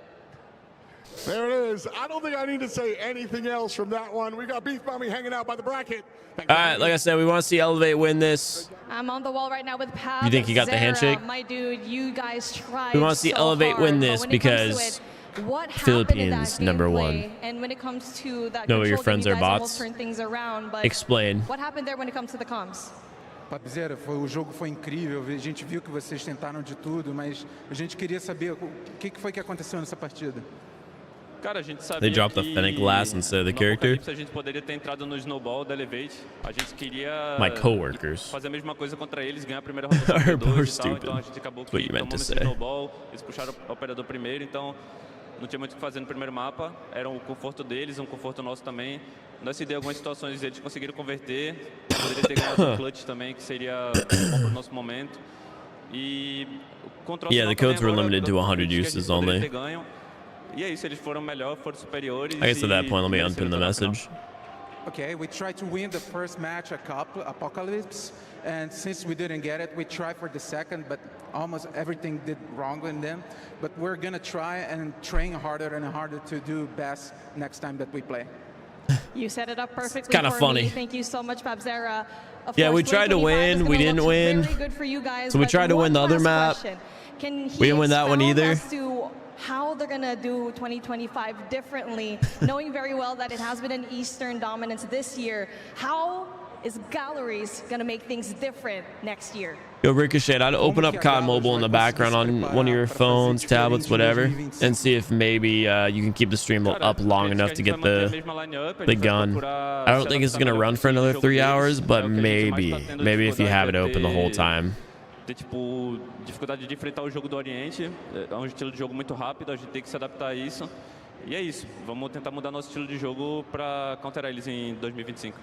There it is. I don't think I need to say anything else from that one. We got Beef Mommy hanging out by the bracket. All right, like I said, we want to see Elevate win this. I'm on the wall right now with Pab. You think you got the handshake? My dude, you guys tried. We want to see so Elevate hard, win but this when it comes to because it, what happened in that Philippines #1. gameplay, and when it comes to that No, your control friends game, you are guys bots. almost turned things around, but Explain. What happened there when it comes to the comms? Papzera, o jogo foi incrível, a gente viu que vocês tentaram de tudo, mas a gente queria saber o que foi que aconteceu nessa partida. Cara, a gente sabia They dropped the Fennec glass instead of the character. A gente poderia ter entrado no snowball da Elevate. A gente queria My coworkers fazer a mesma coisa contra eles, ganhar a primeira rodada are do more 2 e tal. stupid. Então a gente acabou What que you meant to tomamos esse say. snowball, eles puxaram o operador primeiro, então não tinha muito o que fazer no primeiro mapa. Era um conforto deles, um conforto nosso também. Nós se deu algumas situações, eles conseguiram converter. Poderia ter ganhado um clutch também, que seria bom para o nosso momento. E contra o Yeah, the codes were limited to 100 que a gente uses poderia only. ter ganho. E é isso, eles foram melhor, foram superiores. I guess at that point, let me mereceram unpin the chegar na final. message. Okay, we tried to win the first match, Apocalypse, and since we didn't get it, we tried for the second, but almost everything did wrong in them. But we're gonna try and train harder and harder to do best next time that we play. You set it up perfectly. kinda for funny. Me. Thank you so much, Pabzera. Of Yeah, course, we tried to 2025 is win, we gonna didn't look win. Very good for you guys, So we but tried to win the one other last map. question. Can We didn't win that one expound either. As to how they're gonna do 2025 differently, knowing very well that it has been an Eastern dominance this year. How is Gallerias gonna make things different next year? Yo, Ricochet, I'd open up COD Mobile in the background on one of your phones, tablets, whatever, and see if maybe you can keep the stream up long enough to get the gun. I don't think it's going to run for another 3 hours, but maybe if you have it open the whole time. Ter, tipo, dificuldade de enfrentar o jogo do Oriente. É um estilo de jogo muito rápido, a gente tem que se adaptar a isso. E é isso, vamos tentar mudar nosso estilo de jogo para counterar eles em 2025.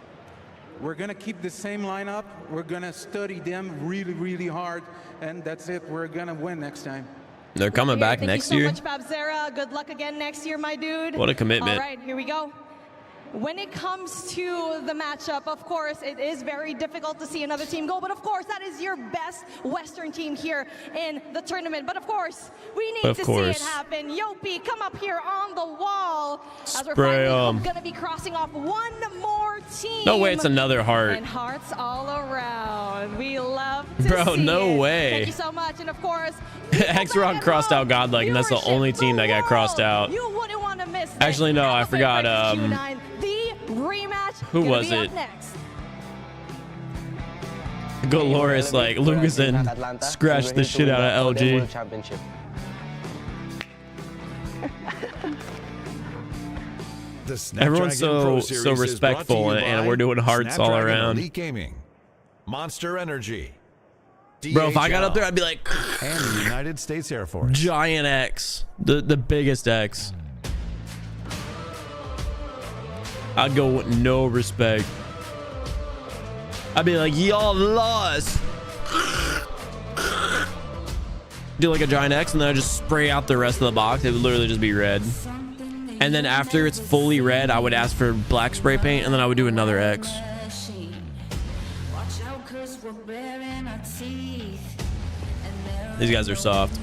We're gonna keep the same lineup, we're gonna study them really, really hard, and that's it, we're gonna win next time. They're coming back next year. Thank you so much, Pabzera. Good luck again next year, my dude. What a commitment. All right, here we go. When it comes to the matchup, of course, it is very difficult to see another team go, but of course, that is your best Western team here in the tournament. But of course, we need to see it happen. Yopi, come up here on the wall. As we're finally going to be crossing off one more team. No way, it's another heart. And hearts all around. We love to Bro, see no it. way. Thank you so much. And of course, Xrock crossed out Godlike, and that's the only team that got crossed out. you wouldn't want to miss this. Actually, no, I forgot. Q9, the rematch. Who was Gonna be it? up next. Gallerias like Lucasen scratched the shit out of LG. Everyone's so respectful, and we're doing hearts all around. Elite Gaming, Monster Energy, Bro, if I got up there, I'd be like, and the United States Air Force. Giant X, the biggest X. I'd go with no respect. I'd be like, y'all lost. Do like a giant X, and then I just spray out the rest of the box. It would literally just be red. And then after it's fully red, I would ask for black spray paint, and then I would do another X. These guys are soft.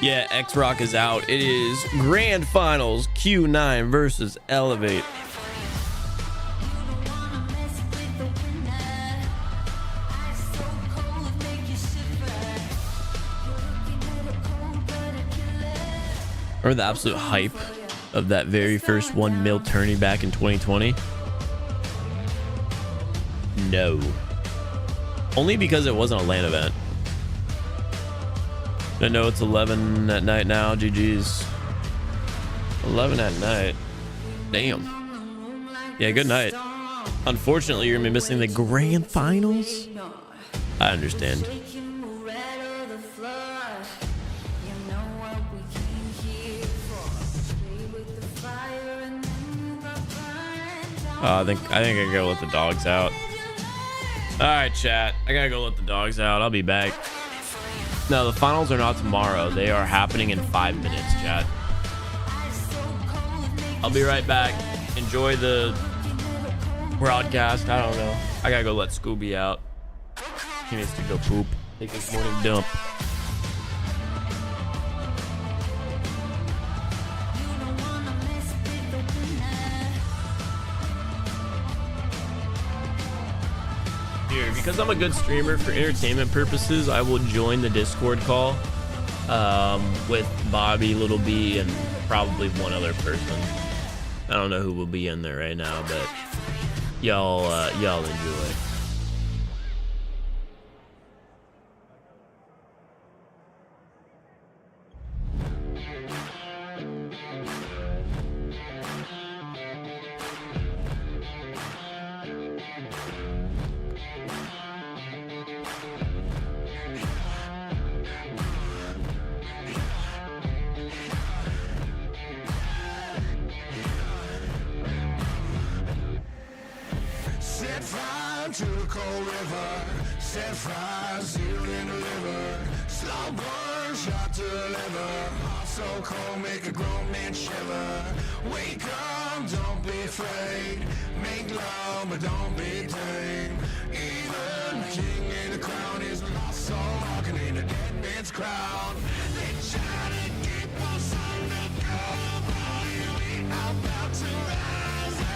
Yeah, Xrock is out. It is Grand Finals Q9 versus Elevate. Or the absolute hype of that very first 1 mil tourney back in 2020? No. Only because it wasn't a LAN event. I know it's 11 at night now. GG's. 11 at night. Damn. Yeah, good night. Unfortunately, you're gonna be missing the Grand Finals. I understand. I think I gotta go let the dogs out. All right, chat. I gotta go let the dogs out. I'll be back. No, the finals are not tomorrow. They are happening in 5 minutes, chat. I'll be right back. Enjoy the broadcast. I don't know. I gotta go let Scooby out. He needs to go poop. Take his morning dump. Here, because I'm a good streamer for entertainment purposes, I will join the Discord call with Bobby, Little B, and probably one other person. I don't know who will be in there right now, but y'all enjoy. To the cold river, set fire, sealed and delivered. Slow burn, shot to the liver. Heart so cold, make a grown man shiver. Wake up, don't be afraid. Make love, but don't be tame. Even king in the crown is lost soul, walking in a dead man's crowd. They try to keep us undercover, but we are about to rise up.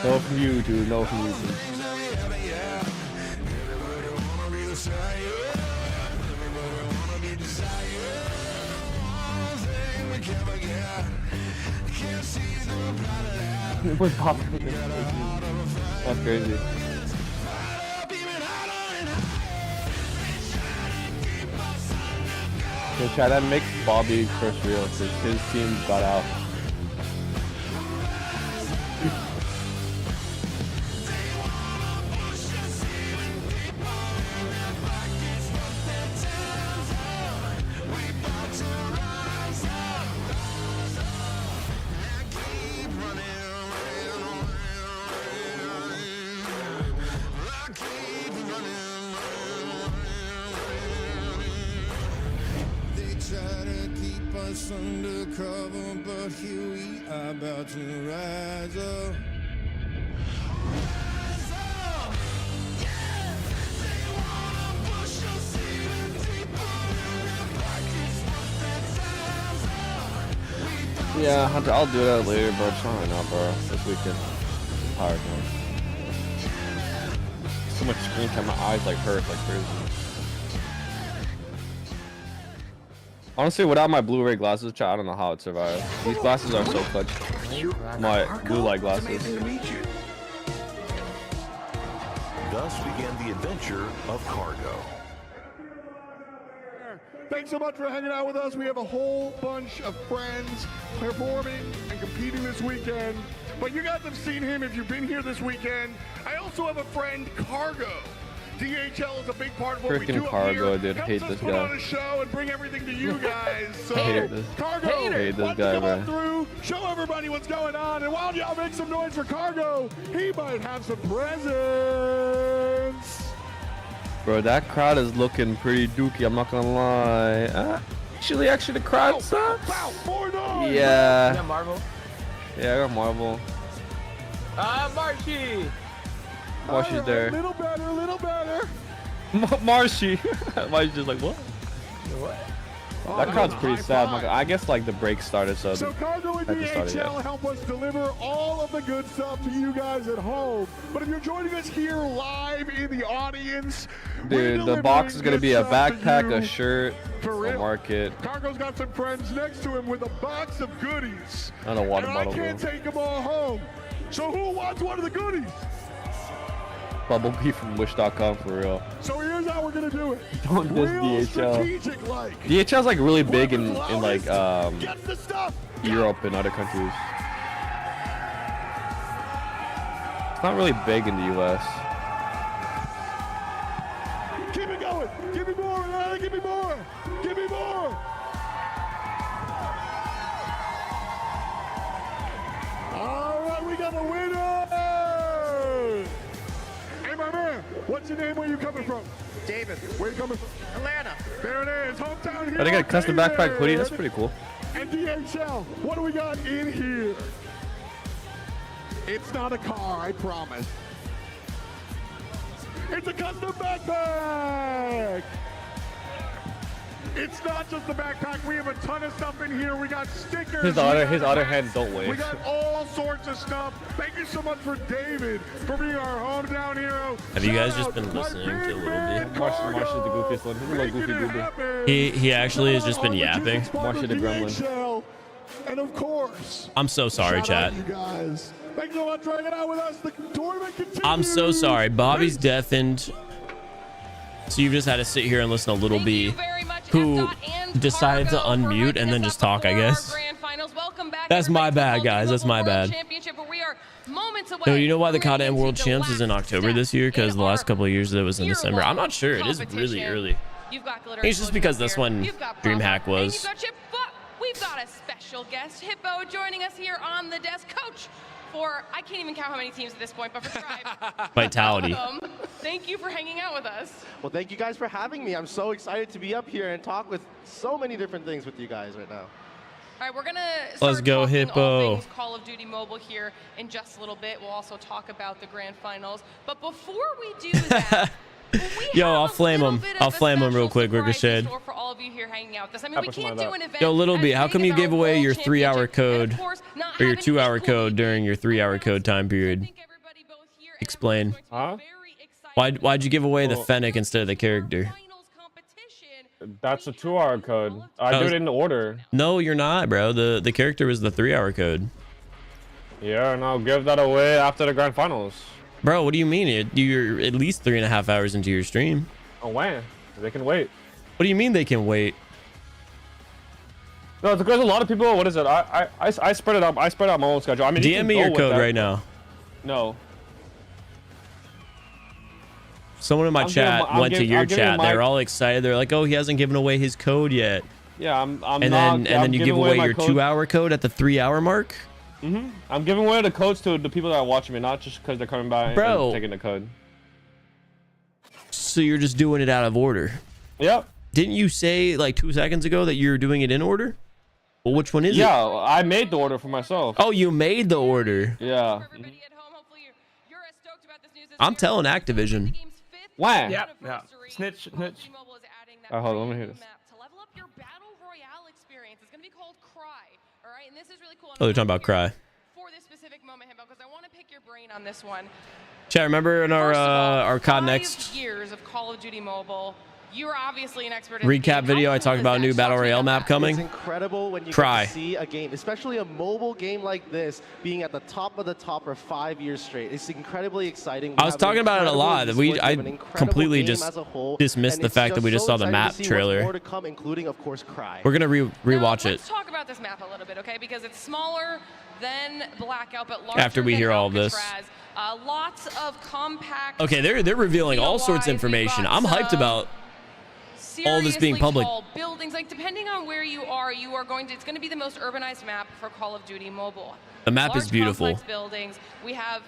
No from you, dude. No from you, dude. What's popping? That's crazy. So try that makes Bobby first real because his team got out. Undercover, but here we are about to rise up. Yeah, Hunter, I'll do that later, but it's not right now, bro. This weekend. I'm tired, man. So much screen time, my eyes like hurt like crazy. Honestly, without my Blu-ray glasses, I don't know how it survived. These glasses are so clutch. My blue light glasses. Thus began the adventure of Cargo. Thanks so much for hanging out with us. We have a whole bunch of friends performing and competing this weekend. But you guys have seen him if you've been here this weekend. I also have a friend, Cargo. DHL is a big part of what we do Cargo, up here. dude. Hate Helps us this put guy. on a show and bring everything to you guys. So, Hate this. Cargo, Hate this why don't guy, you come on man. through, show everybody what's going on, and while y'all make some noise for Cargo, he might have some presents. Bro, that crowd is looking pretty dookie, I'm not gonna lie. Actually, the crowd sucks. Yeah. You got Marvel? Yeah, I got Marvel. Marshy! Marshy's there. A little better. Marshy. Marshy's just like, what? What? That crowd's pretty sad. I guess like the break started, so Cargo and DHL help us deliver all of the good stuff to you guys at home. But if you're joining us here live in the audience, dude, the box is gonna be a backpack, a shirt, a market, Cargo's got some friends next to him with a box of goodies. and a water And bottle. I can't take them all home. So who wants one of the goodies? Bubble Bee from Wish.com for real. So here's how we're gonna do it. Don't diss Real DHL. strategic like. DHL's like really big in like Get the stuff. Europe and other countries. It's not really big in the US. Keep it going. Give me more, man. Give me more. Give me more. All right, we got a winner. Hey, my man, what's your name? Where you coming from? David. Where you coming from? Atlanta. There it is. Hometown here. I got a custom backpack hoodie. That's pretty cool. And DHL, what do we got in here? It's not a car, I promise. It's a custom backpack. It's not just a backpack. We have a ton of stuff in here. We got stickers. His other hand don't wave. We got all sorts of stuff. Thank you so much for David for being our hometown hero. Have you guys just been listening to a little bit? Marshy the goofiest one. He's a little goofy goober. He actually has just been yapping. Marshy the gremlin. And of course, I'm so sorry, chat. you guys. Thanks so much for hanging out with us. The tournament continues. I'm so sorry. Bobby's deafened. So you've just had to sit here and listen to Little B, who decided to unmute and then just talk, I guess. That's my bad, guys. That's my bad. No, you know why the CODM World Champs is in October this year? Because the last couple of years it was in December. I'm not sure. It is really early. It's just because that's when DreamHack was. We've got a special guest, Hippo, joining us here on the desk. Coach for, I can't even count how many teams at this point, but for Tribe. Vitality. Thank you for hanging out with us. Well, thank you guys for having me. I'm so excited to be up here and talk with so many different things with you guys right now. All right, we're gonna Let's go, Hippo. Call of Duty Mobile here in just a little bit. We'll also talk about the grand finals. But before we do that, Yo, I'll flame him. I'll flame him real quick, Ricochet. for all of you here hanging out with us. I mean, we can't do an event. Yo, Little B, how come you gave away your 3-hour code or your 2-hour code during your 3-hour code time period? Explain. Huh? Why'd you give away the Fennec instead of the character? That's a 2-hour code. I do it in order. No, you're not, bro. The character was the 3-hour code. Yeah, and I'll give that away after the grand finals. Bro, what do you mean? You're at least 3.5 hours into your stream. Oh, when? They can wait. What do you mean they can wait? No, it's because a lot of people. What is it? I spread it up. I spread out my own schedule. I mean, DM me your code right now. No. Someone in my chat went to your chat. They're all excited. They're like, "Oh, he hasn't given away his code yet." Yeah, I'm and then you give away your 2-hour code at the 3-hour mark. I'm giving away the codes to the people that are watching me, not just because they're coming by and taking the code. So you're just doing it out of order. Yep. Didn't you say like 2 seconds ago that you're doing it in order? Well, which one is it? Yeah, I made the order for myself. Oh, you made the order. Yeah. I'm telling Activision. Why? Yeah. Snitch. Hold on, let me hear this. To level up your battle royale experience, it's going to be called Cry. All right, and this is really cool. Oh, they're talking about Cry. For this specific moment, Himbo, because I want to pick your brain on this one. Chat, remember in our COD Next 5 years of Call of Duty Mobile, you're obviously an expert in recap video, I talked about a new Battle Royale map coming. It's incredible when you Cry. get to see a game, especially a mobile game like this, being at the top of the top for 5 years straight. It's incredibly exciting. I was talking about it a lot. I completely just dismissed the fact that we just saw the map trailer. More to come, including, of course, Cry. We're gonna rewatch it Let's talk about this map a little bit, okay? Because it's smaller than Blackout, but larger after we hear all of this. Lots of compact. Okay, they're revealing all sorts of information. I'm hyped about all this being public. Buildings, like depending on where you are going to. It's going to be the most urbanized map for Call of Duty Mobile. The map is beautiful. Complex buildings. We have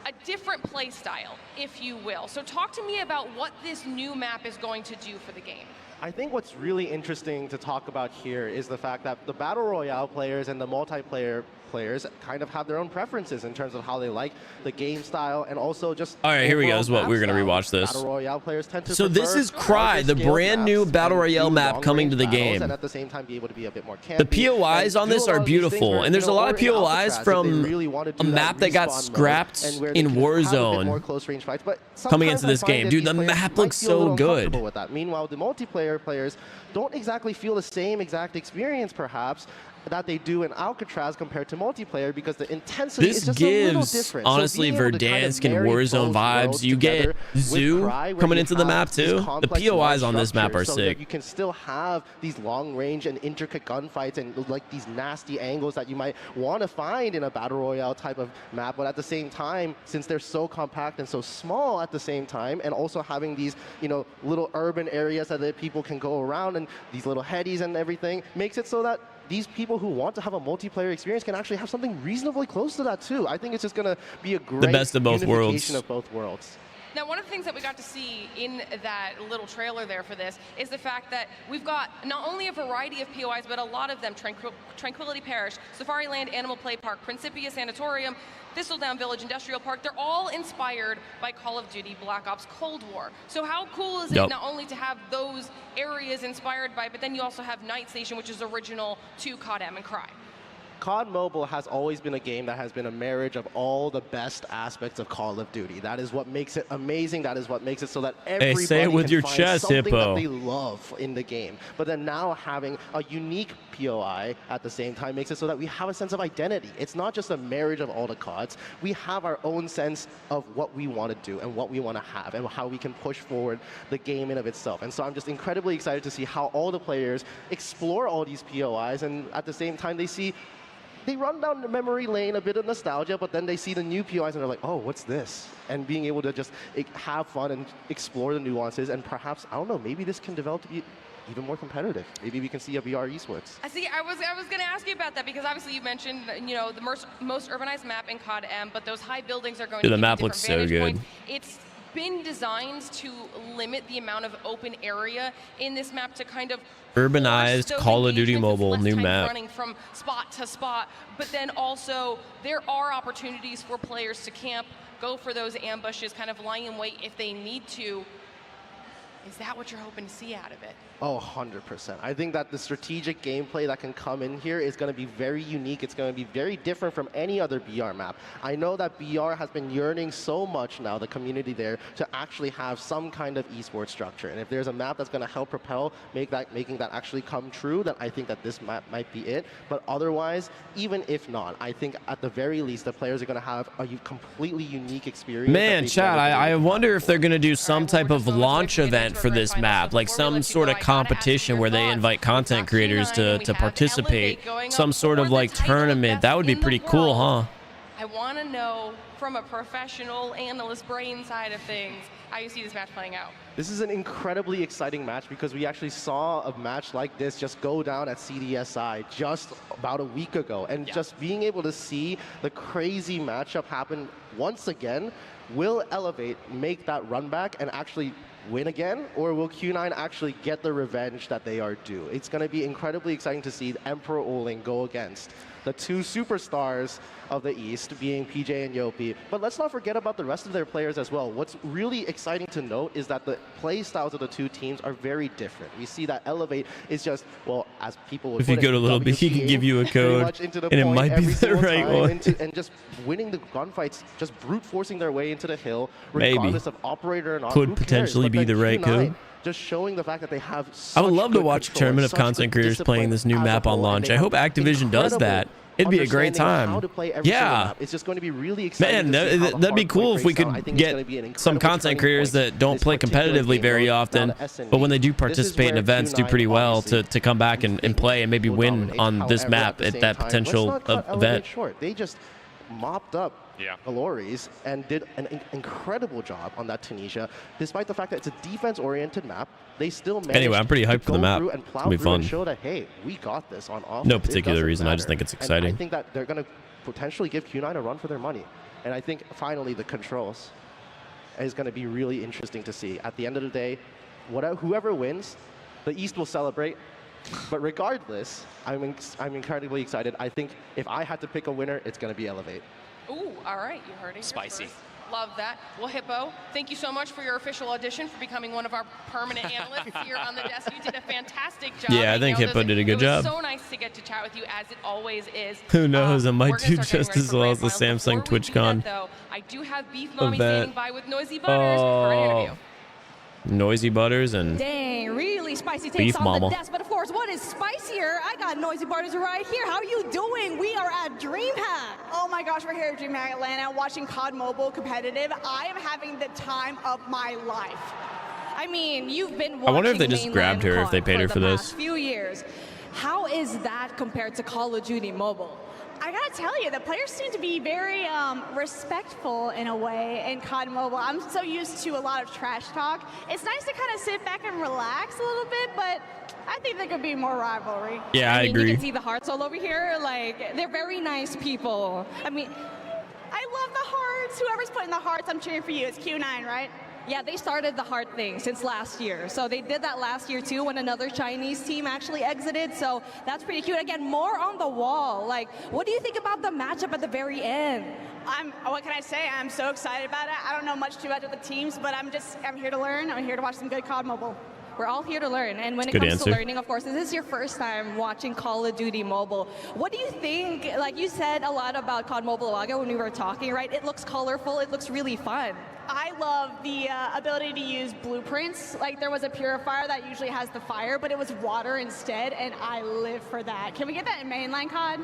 a different play style, if you will. So talk to me about what this new map is going to do for the game. I think what's really interesting to talk about here is the fact that the Battle Royale players and the multiplayer players kind of have their own preferences in terms of how they like the game style and also just. All right, here we go. Is what we're gonna rewatch this. Battle Royale players tend to. So this is Cry, the brand new Battle Royale map coming to the game. And at the same time, be able to be a bit more campy. The POIs on this are beautiful, and there's a lot of POIs from a map that got scrapped in Warzone coming into this game. Dude, the map looks so good. With that. Meanwhile, the multiplayer players don't exactly feel the same exact experience, perhaps, that they do in Alcatraz compared to multiplayer because the intensity is just a little different. Honestly, Verdansk and Warzone vibes. You get Zoo coming into the map too. The POIs on this map are sick. You can still have these long range and intricate gunfights and like these nasty angles that you might want to find in a Battle Royale type of map, but at the same time, since they're so compact and so small at the same time, and also having these, you know, little urban areas that people can go around and these little headies and everything, makes it so that these people who want to have a multiplayer experience can actually have something reasonably close to that too. I think it's just going to be a great best of both unification of both worlds. Now, one of the things that we got to see in that little trailer there for this is the fact that we've got not only a variety of POIs, but a lot of them, Tranquility Parish, Safari Land, Animal Play Park, Principia Sanatorium, Thistledown Village, Industrial Park. They're all inspired by Call of Duty Black Ops Cold War. So how cool is it not only to have those areas inspired by, but then you also have Night Station, which is original to CODM and Cry. COD Mobile has always been a game that has been a marriage of all the best aspects of Call of Duty. That is what makes it amazing. That is what makes it so that everybody say it with can your find chest, something Hippo. that they love in the game. But then now having a unique POI at the same time makes it so that we have a sense of identity. It's not just a marriage of all the CODs. We have our own sense of what we want to do and what we want to have and how we can push forward the game in of itself. And so I'm just incredibly excited to see how all the players explore all these POIs, and at the same time they run down the memory lane, a bit of nostalgia, but then they see the new POIs and they're like, oh, what's this? And being able to just have fun and explore the nuances, and perhaps, I don't know, maybe this can develop to be even more competitive. Maybe we can see a VR esports. I was going to ask you about that because obviously you mentioned, you know, the most urbanized map in COD-M, but those high buildings are going to the be map looks so good. It's been designed to limit the amount of open area in this map to kind of urbanized Call of Duty Mobile new map. Running from spot to spot, but then also there are opportunities for players to camp, go for those ambushes, kind of lying in wait if they need to. Is that what you're hoping to see out of it? Oh, 100%. I think that the strategic gameplay that can come in here is going to be very unique. It's going to be very different from any other BR map. I know that BR has been yearning so much now, the community there, to actually have some kind of esports structure. And if there's a map that's going to help propel, making that actually come true, then I think that this map might be it. But otherwise, even if not, I think at the very least, the players are going to have a completely unique experience. Man, Chad, I wonder if they're going to do some type of launch event for this map, like some sort of competition where they invite content creators to participate, some sort of like tournament. That would be pretty cool, huh? I want to know from a professional analyst brain side of things how you see this match playing out. This is an incredibly exciting match because we actually saw a match like this just go down at CDSI just about a week ago. And just being able to see the crazy matchup happen once again will elevate, make that run back, and actually win again, or will Q9 actually get the revenge that they are due? It's going to be incredibly exciting to see Emperor Oling go against the two superstars of the East, being PJ and Yopi. But let's not forget about the rest of their players as well. What's really exciting to note is that the play styles of the two teams are very different. We see that Elevate is just, well, as people would If you put go it, to Little B, he can give you a code, and it might be the right one. And just winning the gunfights, just brute forcing their way into the hill, Maybe. regardless of operator or not. Could Who cares? potentially But be then the right Q9 code. Just showing the fact that they have I would love to such watch a good tournament of control, content such good creators playing this new discipline map as a on whole, and launch. they I hope have Activision does that. It'd be a great understanding of time. how to play every single Yeah. map. It's just going to be really exciting. Man, to see how the that'd be hardpoint cool if we breaks down. I could think it's gonna be an get some incredible content turning creators point that don't this play particular competitively game very goes often, down to SNE. but when they do This is participate in where events, do Q9 pretty well obviously to come back and play and maybe win on this However, map the at same that time, potential let's not cut event. Elevate short. They just mopped up Gallerias and did an incredible job on that Tunisia. Despite the fact that it's a defense-oriented map, they still managed Anyway, I'm pretty hyped for the map. and It's plow gonna be through and fun. show that, hey, we got this on offense. No It particular doesn't reason. I just matter. think it's And exciting. I think that they're going to potentially give Q9 a run for their money. And I think finally the controls is going to be really interesting to see. At the end of the day, whoever wins, the East will celebrate. But regardless, I'm incredibly excited. I think if I had to pick a winner, it's going to be Elevate. Ooh, all right, you heard it. Spicy. First. Love that. Well, Hippo, thank you so much for your official audition, for becoming one of our permanent analysts here on the desk. You did a fantastic job. Yeah, I think Hippo did a good job. It was so nice to get to chat with you, as it always is. Who knows? I might we're do gonna start just getting as ready well for as the grand finals. Samsung TwitchCon Though, I do have Beef Mommy event. standing by with Noisy Butters for an interview. Noisy Butters and Dang, really spicy takes Beef on Mama. the desk. But of course, what is spicier? I got Noisy Butters right here. How are you doing? We are at DreamHack. Oh my gosh, we're here at DreamHack Atlanta watching COD Mobile competitive. I am having the time of my life. I mean, you've been watching I wonder if they just mainland grabbed her, if they COD paid her for the this. past few years. How is that compared to Call of Duty Mobile? I gotta tell you, the players seem to be very respectful in a way in COD Mobile. I'm so used to a lot of trash talk. It's nice to kind of sit back and relax a little bit, but I think there could be more rivalry. Yeah, I mean, agree. You can see the hearts all over here. Like, they're very nice people. I mean, I love the hearts. Whoever's putting the hearts, I'm cheering for you. It's Q9, right? yeah, they started the heart thing since last year. So they did that last year too when another Chinese team actually exited. So that's pretty cute. Again, more on the wall. Like, what do you think about the matchup at the very end? What can I say? I'm so excited about it. I don't know much too much of the teams, but I'm here to learn. I'm here to watch some good COD Mobile. We're all here to learn. And when it Good comes answer. to learning, of course, this is your first time watching Call of Duty Mobile. What do you think? Like, you said a lot about COD Mobile Laga when we were talking, right? It looks colorful. It looks really fun. I love the ability to use blueprints. Like, there was a purifier that usually has the fire, but it was water instead, and I live for that. Can we get that in mainline COD?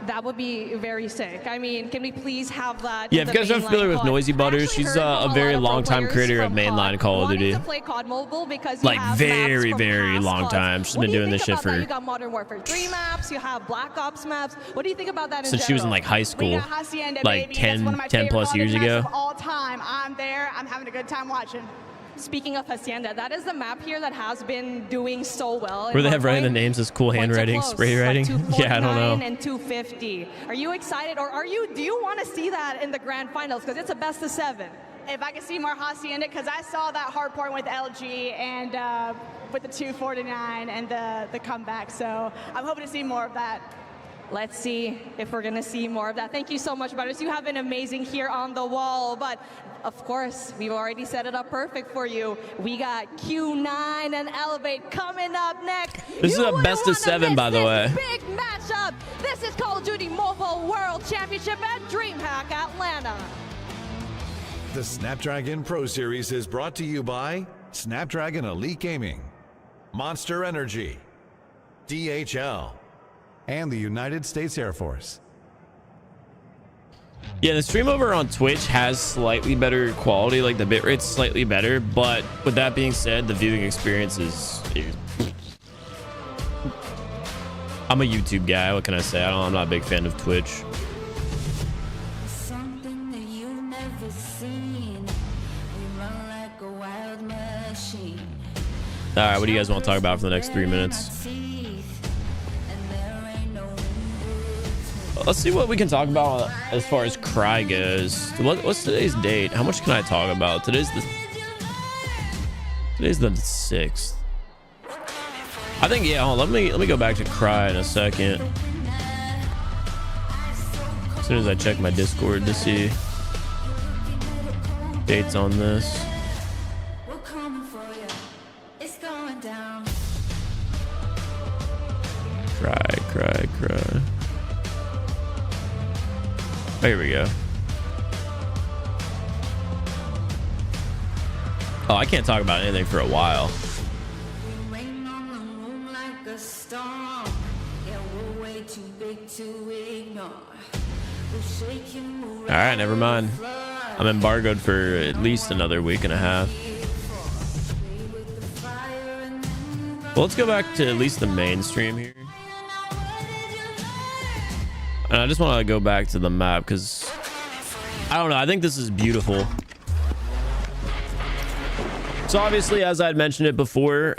That would be very sick. I mean, can we please have that? Yeah, in if the you guys aren't familiar mainline with COD? Noisy Butters, she's a very long-time creator of mainline Call of Duty. To play COD Mobile because you Like, have very, maps from very past long CODs. time. She's What been do you doing this think shit about that? for You got Modern Warfare 3 maps, you have Black Ops maps. What do you think about that in since she was in like high school, like 10 plus years ago. Of all time, I'm there. I'm having a good time watching. Speaking of Hacienda, that is the map here that has been doing so well. Where they have writing the names as cool handwriting, spray writing. Yeah, I don't know. And 250. Are you excited, or do you want to see that in the grand finals? Because it's a best of 7. If I could see more Hacienda, because I saw that hard point with LG and with the 249 and the comeback. So I'm hoping to see more of that. Let's see if we're going to see more of that. Thank you so much, Butters. You have been amazing here on the wall. But, of course, we've already set it up perfect for you. We got Q9 and Elevate coming up next. This is a best of 7, by the way. Big matchup. This is Call of Duty Mobile World Championship at DreamHack Atlanta. The Snapdragon Pro Series is brought to you by Snapdragon Elite Gaming, Monster Energy, DHL, and the United States Air Force. Yeah, the stream over on Twitch has slightly better quality, like the bitrate's slightly better, but with that being said, the viewing experience is I'm a YouTube guy, what can I say? I'm not a big fan of Twitch. All right, what do you guys want to talk about for the next 3 minutes? Let's see what we can talk about as far as Cry goes. What's today's date? How much can I talk about? Today's the 6th. I think, yeah, hold on, let me go back to Cry in a second. soon as I check my Discord to see dates on this. Cry. Oh, here we go. Oh, I can't talk about anything for a while. All right, never mind. I'm embargoed for at least another week and a half. Well, let's go back to at least the main stream here. And I just want to go back to the map because I don't know. I think this is beautiful. So obviously, as I had mentioned it before,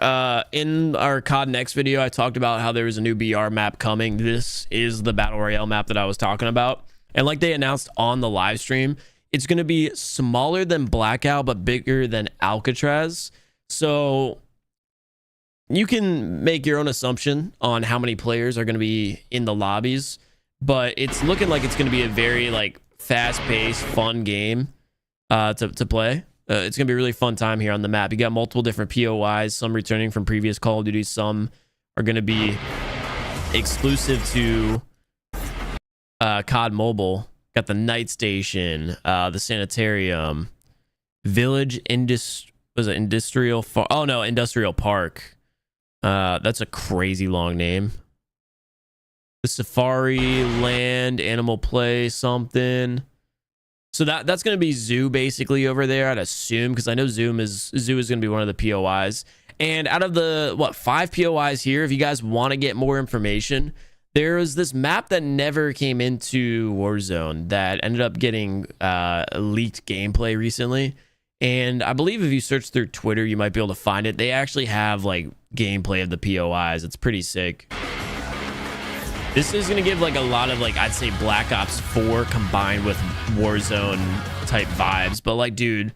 in our COD Next video, I talked about how there was a new BR map coming. This is the Battle Royale map that I was talking about. And like they announced on the live stream, it's going to be smaller than Blackout, but bigger than Alcatraz. So you can make your own assumption on how many players are going to be in the lobbies. But it's looking like it's going to be a very like fast-paced, fun game to play. It's going to be a really fun time here on the map. You got multiple different POIs, some returning from previous Call of Duty, some are going to be exclusive to COD Mobile. Got the Night Station, the Sanitarium, Village Industrial Park. That's a crazy long name. The Safari Land, Animal Play, something. So that's going to be Zoo basically over there, I'd assume, because I know Zoo is going to be one of the POIs. And out of the 5 POIs here, if you guys want to get more information, there was this map that never came into Warzone that ended up getting leaked gameplay recently. And I believe if you search through Twitter, you might be able to find it. They actually have like gameplay of the POIs. It's pretty sick. This is going to give like a lot of like, I'd say Black Ops 4 combined with Warzone type vibes. But like, dude,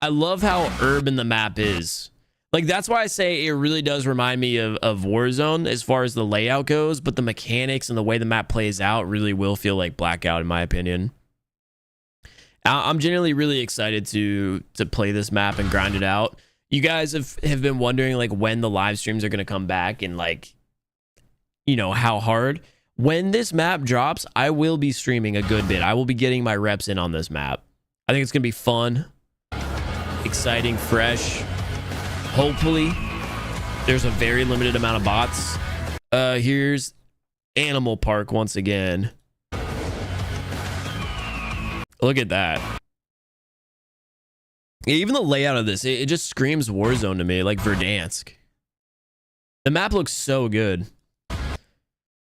I love how urban the map is. Like, that's why I say it really does remind me of Warzone as far as the layout goes. But the mechanics and the way the map plays out really will feel like Blackout in my opinion. I'm genuinely really excited to play this map and grind it out. You guys have been wondering like when the live streams are going to come back and like, you know, how hard. When this map drops, I will be streaming a good bit. I will be getting my reps in on this map. I think it's going to be fun, exciting, fresh. Hopefully, there's a very limited amount of bots. Here's Animal Park once again. Look at that. Even the layout of this, it just screams Warzone to me, like Verdansk. The map looks so good.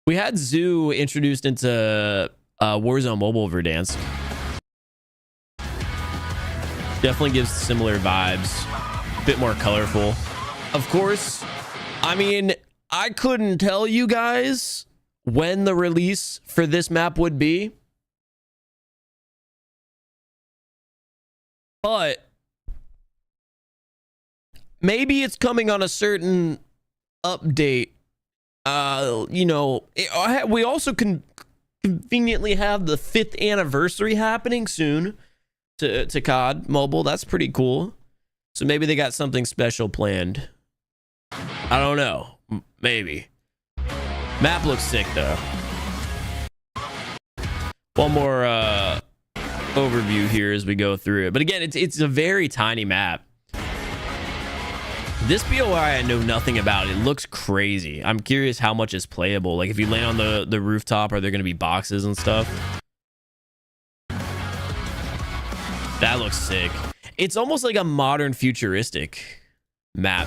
We had Zoo introduced into Warzone Mobile Verdansk. Definitely gives similar vibes. A bit more colorful. Of course, I mean, I couldn't tell you guys when the release for this map would be. But maybe it's coming on a certain update. You know, we also can conveniently have the 5th anniversary happening soon to COD Mobile. That's pretty cool. So maybe they got something special planned. I don't know. Maybe. Map looks sick though. One more overview here as we go through it. But again, it's a very tiny map. This POI I know nothing about. It looks crazy. I'm curious how much is playable. Like if you land on the rooftop, are there going to be boxes and stuff? That looks sick. It's almost like a modern futuristic map.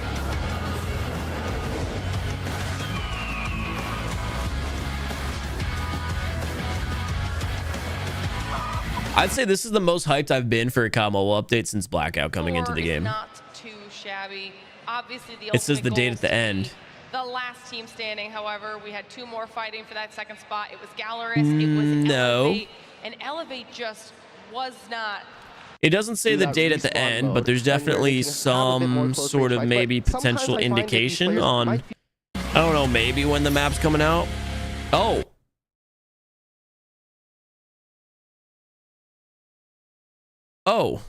I'd say this is the most hyped I've been for a COD Mobile update since Blackout coming into the game. Not too shabby. Obviously, It says the date at the end. The last team standing, however, we had 2 more fighting for that 2nd spot. It was Gallerias. It was Elevate. And Elevate just was not. It doesn't say the date at the end, but there's definitely some sort of maybe potential indication on, I don't know, maybe when the map's coming out. Oh. Oh.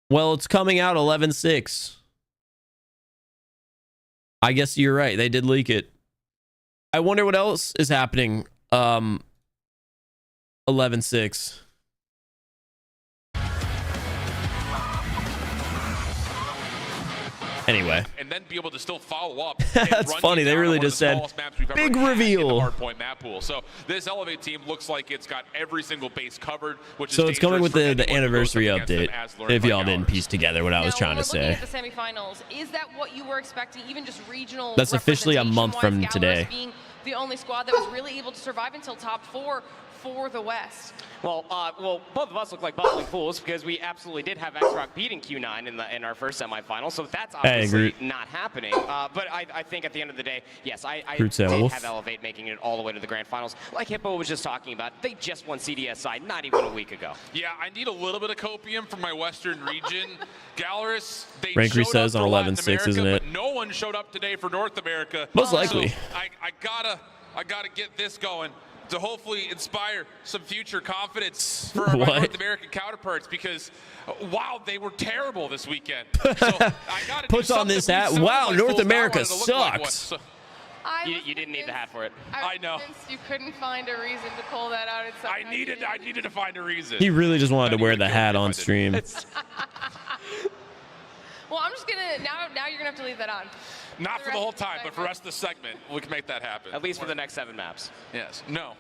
Well, it's coming out 11/6. I guess you're right. They did leak it. I wonder what else is happening. 11/6. Anyway. And then be able to still follow up. That's funny. They really just said, big reveal. Hardpoint map pool. So this Elevate team looks like it's got every single base covered, which is So it's coming with the anniversary update, update, if y'all didn't piece together what I was trying to say. At the semifinals, is that what you were expecting, even just regional? That's officially a month from representation-wise, today. Gallerias being the only squad that was really able to survive until top 4 for the West. Well, both of us look like bubbling fools because we absolutely did have Xrock beating Q9 in our first semifinal, so that's obviously not happening. But I think at the end of the day, yes, I did have Elevate making it all the way to the grand finals. Like Hippo was just talking about, they just won CDSI not even a week ago. Yeah, I need a little bit of copium from my Western region. Gallerias, they Rank showed says up on for Latin 11/6, America, isn't it? but no one showed up today for North America. Most likely. So I gotta get this going to hopefully inspire some future confidence for my North American counterparts, because wow, they were terrible this weekend. So I gotta Puts on this hat. Wow, North America sucks. You didn't need the hat for it. I know. You couldn't find a reason to pull that out. I needed to find a reason. He really just wanted to wear the hat on stream. Well, I'm just gonna now you're gonna have to leave that on. Not for the whole time, but for the rest of the segment, we can make that happen. At least for the next 7 maps. Yes. No.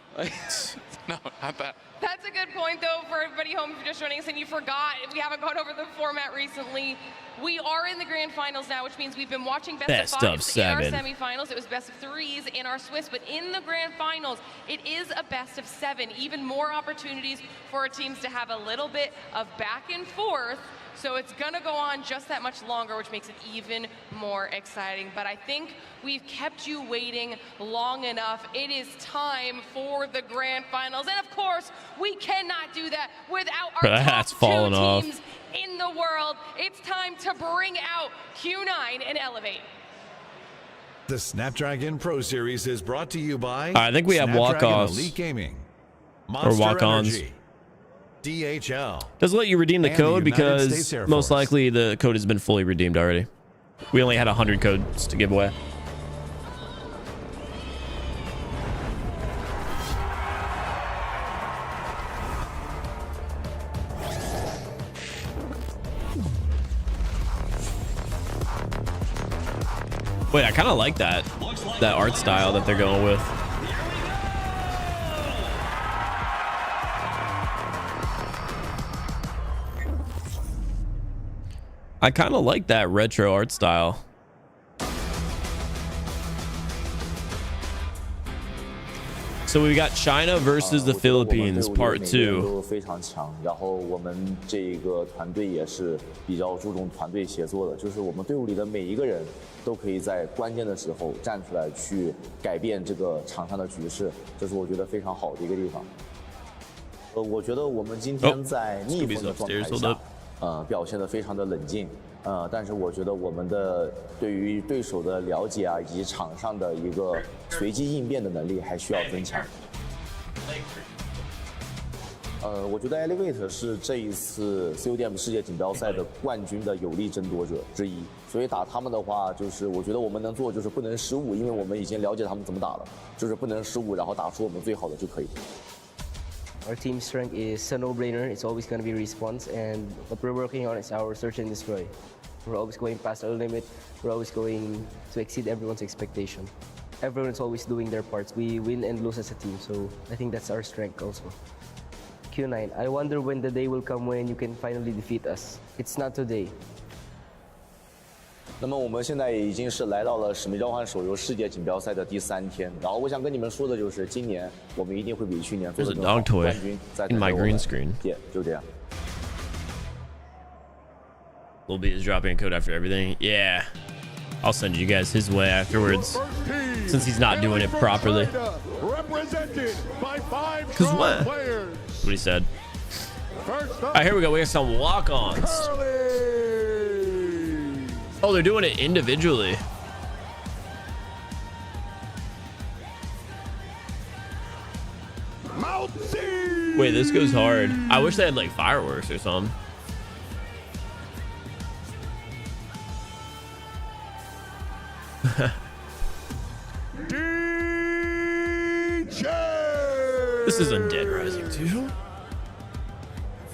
No, not that. That's a good point, though, for everybody home if you're just joining us and you forgot. We haven't gone over the format recently. We are in the grand finals now, which means we've been watching best of 5s in our semifinals. It was best of 3s in our Swiss, but in the grand finals, it is a best of 7. Even more opportunities for our teams to have a little bit of back and forth. So it's gonna go on just that much longer, which makes it even more exciting. But I think we've kept you waiting long enough. It is time for the grand finals. And of course, we cannot do that without our top 2 teams in the world. It's time to bring out Q9 and Elevate. The Snapdragon Pro Series is brought to you by I think we have walk-offs. Elite Gaming, Or walk-ons. DHL. Doesn't let you redeem the and code the United because States Air most Force. likely the code has been fully redeemed already. We only had 100 codes to give away. Wait, I kind of like that art style that they're going with. I kind of like that retro art style. So we got China versus the Philippines, part 2. 都非常强，然后我们这个团队也是比较注重团队协作的，就是我们队伍里的每一个人都可以在关键的时候站出来去改变这个场上的局势，这是我觉得非常好的一个地方。我觉得我们今天在逆风的状态下，表现得非常的冷静。但是我觉得我们的对于对手的了解啊，以及场上的一个随机应变的能力还需要增强。我觉得 Elevate 是这一次 CODM 世界锦标赛的冠军的有力争夺者之一，所以打他们的话，就是我觉得我们能做就是不能失误，因为我们已经了解他们怎么打了，就是不能失误，然后打出我们最好的就可以。 Our team strength is a no-brainer. It's always going to be response, and what we're working on is our search and destroy. We're always going past our limit. We're always going to exceed everyone's expectation. Everyone's always doing their parts. We win and lose as a team, so I think that's our strength also. Q9, I wonder when the day will come when you can finally defeat us. It's not today. 那么我们现在已经是来到了《使命召唤》手游世界锦标赛的第3天，然后我想跟你们说的就是，今年我们一定会比去年做得更好。冠军在等着我们。就这样。Lil B is dropping a code after everything. Yeah, I'll send you guys his way afterwards, since he's not doing it properly. Cause what? What he said. All right, here we go. We have some walk-ons. Oh, they're doing it individually. Mount C Wait, this goes hard. I wish they had like fireworks or something. This isn't Dead Rising 2.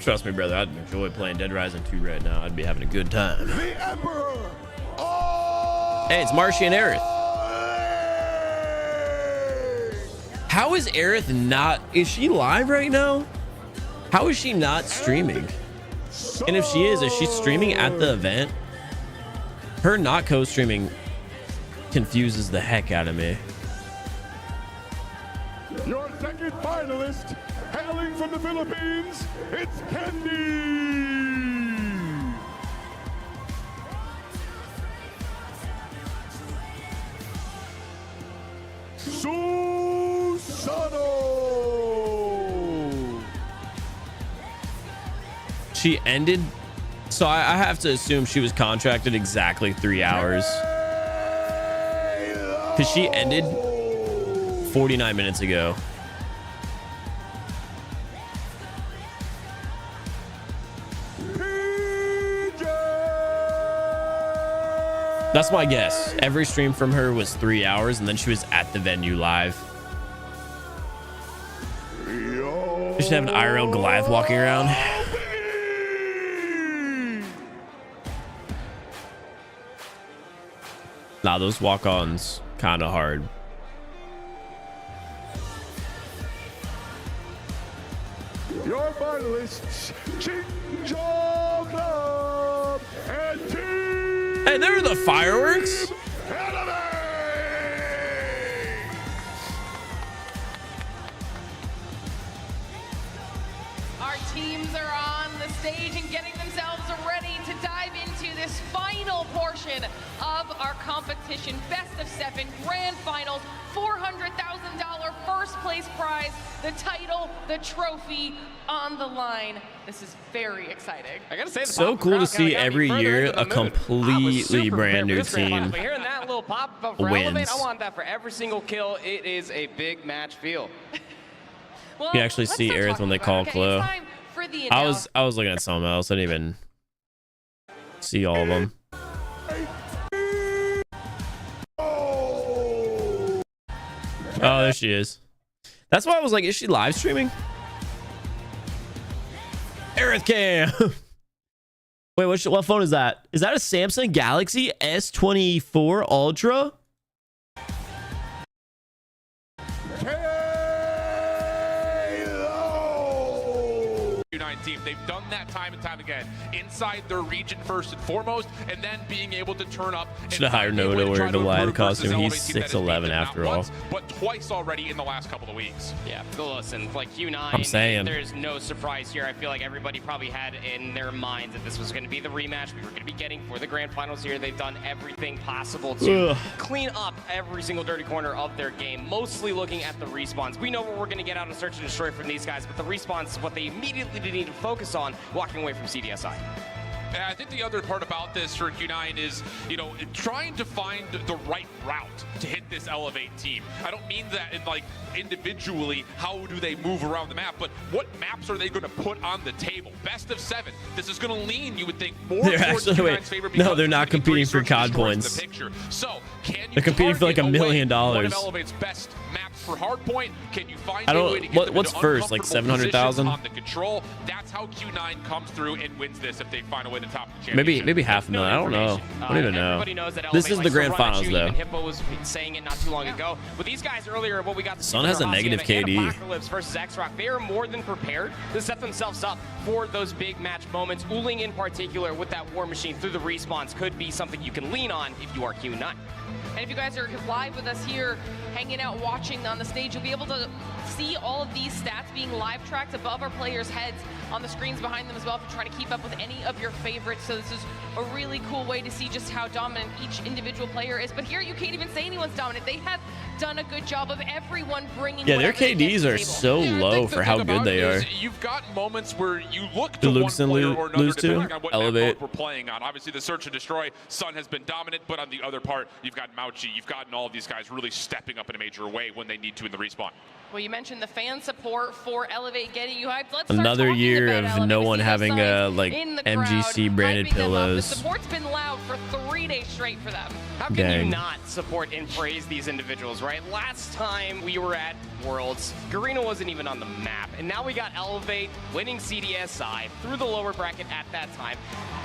Trust me, brother, I'd enjoy playing Dead Rising 2 right now. I'd be having a good time. Hey, it's Marshy and Aerith. How is Aerith not... Is she live right now? How is she not streaming? And if she is she streaming at the event? Her not co-streaming confuses the heck out of me. Your second finalist, hailing from the Philippines, it's Candy. Susano. She ended, so I have to assume she was contracted exactly 3 hours, because she ended 49 minutes ago. That's my guess. Every stream from her was 3 hours, and then she was at the venue live. You should have an IRL Goliath walking around. Nah, those walk-ons kind of hard. Your finalists, Chinjo Club and Team. Hey, there are the fireworks. Our teams are on the stage and getting themselves ready to dive into this final portion of our competition. Best of 7 grand finals, $400,000 first place prize, the title, the trophy on the line. This is very exciting. I gotta say, So cool to see every year a completely brand new team Hearing that little pop of relevant, wins. I want that for every single kill. It is a big match feel. You actually see Aerith when they call Chloe. I was looking at something else. I didn't even see all of them. Oh, there she is. That's why I was like, is she live streaming? Aerith Cam. Wait, what phone is that? Is that a Samsung Galaxy S24 Ultra? Team. They've done that time and time again inside their region first and foremost, and then being able to turn up. Should have hired Noah to wear the Goliath costume. He's 6'11" after all. But twice already in the last couple of weeks. Yeah, listen, like Q9, I'm saying there's no surprise here. I feel like everybody probably had in their minds that this was going to be the rematch we were going to be getting for the grand finals here. They've done everything possible to clean up every single dirty corner of their game, mostly looking at the respawns. We know what we're going to get out of Search and Destroy from these guys, but the respawns is what they immediately need to focus on walking away from CDSI. And I think the other part about this for Q9 is, you know, trying to find the right route to hit this Elevate team. I don't mean that in like individually, how do they move around the map, but what maps are they going to put on the table? Best of 7. This is going to lean, you would think, more towards Q9's favor. No, they're not competing for COD points. So, can you they're competing for like $1 million. One of Elevate's best maps for hardpoint? Can you find I a way to don't. get them What's into first? Like uncomfortable 700,000? positions on the control? That's how Q9 comes through and wins this if they find a way to top the championship. Maybe half a million. I don't know. I don't even know. This is the grand finals though. Even Hippo was saying it not too long ago. But these guys earlier, what we got. Sun has a negative KD. Apocalypse versus Xrock. They are more than prepared to set themselves up for those big match moments. Uling in particular with that War Machine through the respawns could be something you can lean on if you are Q9. And if you guys are live with us here, hanging out, watching on the stage, you'll be able to see all of these stats being live tracked above our players' heads on the screens behind them as well if you're trying to keep up with any of your favorites. So this is a really cool way to see just how dominant each individual player is. But here you can't even say anyone's dominant. They have done a good job of everyone bringing. Yeah, their whatever they can to KDs the are table. so low for how good they are. You've got moments where you look Did to one Lukeson player or another lose to? depending on what map Elevate. mode we're playing on. Obviously, the search and destroy, Sun has been dominant, but on the other part, you've got Mauchi, you've gotten all of these guys really stepping up in a major way when they need to in the respawn. Well, you mentioned the fan support for Elevate getting you hyped. Let's start Another talking year about of Elevate. no We one see having those signs like in the MGC crowd, branded hyping them up. The pillows. support's been loud for 3 days straight for them. How can Dang. you not support and praise these individuals, right? Last time we were at Worlds, Garena wasn't even on the map, and now we got Elevate winning CDSI through the lower bracket at that time.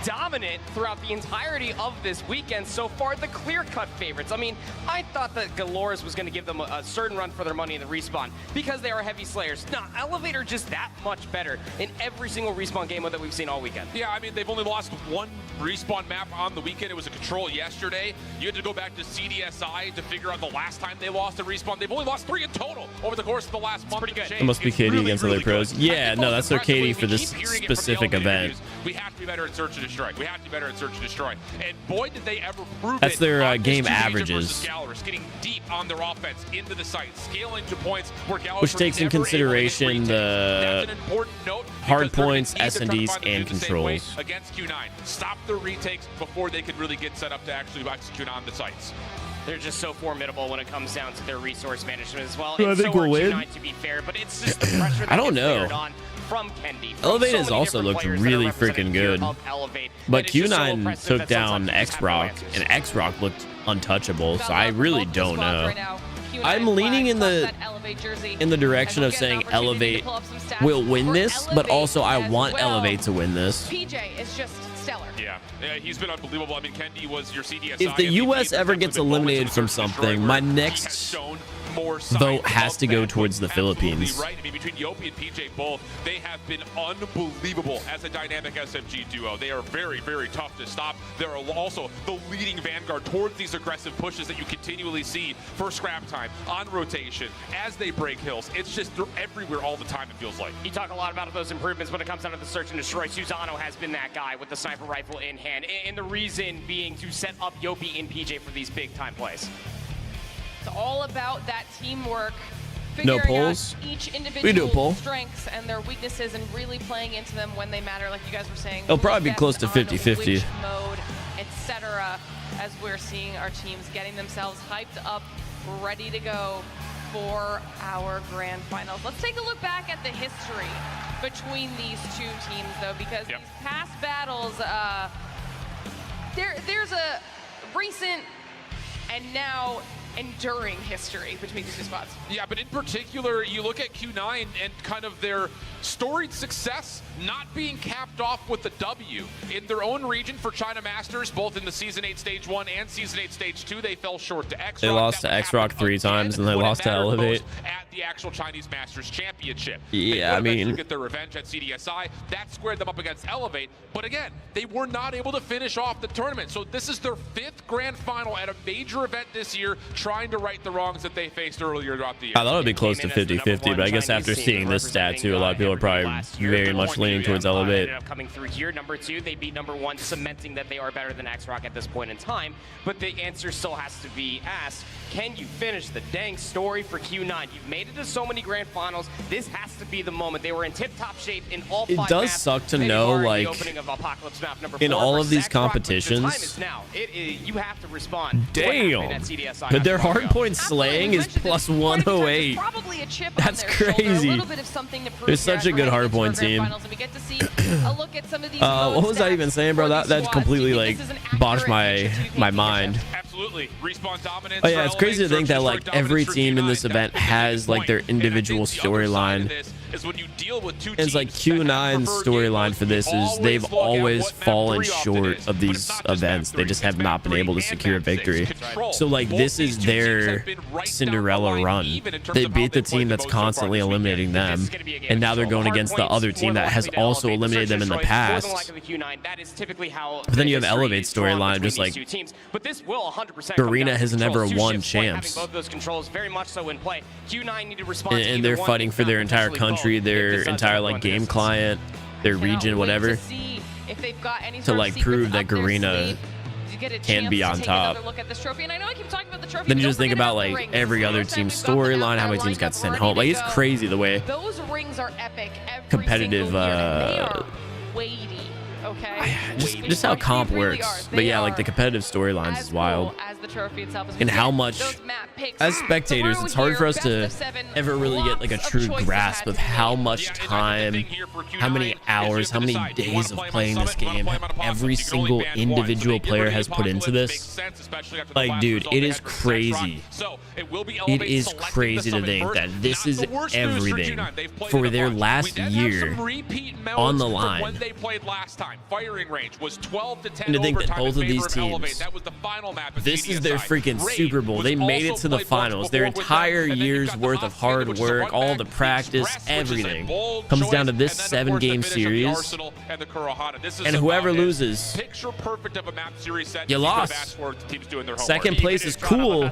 Dominant throughout the entirety of this weekend so far, the clear-cut favorites. I mean, I thought that Gallerias was going to give them a certain run for their money in the respawn because they are heavy slayers. No, Elevate are just that much better in every single respawn game mode that we've seen all weekend. Yeah, I mean, they've only lost one respawn map on the weekend. It was a control yesterday. You had to go back to CDSI to figure out the last time they lost a respawn. They've only lost 3 in total over the course of the last month. It must be KD against other pros. Yeah, no, that's their KD for this specific event. We have to be better at search and destroy. We have to be better at search and destroy. And boy, did they ever prove That's it their on this game 2 Agent averages. versus Gallerias, getting deep on their offense into the site, scaling to points where Gallerias Which were takes in never able to hit consideration retake. the That's an important note hard because they're gonna points, need to try to S&Ds, find them to and do the same way controls. against Q9. Stop the retakes before they can really get set up to actually execute on the sites. They're just so formidable when it comes down to their resource management as well. Do I And think so we'll are win? Q9, to be fair, but it's just the pressure that I don't gets know. layered on from Kendi. from Elevate so has many also different looked players that are really represented freaking here good. of Elevate. But And it's just so Q9 impressive took that down sometimes you just have no Xrock, answers. and Xrock looked untouchable, so I really don't know. Right now. Q9 I'm leaning in flags the up that Elevate jersey. direction of saying Elevate will win this, but also I want Elevate to win this. PJ is just stellar. Yeah, he's been unbelievable. I mean, Kendi was your CDSI. If the MVP. US ever There's gets been moments eliminated in from search and destroy something, where my he next has shown more signs vote has of to go that. towards the Absolutely Philippines. right. I mean, between Yopi and PJ both, they have been unbelievable as a dynamic SMG duo. They are very, very tough to stop. They're also the leading vanguard towards these aggressive pushes that you continually see for scrap time, on rotation, as they break hills. It's just they're everywhere all the time, it feels like. You talk a lot about those improvements when it comes down to the search and destroy. Susano has been that guy with the sniper rifle in hand, and the reason being to set up Yopi and PJ for these big time plays. It's all about that teamwork. No Figuring polls? out each We do a individual's poll. strengths and their weaknesses and really playing into them when they matter, like you guys were saying. It'll probably be Who's close to best on 50-50. which mode, etc. As we're seeing our teams getting themselves hyped up, ready to go for our grand finals. Let's take a look back at the history between these two teams, though, because these past battles, there's a recent and now enduring history between these two spots. Yeah, but in particular, you look at Q9 and kind of their storied success not being capped off with the W. In their own region for China Masters, both in the Season 8 Stage 1 and Season 8 Stage 2, they fell short to Xrock. They lost to Xrock 3 times, and they lost to Elevate. At the actual Chinese Masters Championship. Yeah, I They would eventually mean- get their revenge at CDSI. That squared them up against Elevate. But again, they were not able to finish off the tournament. So this is their 5th grand final at a major event this year, trying to right the wrongs that they faced earlier throughout the year. I thought it would be close to 50-50, but I guess after seeing this stat too, a lot of people are probably very much leaning towards Elevate. Ended up coming through here. Number 2, they beat number 1, cementing that they are better than Xrock at this point in time. But the answer still has to be asked, can you finish the dang story for Q9? You've made it to so many grand finals. This has to be the moment. They were in tip-top shape in all 5 It does maps. suck to They know, are in the like, opening of Apocalypse map number in 4 all of versus these Xrock, but the competitions- time is now. You have to respond. Damn. But their hard point slaying is plus 108. Probably a chip That's on their shoulder, crazy. a little bit of something to prove They're here such as a we're good heading hard into our point grand team. finals, and we get to see a look at some of these What was I stats even saying, bro? for That these squads. completely Do you like think this is an botched accurate picture? Do you think my we can mind. Absolutely. Respawn dominance. Oh yeah, for it's crazy to Elevate, think that search like and destroy every dominance for team in Q9. this event That's the has biggest like their point. And I think individual the other side storyline. of this is when you deal with two It's like teams that have Q9's preferred game storyline modes, for this you is they've look at always what map fallen 3 often short is, of but these it's not just map events. They 3, just it's have map not been 3 able to and secure a map 6. victory. Control. So like Both this these is two teams their have been right down Cinderella the line, run. even in terms They of how beat the they've played team the that's most so far constantly this weekend. eliminating them, and now they're going against the other team that has also eliminated them in the past. But then you have Elevate storyline, just like Garena has never won champs. And they're fighting for their entire country, their entire like game client, their region, whatever, see if they've got any to sort of like secrets prove that up their Garena sleeve. get a can chance be to on take top. another look at this trophy. And I know I keep talking about the trophy. Then but you just don't think forget about the like rings. every other First time team's we've got them out storyline, how there many teams lined got up, sent ready home. to Like it's go. crazy the way Those rings are epic every competitive single year, and they are weighty. Okay. just how comp works. But yeah, like the competitive storylines is wild. As the trophy itself is. And how much, as spectators, it's hard for us to ever really get like a true grasp of how much time, how many hours, how many days of playing this game every single individual player has put into this. Like, dude, it is crazy. It is crazy to think that this is everything for their last year on the line. When they played last time, firing range was 12 to 10. And to think that both of these teams, that was the final map. This is their freaking Super Bowl. They made it to the finals. Their entire year's worth of hard work, all the practice, everything comes down to this 7-game series. And whoever loses, you lost. Second place is cool,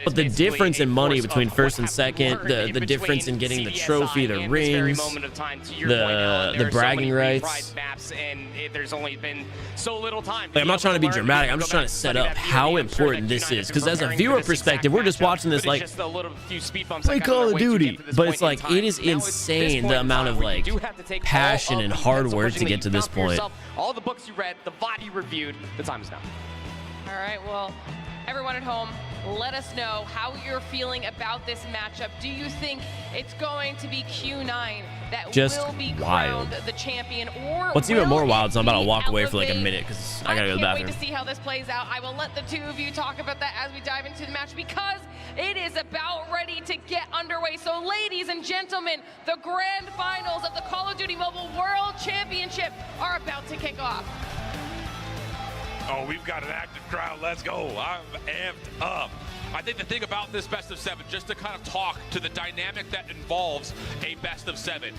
but the difference in money between first and second, the difference in getting the trophy, the rings, the bragging rights. And there's only been so little time. Like, I'm not trying to be dramatic. I'm just trying to set up how important this is. Because as a viewer perspective, we're just watching this like play Call of Duty. But it's like, it is insane the amount of like passion and hard work to get to this point. All the books you read, the VOD you reviewed, the time is now. All right, well, everyone at home, let us know how you're feeling about this matchup. Do you think it's going to be Q9 that Just will be wild. crowned the champion, or What's even more wild is I'm about to walk away for like a Elevate? minute because I gotta go to the Can't bathroom. wait to see how this plays out. I will let the two of you talk about that as we dive into the match because it is about ready to get underway. So ladies and gentlemen, the grand finals of the Call of Duty Mobile World Championship are about to kick off. Oh, we've got an active crowd. Let's go. I'm amped up. I think the thing about this best of 7, just to kind of talk to the dynamic that involves a best of 7,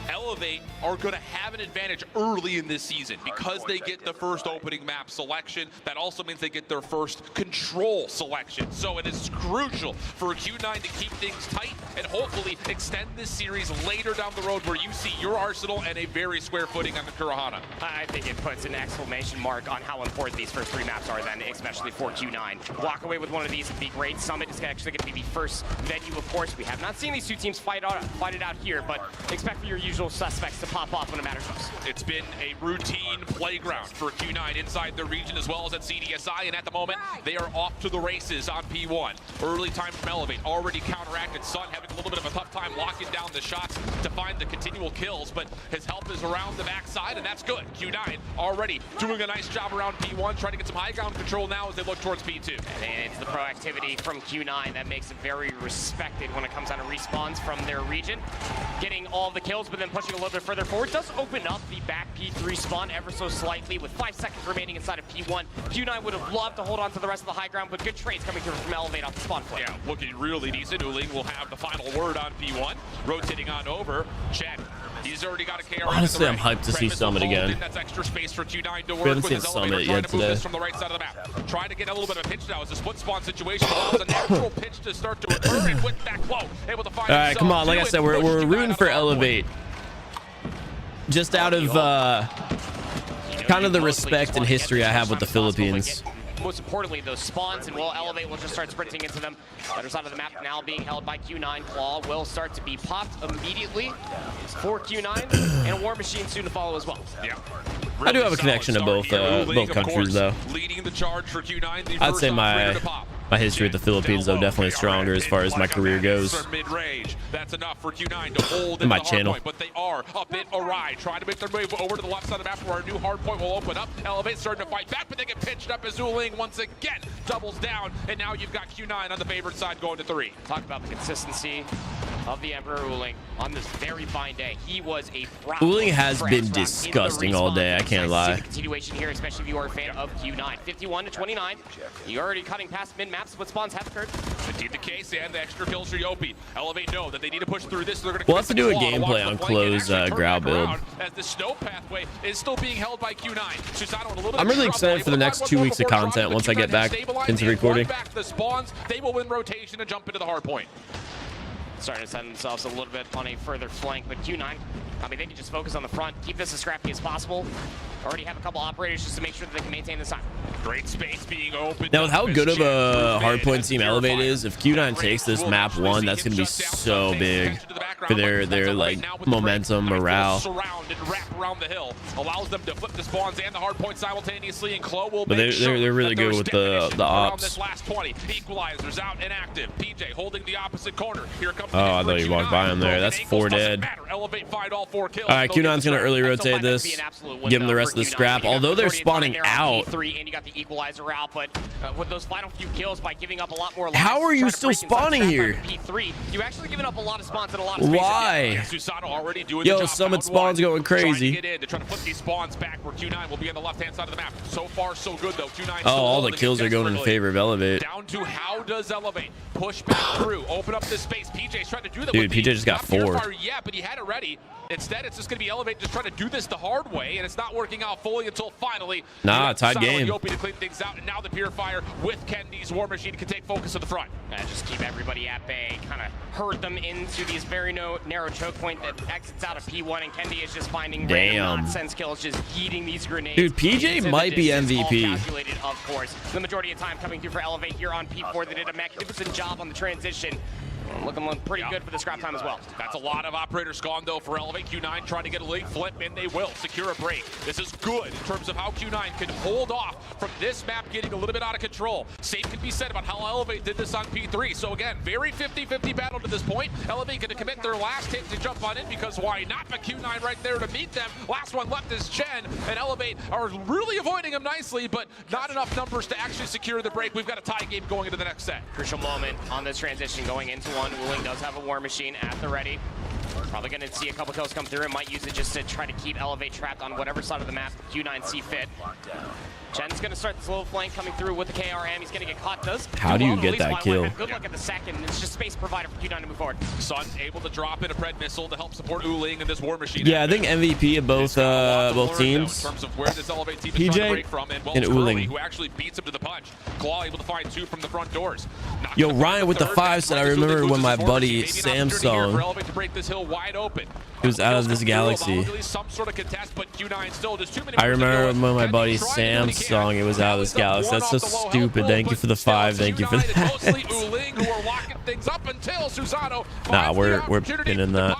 Elevate are going to have an advantage early in this season because they get the first opening map selection. That also means they get their first control selection. So it is crucial for Q9 to keep things tight and hopefully extend this series later down the road where you see your arsenal and a very square footing on the Kurahana. I think it puts an exclamation mark on how important these first 3 maps are then, especially for Q9. Walk away with one of these would be great. Summit is actually going to be the first venue, of course. We have not seen these two teams fight it out here, but expect for your usual suspects to pop off when it matters most. It's been a routine playground for Q9 inside their region as well as at CDSI, and at the moment, they are off to the races on P1. Early time from Elevate, already counteracted. Sun having a little bit of a tough time locking down the shots to find the continual kills, but his help is around the backside, and that's good. Q9 already doing a nice job around P1, trying to get some high ground control now as they look towards P2. And it's the proactivity from Q9 that makes it very respected when it comes down to respawns from their region. Getting all the kills, but then pushing a little bit further forward does open up the back P3 spawn ever so slightly with 5 seconds remaining inside of P1. Q9 would have loved to hold on to the rest of the high ground, but good trades coming through from Elevate off the spawn flip. Yeah, looking really decent. Uling will have the final word on P1. Rotating on over. Chen. He's already got a KR. Honestly, I'm hyped to see Summit again. That's extra space for Q9 to We work haven't with seen his Summit Elevator, yet trying to move today. this from the right side of the map. Trying to get a little bit of a pinch now as a split spawn situation allows a natural pitch to start to occur, and with that glow, able to find. All right, come on. Like I said, we're rooting for Elevate. Just out of kind of the respect and history I have with the Philippines. Most importantly, those spawns, and will Elevate will just start sprinting into them. Other side of the map now being held by Q9. Claw will start to be popped immediately for Q9, and a War Machine soon to follow as well. Yeah. I do have a connection to both countries, though. Leading the charge for Q9, the I'd say first my history with the Philippines, though, definitely stronger as far as my career goes. Mid-range. That's enough for Q9 to hold My the channel. hard point, but they are a bit awry. Trying to make their move over to the left side of the map where our new hard point will open up. Elevate starting to fight back, but they get pinched up as Zuling once again doubles down, and now you've got Q9 on the favorite side going to 3. Talk about the consistency of the Emperor Uling on this very fine day. He was a Uling has been disgusting all day, I can't lie. Continuation here, especially if you are a fan of Q9. 51 to 29. You're already cutting past mid-maps. What spawns have occurred? Indeed the case, and the extra kills for Yopi. Elevate know that they need to push through this. They're going to We'll have to do a gameplay on close Grau build. As the snow pathway is still being held by Q9. Susano in a little bit I'm of really trouble, excited for the next 2 weeks of content once I get back into recording. Back the spawns, they will win rotation and jump into the hard point. Starting to set themselves a little bit on a further flank, but Q9 I mean, they can just focus on the front, keep this as scrappy as possible. Already have a couple operators just to make sure that they can maintain this time. Great space being opened. Now, with how good of a hardpoint team Elevate is, if Q9 takes this map 1, that's going to be so big for their like momentum, morale. Surround and wrap around the hill allows them to flip the spawns and the hardpoint simultaneously, and Chloe will But they're really good with the ops. this last 20. Equalizers out and active. PJ holding the opposite corner. Here comes Oh, I thought you walked by him there. That's 4 dead. Elevate find all 4 kills. All right, Q9's going to early rotate this, give him the rest of the scrap. Although they're spawning out. And you got the equalizer out, but with those final few kills, by giving up a lot more. How are you still spawning here? P3, you actually giving up a lot of spawns and a lot of Why? Yo, Summit spawn's going crazy. To try to flip these spawns back where Q9 will be on the left-hand side of the map. So far, so good though. Q9. Oh, all the kills are going in favor of Elevate. Down to how does Elevate push back through, open up this space. PJ's trying to do that. Dude, PJ just got 4. Yeah, but he had it ready. Instead, it's just going to be Elevate just trying to do this the hard way, and it's not working out fully until finally. Nah, tied game. Yopi to clean things out, and now the Purifier with Kendi's War Machine can take focus to the front. Just keep everybody at bay, kind of herd them into these very narrow choke point that exits out of P1, and Kendi is just finding random nonsense kills, just yeeting these grenades. Dude, PJ might be MVP. Calculated, of course. The majority of time coming through for Elevate here on P4. They did a magnificent job on the transition. Looking pretty good for the scrap time as well. That's a lot of operators gone, though, for Elevate. Q9 trying to get a late flip, and they will secure a break. This is good in terms of how Q9 can hold off from this map getting a little bit out of control. Same can be said about how Elevate did this on P3. So, again, very 50-50 battle to this point. Elevate going to commit their last hit to jump on in, because why not? But Q9 right there to meet them. Last one left is Chen, and Elevate are really avoiding him nicely, but not enough numbers to actually secure the break. We've got a tie game going into the next set. Crucial moment on this transition going into one. Wuling does have a War Machine at the ready. Probably going to see a couple kills come through and might use it just to try to keep Elevate trapped on whatever side of the map Q9 see fit. Chen's going to start the slow flank coming through with the KRM. He's going to get caught. How do you get that kill? Good luck at the second. It's just space provider for Q9 to move forward. Sun able to drop in a Pred missile to help support Wuling and this War Machine. Yeah, I think MVP of both teams. In terms of where this Elevate team is trying to break from, and Wuling, who actually beats him to the punch. Claw able to find 2 from the front doors. Yo, Ryan with the 5 said, I remember when my buddy Samsung, he was out of this galaxy. I remember when my buddy Samsung, it was out of this galaxy. That's so stupid. Thank you for the 5. Thank you for that. Nah, we're pinning that.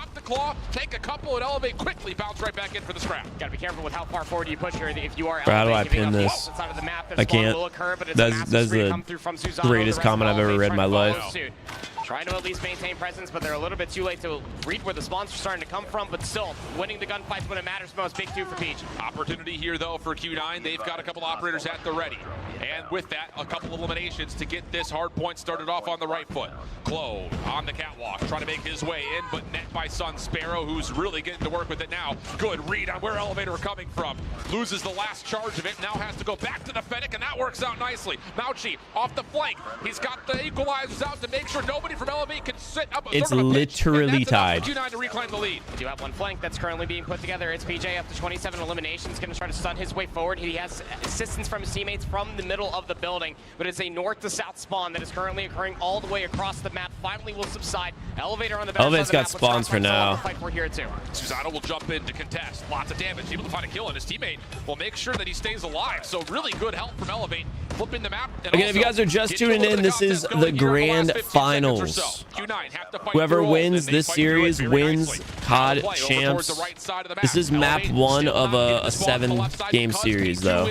Take a couple and Elevate quickly bounce right back in for the scrap. Gotta be careful with how far forward you push here. If you are how do I pin this? I can't. That's the greatest comment I've ever read in my life. Trying to at least maintain presence, but they're a little bit too late to read where the spawns are starting to come from, but still, winning the gunfights when it matters most. Big 2 for Peach. Opportunity here, though, for Q9. They've got a couple operators at the ready. And with that, a couple eliminations to get this hard point started off on the right foot. Chloe on the catwalk, trying to make his way in, but net by Sun Sparrow, who's really getting to work with it now. Good read on where Elevator are coming from. Loses the last charge of it, now has to go back to the Fennec, and that works out nicely. Mauchi off the flank. He's got the equalizers out to make sure nobody from Elevate can sit up. It's literally tied. Q9 to reclaim the lead. We do have one flank that's currently being put together. It's PJ up to 27 eliminations, going to try to stun his way forward. He has assistance from his teammates from the middle of the building, but it's a north to south spawn that is currently occurring all the way across the map. Finally will subside. Elevator on the better Elevate's got spawns for now. Fight for here too. Susano will jump in to contest. Lots of damage, able to find a kill, and his teammate will make sure that he stays alive. So really good help from Elevate, flipping the map. Again, if you guys are just tuning in, this is the grand finals. Whoever wins this series wins COD Champs. This is map 1 of a 7-game series, though,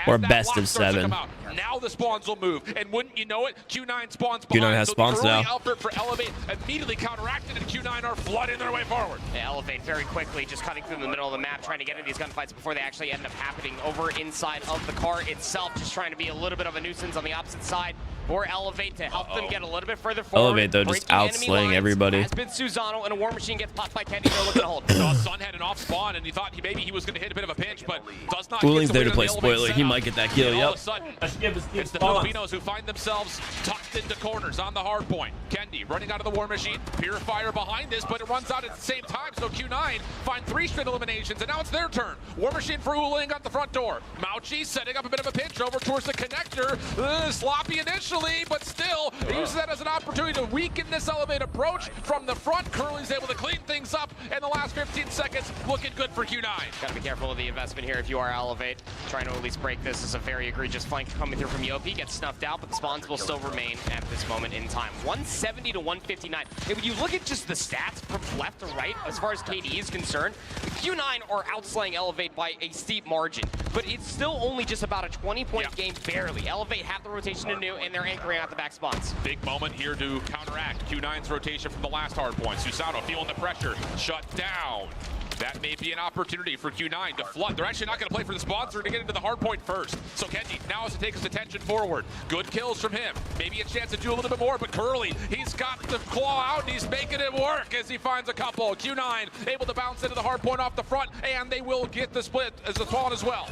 or best of 7. Now the spawns will move, and wouldn't you know it, Q9 spawns behind. Q9 has spawns now. Effort for Elevate immediately counteracted, and Q9 are flooding their way forward. Yeah, Elevate very quickly, just cutting through the middle of the map, trying to get into these gunfights before they actually end up happening over inside of the car itself, just trying to be a little bit of a nuisance on the opposite side for Elevate to help them get a little bit further forward. Elevate, though, just outslaying everybody. Has been Susano, and a War Machine gets popped by Kendi. They're looking to hold. Sun had an off spawn, and he thought maybe he was going to hit a bit of a pinch, but does not. Wuling's there to play spoiler. He might get that kill. Yep. It's the Filipinos who find themselves tucked into corners on the hard point. Kendi running out of the War Machine. Purifier behind this, but it runs out at the same time, so Q9 find 3 straight eliminations, and now it's their turn. War Machine for Wuling at the front door. Mauchi setting up a bit of a pinch over towards the connector. Sloppy initially, but still, he uses that as an an opportunity to weaken this Elevate approach from the front. Curly's able to clean things up in the last 15 seconds. Looking good for Q9. Gotta be careful of the investment here if you are Elevate. Trying to at least break this is a very egregious flank coming through from Yopi. Gets snuffed out, but the spawns will still remain at this moment in time. 170 to 159. And when you look at just the stats from left to right, as far as KD is concerned, the Q9 are outslaying Elevate by a steep margin. But it's still only just about a 20-point game, barely. Elevate have the rotation to new, and they're anchoring out the back spawns. Big moment here to counteract Q9's rotation from the last hard point. Susanto feeling the pressure, shut down. That may be an opportunity for Q9 to flood. They're actually not going to play for the spawns. They're going to get into the hard point first. So Kenji now has to take his attention forward. Good kills from him. Maybe a chance to do a little bit more, but Curly, he's got the claw out and he's making it work as he finds a couple. Q9 able to bounce into the hard point off the front, and they will get the split as the spawn as well.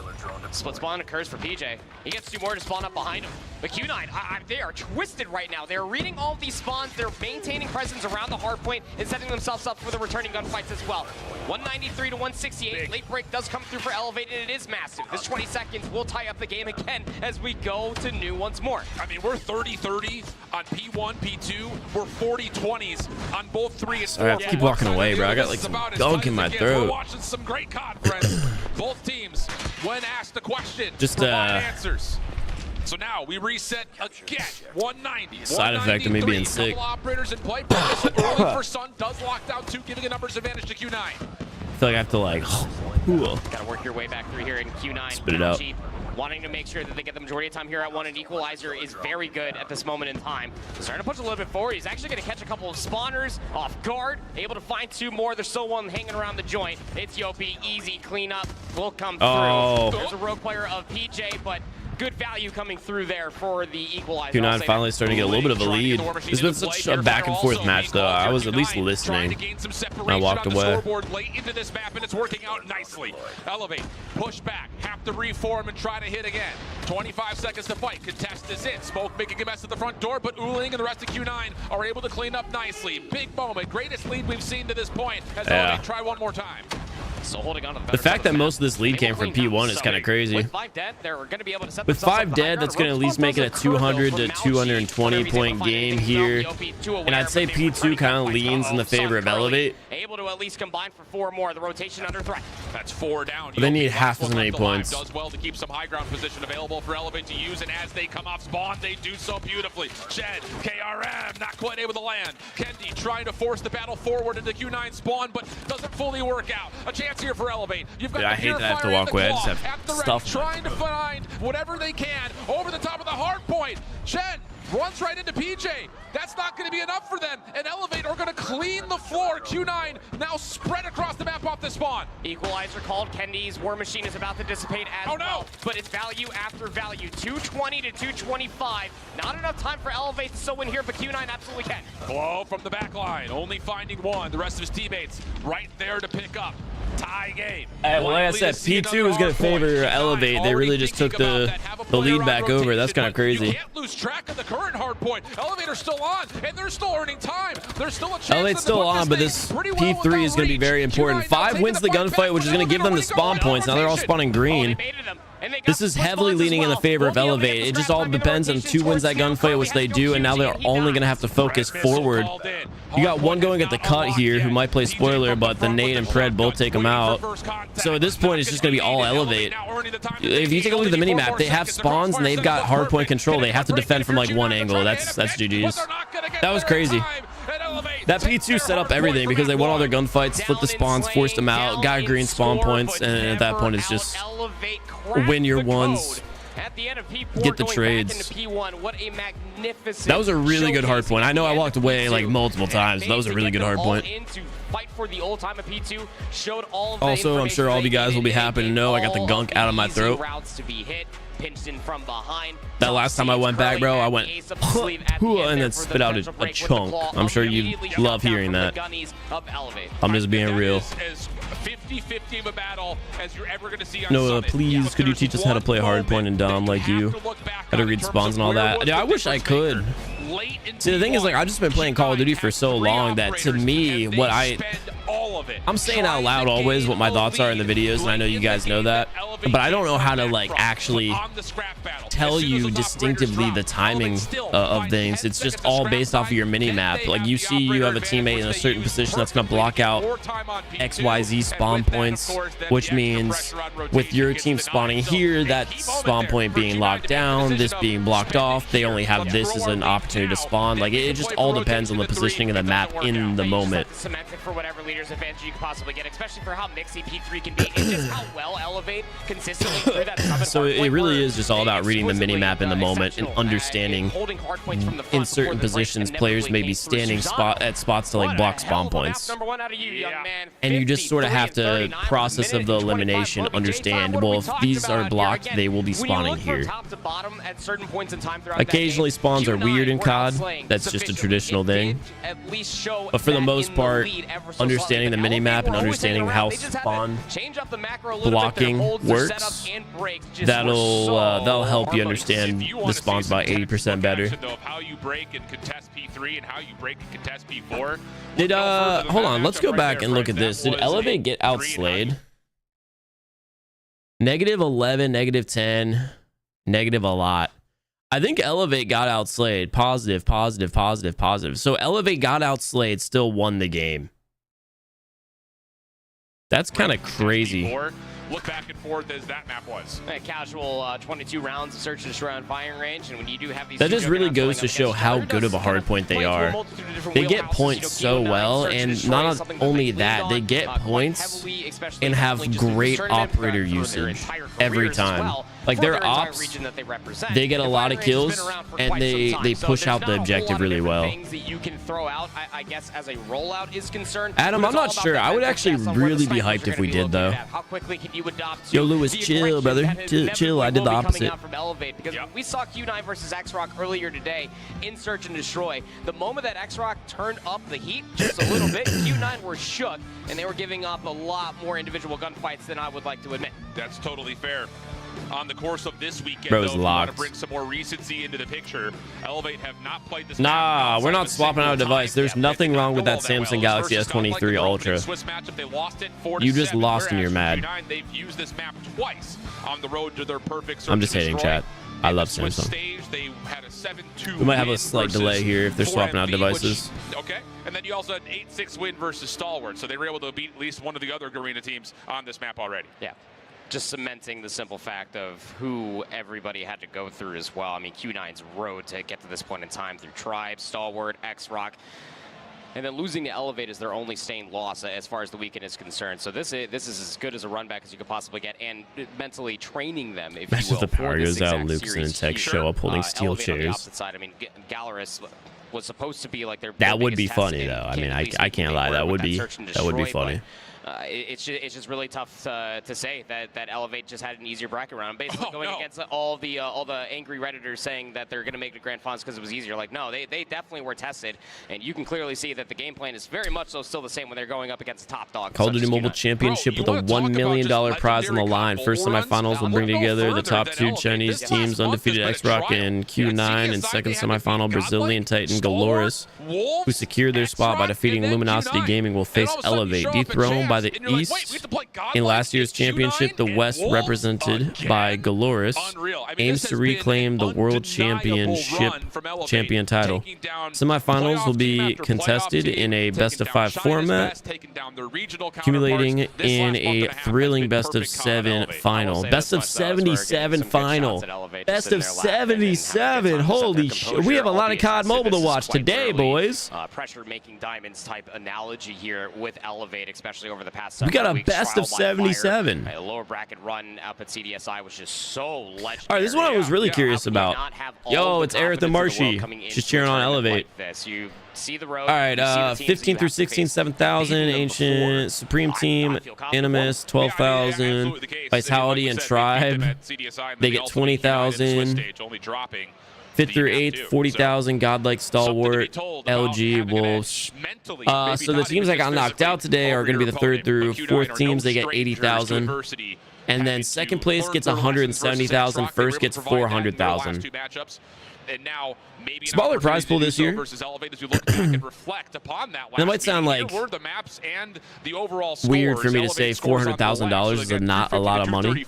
Split spawn occurs for PJ. He gets two more to spawn up behind him. But Q9, they are twisted right now. They're reading all of these spawns. They're maintaining presence around the hard point and setting themselves up for the returning gunfights as well. 193 to 168. Big. Late break does come through for Elevate, and it is massive. This 20 seconds will tie up the game again as we go to new once more. I mean, we're 30-30 on P1, P2. We're 40-20s on both 3 and 4. Sorry, I have to keep walking away, bro. I got like some gunk in my throat. We're watching some great COD, friends. Both teams, when asked a question, just provide answers. So now we reset again. 190. Side effect of me being sick. Couple operators in play. Early for Sun does lock down 2, giving a numbers advantage to Q9. I feel like I have to like. Gotta work your way back through here in Q9. Spit it out. Wanting to make sure that they get the majority of time here at 1, and Equalizer is very good at this moment in time. Starting to push a little bit forward. He's actually going to catch a couple of spawners off guard, able to find 2 more. There's still one hanging around the joint. It's Yopi. Easy cleanup will come through. Oh. There's a rogue player of PJ, but good value coming through there for the Equalizer. Q9 finally starting to get a little bit of a lead. It's been such a back and forth match, though. I was at least listening. I walked away. Late into this map, and it's working out nicely. Elevate, push back, have to reform and try to hit again. 25 seconds to fight. Contest is in. Smoke making a mess at the front door, but Uling and the rest of Q9 are able to clean up nicely. Big moment, greatest lead we've seen to this point. As Elevate try one more time. Still holding on to the fact that most of this lead came from P1 is kind of crazy. With 5 dead, they're going to be able to set with 5 dead, that's going to at least make it a 200 to 220 point game here. And I'd say P2 kind of leans in the favor of Elevate. Able to at least combine for 4 more. The rotation under threat. That's 4 down. But they need half as many points. Does well to keep some high ground position available for Elevate to use, and as they come off spawn, they do so beautifully. Shed, KRM, not quite able to land. Kendi trying to force the battle forward into Q9 spawn, but doesn't fully work out. A chance here for Elevate. You've got I hate that I have to walk away. I just have stuff. Trying to find whatever they can over the top of the hard point. Shed runs right into PJ. That's not going to be enough for them. And Elevate are going to clean the floor. Q9 now spread across the map off the spawn. Equalizer called. Kendi's War Machine is about to dissipate as well. But it's value after value. 220 to 225. Not enough time for Elevate to still win here, but Q9 absolutely can. Blow from the back line. Only finding one. The rest of his teammates right there to pick up. Tie game. Well, like I said, P2 is going to favor Elevate. They really just took the lead back over. That's kind of crazy. You can't lose track of the current hard point. Elevator's still on, and they're still earning time. There's still a chance. Elevate's still on, but this P3 is going to be very important. 5 wins the gunfight, which is going to give them the spawn points. Now they're all spawning green. This is heavily leaning in the favor of Elevate. It just all depends on 2 wins that gunfight, which they do, and now they're only going to have to focus forward. You got one going at the cut here who might play spoiler, but the Nate and Pred both take him out. So at this point, it's just going to be all Elevate. If you take a look at the minimap, they have spawns and they've got hardpoint control. They have to defend from like one angle. That's GG's. That was crazy. That P2 set up everything because they won all their gunfights, flipped the spawns, forced them out, got green spawn points, and at that point, it's just win your ones. At the end of P4, get the trades. P1, what a magnificent that was a really good hard point. I know I walked away like multiple times, but that was a really good hard point. Fight for the old time of P2, showed all of the also, I'm sure all of you guys will be happy to know I got the gunk out of my throat. Routes to be hit, pinched in from behind. That last time I went back, bro, I went and then spit out a chunk. I'm sure you love hearing that. I'm just being real. 50-50 of a battle as you're ever going to see on Noah, please, could you teach us how to play hardpoint and Dom like you? How to read spawns and all that? Yeah, I wish I could. See, the thing is, like, I've just been playing Call of Duty for so long that to me, what I all of it. I'm saying out loud always what my thoughts are in the videos, and I know you guys know that, but I don't know how to like actually tell you distinctively the timing of things. It's just all based off of your mini map. Like you see, you have a teammate in a certain position that's going to block out XYZ spawn points, which means with your team spawning here, that spawn point being locked down, this being blocked off, they only have this as an opportunity to spawn. Like it just all depends on the positioning of the map in the moment. Cemented for whatever leader's advantage you could possibly get, especially for how mixy P3 can be, and just how well Elevate consistently through that summit. So it really is just all about reading the mini map in the moment and understanding in certain positions players may be standing at spots to like block spawn points, and you just sort of have to process of the elimination understand, well, if these are blocked, they will be spawning here. Occasionally spawns are weird in COD, that's just a traditional thing, but for the most part, understanding the mini map and understanding how spawn blocking works, that'll help you understand the spawns by 80% better. How you break and contest P3 and how you break and contest P4. Did hold on, let's go back and look at this. Did Elevate get outslayed? -11, -10, negative a lot. I think Elevate got outslayed. Positive, positive, positive, positive. So Elevate got outslayed, still won the game. That's kind of crazy. Look back and forth as that map was. A casual 22 rounds of search and destroy on firing range, and when you do have these, that just really goes to show how good of a hardpoint they are. They get points so well, and not only that, they get points and have great operator usage every time. Like their ops, they get a lot of kills and they push out the objective really well. Adam, I'm not sure. I would actually really be hyped if we did though. Yo, Lewis, chill, brother. Chill. I did the opposite. We saw Q9 versus Xrock earlier today in Search and Destroy. The moment that Xrock turned up the heat just a little bit, Q9 were shook, and they were giving up a lot more individual gunfights than I would like to admit. That's totally fair. On the course of this weekend, Bro's though, if you want to locked. bring some more recency into the picture, Elevate have not played this. Nah, we're not swapping out a device. There's nothing wrong with that Samsung Galaxy S23 Ultra. You just lost and you're mad. They've used this map twice on the road to their perfect. I'm just hating chat. I love Samsung. We might have a slight delay here if they're swapping out devices. Okay, and then you also had an 8-6 win versus Stalwart, so they were able to beat at least one of the other Garena teams on this map already. Yeah. Just cementing the simple fact of who everybody had to go through as well. I mean, Q9's road to get to this point in time through Tribe, Stalwart, Xrock, and then losing to Elevate is their only stained loss as far as the weekend is concerned. So this is as good as a run back as you could possibly get, and mentally training them, if Imagine you will, if the power for this goes out, exact Lukeson and series Tech here. show up holding steel Elevate on the chairs. opposite side, I mean, Gallerias was supposed to be like their That would biggest be test funny in though. I mean, Kid I can't lie. That would be funny. It's just really tough to say that Elevate just had an easier bracket round. Basically going against all the angry Redditors saying that they're going to make the Grand Finals because it was easier. Like, no, they definitely were tested, and you can clearly see that the game plan is very much so still the same when they're going up against the top dog. Call of Duty Mobile Championship with a $1 million prize on the line. First semifinals will bring together the top two Chinese teams, undefeated Xrock and Q9, and second semifinal Brazilian Titan Gallerias, who secured their spot by defeating Luminosity Gaming, will face Elevate, dethroned by the East. In last year's championship, the West, represented by Gallerias, aims to reclaim the world champion title. Semifinals will be contested in a best-of-5 format, accumulating in a thrilling best-of-7 final. Best-of-77 final. Best-of-77. Holy shit. We have a lot of COD Mobile to watch today, boys. Pressure making diamonds type analogy here with Elevate, especially over the past We got a best-of-77. A lower bracket run up at CDSI was just so legendary. All right, this is what I was really curious about. Yo, it's Aerith and Marshy. Just cheering on Elevate. You see the road. All right, 15 through 16, 7,000. Ancient, Supreme Team, Animus, 12,000. Vitality and Tribe, they get 20,000. 5th through 8th, 40,000. Godlike, Stalwart, LG, Wolves. So the teams that got knocked out today are going to be the 3rd through 4th teams. They get 80,000. And then second place gets 170,000. First gets 400,000. And now maybe smaller prize pool this year versus Elevate as we look back and reflect upon that. That might sound like were the maps and the overall weird scores. for me to say $400,000 is not a lot of money,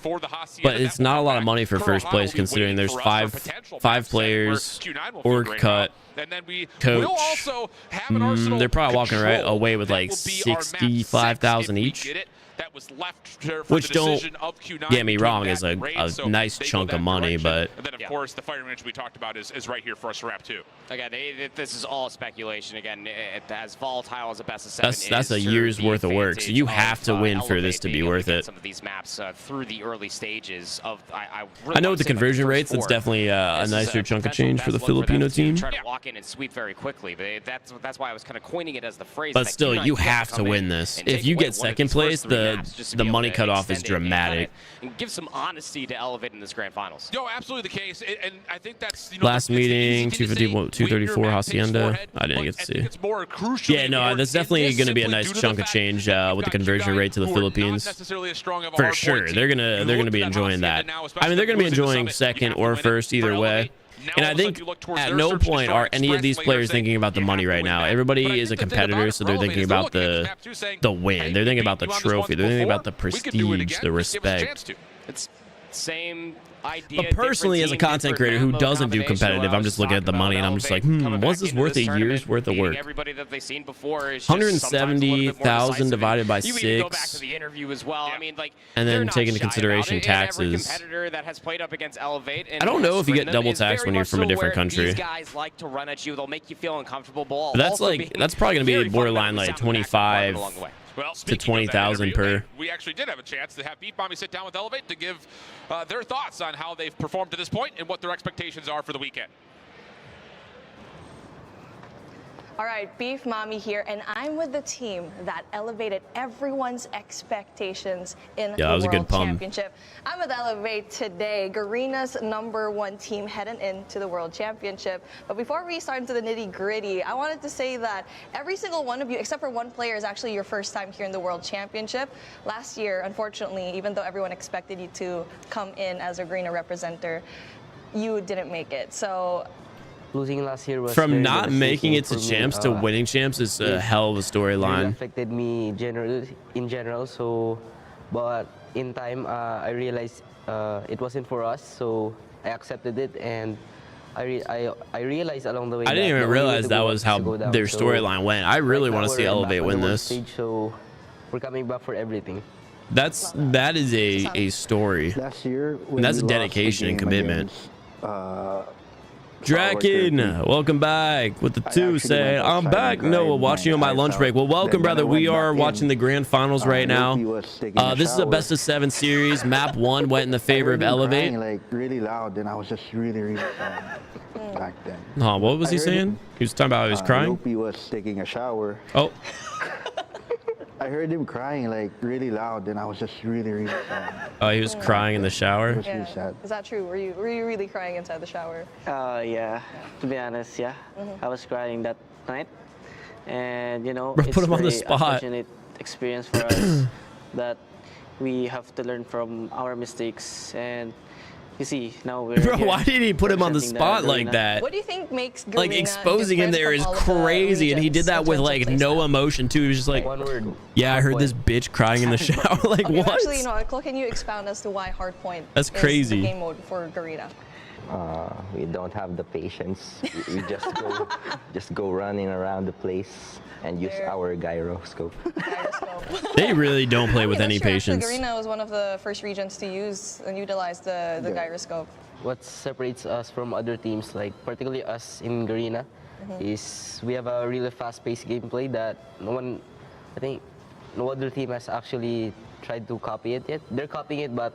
but it's not a lot of money for first place considering there's five players, org cut, coach. They're probably walking right away with like 65,000 each. That was left for which, the don't decision of Q9 get me wrong, is a nice chunk of money, but and then of course the fire range we talked about is right here for us to wrap too. Again, this is all speculation. Again, as volatile as a best of 7 that's a year's worth of work, so you have to win for this to be worth it. Some of these maps through the early stages of I know with the conversion rates, it's definitely a nicer chunk of change for the Filipino team. Try to walk in and sweep very quickly, but that's why I was kind of coining it as the phrase. But still, you have to win this. If you get second place, the money cutoff is dramatic. And give some honesty to Elevate in this grand finals. Yo, absolutely the case, and I think that's last meeting 234 Hacienda. I didn't get to see. Yeah, no, that's definitely going to be a nice chunk of change with the conversion rate to the Philippines. For sure, they're gonna be enjoying that. I mean, they're gonna be enjoying second or first either way. And I think at no point are any of these players thinking about the money right now. Everybody is a competitor, so they're thinking about the win. They're thinking about the trophy. They're thinking about the prestige, the respect. It's same idea. But personally, as a content creator who doesn't do competitive, I'm just looking at the money and I'm just like, was this worth a year's worth of work? 170,000 divided by 6, and then take into consideration taxes. I don't know if you get double tax when you're from a different country. Guys like to run at you. They'll make you feel uncomfortable. But that's probably going to be borderline like 25 to 20,000 per. We actually did have a chance to have Beef Mommy sit down with Elevate to give their thoughts on how they've performed to this point and what their expectations are for the weekend. All right, Beef Mommy here, and I'm with the team that elevated everyone's expectations in the World Championship. I'm with Elevate today, Garena's #1 team heading into the World Championship. But before we start into the nitty-gritty, I wanted to say that every single one of you, except for one player, is actually your first time here in the World Championship. Last year, unfortunately, even though everyone expected you to come in as a Garena representative, you didn't make it. So losing last year was from not making it to champs to winning champs is a hell of a storyline. It affected me in general. So, but in time, I realized it wasn't for us. So I accepted it, and I realized along the way. I didn't even realize that was how their storyline went. I really want to see Elevate win this. So we're coming back for everything. That is a story. Last year, and that's dedication and commitment. Draken, welcome back with the 2 saying, I'm back. Noah, watching on my lunch break. Well, welcome, brother. We are watching the grand finals right now. This is a best of 7 series. Map 1 went in the favor of Elevate. Like really loud, and I was just really back then. Oh, what was he saying? He was talking about how he was crying? He was taking a shower. Oh. I heard him crying like really loud, and I was just really sad. Oh, he was crying in the shower? yeah. Is that true? Were you really crying inside the shower? Yeah, to be honest, yeah. I was crying that night. And, you know, Bro, it's put him on the very spot. unfortunate experience for us that we have to learn from our mistakes. And you see, now we're Bro, why did he put him on the spot like that? What do you think makes Garena like exposing him there is crazy, and he did that with like no emotion too. He was just like, yeah, I heard this bitch crying in the shower. Like, okay, what? Actually, you know, can you expound as to why Hardpoint That's crazy. is the game mode for Garena? We don't have the patience. We just go running around the place and use our gyroscope. They really don't play with any patience. Garena was one of the first regions to use and utilize the gyroscope. What separates us from other teams, like particularly us in Garena, is we have a really fast-paced gameplay that I think no other team has actually tried to copy it yet. They're copying it, but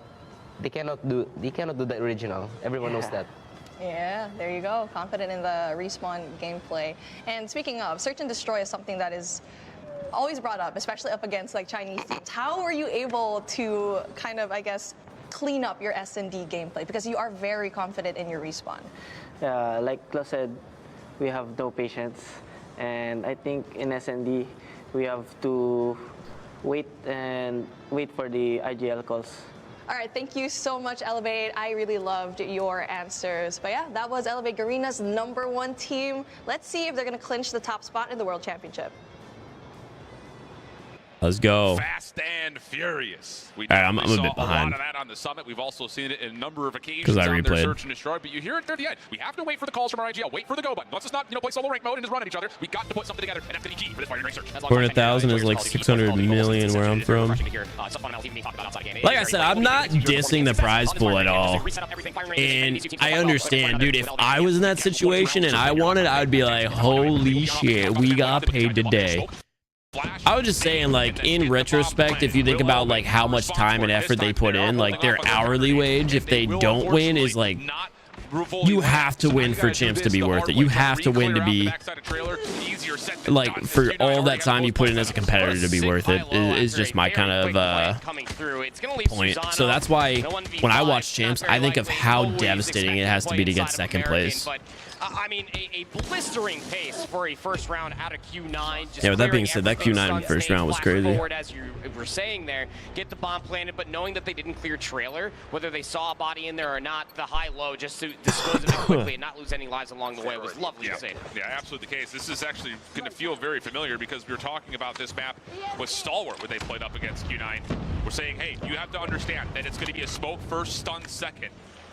they cannot do the original. Everyone knows that. Yeah, there you go. Confident in the respawn gameplay. And speaking of, search and destroy is something that is always brought up, especially up against like Chinese teams. How were you able to kind of, I guess, clean up your S&D gameplay? Because you are very confident in your respawn. Yeah, like Klaus said, we have no patience. And I think in S&D, we have to wait for the IGL calls. All right, thank you so much, Elevate. I really loved your answers. But yeah, that was Elevate Garena's #1 team. Let's see if they're going to clinch the top spot in the World Championship. Let's go. Fast and furious. We All right, I'm a saw bit behind. a lot of that on the summit. We've also seen it in a number of occasions 'Cause I on their replayed. search and destroy. But you hear it near the end. We have to wait for the calls from our IGL. Wait for the go button. Let's just not, play solo rank mode and just run at each other. We got to put something together, and that's going to be key for this part of your search. 400,000 is like 600 million where I'm from. Like I said, I'm not dissing the prize pool at all. And I understand, dude, if I was in that situation and I won it, I would be like, holy shit, we got paid today. I was just saying, like, in retrospect, if you think about like how much time and effort they put in, like their hourly wage, if they don't win, is like, you have to win for champs to be worth it. You have to win to be, like, for all that time you put in as a competitor to be worth it, is just my kind of point. So that's why when I watch champs, I think of how devastating it has to be to get second place. I mean, a blistering pace for a first round out of Q9. Yeah, with that being said, that Q9 in first round was crazy. Forward, as you were saying there, get the bomb planted, but knowing that they didn't clear trailer, whether they saw a body in there or not, the high-low just to dispose of it quickly and not lose any lives along the way was lovely to see. Yeah, absolutely the case. This is actually going to feel very familiar because we were talking about this map with Stalwart when they played up against Q9. We're saying, hey, you have to understand that it's going to be a smoke first, stun second.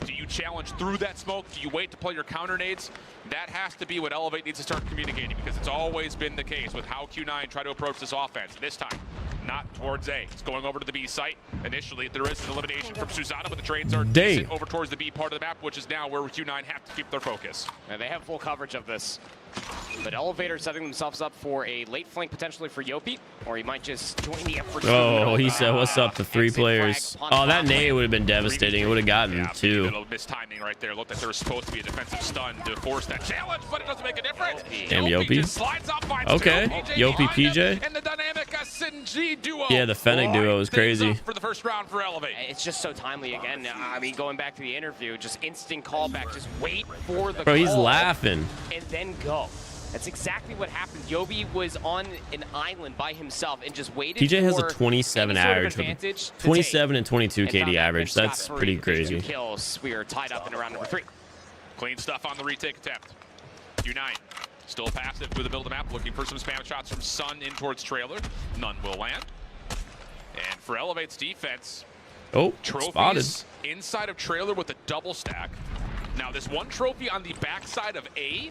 Do you challenge through that smoke? Do you wait to play your counter nades? That has to be what Elevate needs to start communicating, because it's always been the case with how Q9 try to approach this offense. This time, not towards A. It's going over to the B site. Initially, there is an elimination from Susanna, but the trades are decent over towards the B part of the map, which is now where Q9 have to keep their focus. And they have full coverage of this. But Elevator setting themselves up for a late flank potentially for Yopi, or he might just join the effort. Oh, he said, what's up to 3 players. Oh, that nade would have been devastating. It would have gotten 2. A little mistiming right there. Looked like there was supposed to be a defensive stun to force that challenge, but it doesn't make a difference. Damn, Yopi. Okay, Yopi PJ. And the dynamic SNG duo. Yeah, the Fennec duo was crazy. For the first round for Elevate. It's just so timely again. I mean, going back to the interview, just instant callback. Just wait for the Bro, he's call laughing. and then go. That's exactly what happened. Yobi was on an island by himself and just waited. TJ has a for 27 any sort of average, advantage to 27 and 22 take. And KD average. That's pretty crazy. Kills. We are tied up in round number 3. Clean stuff on the retake attempt. Q9 still passive through the middle of the map, looking for some spam shots from Sun in towards trailer. None will land. And for Elevate's defense, spotted. trophies inside of trailer with a double stack. Now this one trophy on the backside of A,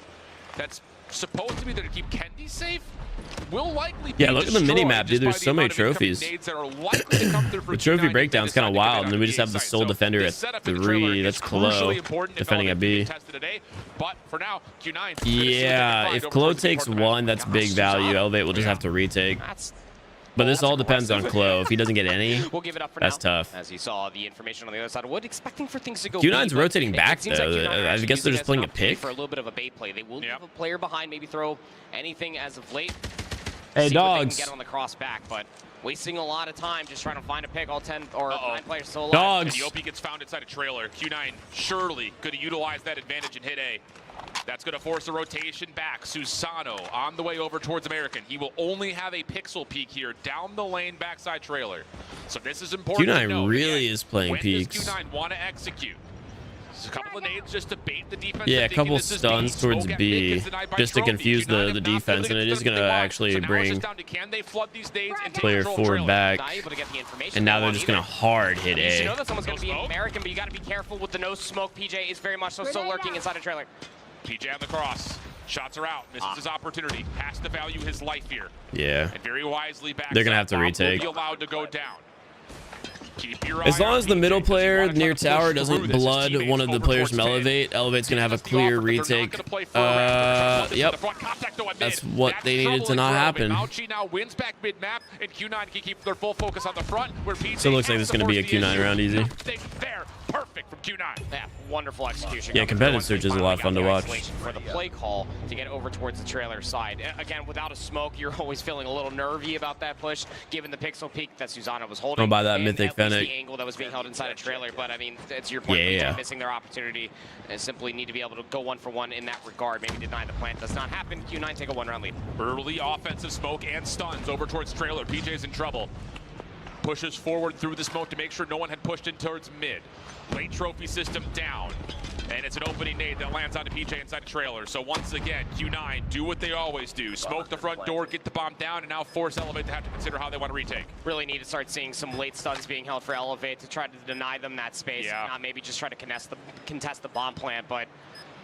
that's supposed to be there to keep Kendi safe, will likely be Yeah, look at the mini map, dude. There's so many trophies. The trophy breakdown's kind of wild, and then we just have the sole defender at 3. That's Klo defending at B. But for now, Q9. Yeah, if Klo takes 1, that's big value. Elevate will just have to retake. But this all depends on Klo. If he doesn't get any, We'll give it up for that's now, tough. As you saw the information on the other side of Wood, expecting for things to go. Q9's B, but rotating back, it seems like though. Q9 are I actually guess they're using just playing it a as an opportunity pick. for a little bit of a bait play. They will leave a player behind, maybe throw anything as of late. Hey, See dogs. what they can get on the cross back, but wasting a lot of time just trying to find a pick. All 10 or 9 players still alive. Dogs. And Yopi gets found inside a trailer. Q9 surely could have utilized that advantage and hit A. That's going to force a rotation back. Susano on the way over towards American. He will only have a pixel peek here down the lane backside trailer. So this is important. Q9 really is playing when peaks. does Q9 want to execute? Just a couple of nades just to bait the defense. Yeah, a couple stuns towards B just to confuse the defense, and it is going to actually bring player forward back. And now they're just going to hard hit You know A. that someone's going to be American, but you got to be careful with the no smoke. PJ is very much so still lurking inside a trailer. PJ on the cross. Shots are out. Misses his opportunity. Has to value his life here. Yeah. And very wisely back. They're going to have to Bomb will retake. be allowed to go down. Keep your As eye long on as the PJ, middle 'cause he player wanted to near push tower through doesn't this. His blood teammates one of the over players towards from 10. Elevate, Elevate's going to have a clear retake. Yep. That's what they needed to not happen. Mauchi now wins back mid-map, and Q9 can keep their full focus on the front, where PJ So it looks like this is going to be a Q9 round easy. There, perfect from Q9. Yeah, wonderful execution. Yeah, competitive search is a lot of fun to watch. For the play call to get over towards the trailer side. Again, without a smoke, you're always feeling a little nervy about that push, given the pixel peak that Susanna was holding. I'll buy that and Mythic at least Fennec. the angle that was being held inside a trailer, but I mean, it's your point. Yeah. Missing their opportunity and simply need to be able to go 1 for 1 in that regard. Maybe deny the plant. Does not happen. Q9 take a 1-round lead. Early offensive smoke and stuns over towards trailer. PJ's in trouble. pushes forward through the smoke to make sure no one had pushed in towards mid. Late trophy system down. And it's an opening nade that lands onto PJ inside the trailer. So once again, Q9 do what they always do. Smoke the front door, get the bomb down, and now force Elevate to have to consider how they want to retake. Really need to start seeing some late stuns being held for Elevate to try to deny them that space. Yeah. Not maybe just try to contest the bomb plant, but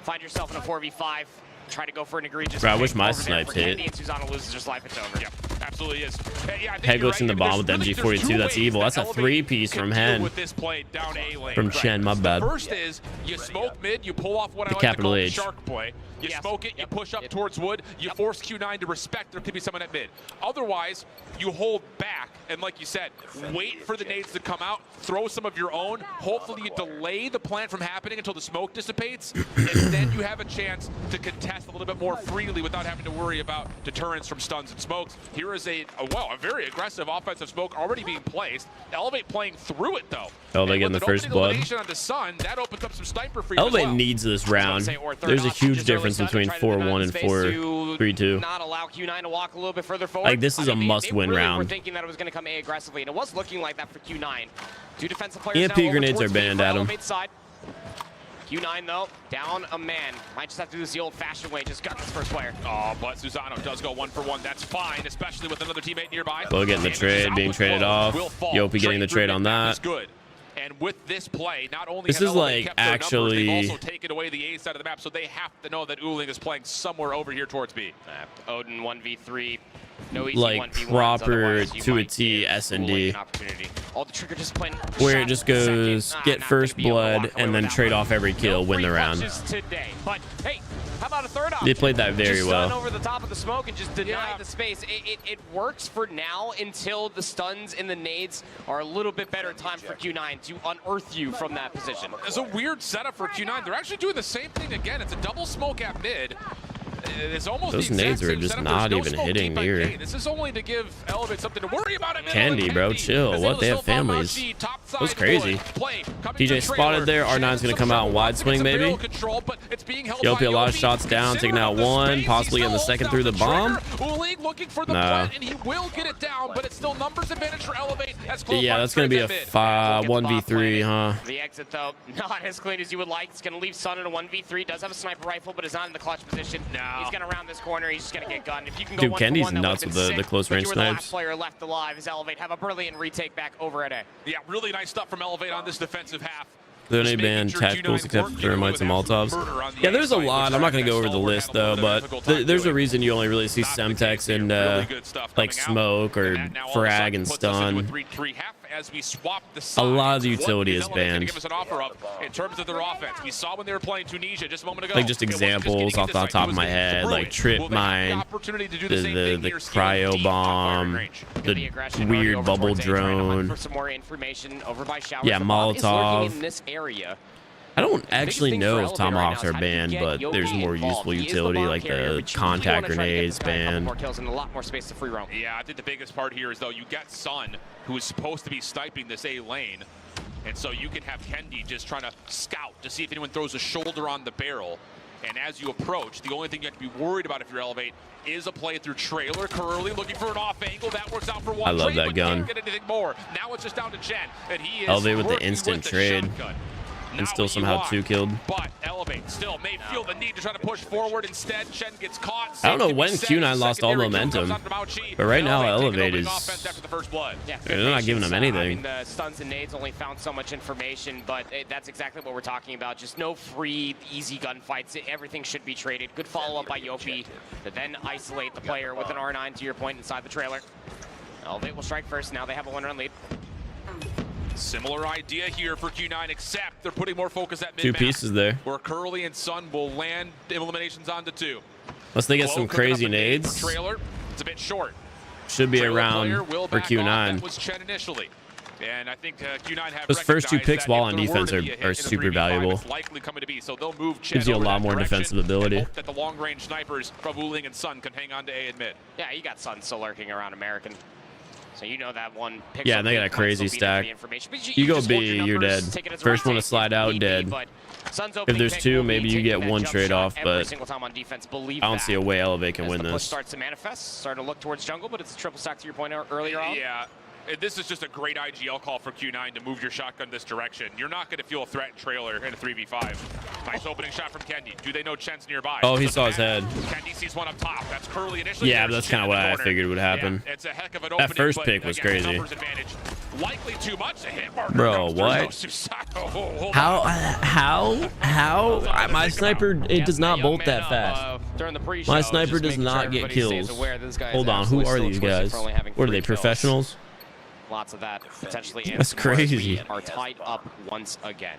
find yourself in a 4v5. Try to go for an egregious. Bro, I wish my over there snipes for hit. Kendi, and Susanna loses his life, it's over. Yeah, absolutely is. Yeah, Head glitch in the bomb with MG42. That's evil. That's a 3-piece from Hen. With this play down A lane. From Chen, my bad. First is you smoke mid, you pull off what I like to capital call H. shark play. You smoke it, you push up towards wood, you force Q9 to respect there could be someone at mid. Otherwise, you hold back, and like you said, wait for the nades to come out, throw some of your own. Hopefully you delay the plant from happening until the smoke dissipates, and then you have a chance to contest a little bit more freely without having to worry about deterrence from stuns and smokes. Here is a very aggressive offensive smoke already being placed. Elevate playing through it though. Elevate getting the first blood. On the sun, that opens up some sniper freedom. Elevate needs this round. There's a huge difference between 4-1 and 4-3-2. Not allow Q9 to walk a little bit further forward. Like, this is a must-win We're round. thinking that it was going to come A aggressively, and it was looking like that for Q9. Two defensive players EMP now over grenades are towards B banned, for Adam. Elevate side. Q9 though, down a man. Might just have to do this the old-fashioned way. Just got this first player. Oh, but Susano does go 1-for-1. That's fine, especially with another teammate nearby. Bo getting the trade, being traded off. Yopi getting the trade on that. Good. And with this play, not only This have is Elevate like kept their numbers, they've actually also taken away the A side of the map, so they have to know that Uling is playing somewhere over here towards B. Odin 1v3. No easy like 1v1s, proper otherwise you to a might T give S&D, Uling an opportunity. All the trigger discipline. where it just goes get first blood and then trade off every kill, win the round. Today. But hey, how about a third option? They played that very just well. Stun over the top of the smoke and just deny the space. It works for now until the stuns and the nades are a little bit better time for Q9 to unearth you from that position. It's a weird setup for Q9. They're actually doing the same thing again. It's a double smoke at mid. It's almost Those the exact nades are same just setup. not There's no even smoke hitting deep by near. K. This is only to give Elevate something to worry about. Candy, bro, chill. What? They have families. That was crazy. PJ spotted there. R9's going to come out in wide swing, maybe. Yopi, a lot of shots down, taking out one, possibly in the second through the bomb. Nah. And he will get it down, but it's still numbers advantage for Elevate. Yeah, that's going to be a 1v3, huh? The exit, though, not as clean as you would like. It's going to leave Sun in a 1v3. Does have a sniper rifle, but is not in the clutch position. No. He's going to round this corner. He's just going to get gunned. If you can go Dude, Kendi's one-for-one, nuts with the close range but you were the last snipes. player left alive as Elevate have a brilliant retake back over at A. Yeah, really nice stuff from Elevate on this defensive half. They only ban tacticals except for thermites and Molotovs. Yeah, there's a lot. I'm not going to go over the list, though, but there's a reason you only really see Semtex and like smoke or frag and stun. A lot of the utility is banned. In terms of their offense, we saw when they were playing Tunisia just a moment ago. Like just examples off the top of my head, like Trip Mine, the cryo bomb, the weird bubble drone. For some more information over by Showers. Yeah, Molotov. In this area. I don't actually know if tomahawks are banned, but there's more useful utility, like the contact grenades banned. More kills and a lot more space to free roam. Yeah, I think the biggest part here is though you get Sun, who is supposed to be sniping this A lane, and so you can have Kendi just trying to scout to see if anyone throws a shoulder on the barrel. And as you approach, the only thing you have to be worried about if you're Elevate is a play through trailer. Curly looking for an off angle. That works out for one. I love trade, that gun. Can't get anything more. Now it's just down to Chen, and he is Elevate with the working instant with the trade. shotgun. And still somehow 2 killed. But Elevate still may feel the need to try to push forward. Instead, Chen gets caught. I don't know when Q9 lost all momentum, but right now Elevate is... They're not giving them anything. I mean, the stuns and nades only found so much information, but that's exactly what we're talking about. Just no free, easy gunfights. Everything should be traded. Good follow-up by Yopi to then isolate the player with an R9 to your point inside the trailer. Elevate will strike first. Now they have a 1-run lead. Similar idea here for Q9, except they're putting more focus at mid-map. 2 pieces there. Where Curly and Sun will land eliminations onto 2. Unless they get some crazy nades. Trailer, it's a bit short. Should be around for Q9. That was Chen initially. And I think Q9 have Those first 2 picks while on defense are super valuable. Likely coming to be, so they'll move Chen Gives you a lot more defensive ability. Hope that the long-range snipers from Wuling and Sun can hang on to A and mid. Yeah, you got Sun still lurking around American. So you know that one picks yeah, and they got a crazy stack. You go B, you're dead. First one to slide out, dead. If there's 2, maybe you get 1 trade-off, but I don't see a way Elevate can win this. Starts to manifest, starting to look towards jungle, but it's a triple stack to your point earlier on. Yeah, This is just a great IGL call for Q9 to move your shotgun this direction. You're not going to feel a threat in trailer in a 3v5. Nice opening shot from Kendi. Do they know Chen's nearby? Oh, he saw his head. Kendi sees one up top. That's Curly initially. Yeah, that's kind of what I figured would happen. Yeah, it's a heck of an opening, that first but pick was again, crazy. Likely too much. A hit marker. Bro, what? How? My sniper, it does not bolt that fast. My sniper does not get kills. Hold on, who are these guys? What are they, professionals? Lots of that potentially. That's crazy. Are tied up once again.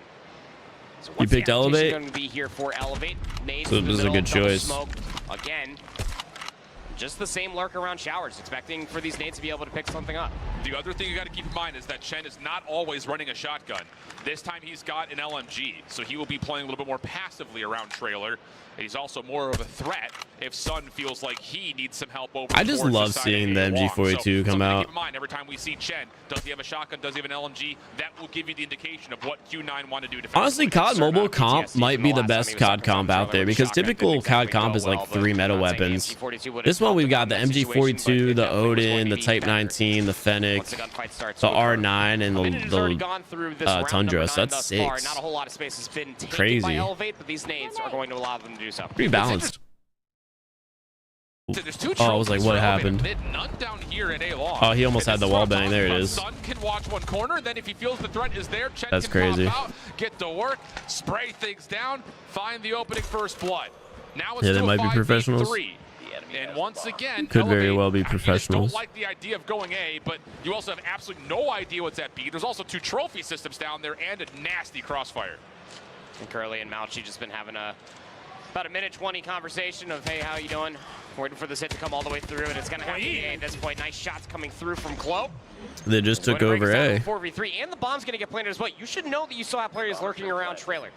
So You picked Elevate? Going to be here for Elevate. So this is a good choice. Smoke. Again, just the same lurk around showers, expecting for these nades to be able to pick something up. The other thing you got to keep in mind is that Chen is not always running a shotgun. This time he's got an LMG, so he will be playing a little bit more passively around trailer. And he's also more of a threat if Sun feels like he needs some help over. I just love seeing the MG42 come out. Keep in mind, every time we see Chen, does he have a shotgun, does he have an LMG, that will give you the indication of what Q9 want to do. Honestly, COD Mobile comp might be the best COD comp out there because typical COD comp is like 3 meta weapons. This one we've got the MG42, the Odin, the Type 19, the Fennec, the R9, and the Tundra. So that's 6. Not a whole lot of space has been taken Crazy. by Elevate, but these nades are going to allow them to do so. Pretty balanced. Oh, I was like, what happened? Oh, he almost had the wall bang. There it is. Sun can watch one corner, then if he feels the threat is there, Chen That's can crazy. pop out, get to work, spray things down, find the opening first blood. Now it's Yeah, they still might be 5v3. professionals. And once again, Could very Elevate, well be I just professionals. don't like the idea of going A, but you also have absolutely no idea what's at B. There's also 2 trophy systems down there and a nasty crossfire. And Curly and Mouchy just been having about a minute 20 conversation of, hey, how you doing? Waiting for this hit to come all the way through, and it's going to have to be A at this point. Nice shots coming through from Clo. They just took over A. 4v3, and the bomb's going to get planted as well. You should know that you still have players lurking around trailer.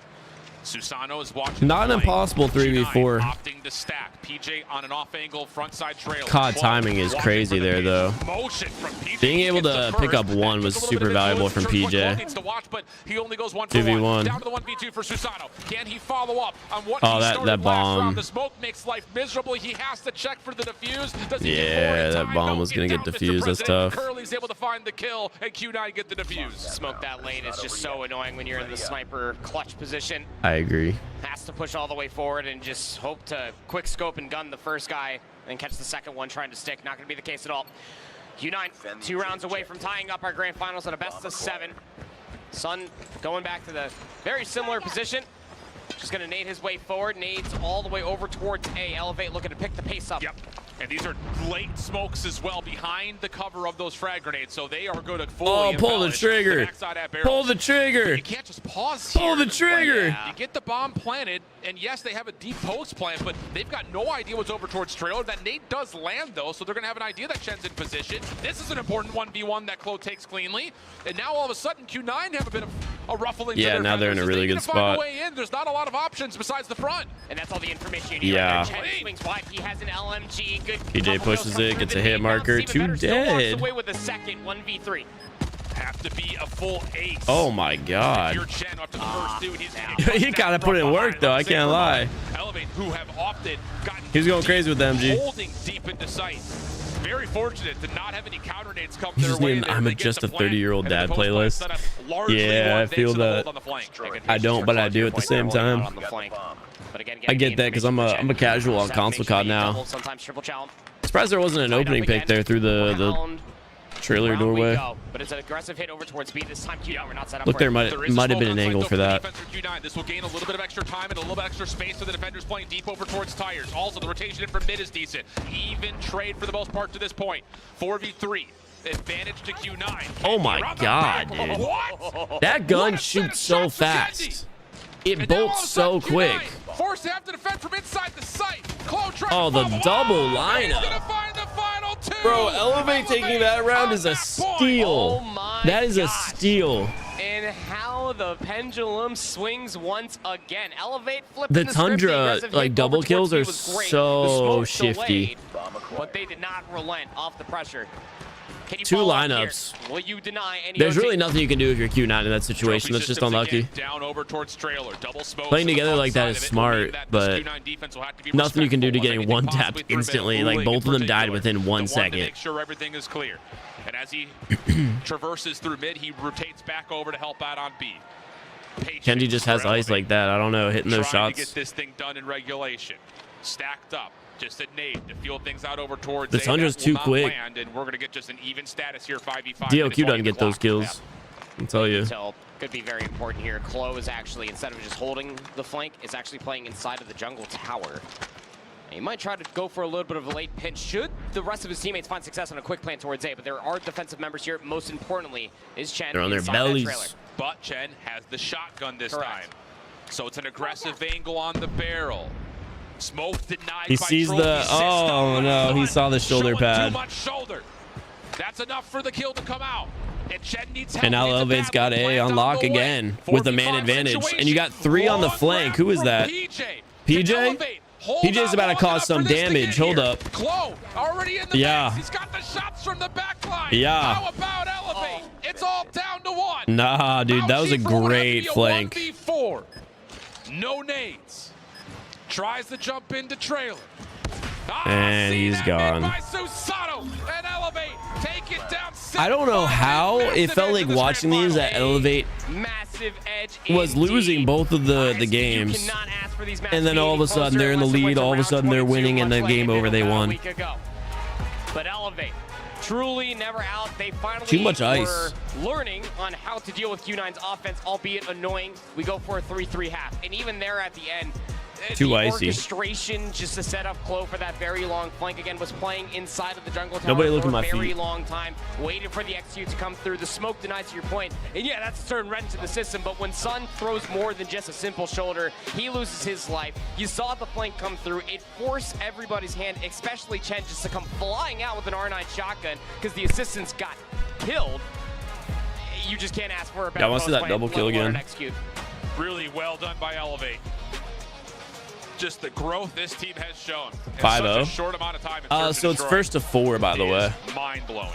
Susano is watching. Not an impossible 3v4. Opting to stack. PJ on an off angle, front side trailer. COD timing is crazy there, though. Being able to pick up 1 was super valuable from PJ. 2v1. Down to the 1v2 for Susano. Can he follow up on what Oh, he that started last bomb. round? The smoke makes life miserable. He has to check for the defuse. Does he get more Yeah, in that time? bomb No, was going to get down, Mr. defused. That's President. tough. Curly's able to find the kill, and Q9 get the defuse. Smoke that lane is just so annoying when you're in the sniper clutch position. I agree. Has to push all the way forward and just hope to quick scope and gun the first guy and catch the second one trying to stick. Not going to be the case at all. Q9, 2 rounds away from tying up our grand finals at a best of 7. Sun going back to the very similar position. Just going to nade his way forward. Nades all the way over towards A. Elevate looking to pick the pace up. Yep. And these are late smokes as well behind the cover of those frag grenades, so they are going to fully Pull the trigger. Pull the trigger. You can't just pause Pull here. the trigger. You get the bomb planted, and yes, they have a deep post plan, but they've got no idea what's over towards trailer. That nade does land, though, so they're going to have an idea that Chen's in position. This is an important 1v1 that Clo takes cleanly, and now all of a sudden Q9 have a bit of a ruffling. Yeah, to their now they're in a feathers. really They good need to find a spot. way in. There's not a lot of options besides the front. And that's all the information you need. Yeah. Right there. Chen swings wide. He has an LMG. Good. PJ pushes it, gets a hit marker. 2 dead. Away with a second 1v3. Have to be a full ace. Oh my god. Your Chen after the first 2, he's He kind of put in work, though. I can't lie. Elevate, who have opted, gotten He's going crazy with the MG. holding deep into sight. Very fortunate to not have any counter nades come You their just way. need an I'm just a 30-year-old dad playlist. Yeah, I feel that. I don't, but I do at the same time. I get that because I'm a casual on console COD now. Sometimes triple challenge. Surprised there wasn't an opening pick there through the trailer doorway. But it's an aggressive hit over towards B. This time Q9 we're not set up. Look, there might have been an angle for that. This will gain a little bit of extra time and a little bit extra space for the defenders playing deep over towards tires. Also, the rotation in from mid is decent. Even trade for the most part to this point. 4v3. Advantage to Q9. Oh my god, dude. What? That gun shoots so fast. It bolts so quick. Forced to have to defend from inside the site. Oh, the double lineup. Bro, Elevate taking that round is a steal. That is a steal. And how the pendulum swings once again. Elevate flipping The Tundra, like, double kills are so shifty. But they did not relent off the pressure. Two lineups. Will you deny any There's really nothing you can do if you're Q9 in that situation. That's just unlucky. Down over towards trailer. Double smokes Playing together like that is smart, but nothing you can do to getting one tapped instantly. Like both of them died within 1 second. Make sure everything is clear. And as he traverses through mid, he rotates back over to help out on B. Kenji just has ice like that. I don't know, hitting those Trying to shots. get this thing done in regulation. Stacked up. Just a nade to feel things out over towards This A. 100's That will too not quick. land, and we're going to get just an even status here, 5v5. DLQ doesn't get those kills. I'll tell you. So could be very important here. Klo is actually, instead of just holding the flank, is actually playing inside of the jungle tower. And he might try to go for a little bit of a late pinch should the rest of his teammates find success on a quick plan towards A, but there are defensive members here. Most importantly is Chen. They're on their inside that bellies. trailer. But Chen has the shotgun this Correct. time. So it's an aggressive angle on the barrel. Smoke denied. He sees the. Oh no, he saw the shoulder Too pad. much shoulder. That's enough for the kill to come out. And Chen needs help. And now Elevate's got A on lock again with the man advantage. And you got 3 on the flank. Who is that? PJ? PJ's about to cause some damage. Hold up. Klo already in the Yeah. mix. He's got the shots from the back line. Yeah. How about Elevate? It's all down to 1. Nah, dude, that was a great flank. 1v4. No nades. Tries to jump into trailer. And he's gone. By Susato and Elevate. Take it down. I don't know how it felt like watching these that Elevate Massive edge was losing both of the games. And then all of a sudden they're in the lead. All of a sudden they're winning, and then game over, they won. But Elevate, truly never out. They finally Too much ice. were learning on how to deal with Q9's offense, albeit annoying. We go for a 3-3 half. And even there at the end, Too the icy. orchestration just to set up Klo for that very long flank again was playing inside of the jungle tower Nobody look for at my a very feet. long time, waiting for the execute to come through. The smoke denies to your point, and yeah, that's a certain wrench in the system, but when Sun throws more than just a simple shoulder, he loses his life. You saw the flank come through. It forced everybody's hand, especially Chen, just to come flying out with an R9 shotgun because the assistants got killed. You just can't ask for a better Yeah, I want to see that post-play, double let kill alone again. an execute. Really well done by Elevate. Just the growth this team has shown in 5-0. such a short amount of time. in Search So and it's Destroy. first to 4, by the way. Mind-blowing.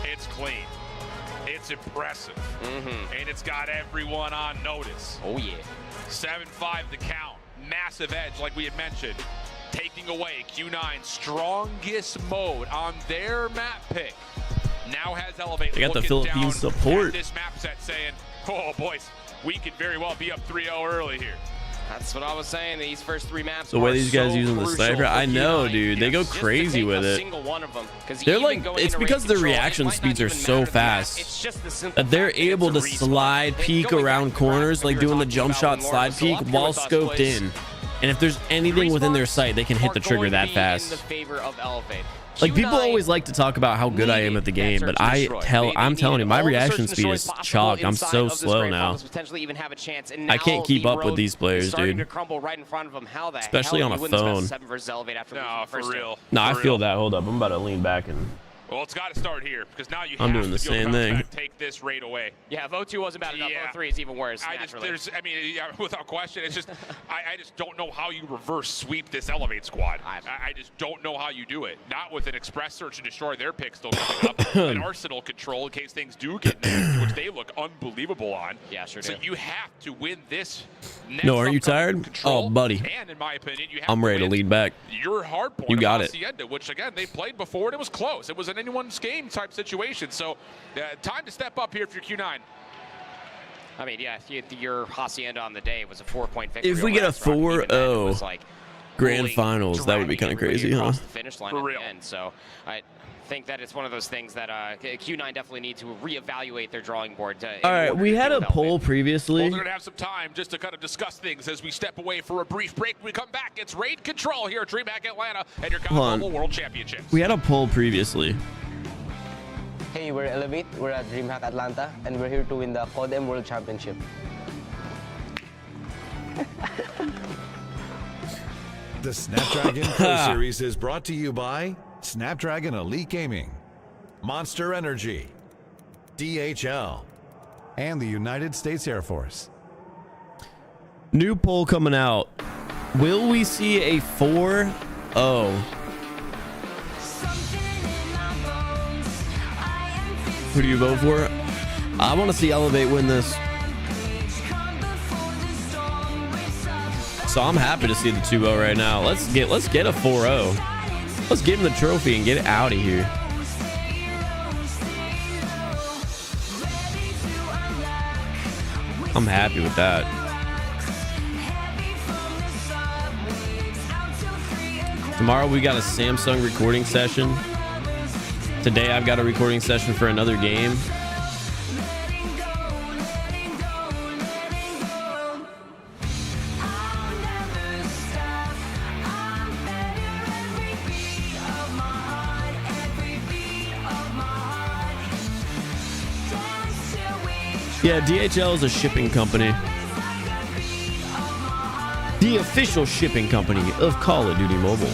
It's clean. It's impressive. And it's got everyone on notice. Oh, yeah. 7-5 the count. Massive edge, like we had mentioned. Taking away Q9's strongest mode on their map pick. Now has Elevate They got the looking Philippines down support. at this map set saying, oh, boys, we could very well be up 3-0 early here. That's what I was saying. These first 3 maps. The way are these guys so using the crucial sniper, for I know, Q9. dude. They go Just to crazy take with a it. single one of them, 'cause They're even like, going it's into because raid the control, it reaction might not speeds are even so matter to the map. fast It's just the simple that they're fact that it's able a to respawn. slide, And peek going around back to the corners, fact like that we were doing the talking jump about shot when slide Morris was peek up here while with us scoped was in. And if there's anything within their sight, they can hit the trigger that in the fast. favor of Elevate. Like, people Q9 always like to talk about how good I am at the game, but I'm telling you, my reaction speed is chalk. I'm so slow now. potentially even have a chance, and I now can't keep the up with road these players, is starting dude. to crumble right in front of them. How the Especially hell on do a you win this best phone. of 7 versus Elevate after losing No, the for first real. No, I For feel real. that. Hold up. I'm about to lean back and... Well, it's got to start here because now you I'm have doing to the feel same thing. confident, take this raid away. Yeah, if 0-2 wasn't bad enough, Yeah. 0-3 is even worse, naturally. Without question, it's just I just don't know how you reverse sweep this Elevate squad. I just don't know how you do it. Not with an express search and destroy their pick still coming up, an arsenal control in case things do get negative, which they look unbelievable on. Yeah, sure So do. you have to win this. Next No, aren't you upcoming tired? control, Oh, buddy. And in my opinion, you have I'm ready to win lead back. your hard point. You got of it. Hacienda, which again they played before and it was close. It was an anyone's game type situation. So time to step up here if you're Q9. I mean, yeah, your Hacienda on the day was a 4-point victory. If we over get a Xrock. Even then, it 4-0 was like grand really finals, that would be kind of dragging crazy, everybody huh? across the finish line at the end. So I think that it's one of those things that Q9 definitely need to reevaluate their drawing board. All right, we had a poll previously. Well, we're going to have some time just to kind of discuss things as we step away for a brief break. When we come back, it's Raid Control here at DreamHack Atlanta and your Hold on. Global World Championships. We had a poll previously. Hey, we're Elevate, we're at DreamHack Atlanta, and we're here to win the CODM World Championship. The Snapdragon Pro Series is brought to you by Snapdragon Elite Gaming, Monster Energy, DHL, and the United States Air Force. New poll coming out. Will we see a 4-0? Who do you vote for? I want to see Elevate win this. So I'm happy to see the 2-0 right now. Let's get a 4-0. Let's give him the trophy and get it out of here. I'm happy with that. Tomorrow we got a Samsung recording session. Today I've got a recording session for another game. Yeah, DHL is a shipping company. The official shipping company of Call of Duty Mobile.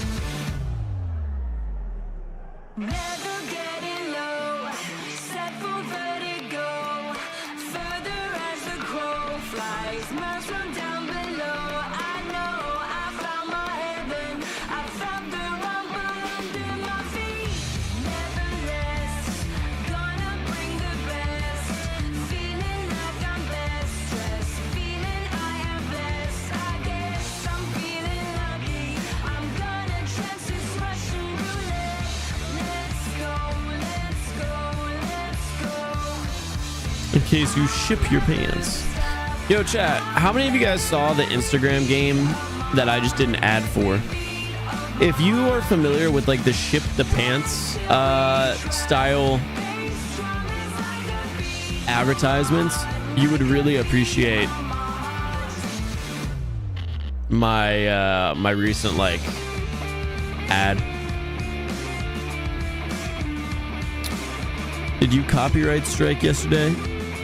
In case you ship your pants. Yo, chat, how many of you guys saw the Instagram game that I just did an ad for? If you are familiar with like the ship the pants style advertisements, you would really appreciate my my recent like ad. Did you copyright strike yesterday?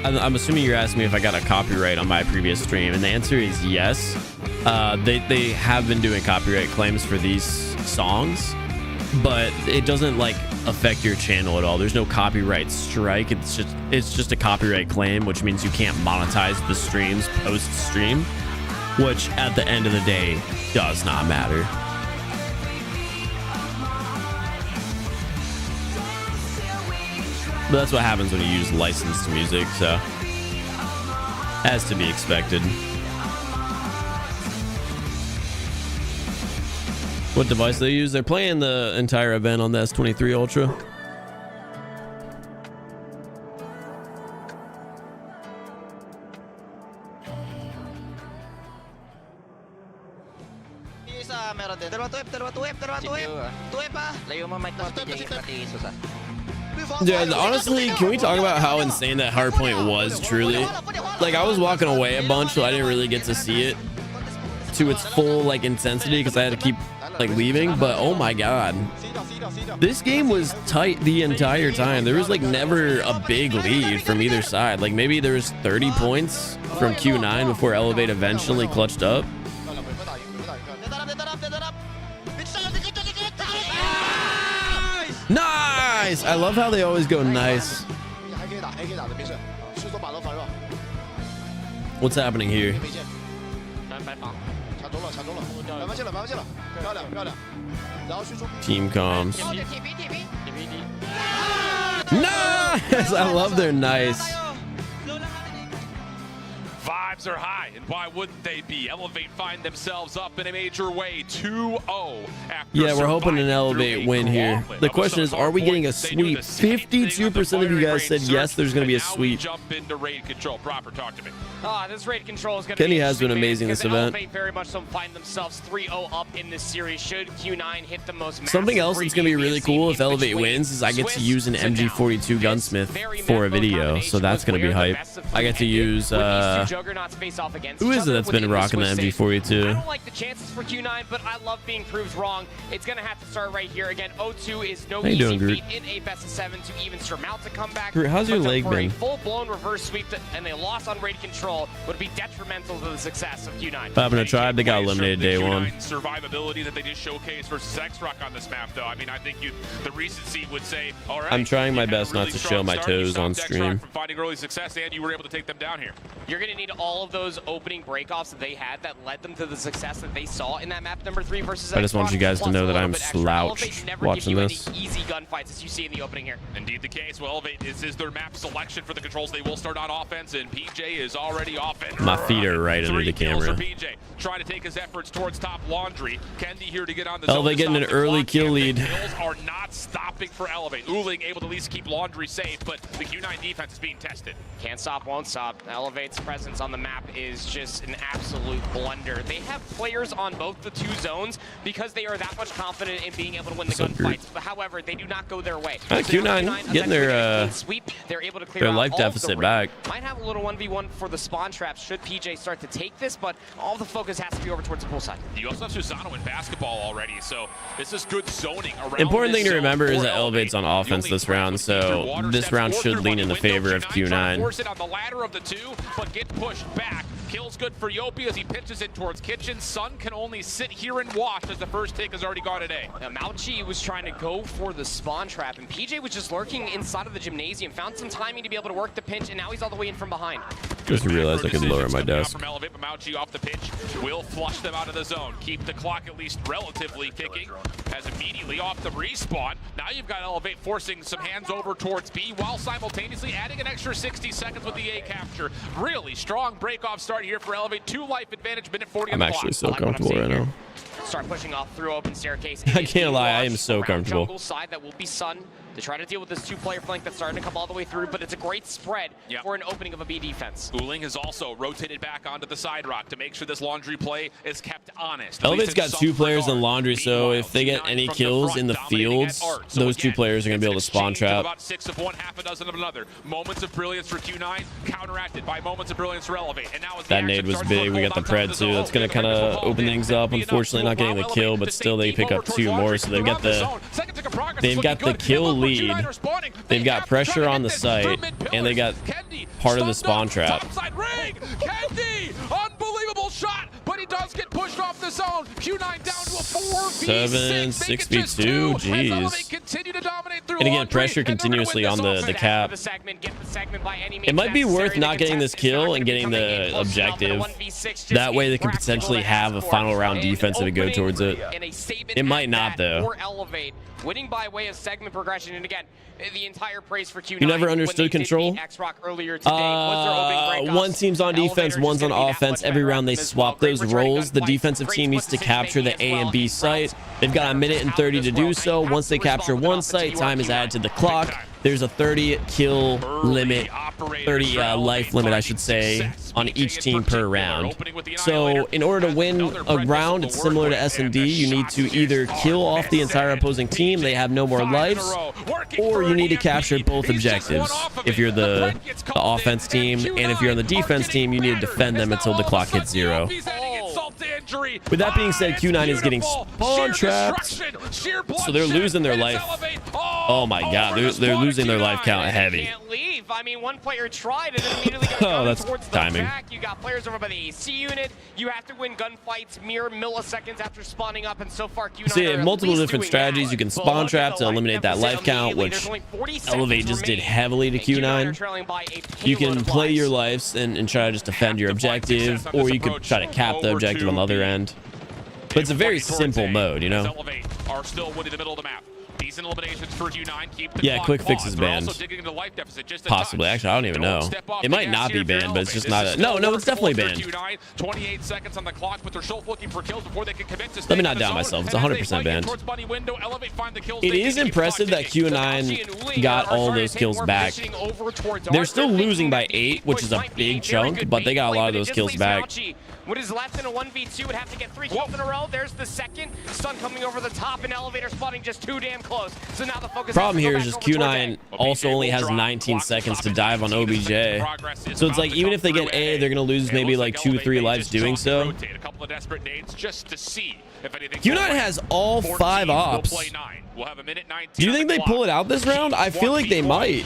I'm assuming you're asking me if I got a copyright on my previous stream, and the answer is yes. They have been doing copyright claims for these songs, but it doesn't like affect your channel at all. There's no copyright strike. It's just a copyright claim, which means you can't monetize the streams post stream, which at the end of the day does not matter. But that's what happens when you use licensed music, so as to be expected. What device they use? They're playing the entire event on the S23 Ultra. Yeah, honestly, can we talk about how insane that hardpoint was truly? Like, I was walking away a bunch, so I didn't really get to see it to its full like intensity because I had to keep like leaving, but oh my god, this game was tight the entire time. There was like never a big lead from either side. Like maybe there was 30 points from Q9 before Elevate eventually clutched up. Nice! I love how they always go nice. What's happening here? Team comms. Nice! I love their nice. Vibes are high, and why wouldn't they be? Elevate find themselves up in a major way, 2-0. Yeah, we're hoping an Elevate win here. The question is, are we getting a sweep? 52% of you guys said yes, there's going to be a sweep. Jump into raid control. Proper, talk to me. This raid control is going Kenny has been amazing this event. Elevate very much so find themselves 3-0 up in this series. Should Q9 hit the most something else that's going to be really cool if Elevate wins is I get to use an MG42 gunsmith for a video, so that's going to be hype. I get to use who is it that's been rocking the MG42? I don't like the chances for Q9, but I love being proved wrong. It's going to have to start right here again. O2 is no easy feat in a best of 7 to even surmount the comeback. Groot, how's your leg been? Full-blown reverse sweep and they lost on raid control would be detrimental to the success of Q9. Popping a tribe, they got eliminated day one. Survivability that they just showcased versus Xrock on this map, though. I mean, I think the recency would say, all right. I'm trying my best not to show my toes on stream. From finding early success, and you were able to take them down here. You're going to need all all of those opening breakoffs that they had that led them to the success that they saw in that map number 3 versus I just want you guys to know that I'm slouched watching this. Easy gunfights as you see in the opening here. Indeed the case. Well, Elevate, this is their map selection for the controls. They will start on offense, and PJ is already offense. My feet are right under the camera. PJ trying to take his efforts towards top laundry. Kendi here to get on the Elevate getting an early kill lead. Kills are not stopping for Elevate. Uling able to at least keep laundry safe, but the Q9 defense is being tested. Can't stop, won't stop. Elevate's presence on the map is just an absolute blunder. They have players on both the 2 zones because they are that much confident in being able to win the gunfights. But however, they do not go their way. Q9 getting their sweep. They're able to clear their out life all deficit of the back. Might have a little 1v1 for the spawn traps should PJ start to take this, but all the focus has to be over towards the pool side. You also have Susano in basketball already, so this is good zoning around. Important thing to remember is that Elevate's on offense this round, so this round should lean in the favor of Q9. Force it on the ladder of the 2, but get pushed back. Kills good for Yopi as he pitches it towards Kitchen. Sun can only sit here and watch as the first take has already gone today. Mauchi was trying to go for the spawn trap, and PJ was just lurking inside of the gymnasium. Found some timing to be able to work the pinch, and now he's all the way in from behind. Just realized I could lower my desk. From Elevate, but Mauchi off the pitch will flush them out of the zone. Keep the clock at least relatively ticking as immediately off the respawn. Now you've got Elevate forcing some hands over towards B while simultaneously adding an extra 60 seconds with the A capture. Really strong break-off start here for Elevate. 2 life advantage, minute 40 on the clock. I'm actually so comfortable right now. Start pushing off through open staircase. I can't lie, I am so comfortable. Jungle side, that will be Sun to try to deal with this 2-player flank that's starting to come all the way through, but it's a great spread for an opening of a B defense. Uling has also rotated back onto the side rock to make sure this laundry play is kept honest. Elevate's got 2 players in laundry, so if they get any kills in the fields, those 2 players are going to be able to spawn trap. About 6 of one, half a dozen of another. Moments of brilliance for Q9, counteracted by moments of brilliance for Elevate. And now that nade was big. We got the pred too. That's going to kind of open things up. Unfortunately, not getting the kill, but still they pick up 2 more, so they've got the kill lead. They've got pressure on the site, and they got part of the spawn trap. Kendi, unbelievable shot, but he does get pushed off the zone. Q9 down to a 4v6. 7-6v2, jeez. And again, pressure continuously on the cap. It might be worth not getting this kill and getting the objective. That way they can potentially have a final round defensive to go towards it. It might not, though. Winning by way of segment progression, and again, the entire praise for Q9. You never understood control? Xrock earlier today. One team's on defense, one's on offense. Every round they swap those roles. The defensive team needs to capture the A and B site. They've got a minute and 30 to do so. Once they capture one site, time is added to the clock. There's a 30 kill limit, 30 life limit, I should say, on each team per round. So in order to win a round, it's similar to S&D. You need to either kill off the entire opposing team, they have no more lives, or you need to capture both objectives. If you're the offense team, and if you're on the defense team, you need to defend them until the clock hits 0. With that being said, Q9 is getting spawn trapped, so they're losing their life. Oh my god, they're losing their life count heavy. I mean, one player tried and then immediately got towards the back. You got players over by the AC unit. You have to win gunfights mere milliseconds after spawning up, and so far Q9 so you have multiple different strategies. You can spawn trap to eliminate that life count, which Elevate just did heavily to Q9. You can play your lives and try to just defend your objective, or you could try to cap the objective on the other end. But it's a very simple mode, you know? Elevate are still winning the middle of the map. Decent eliminations for Q9. Keep the yeah, quick fix is banned. Possibly. Actually, I don't even know. It might not be banned, but it's just not a... No, it's definitely banned. 28 seconds on the clock, but they're still looking for kills before they can commit to. Let me not doubt myself. It's 100% banned. It is impressive that Q9 got all those kills back. They're still losing by 8, which is a big chunk, but they got a lot of those kills back. What is left in a 1v2 would have to get 3 kills in a row. There's the second. Sun coming over the top, and Elevator spotting just too damn close. So now the focus. Problem here is just Q9 also only has 19 seconds to dive on OBJ. So it's like even if they get A, they're gonna lose maybe like 2-3 lives doing so. Q9 has all 5 ops. Do you think they pull it out this round? I feel like they might.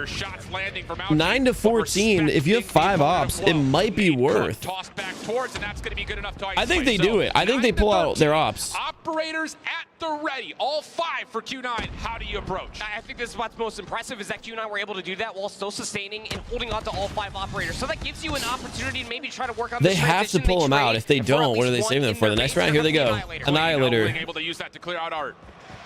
there. Shots landing from out. 9 to 14. If you have 5 ops, it might be worth. Tossed back towards, and that's going to be good enough to I think they do it. I think they pull out their ops. Operators at the ready. All 5 for Q9. How do you approach? I think this is what's most impressive is that Q9 were able to do that while still sustaining and holding on to all 5 operators. So that gives you an opportunity to maybe try to work on They have to pull them out. If they don't, what are they saving them for? The next round, here they go. Annihilator. Able to use that to clear out Art.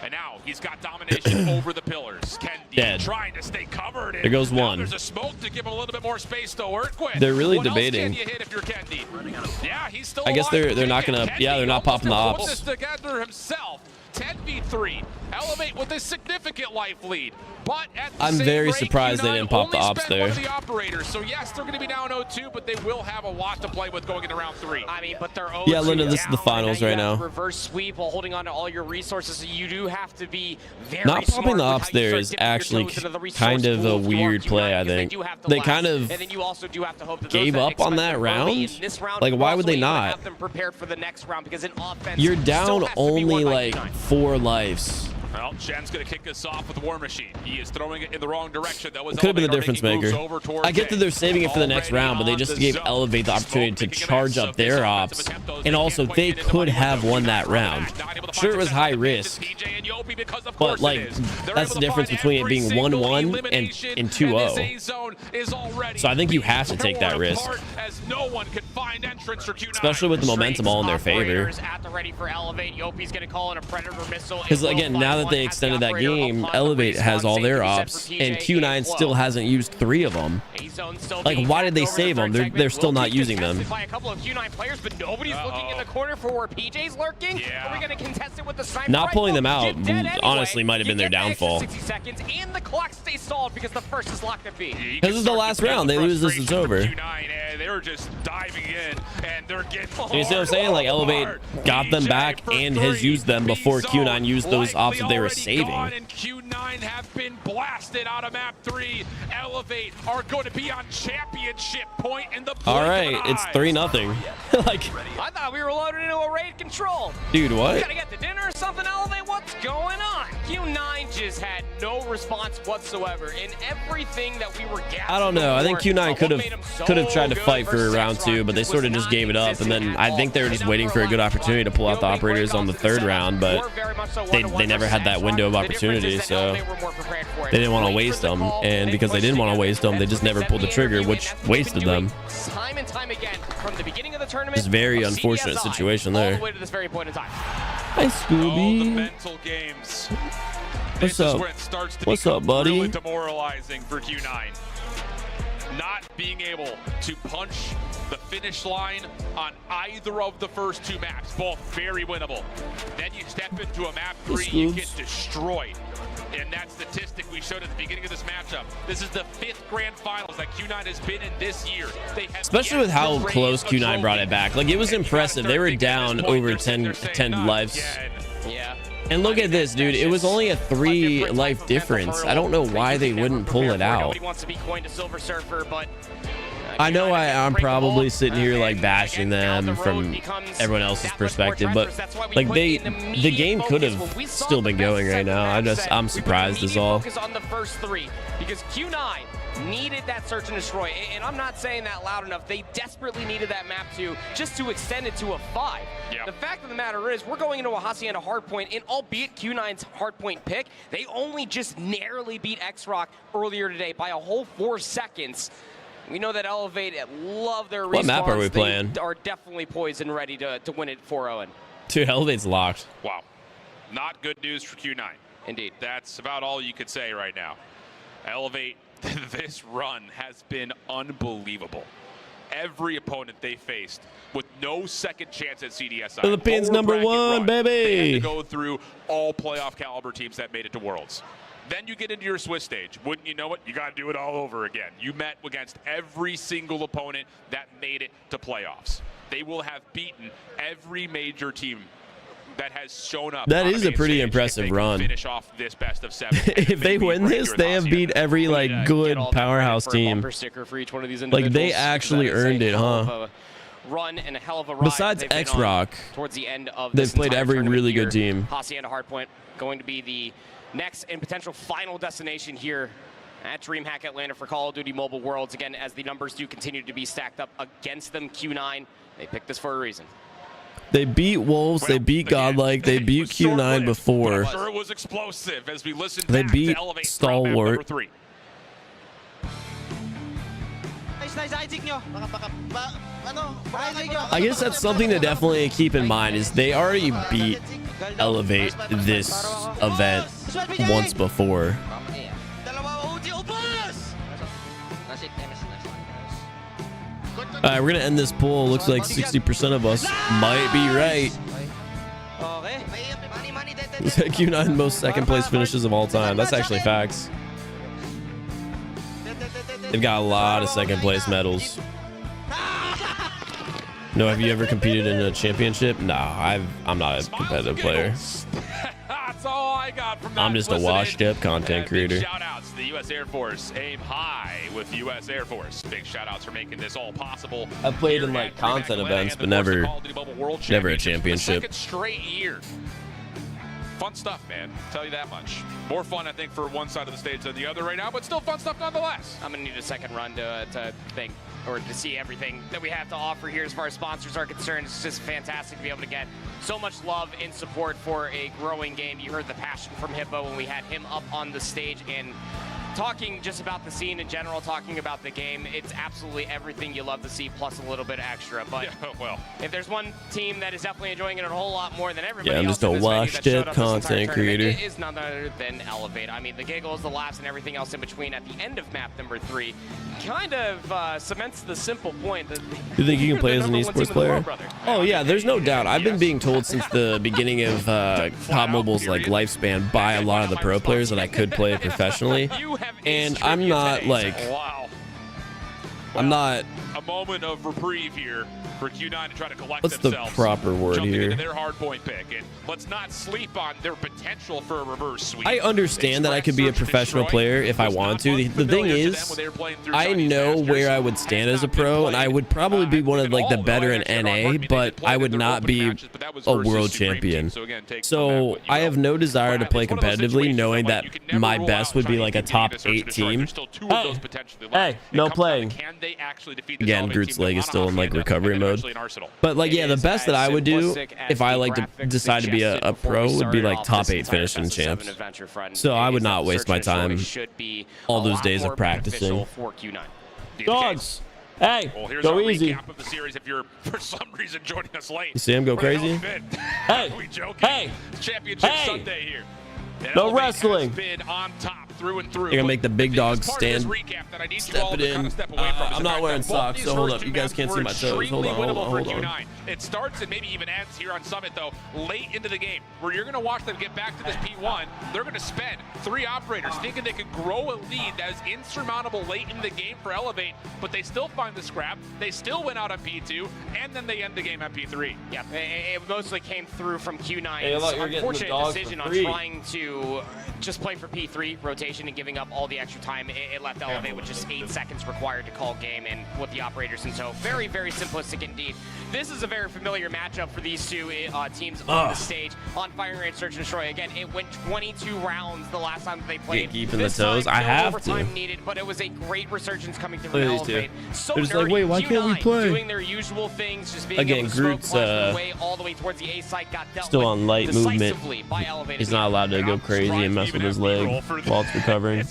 And now he's got domination over the pillars. Kendi trying to stay covered. There goes one. There's a smoke to give him a little bit more space to work with. They're really what debating. Else can you hit if you're Kendi? Yeah, he's still I guess alive. they're not gonna. Yeah, they're not popping the Put ops. this together himself. 10v3. Elevate with a significant life lead. But at the I'm same very rate, surprised they Q9 didn't pop the only ops spent there. One of the operators. So yes, they're going to be down 0-2, but they will have a lot to play with going into round 3. I mean, but they're Yeah, Linda, this is the finals right now. Reverse sweep while holding on to all your resources. So you do have to be very Not popping the smart with ops how you there start is dipping your actually toes into the resource kind of pool a for weird Q9 play, I because think. do have to They last. kind of and then you also do have to hope that gave those up on that expect them round. early in this round Like, why would they also not? have them prepared for the next round because in offense You're still down has to be only won by like Q9. 4 lives. Well, Shen's going to kick this off with War Machine. He is throwing it in the wrong direction. That was Could have been the Elevator difference making moves maker. over towards I get that they're saving it for the next round, but they just gave Elevate the opportunity to charge up their ops. And also, they could have won that round. Sure, it was high risk. But, like, that's the difference between it being 1-1 and 2-0. So I think you have to take that risk. Especially with the momentum all in their favor. Because, again, now that they extended that game, Elevate has all their ops, and Q9 still hasn't used 3 of them. Like, why did they save them? They're still not using them. By a couple of Q9 players, but nobody's looking in the corner for where PJ's lurking. Are we going to contest it with the sniper Not pulling them rifle? out, Get dead anyway. honestly, might have been their You get the extra downfall. 60 seconds, and the clock stays stalled because the first is locked at B. This is the last round. They lose this, it's over. They were just diving in, and they're getting You see what I'm saying? Like, Elevate got them back and has used them before Q9 used those ops that they were saving. And Q9 have been blasted out of map 3. Elevate are going to be on championship point in the All right, it's 3-0. Like, I thought we were loaded into a raid control. dude, what? We gotta get to dinner or something, Elevate? What's going on? Q9 just had no response whatsoever in everything that we were gathering. I don't know. I think Q9 could have tried to fight for round 2, but they sort of just gave it up. And then I think they were just waiting for a good opportunity to pull out the operators on the 3rd round, but they never had that window of opportunity, so they didn't want to waste them. And because they didn't want to waste them, they just never pulled the trigger, which wasted them. Time and time again from the beginning of the tournament. It's a very unfortunate situation all there. the way to this very point in time. Hi, Scooby. mental games. What's This is up? where it starts to What's become up, buddy? really demoralizing for Q9. Not being able to punch the finish line on either of the first 2 maps, both very winnable. Then you step into a map 3, you get destroyed. And that statistic we showed at the beginning of this matchup. This is the 5th grand finals that Q9 has been in this year. They have Especially with how close Q9 brought it back. Like, it was impressive. They were down over 10 lives. Yeah. And look at this, dude. It was only a 3 life difference. I don't know why they wouldn't pull it out. Nobody wants to be coined a Silver Surfer, but I know I'm probably sitting here like bashing them from everyone else's perspective, but like the game could have still been going right now. I'm surprised is all. Focus on the first 3 because Q9 needed that search and destroy, and I'm not saying that loud enough. They desperately needed that map 2 just to extend it to a 5. The fact of the matter is, we're going into a Hacienda hardpoint, and albeit Q9's hardpoint pick, they only just narrowly beat Xrock earlier today by a whole 4 seconds. We know that Elevate love their respawns. What map are we playing? They are definitely poised and ready to win it 4-0. Dude, Elevate's locked. Wow. Not good news for Q9. Indeed. That's about all you could say right now. Elevate, this run has been unbelievable. Every opponent they faced with no second chance at CDSI. Philippines #1, baby. They had to go through all playoff caliber teams that made it to Worlds. Then you get into your Swiss stage. Wouldn't you know it? You got to do it all over again. You met against every single opponent that made it to playoffs. They will have beaten every major team that has shown up. That is a pretty impressive run. Finish off this best of 7. If they win this, they have beat every like good powerhouse team. Like, they actually earned it, huh? Run and a hell of a ride. Besides Xrock, towards the end of they've played every really good team. Hacienda Hardpoint going to be the next and potential final destination here at DreamHack Atlanta for Call of Duty Mobile Worlds. Again, as the numbers do continue to be stacked up against them, Q9, they picked this for a reason. They beat Wolves, they beat Godlike, they beat Q9 before. I'm sure it was explosive as we listened They back beat to Elevate Stalwart. #3. I guess that's something to definitely keep in mind is they already beat Elevate this event once before. All right, we're gonna end this poll. Looks like 60% of us might be right. Q9 most second place finishes of all time. That's actually facts. They've got a lot of second place medals. No, have you ever competed in a championship? No, I'm not a competitive player. That's all I got from that. I'm just a washed up content creator. Shout outs to the U.S. Air Force. Aim high with U.S. Air Force. Big shout outs for making this all possible. I've played in like content events, but never a championship. Second straight year. Fun stuff, man. Tell you that much. More fun, I think, for one side of the stage than the other right now, but still fun stuff nonetheless. I'm going to need a second run to think or to see everything that we have to offer here as far as sponsors are concerned. It's just fantastic to be able to get so much love and support for a growing game. You heard the passion from Hippo when we had him up on the stage and talking just about the scene in general, talking about the game. It's absolutely everything you love to see, plus a little bit extra. But yeah, well, if there's one team that is definitely enjoying it a whole lot more than everybody I'm else just a in this venue that washed showed up up this entire content tournament, creator. it is none other than Elevate. I mean, the giggles, the laughs, and everything else in between at the end of map number 3 kind of cements the simple point that You think you can play as an number one esports team in the player? world, brother. Oh yeah, there's no doubt. I've been being told since the beginning of COD Mobile's like lifespan by a lot of the pro players that I could play it professionally, and I'm not like, I'm not. A moment of reprieve here for Q9 to try to collect What's the themselves. proper word jumping here? into their hard point pick, and let's not sleep on their potential for a reverse sweep. I understand that I could be a professional player if I wanted to. The thing is, I know where I would stand as a pro, and I would probably be one of like the better in NA, but I would not be a world champion. So I have no desire to play competitively, knowing that my best would be like a top 8 team. Hey, no playing. Again, Groot's leg is still in like recovery mode. But like, yeah, the best that I would do if I like to decide to be a pro would be like top 8 finish in champs. So I would not waste my time all those days of practicing. Dogs, hey, Well, here's go our easy. recap of the series if you're for some reason joining us late. You see him go Where the hell crazy? have you been? Hey, Are we joking? hey, Championship hey. Sunday here. And No Elevate wrestling. has been on top through and through. They're gonna make the big dog Part of this stand. recap that I need you Step all it to kind in. of step away from is I'm the not fact wearing that both socks, these so hold first up. You two guys can't maps see were my toes. Hold extremely on, hold winnable on, for hold on. Q9. It starts and maybe even ends here on Summit, though, late into the game, where you're going to watch them get back to this P1. They're going to spend 3 operators thinking they could grow a lead that is insurmountable late in the game for Elevate, but they still find the scrap. They still win out on P2, and then they end the game at P3. Yeah, it mostly came through from Hey, I Q9's thought you were getting the unfortunate dogs for decision on free. trying to just play for P3 rotation and giving up all the extra time. It left Elevate with just 8 seconds required to call game and with the operators, and so very, very simplistic indeed. This is a very familiar matchup for these two teams on the stage. On Firing Range Search and Destroy, again, it went 22 rounds the last time that they played. Keeping the This toes. time, I no have overtime to. needed, but it was a great resurgence coming through Look from at these two. Elevate. So They're just like, nerdy. wait, why can't we Q9 play? doing their usual things, just being Again, able to smoke Groot's, Clash away all the way towards the A site, got dealt Still with on light movement. decisively by Elevate. He's not allowed to go crazy and mess with his leg while it's recovering.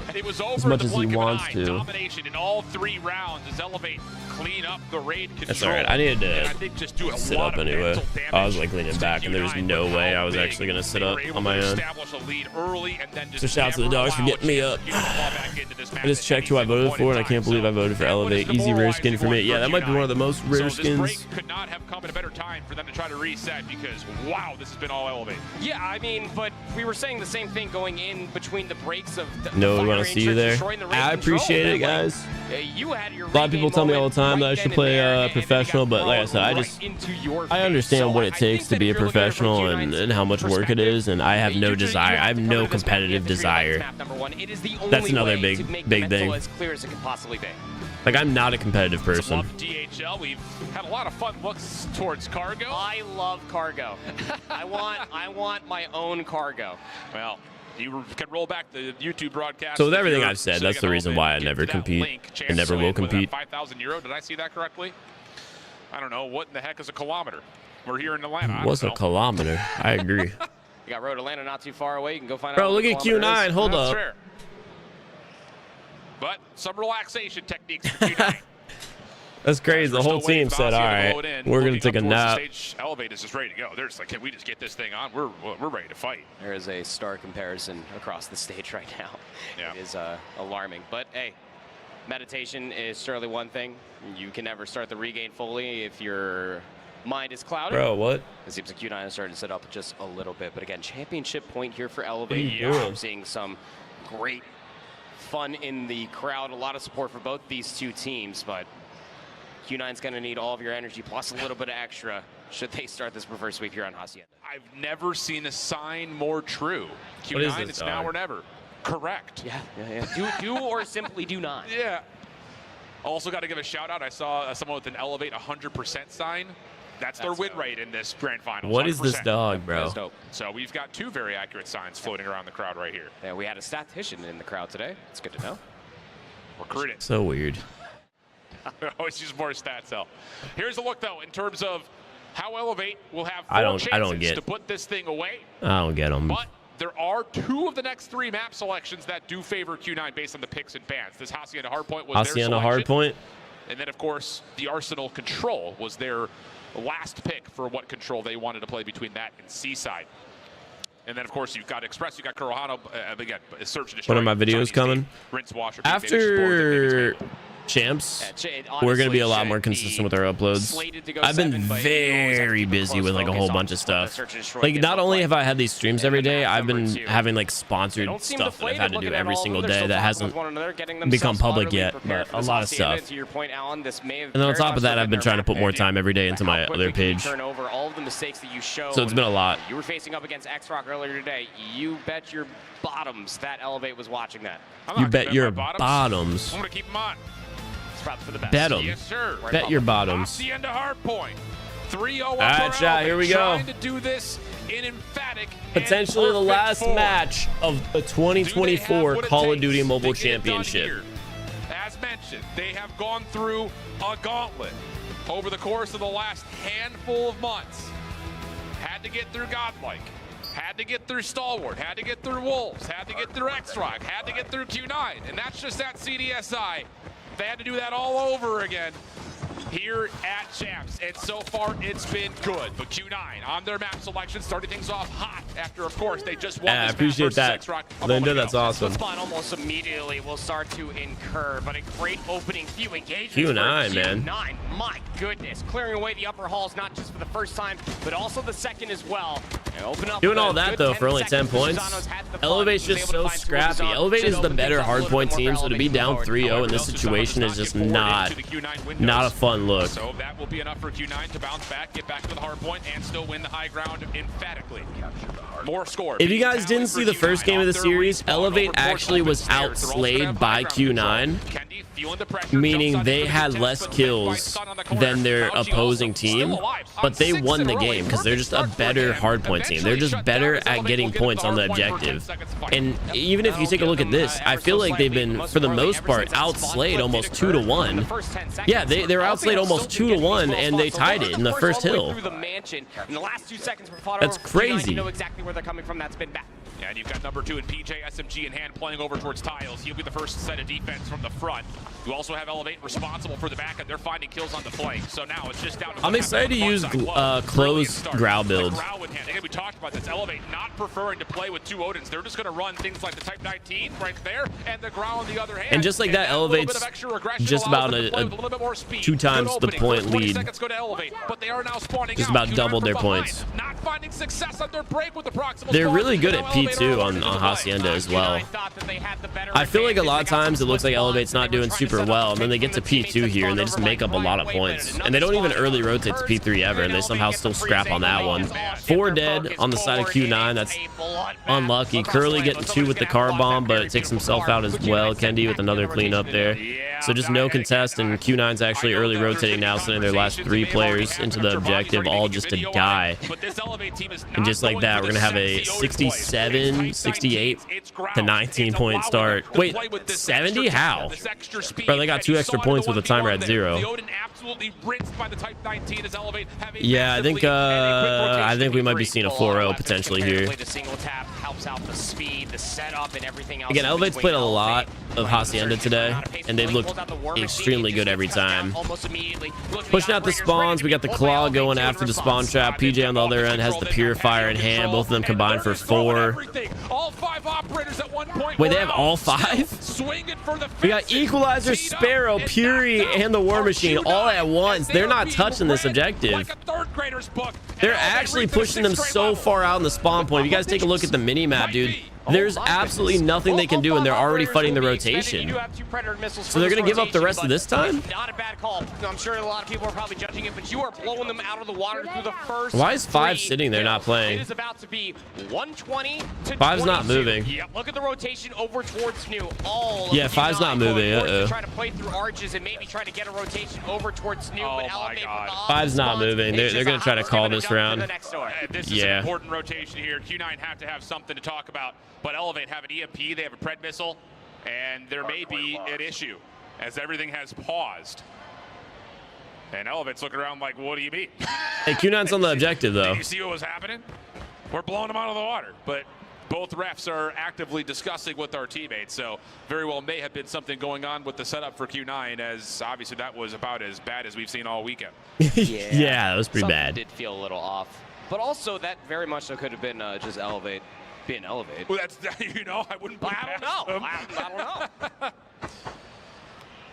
And it was over As much the as he blink of an wants eye. to. Domination in all 3 rounds as Elevate clean up the raid control. That's alright. I needed And I to think just do a sit lot up of anyway. mental damage I was like leaning to back, and there was Q9 no with way how I was big actually gonna sit they up were able on my to own. establish a lead early and then So shout out to the dogs for never getting me allow a up. chance to fall back into this I match just at checked any who I single voted point for, in and I time. can't believe I voted for That was Elevate. Easy rare skin for me. demoralizing Yeah, that might be one of the most rare So this skins. break could not have come at a better time for them to try to reset because, wow, this has been all Elevate. Yeah, I mean, but we were saying the same thing going in between the breaks of the No, we Fire want to Range see you Search, there. destroying the raid I control, appreciate it, man, like, guys. you had your A lot of people tell me all the time that I should play professional, but like I said, I understand what it takes to be a professional and how much work it is, and I have no desire. I have no competitive desire. That's another big thing. as clear as it can possibly be. Like, I'm not a competitive person. Love DHL. We've had a lot of fun looks towards Cargo. I love Cargo. I want my own Cargo. Well, You can roll back the YouTube broadcast. So with everything I've said, that's the reason why I never compete and never will compete. 5,000 euro. Did I see that correctly? I don't know. What in the heck is a kilometer? We're here in Atlanta. What's a kilometer? I agree. You got Road Atlanta not too far away. You can go find out. Bro, look at Q9. Hold That's up. fair. But some relaxation techniques for Q9. That's crazy. The whole team said, all right, we're going to take a nap. Elevate is just ready to go. They're just like, can we just get this thing on? We're ready to fight. There is a star comparison across the stage right now. Yeah. It is alarming. But hey, meditation is surely one thing. You can never start the regain fully if your mind is clouded. Bro, what? It seems like Q9 has started to set up just a little bit. But again, championship point here for Elevate. What are you doing? I'm seeing some great fun in the crowd. A lot of support for both these two teams. But Q9's going to need all of your energy plus a little bit of extra should they start this reverse sweep here on Hacienda. I've never seen a sign more true. What is Q9, this, it's dog? now or never. Correct. Yeah. Do or simply do not. Yeah. Also got to give a shout out. I saw someone with an Elevate 100% sign. That's their win rate in this grand final. What is this 100%. dog, bro? That's dope. So we've got two very accurate signs floating around the crowd right here. Yeah, we had a statistician in the crowd today. It's good to know. Recruited. So weird. Always use more stats, L. Here's a look, though, in terms of how Elevate will have I don't chances get. to put this thing away. I don't get them. But there are two of the next three map selections that do favor Q9 based on the picks and bans. This Hacienda Hardpoint was their Hacienda selection. Hardpoint. And then, of course, the Arsenal Control was their last pick for what control they wanted to play between that and Seaside. And then, of course, you've got Express, you've got Kurohano, again, Search and Destroy. When are my videos coming? Rinse, wash, After Champs, we're going to be a lot more consistent with our uploads. I've been very busy with like a whole bunch of stuff. Like not only have I had these streams every day, I've been having like sponsored stuff that I've had to do every single day that hasn't become public yet, but a lot of stuff. And then on top of that, I've been trying to put more time every day into my other page. So it's been a lot. You were facing up against Xrock earlier today. You bet your bottoms that Elevate was watching that. You bet your bottoms. I'm going to keep them on. For the best. Bet them. Yes, sir. Bet your bottoms. Hacienda Hardpoint. 3-0 up. All right, chat, here we go. Trying to do this in emphatic Potentially the last form. match of the 2024 Call of Duty Mobile Championship. As mentioned, they have gone through a gauntlet over the course of the last handful of months. Had to get through Godlike. Had to get through Stalwart. Had to get through Wolves. Had to get through Xrock. Had to get through Q9. And that's just at CDSI. They had to do that all over again here at Champs, and so far it's been good. But Q9 on their map selection, starting things off hot after, of course, they just won. I appreciate that, Linda. That's awesome. Spawn almost immediately will start to incur, but a great opening few engagements. Q9, for man. Q9, my goodness, clearing away the upper halls not just for the first time, but also the second as well. Open up Doing all that though for only 10 points. Elevate's just so scrappy. Elevate is the better hardpoint team, so to be down 3-0 in this situation is just not a fun look. So that will be enough for Q9 to bounce back, get back to the hard point, and still win the high ground emphatically. More score. If you guys didn't see the first game of the series, Elevate actually was outslayed by Q9, meaning they had less kills than their opposing team, but they won the game because they're just a better hardpoint team. They're just better at getting points on the objective. And even if you take a look at this, I feel like they've been, for the most part, outslayed almost 2-1. Yeah, they were outslayed almost 2-1, and they tied it in the first hill. That's crazy. You know exactly where they're coming from. That's been back. Yeah, and you've got number 2 in PJ SMG in hand playing over towards Tiles. He'll be the first set of defense from the front. You also have Elevate responsible for the back, and they're finding kills on the flank. So now it's just down to I'm excited to use close Growl builds. Again, we talked about this. Elevate not preferring to play with 2 Odins. They're just going to run things like the Type 19 right there, and the Growl on the other hand. And just like that, Elevate's just about a 2 times the point lead. Just about doubled their points. Not finding success on their break with the proximal. They're really good at P2 on Hacienda as well. I feel like a lot of times it looks like Elevate's not doing super well, and then they get to P2 here and they just make up a lot of points. And they don't even early rotate to P3 ever, and they somehow still scrap on that one. 4 dead on the side of Q9. That's unlucky. Curly getting 2 with the car bomb, but it takes himself out as well. Kendi with another cleanup there. So just no contest, and Q9's actually early rotating now, sending their last 3 players into the objective, all just to die. And just like that, we're going to have a 67 68 to 19-point start. Wait, 70? How? Bro, they got 2 extra points with a timer at 0. Yeah, I think we might be seeing a 4-0 potentially here. Again, Elevate's played a lot of Hacienda today, and they've looked extremely good every time. Pushing out the spawns, we got the claw going after the spawn trap. PJ on the other end has the purifier in hand. Both of them combined for 4. Wait, they have all 5? We got Equalizer, Sparrow, Puri, and the War Machine all at once. They're not touching this objective. They're actually pushing them so far out in the spawn point. If you guys take a look at the mini map, dude, there's absolutely nothing they can do, and they're already fighting the rotation. So they're going to give up the rest of this time? Not a bad call. I'm sure a lot of people are probably judging it, but you are blowing them out of the water through the first. Why is 5 sitting there not playing? It is about to be 120 to 5's not moving. Yep, look at the rotation over towards New. All yeah, 5's not moving. Trying to play through arches and maybe try to get a rotation over towards New, but Elevate 5's not moving. They're going to try to call this round. This is an important rotation here. Q9 have to have something to talk about, but Elevate have an EMP, they have a Pred missile, and there may be an issue as everything has paused. And Elevate's looking around like, what do you mean? Hey, Q9's on the objective, though. Did you see what was happening? We're blowing them out of the water, but both refs are actively discussing with our teammates, so very well may have been something going on with the setup for Q9, as obviously that was about as bad as we've seen all weekend. Yeah, that was pretty Something bad. did feel a little off, but also that very much so could have been just Elevate being Elevate. Well, that's, you know, I wouldn't. I don't know. I don't know.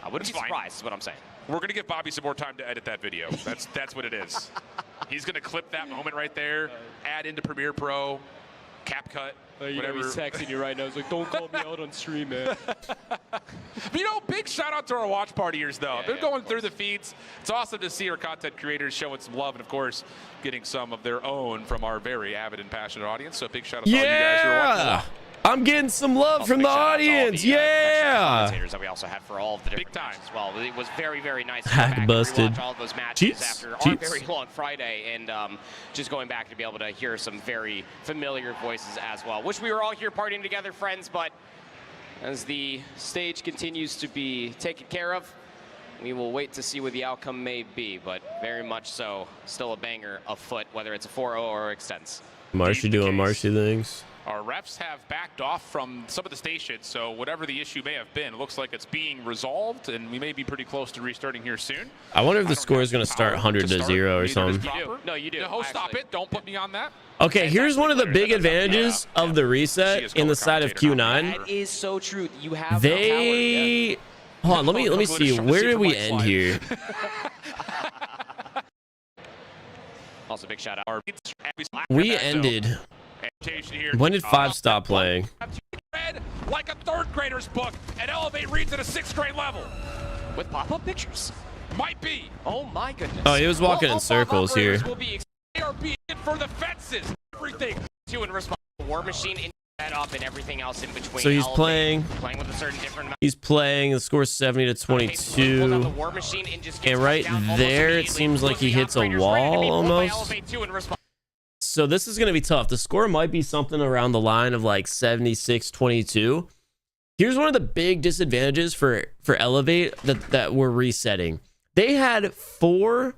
I wouldn't be surprised, is what I'm saying. We're gonna give Bobby some more time to edit that video. That's what it is. He's gonna clip that moment right there, add into Premiere Pro, CapCut, whatever. He's texting you right now. He's like, don't call me out on stream, man. But, you know, big shout out to our watch partiers, though. They're going through the feeds. It's awesome to see our content creators showing some love and, of course, getting some of their own from our very avid and passionate audience. So big shout out to all you guys who are watching. I'm getting some love from the audience. Yeah. That we also had for all of the different matches as well. It was very, very nice to Hack go back busted. and rewatch all of those matches after our very long Friday, and just going back to be able to hear some very familiar voices as well. Wish we were all here partying together, friends, but as the stage continues to be taken care of, we will wait to see what the outcome may be, but very much so, still a banger afoot, whether it's a 4-0 or extends. Marshy doing Marshy things. Our refs have backed off from some of the stations, so whatever the issue may have been, it looks like it's being resolved, and we may be pretty close to restarting here soon. I wonder if the score is going to start 100 to 0 or something. No, you do. No, stop it. Don't put me on that. Okay, here's one of the big advantages of the reset in the side of Q9. That is so true. You have They hold on. Let me see. Where did we end here? Also, big shout out. We ended. When did 5 stop playing? Like a third grader's book, and Elevate reads at a 6th grade level. With pop-up pictures? Might be. Oh my goodness. Oh, he was walking in circles here. They are being for the fences. Everything. To and response. War Machine in setup and everything else in between. So he's Elevate, playing with a certain different amount. He's playing. The score's 70 to 22. And right there, it seems like he hits a wall almost. So this is going to be tough. The score might be something around the line of like 76-22. Here's one of the big disadvantages for Elevate that we're resetting. They had 4.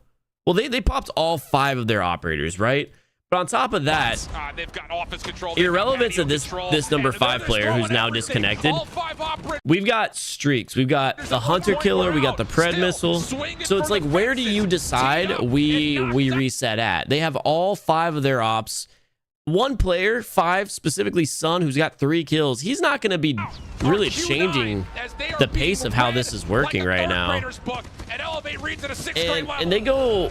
Well, they popped all 5 of their operators, right? But on top of that, they've got office control. Irrelevant to this number 5 player who's now disconnected. We've got streaks. We've got the Hunter Killer. We got the Pred Missile. So it's like, where do you decide we reset at? They have all 5 of their ops. One player, 5, specifically Sun, who's got 3 kills. He's not going to be really changing the pace of how this is working right now. And they go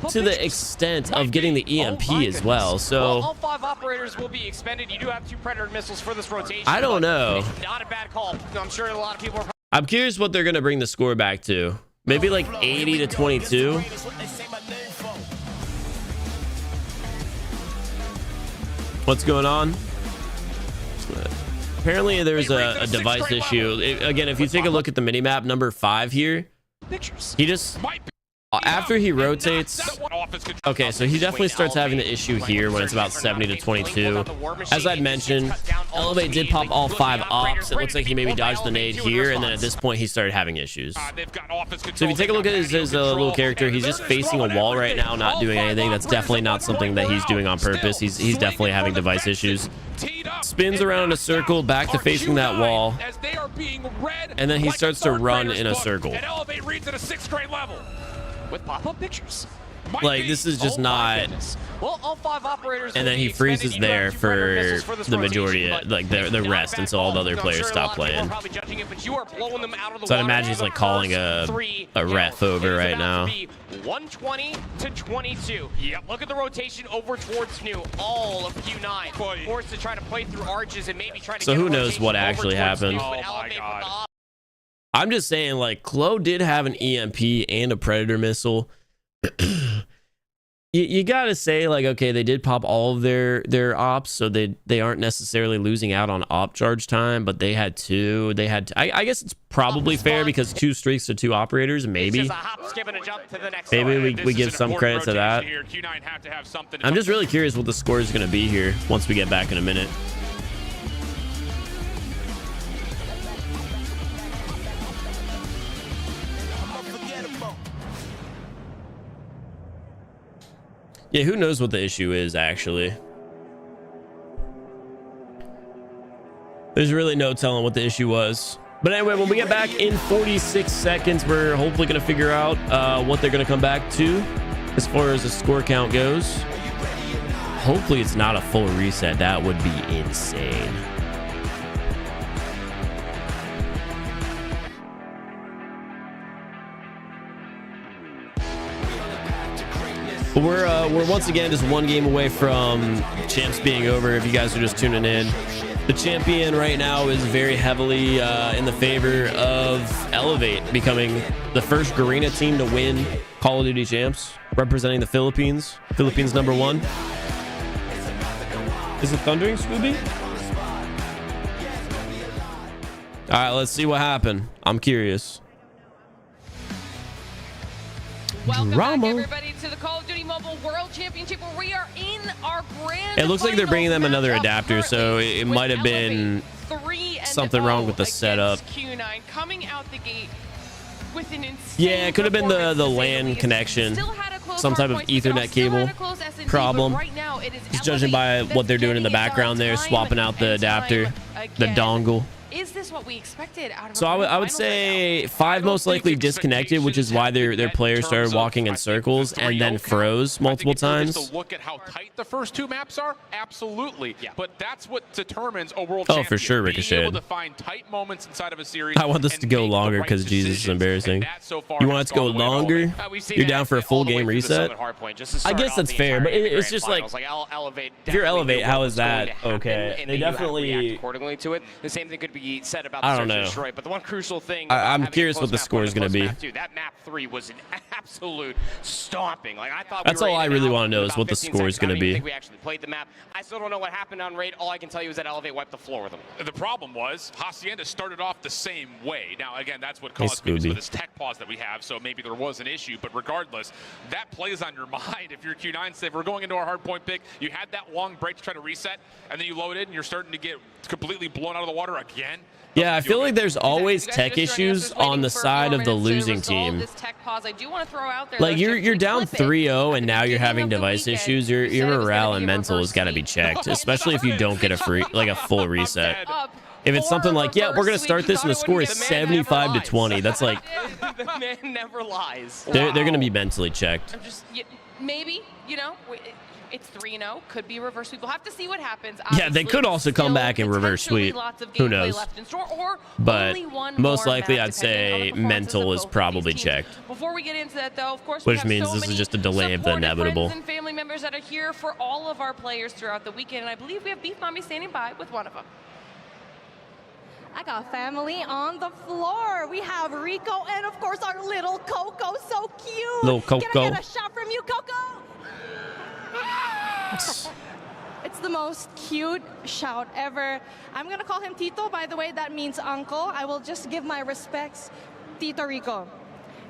to the extent of getting the EMP as well. So all 5 operators will be expended. You do have 2 Predator missiles for this rotation. I don't know. Not a bad call. I'm sure a lot of people are. I'm curious what they're going to bring the score back to. Maybe like 80 to 22. What's going on? Apparently there's a device issue. Again, if you take a look at the minimap, number 5 here, he just After he rotates, okay, so he definitely starts having the issue here when it's about 70 to 22. As I'd mentioned, Elevate did pop all 5 ops. It looks like he maybe dodged the nade here, and then at this point he started having issues. So if you take a look at his little character, he's just facing a wall right now, not doing anything. That's definitely not something that he's doing on purpose. He's definitely having device issues. Spins around in a circle, back to facing that wall, and then he starts to run in a circle. Elevate reads at a 6th grade level. With pop-up pictures. Like, this is just not. Well, all 5 operators. And then he freezes there for the majority, like the rest, until all the other players stop playing. So I'd imagine he's like calling a ref over right now. 120 to 22. Yep. Look at the rotation over towards New. All of Q9 forced to try to play through arches and maybe try to. So who knows what actually happened? Oh my god. I'm just saying, like, Chloe did have an EMP and a Predator missile. you gotta say, like, okay, they did pop all of their ops, so they aren't necessarily losing out on op charge time, but they had 2. I guess it's probably fair because 2 streaks to 2 operators, maybe. Maybe we give some credit to that. I'm just really curious what the score is gonna be here once we get back in a minute. Yeah, who knows what the issue is, actually. There's really no telling what the issue was. But anyway, when we get back in 46 seconds, we're hopefully going to figure out what they're going to come back to as far as the score count goes. Hopefully it's not a full reset. That would be insane. But we're once again just 1 game away from champs being over. If you guys are just tuning in, the champion right now is very heavily in the favor of Elevate becoming the first Garena team to win Call of Duty champs, representing the Philippines. Philippines #1. Is it thundering, Scooby? All right, let's see what happened. I'm curious. Welcome back, everybody, to the Call of Duty Mobile World Championship, where we are in our grand. It looks like they're bringing them another adapter, so it might have been something wrong with the setup. Q9 coming out the gate with an insane. Yeah, it could have been the LAN connection, some type of Ethernet cable problem. Just judging by what they're doing in the background there, swapping out the adapter, the dongle. Is this what we expected out of? So I would say 5 most likely disconnected, which is why their players started walking in circles and then froze multiple times. To look at how tight the first 2 maps are, absolutely. Yeah. But that's what determines a world champion. For sure, Ricochet. Being able to find tight moments inside of a series. I want this to go longer because Jesus is embarrassing. You want it to go longer? You're down for a full game reset? I guess that's fair, but it's just like, if you're Elevate, how is that okay? They definitely accordingly to it. The same thing could be said about I don't know. Destroy, but the one crucial thing I'm curious what the score is going to be. That map 3 was an absolute stomping. Like I thought. That's all I really want to know is what the score is going to be. I think we actually played the map. I still don't know what happened on raid. All I can tell you is that Elevate wiped the floor with them. The problem was Hacienda started off the same way. Now again, that's what caused me with this tech pause that we have. So maybe there was an issue, but regardless, that plays on your mind. If you're Q9, say we're going into our hard point pick, you had that long break to try to reset, and then you load in, and you're starting to get completely blown out of the water again. Yeah, I feel like there's always tech issues on the side of the losing team. Like you're down 3-0 and now you're having device issues. Your morale and mental has got to be checked, especially if you don't get a full reset. If it's something like, yeah, we're gonna start this and the score is 75 to 20, that's like the man never lies. They're gonna be mentally checked. I'm just maybe, you know. It's 3-0. Could be reverse sweep. We'll have to see what happens. Yeah, they could also come back and reverse sweep. Who knows? But most likely, I'd say mental is probably checked. Before we get into that, though, of course, which means this is just a delay of the inevitable. Friends and family members that are here for all of our players throughout the weekend, and I believe we have Beef Mommy standing by with one of them. I got family on the floor. We have Rico and, of course, our little Coco. So cute. Little Coco. Can I get a shot from you, Coco? It's the most cute shout ever. I'm gonna call him Tito. By the way, that means uncle. I will just give my respects, Tito Rico.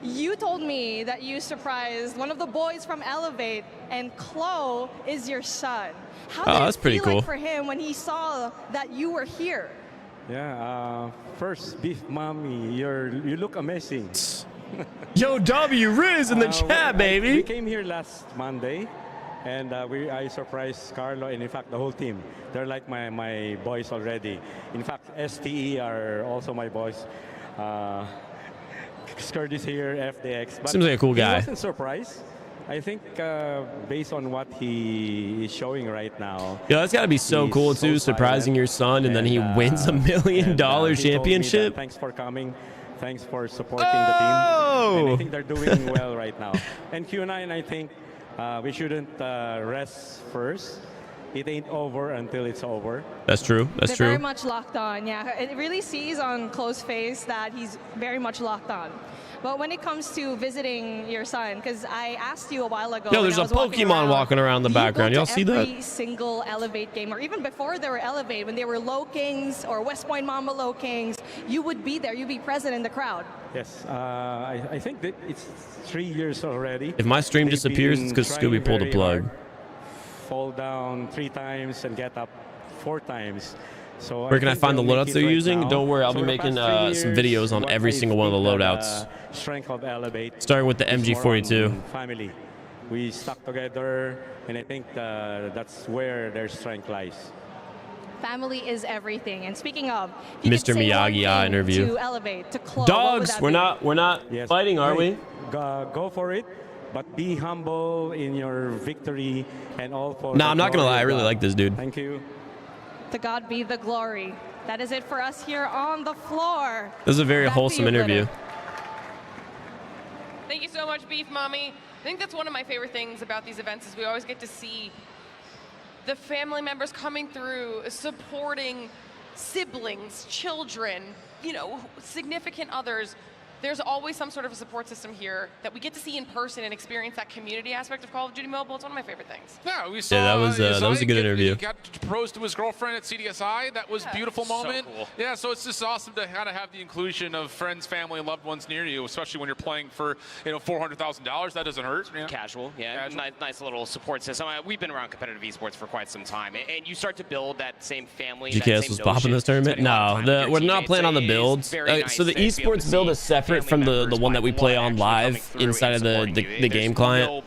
you told me that you surprised one of the boys from Elevate, and Chloe is your son. How did that's it pretty feel cool. like for him when he saw that you were here? Yeah, first, Beef Mommy, you look amazing. Yo, W Riz in the chat, baby. We came here last Monday, and I surprised Carlo and in fact the whole team. They're like my boys already. In fact, STE are also my boys. Skirt is here, FDX. But Seems like a cool guy. He wasn't surprised. I think based on what he is showing right now. Yo, that's got to be so cool too, surprising your son, and then he wins $1 million championship. Thanks for coming. Thanks for supporting the team. And I think they're doing well right now. And Q9, I think we shouldn't rest first. It ain't over until it's over. That's true. That's They're true. very much locked on. Yeah, it really sees on Chloe's face that he's very much locked on. But when it comes to visiting your son, because I asked you a while ago. Yo, there's a Pokemon walking around the background. Y'all see that? Every single Elevate game, or even before they were Elevate, when they were Low Kings or West Point Mamba Low Kings, you would be there. You'd be present in the crowd. Yes, I think that it's 3 years already. If my stream disappears, it's because Scooby pulled a plug. Fall down 3 times and get up 4 times. So Where can I find the loadouts they're using? Don't worry, I'll be making some videos on every single one of the loadouts. Strength of Elevate. Starting with the MG42. Family. We stuck together, and I think that's where their strength lies. Family is everything. And speaking of, Mr. Miyagi interview. To Elevate, to Chloe, Dogs, we're not fighting, are we? Go for it. But be humble in your victory and all for. No, I'm not gonna lie. I really like this dude. Thank you. To God be the glory. That is it for us here on the floor. This is a very wholesome interview. Thank you so much, Beef Mommy. I think that's one of my favorite things about these events is we always get to see the family members coming through, supporting siblings, children, you know, significant others. There's always some sort of a support system here that we get to see in person and experience that community aspect of Call of Duty Mobile. It's one of my favorite things. Yeah, we saw. Yeah, that was a good interview. He got to propose to his girlfriend at CDSI. That was a beautiful moment. So cool. Yeah, so it's just awesome to kind of have the inclusion of friends, family, and loved ones near you, especially when you're playing for $400,000. That doesn't hurt. Yeah. Casual, yeah. Nice little support system. We've been around competitive esports for quite some time, and you start to build that same family. GKS was popping this tournament. No, we're not playing on the builds. So the esports build is separate from the one that we play on live inside of the game client.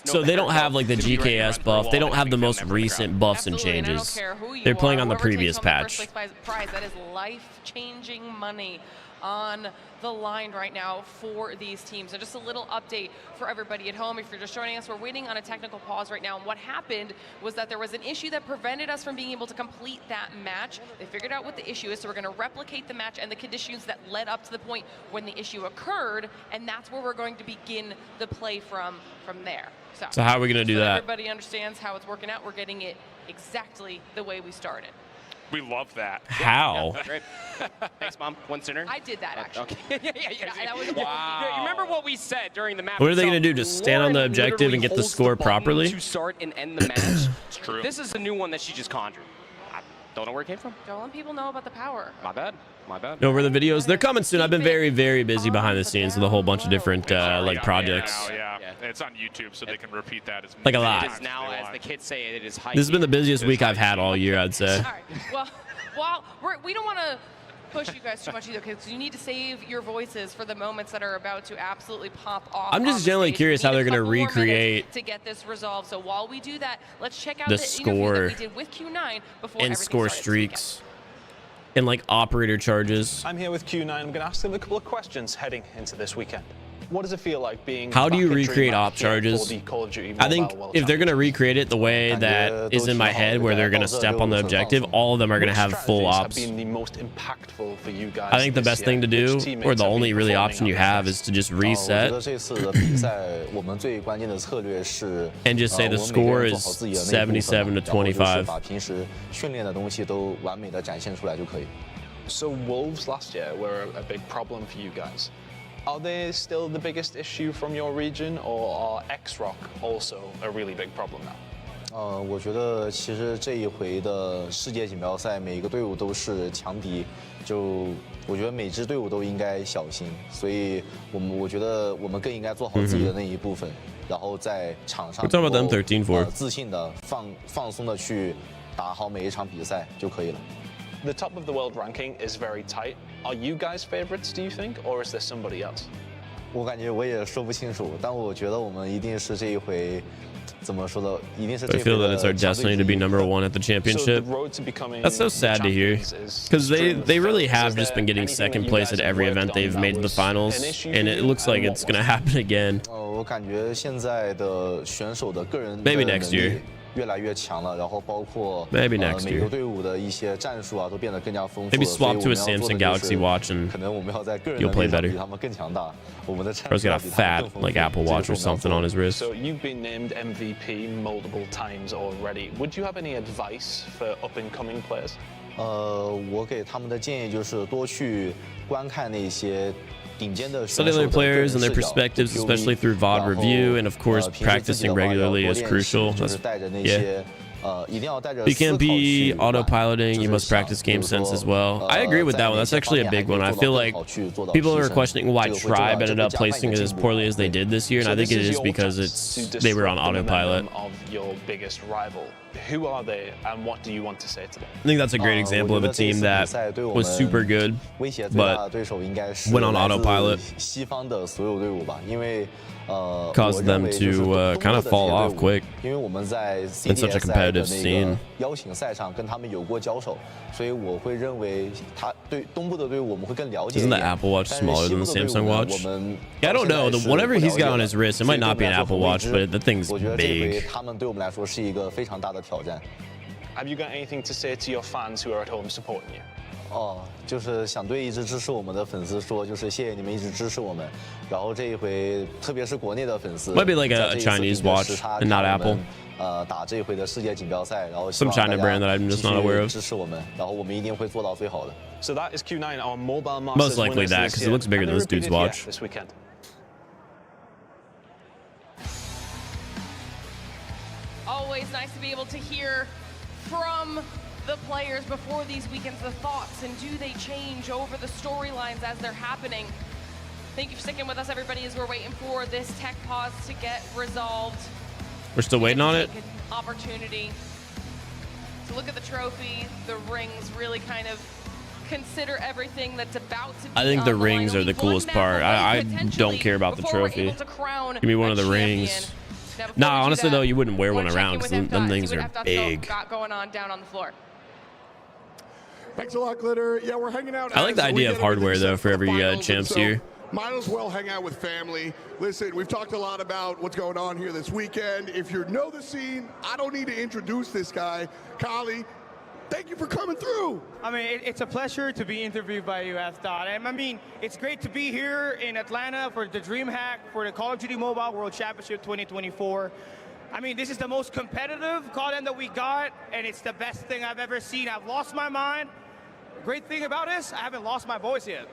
So they don't have like the GKS buff. They don't have the most recent buffs and changes. They're playing on the previous patch. Prize, that is life-changing money on the line right now for these teams. So just a little update for everybody at home. If you're just joining us, we're waiting on a technical pause right now. And what happened was that there was an issue that prevented us from being able to complete that match. They figured out what the issue is, so we're going to replicate the match and the conditions that led up to the point when the issue occurred, and that's where we're going to begin the play from there. So how are we going to do that? Everybody understands how it's working out. We're getting it exactly the way we started. We love that. How? Yeah, great. Thanks, Mom. One sooner. I did that, actually. Okay. yeah. That was Wow. You remember what we said during the map? What are they going to do? Just stand on the objective and get the score properly? To start and end the match. It's true. This is a new one that she just conjured. I don't know where it came from. Don't let people know about the power. My bad. My bad. Over the videos, they're coming soon. I've been very, very busy behind the scenes with a whole bunch of different like projects. Yeah. It's on YouTube, so they can repeat that as like a lot. It is now, as the kids say, it is high. This has been the busiest week I've had all year, I'd say. All right. Well, we don't want to push you guys too much either, because you need to save your voices for the moments that are about to absolutely pop off. I'm just generally curious how they're going to recreate to get this resolved. So while we do that, let's check out the the score interview that we did with Q9 before and score streaks and like operator charges. I'm here with Q9. I'm going to ask them a couple of questions heading into this weekend. What does it feel like being How do you back in recreate DreamHack op here charges? for the Call of Duty I think Mobile World if they're going to recreate it the way that is in my head, where they're going to step on the objective, all of them are going to have full ops. Have been the most impactful for you guys I think the this best year? thing to do, Which teammates or the have only been really performing option you at have, best? is to just reset and just say the score is 77 to 25. So Wolves last year were a big problem for you guys. Are they still the biggest issue from your region, or are Xrock also a really big problem now? 我觉得其实这一回的世界锦标赛，每个队伍都是强敌，就我觉得每支队伍都应该小心，所以我觉得我们更应该做好自己的那一部分，然后在场上自信的放松的去打好每一场比赛就可以了。The top of the world ranking is very tight. Are you guys favorites, do you think, or is there somebody else? 我感觉我也说不清楚，但我觉得我们一定是这一回。怎么说的？一定是 I feel that it's our destiny to be #1 at the championship. That's so sad to hear, because they really have just been getting second place at every event they've made to the finals, and it looks like it's gonna happen again. 我感觉现在的选手的个人 Maybe next year. 越来越强了，然后包括 Maybe next year. 每个队伍的一些战术啊都变得更加丰富。Maybe swap to a Samsung Galaxy Watch and 可能我们要在个人 you'll play 能力 better. 比他们更强大。我们的战术 Bro's got a fat like Apple Watch or something on his wrist. So you've been named MVP multiple times already. Would you have any advice for up and coming players? 我给他们的建议就是多去观看那些。Studying their players and their perspectives, especially through VOD review, and of course, practicing regularly is crucial. Yeah. You can't be autopiloting, you must practice game sense as well. I agree with that one. That's actually a big one. I feel like people are questioning why Tribe ended up placing it as poorly as they did this year, and I think it is because they were on autopilot. Of your biggest rival. Who are they and what do you want to say to them? I think that's a great example of a team that was super good, but went on autopilot. Caused them to kind of fall off quick in such a competitive scene. Isn't the Apple Watch smaller than the Samsung Watch? Yeah, I don't know. Whatever he's got on his wrist, it might not be an Apple Watch, but the thing's big. Have you got anything to say to your fans who are at home supporting you? 就是想对一直支持我们的粉丝说，就是谢谢你们一直支持我们。然后这一回，特别是国内的粉丝 ，might be like a Chinese watch and not Apple. 打这一回的世界锦标赛，然后 some China brand that I'm just not aware of. 支持我们，然后我们一定会做到最好的。So that is Q9, our mobile masters. Most likely that, because it looks bigger than this dude's watch. This weekend. Always nice to be able to hear from the players before these weekends, the thoughts, and do they change over the storylines as they're happening? Thank you for sticking with us, everybody, as we're waiting for this tech pause to get resolved. We're still waiting on it. Opportunity to look at the trophy, the rings, really kind of consider everything that's about to be. I think the rings are the coolest part. I don't care about the trophy. Give me one of the rings. Nah, honestly though, you wouldn't wear one around because them things are big. Got going on down on the floor. Thanks a lot, Glitter. Yeah, we're hanging out. I like the idea of hardware though for every champs here. Might as well hang out with family. Listen, we've talked a lot about what's going on here this weekend. If you know the scene, I don't need to introduce this guy. Kali, thank you for coming through. I mean, it's a pleasure to be interviewed by you, F-Dot. And I mean, it's great to be here in Atlanta for the DreamHack, for the Call of Duty Mobile World Championship 2024. I mean, this is the most competitive CODM that we got, and it's the best thing I've ever seen. I've lost my mind. Great thing about this, I haven't lost my voice yet.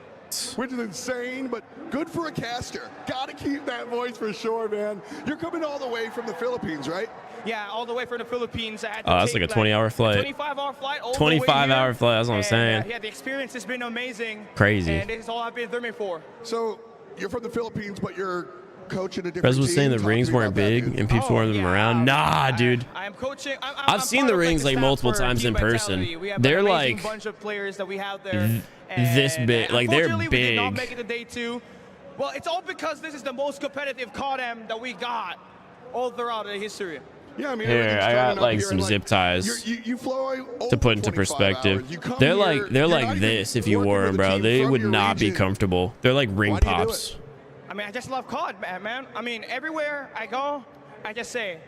Which is insane, but good for a caster. Gotta keep that voice for sure, man. You're coming all the way from the Philippines, right? Yeah, all the way from the Philippines. Oh, that's like a 20-hour flight. 25-hour flight. 25-hour flight, that's what I'm saying. Yeah, the experience has been amazing. Crazy. And this is all I've been dreaming for. So, you're from the Philippines, but you're coaching a different Prez was saying the rings weren't big and people wearing them around. Nah, dude. I'm coaching. I've seen the rings like multiple times in person. They're like bunch of players that we have there. This big, like they're big. We did not make it to day 2. Well, it's all because this is the most competitive CODM that we got all throughout the history. Yeah, I mean, here I got like some zip ties to put into perspective. They're like this if you wore them, bro. They would not be comfortable. They're like ring pops. I mean, I just love COD, man. I mean, everywhere I go, I just say,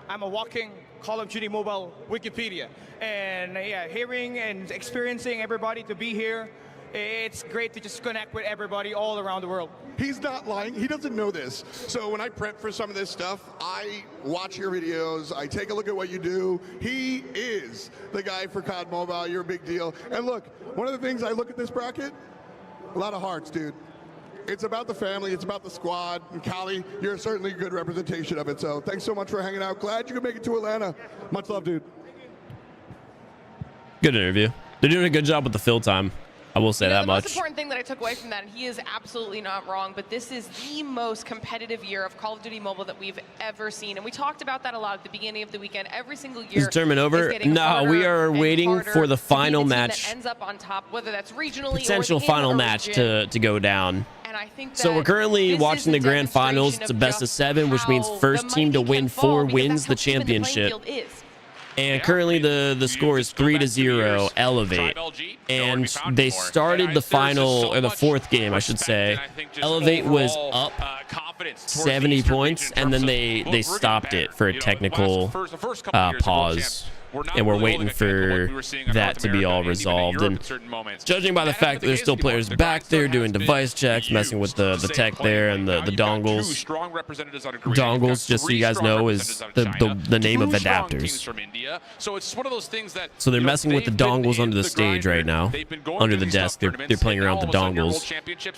I'm a walking Call of Duty Mobile Wikipedia. And yeah, hearing and experiencing everybody to be here, it's great to just connect with everybody all around the world. He's not lying. He doesn't know this. So when I prep for some of this stuff, I watch your videos. I take a look at what you do. He is the guy for COD Mobile. You're a big deal. And look, one of the things I look at this bracket, a lot of hearts, dude. It's about the family. It's about the squad. And Kali, you're certainly a good representation of it. So thanks so much for hanging out. Glad you could make it to Atlanta. Much love, dude. Good interview. They're doing a good job with the fill time. I will say that the much. most important thing that I took away from that, and he is absolutely not wrong, but this is the most competitive year of Call of Duty Mobile that we've ever seen. And we talked about that a lot at the beginning of the weekend. Every single year Is the tournament over? No, we are waiting for the final match. Ends up on top, whether that's regionally Potential or final match to go down. And I think So we're currently watching the grand finals. It's a best of 7, which means first team to win 4 wins the championship. And currently the score is 3-0 Elevate. And they started the final, or the 4th game, I should say. Elevate was up 70 points, and then they stopped it for a technical pause. And we're waiting for that to be all resolved. And judging by the fact that there's still players back there doing device checks, messing with the tech there and the dongles. Dongles, just so you guys know, is the name of adapters. So they're messing with the dongles under the stage right now, under the desk. They're playing around with the dongles,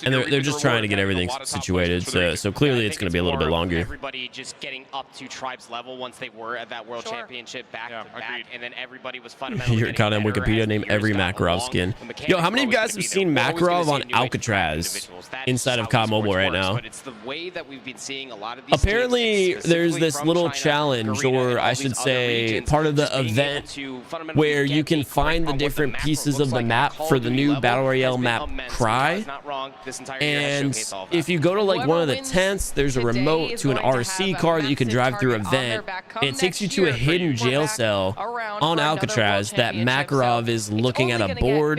and they're just trying to get everything situated. So clearly it's going to be a little bit longer. Everybody just getting up to Tribes level once they were at that World Championship back to back. And then everybody was fundamentally Your CODM Wikipedia name every Makarov skin. Yo, how many of you guys have seen Makarov on Alcatraz inside of COD Mobile right now? But it's the way that we've been seeing a lot of these Apparently, there's this little challenge, or I should say, part of the event where you can find the different pieces of the map for the new Battle Royale map, Cry. And if you go to like one of the tents, there's a remote to an RC car that you can drive through a vent. It takes you to a hidden jail cell on Alcatraz that Makarov is looking at a board.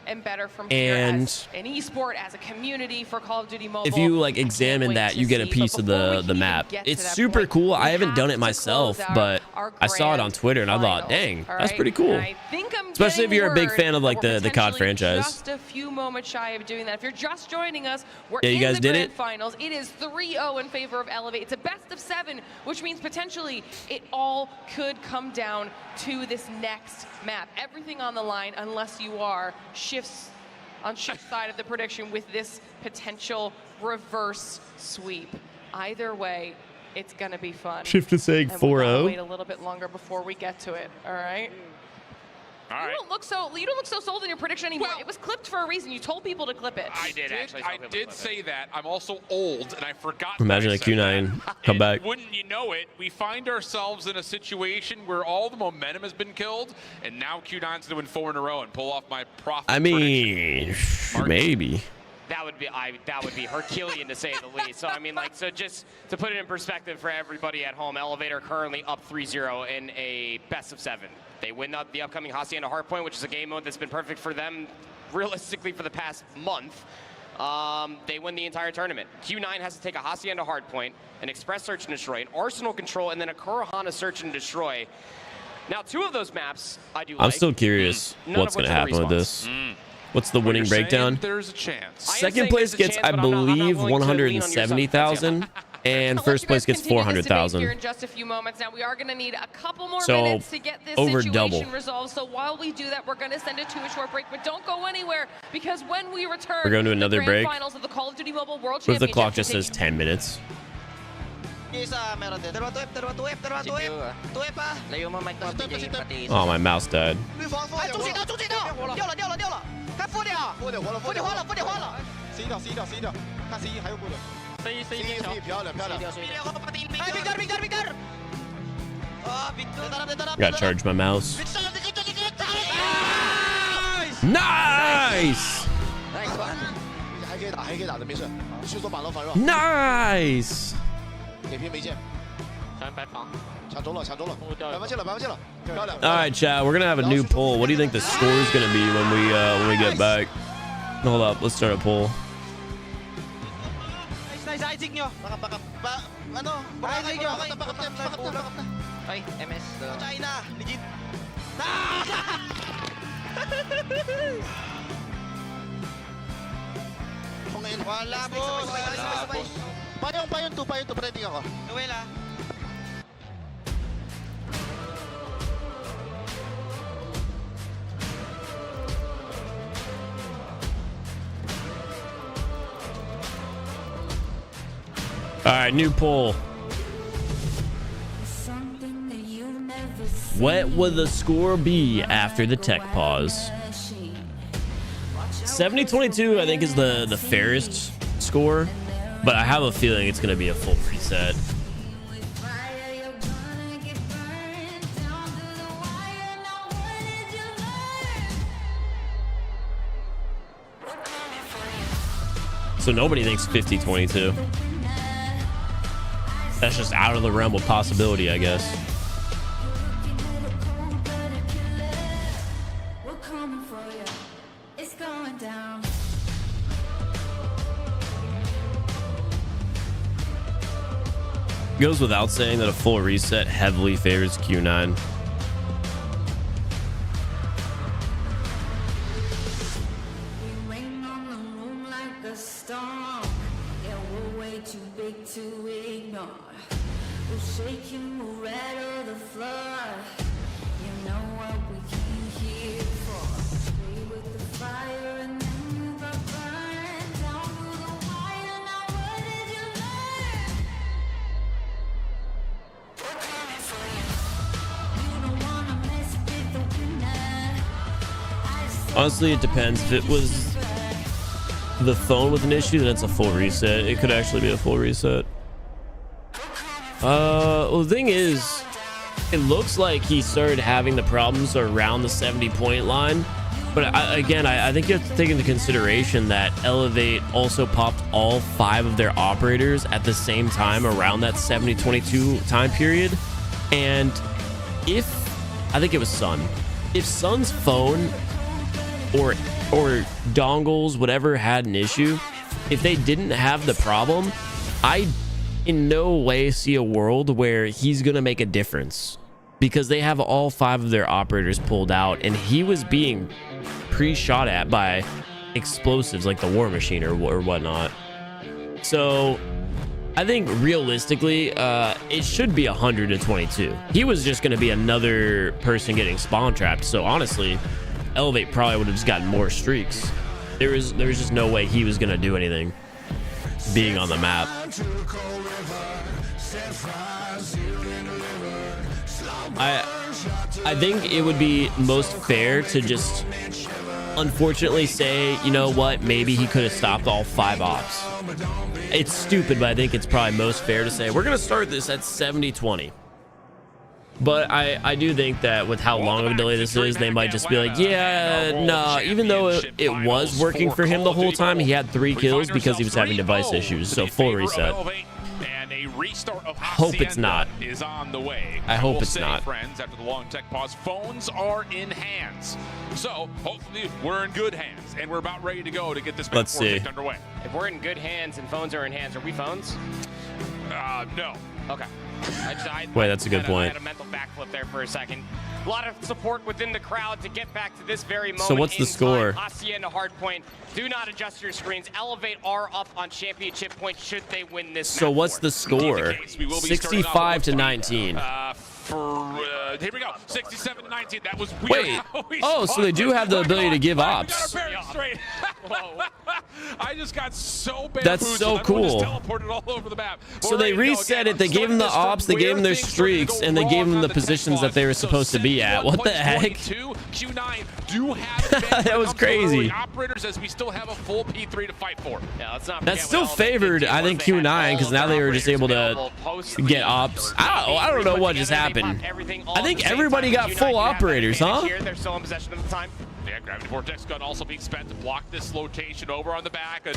And esport as a community for Call of Duty Mobile. if you like examine that, you get a piece of the map. It's super cool. I haven't done it myself, but I saw it on Twitter and I thought, dang, that's pretty cool. Especially if you're a big fan of like the COD franchise. Just a few moments shy of doing that. If you're just joining us, we're Yeah, you in guys the did grand it? finals. It is 3-0 in favor of Elevate. It's a best of 7, which means potentially it all could come down to this next map. Everything on the line, unless you are on shift side of the prediction with this potential reverse sweep. Either way, it's gonna be fun. Shift is saying And we gotta 4-0. wait a little bit longer before we get to it. All right. You don't look so sold in your prediction anymore. It was clipped for a reason. You told people to clip it. I did say that. I'm also old, and I forgot. Imagine a that I said Q9 that. come back. Wouldn't you know it, we find ourselves in a situation where all the momentum has been killed, and now Q9's doing 4 in a row and pull off my profit. I mean, maybe. That would be Herculean to say the least. So I mean, like, so just to put it in perspective for everybody at home, Elevator currently up 3-0 in a best of 7. They win the upcoming Hacienda Hardpoint, which is a game mode that's been perfect for them, realistically, for the past month. They win the entire tournament. Q9 has to take a Hacienda Hardpoint, an Express Search and Destroy, an Arsenal Control, and then a Kurohana Search and Destroy. Now, 2 of those maps I do like. I'm still curious what's going to happen with this. What's the winning breakdown? There's a chance. Second place gets, I believe, 170,000, and first place gets 400,000. Here in just a few moments. Now we are going to need a couple more So, minutes to get this over situation double. resolved. So while we do that, we're going to send it to a short break, but don't go anywhere because when we return, We're going to the another grand break. finals of the Call of Duty Mobile World What if the Championship clock just continue. says 10 minutes? Oh, my mouse died. Gotta charge my mouse. Nice! Nice! All right, chat. We're gonna have a new poll. What do you think the score is gonna be when we get back? Hold up. Let's start a poll. Wala, boss. Payong tu, pwede ako. Wala. All right, new poll. What would the score be after the tech pause? 70-22, I think, is the fairest score, but I have a feeling it's going to be a full reset. So nobody thinks 50-22. That's just out of the realm of possibility, I guess. Goes without saying that a full reset heavily favors Q9. Honestly, it depends. If it was the phone with an issue, then it's a full reset. It could actually be a full reset. Well, the thing is, it looks like he started having the problems around the 70-point line. But I think you have to take into consideration that Elevate also popped all 5 of their operators at the same time around that 70-22 time period. And I think it was Sun. If Sun's phone or dongles, whatever, had an issue, if they didn't have the problem, I in no way see a world where he's gonna make a difference, because they have all 5 of their operators pulled out, and he was being pre-shot at by explosives like the War Machine or whatnot. So I think realistically, it should be 100-22. He was just gonna be another person getting spawn trapped. So honestly, Elevate probably would have just gotten more streaks. There was just no way he was gonna do anything being on the map. I think it would be most fair to just unfortunately say, you know what, maybe he could have stopped all 5 ops. It's stupid, but I think it's probably most fair to say we're gonna start this at 70-20. But I do think that with how long of a delay this is, they might just be like, yeah, no, even though it was working for him the whole time, he had 3 kills because he was having device issues. So full reset. Hope it's not. I hope it's not. Friends, after the long tech pause, phones are in hands. So hopefully we're in good hands, and we're about ready to go to get this Let's see. underway. If we're in good hands and phones are in hands, are we phones? No. Okay. Wait, that's a good point. I had a mental backflip there for a second. A lot of support within the crowd to get back to this very moment. So what's the score? Hacienda Hardpoint, do not adjust your screens. Elevate are up on championship point should they win this So map what's the score? 65-19. Here we go. 67-19. That was weird. Wait. Oh, so they do have the ability to give ops. I just got so bad. That's so cool. Teleported all over the map. So they reset it. They gave him the ops. They gave him their streaks, and they gave him the positions that they were supposed to be at. What the heck? Q9 do have that was crazy. Operators, as we still have a full P3 to fight for. Yeah, let's not That's still favored, I think, Q9, because now they were just able to get ops. I don't know what just happened. I think everybody got full operators, huh? They're still in possession of the time. Yeah, Gravity Vortex gun also being spent to block this location over on the back. And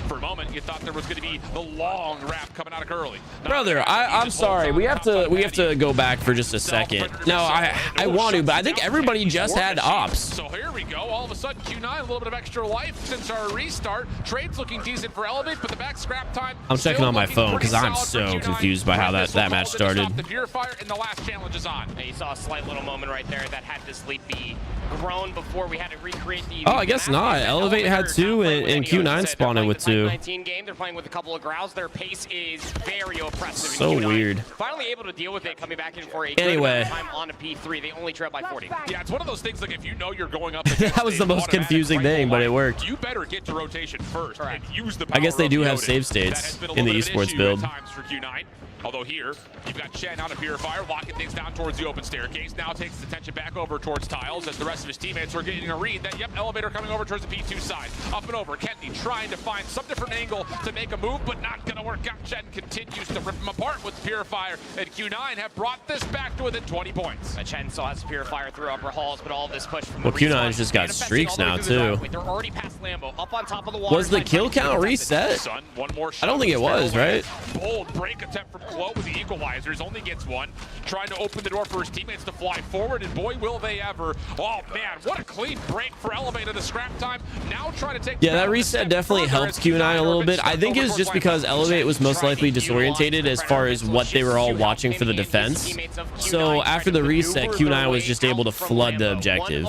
for a moment, you thought there was going to be the long wrap coming out of Curly. Brother, I'm sorry. We have to go back for just a second. No, I want to, but I think everybody just had ops. So here we go. All of a sudden, Q9 a little bit of extra life since our restart. Trade's looking decent for Elevate, but the back scrap time. I'm checking on my phone because I'm so confused by how that match started. The purifier and the last challenge is on. And you saw a slight little moment right there that had this lead be grown before we had to recreate the. Oh, I guess not. Elevate had 2 and Q9 spawned in with 2. 19 game. They're playing with a couple of growls. Their pace is very oppressive. So weird. Finally able to deal with it, coming back in for a anyway. good time on a P3. They only trail by 40. Yeah, it's one of those things like if you know you're going up. That was the most confusing thing, but it worked. You better get to rotation first and use the. I guess they do have save states in the esports build. For Q9. Although here, you've got Chen on a purifier, locking things down towards the open staircase. Now takes his attention back over towards tiles as the rest of his teammates are getting getting a read that, yep, Elevator coming over towards the P2 side. Up and over, Kennedy trying to find some different angle to make a move, but not going to work out. Chen continues to rip him apart with Purifier, and Q9 have brought this back to within 20 points. Chen still has Purifier through upper halls, but all of this push from well, Q9's just got streaks now, too. They're already past Lambo, up on top of the water. Was the kill count reset? I don't think it was, right? Bold break attempt from Chloe with the equalizers, only gets one. Trying to open the door for his teammates to fly forward, and boy, will they ever. Oh, man, what a clean break for Elevate at the scrap time. Now trying to take... Yeah, that reset definitely helps Q9 a little bit. I think it was just because Elevate was most likely disorientated as far as what they were all watching for the defense. So after the reset, Q9 was just able to flood the objective.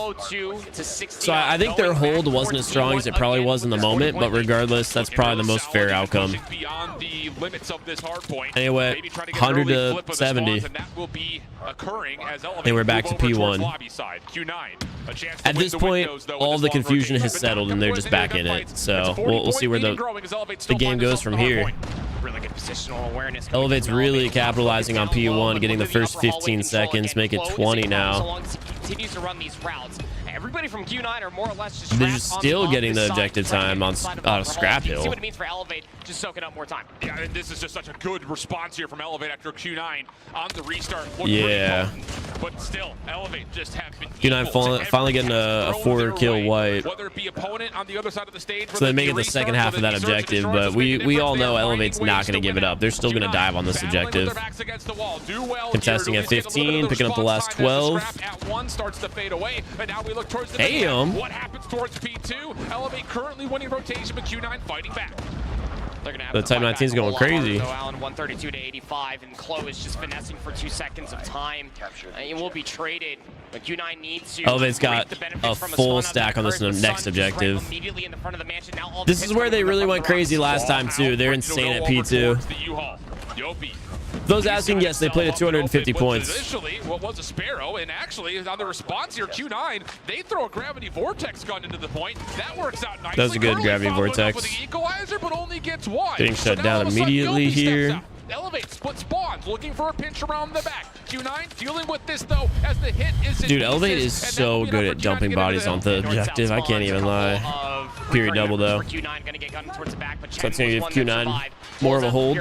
So I think their hold wasn't as strong as it probably was in the moment, but regardless, that's probably the most fair outcome. Anyway, 100 to 70. And we're back to P1. At this point, all the confusion has settled and they're just back in it. So we'll see where the game goes from here. Really good positional awareness. Elevate's really capitalizing on P1, getting the first 15 seconds, make it 20 now. Continues to run these routes. Everybody from Q9 are more or less just they're still getting the objective time on Scrap Hill. See what it means for Elevate, just soaking up more time. Yeah, and this is just such a good response here from Elevate after Q9 on the restart. Yeah. But still, Elevate just have been Q9 finally getting a 4-kill wipe. Whether it be opponent on the other side of the stage, so they make it the second half of that objective, but we all know Elevate's not going to give it up. They're still going to dive on this objective. Contesting at 15, picking up the last 12. Damn. What happens towards P2? Elevate currently winning rotation, but Q9 fighting back. The Type 19's going crazy. Allen 132 to 85, and Chloe is just finessing for 2 seconds of time. It will be traded, but Q9 needs to. Elevate's got a full stack on this next objective. This is where they really went crazy last time too. They're insane at P2. Those asking, yes, they played at 250 points. Initially, what was a Sparrow, and actually on the response here, Q9, they throw a Gravity Vortex gun into the point. That works out nicely. That was a good Gravity Vortex. With the equalizer, but only gets one. Getting shut down immediately here. Elevate, split spawns, looking for a pinch around the back. Q9 dealing with this though, as the hit is. Dude, Elevate is so good at dumping bodies onto the objective. I can't even lie. Period double though. So that's gonna give Q9 more of a hold.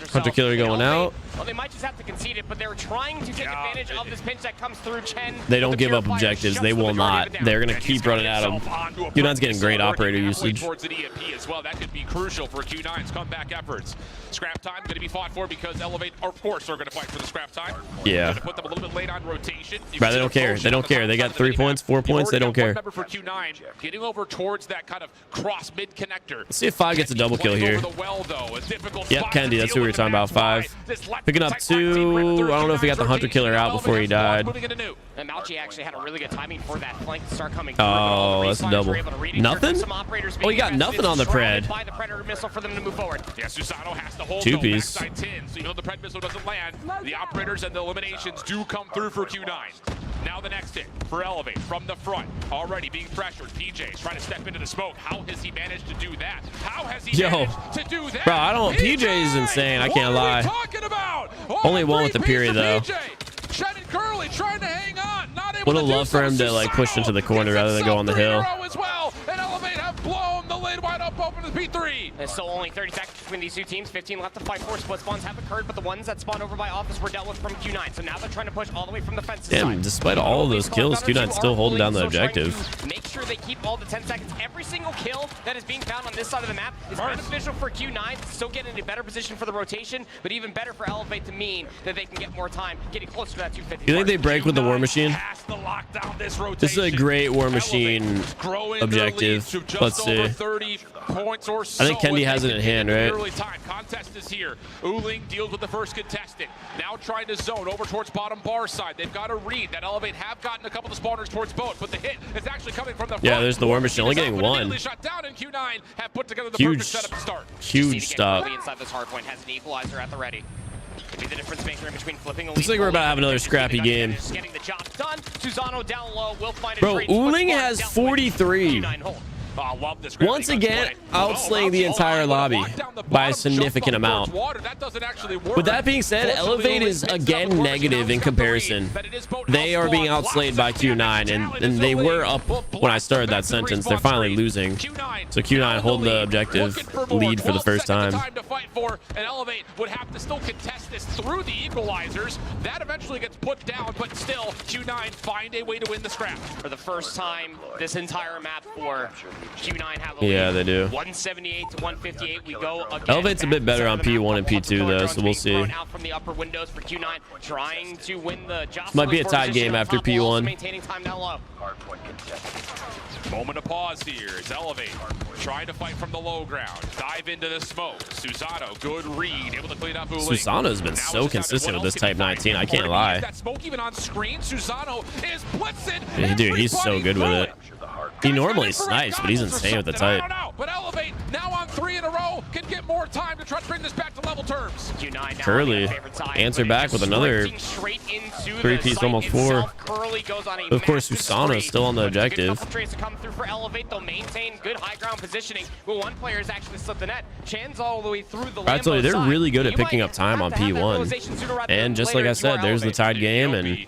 Hunter Killer going out. Well, they might just have to concede it, but they're trying to take advantage of this pinch that comes through Chen. They don't give up objectives. They will not. They're gonna keep running at them. Q9's getting great operator usage. Towards the EMP as well. That could be crucial for Q9's comeback efforts. Scrap time going to be fought for because Elevate, of course, are going to fight for the scrap time. Yeah. Going to put them a little bit late on rotation. Right, they don't care. They don't care. They got 3 points, 4 points. They don't care. For Q9, getting over towards that kind of cross mid connector. Let's see if 5 gets a double kill here. Yep, Kennedy. That's who we were talking about. 5. Picking up 2. I don't know if he got the Hunter Killer out before he died. And Malchi actually had a really good timing for that flank to start coming. Oh, that's a double. Nothing? Oh, he got nothing on the Pred. By the Predator missile for them to move forward. Yeah, Susano has to hold 2 piece. so you know the Pred missile doesn't land. The operators and the eliminations do come through for Q9. Now the next hit for Elevate from the front, already being pressured. PJ's trying to step into the smoke. How has he managed to do that? How has he managed to do that? Bro, I don't. PJ is insane. I can't lie. Only one with the period though. Chen and Curly trying to hang on. Not able Would have loved for him to like push into the corner rather than go on the hill. As well, and Elevate have blown the lid wide open to P3. There's still only 30 seconds between these two teams. 15 left to fight for. Split spawns have occurred, but the ones that spawned over by Office were dealt with from Q9. So now they're trying to push all the way from the fence. Damn, despite all of those kills, Q9's still holding down the objective. Make sure they keep all the 10 seconds. Every single kill that is being found on this side of the map is beneficial for Q9. Still getting a better position for the rotation, but even better for Elevate to mean that they can get more time, getting closer to that 250. You think they break with the War Machine? This is a great War Machine objective. Let's see. I think Kendi has it in hand, right? Contest is here. Uling deals with the first contestant. Now trying to zone over towards bottom bar side. They've got a read that Elevate have gotten a couple of spawners towards both, but the hit is actually coming from the front. Yeah, there's the War Machine. Only getting 1. Shot down, and Q9 have put together the huge perfect setup to start. Huge stop. Inside this hard point has an equalizer at the ready. Be the difference maker in between flipping. Looks like we're about to have another scrappy game. Getting the job done. Susano down low will find Bro, Uling has 43. I love this. Once again, outslaying the entire lobby by a significant amount. With that being said, Elevate is again negative in comparison. They are being outslayed by Q9, and they were up when I started that sentence. They're finally losing. So Q9 holding the objective lead for the first time. To fight for, and Elevate would have to still contest this through the equalizers. That eventually gets put down, but still Q9 find a way to win the scrap. For the first time this entire map for Q9 have a Yeah, they do. 178 to 158. We go again. Elevate's a bit better on P1 and P2 though, so we'll see. Out from the upper windows for Q9, trying to win the might be a tied game after P1. Maintaining time down low. Moment of pause here. It's Elevate trying to fight from the low ground. Dive into the smoke. Susano, good read, able to clean up. Susano's been so consistent with this Type 19. I can't lie. That smoke even on screen. Susano is blitzing. Yeah, dude, he's so good with it. He normally snipes, but he's insane with the Type. But Elevate now on 3 in a row can get more time to try to bring this back to level terms. Curly answer back with another 3-piece, almost 4. Of course, Susano's still on the objective. To come through for Elevate, they'll maintain good high ground positioning. But one player has actually slipped the net. Chan's all the way through the I tell you, they're really good at picking up time on P1. And just like I said, there's the tied game and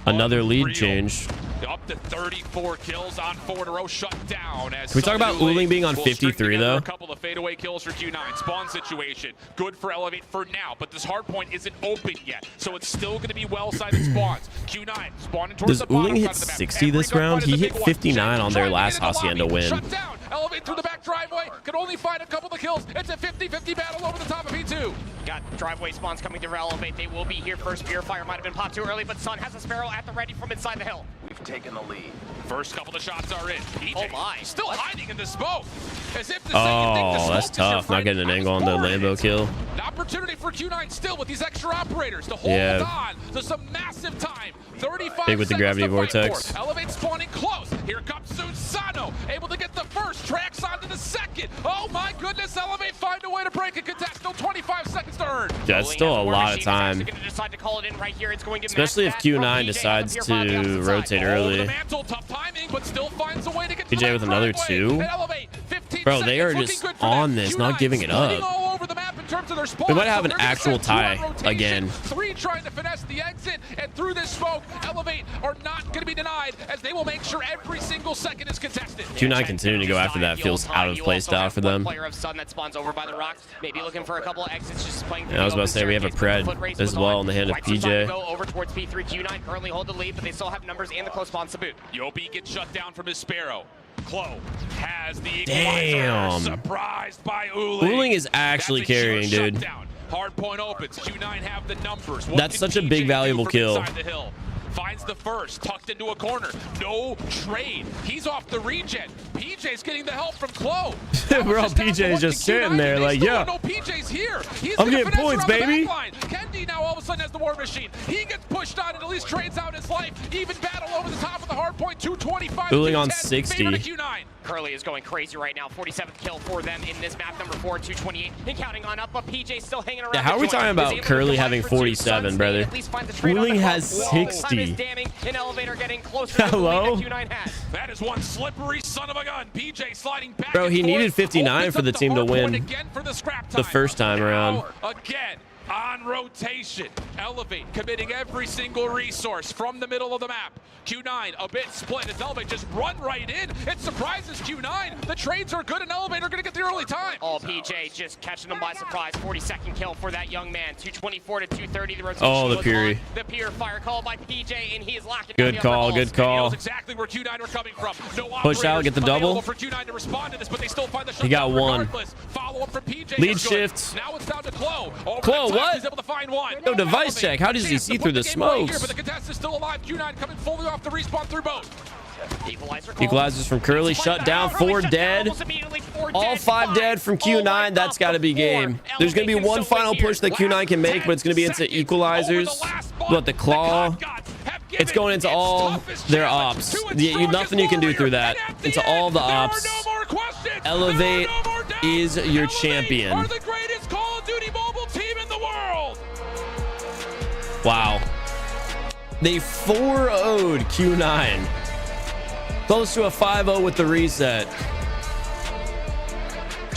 another lead change. Up to 34 kills on 4 in a row, shut down. As Can we talk about Uling being on 53 though? A couple of fadeaway kills for Q9. Spawn situation, good for Elevate for now, but this hard point isn't open yet, so it's still going to be well-sided spawns. Q9 spawning towards the bottom. Does Uling hit 60 this round? He hit 59 on their last Hacienda win. Shut down. Elevate through the back driveway, can only find a couple of kills. It's a 50-50 battle over the top of P2. Got driveway spawns coming through Elevate. They will be here first. Purifier might have been popped too early, but Sun has a Sparrow at the ready from inside the hill. We've taken the lead. First couple of shots are in. PJ oh my. Still hiding in the smoke. As if to say you think the Oh, smoke that's is your tough. Not friend. getting an angle on the Lambo kill. An opportunity for Q9 still with these extra operators to hold on to some massive time. 35 Big with the gravity vortex. Elevate spawning close. Here comes Susano, able to get the first, tracks onto the second. Oh my goodness, Elevate find a way to break a contest. Still 25 seconds to earn. That's still a lot of time. Especially if Q9 decides to rotate early. PJ with another 2. Bro, they are just on this, not giving it up. We might have an actual tie again. 3 trying to finesse the exit, and through this smoke, Elevate are not going to be denied as they will make sure every single second is contested. Q9 continuing to go after that feels out of play style for them. Player of Sun that spawns over by the rocks, maybe looking for a couple of exits, just playing. Yeah, I was about to say we have a pred as well in the hand of PJ. Go over towards P3. Q9 currently hold the lead, but they still have numbers and the close spawns to boot. Yobi gets shut down from his Sparrow. Klo has the Damn. surprised by Uling. Uling is actually carrying, dude. Hard point opens. Q9 have the numbers. That's such a big valuable kill. Finds the first, tucked into a corner. No trade. He's off the regen. PJ's getting the help from Klo. Bro, PJ's just sitting there like, yeah. No, PJ's here. He's I'm getting points, baby. Kendi now all of a sudden has the war machine. He gets pushed on and at least trades out his life. Even battle over the top of the hard point. 225. Uling on 60. Curly is going crazy right now. 47th kill for them in this map, number 4, 228. And counting on up, but PJ still hanging around. Yeah, how are we talking about Curly having 47, brother? Uling has 60. Hello? That is one slippery son of a gun. PJ sliding back. Bro, he needed 59 for the team to win the first time around. Again. On rotation, Elevate committing every single resource from the middle of the map. Q9 a bit split as Elevate just run right in. It surprises Q9. The trades are good and Elevate are going to get the early time. Oh, PJ just catching them by surprise. 42nd kill for that young man. 224 to 230. The rotation oh, the Puri. The Purifier call by PJ, and he is locking good call, good call. He knows exactly where Q9 are coming from. No push out, get the double. For Q9 to respond to this, but they still find the he got one. Follow up from PJ. Lead shift. Now it's down to Klo. Klo, what? He's able to find one. No device check. How does he see through the smokes? But the contest is still alive. Q9 coming fully off the respawn through both. Equalizers from Curly, shut down, 4 dead. All 5 dead from Q9. That's got to be game. There's going to be one final push that Q9 can make, but it's going to be into equalizers. But the claw, it's going into all their ops. Nothing you can do through that. Into all the ops. Elevate is your champion. Wow. They 4-0'd Q9. Close to a 5-0 with the reset.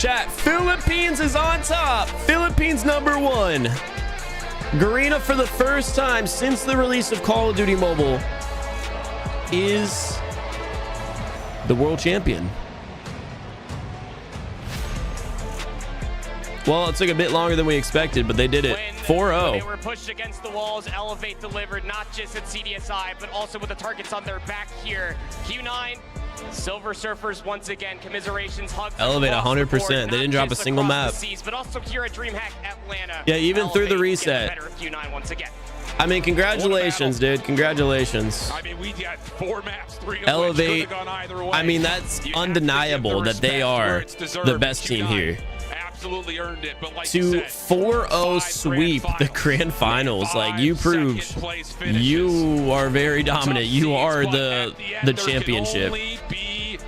Chat, Philippines is on top. Philippines #1. Garena, for the first time since the release of Call of Duty Mobile, is the world champion. Well, it took a bit longer than we expected, but they did it. 4-0. They were pushed against the walls. Elevate delivered, not just at CDSI, but also with the targets on their back here. Q9, Silver Surfers once again. Commiserations, hugs. Elevate across the 100%. board, They didn't drop a just single across map. the seas, but also here at DreamHack Atlanta. Yeah, even through the Elevate reset. getting better at Q9 once again. I mean, congratulations, dude. Congratulations. I mean, we got 4 maps, 3 of Elevate. which could've gone either way. I mean, that's undeniable that they are the best team here. Absolutely earned it, but like To you said, 4-0 sweep the grand finals, like, you proved you are very dominant. You are the championship.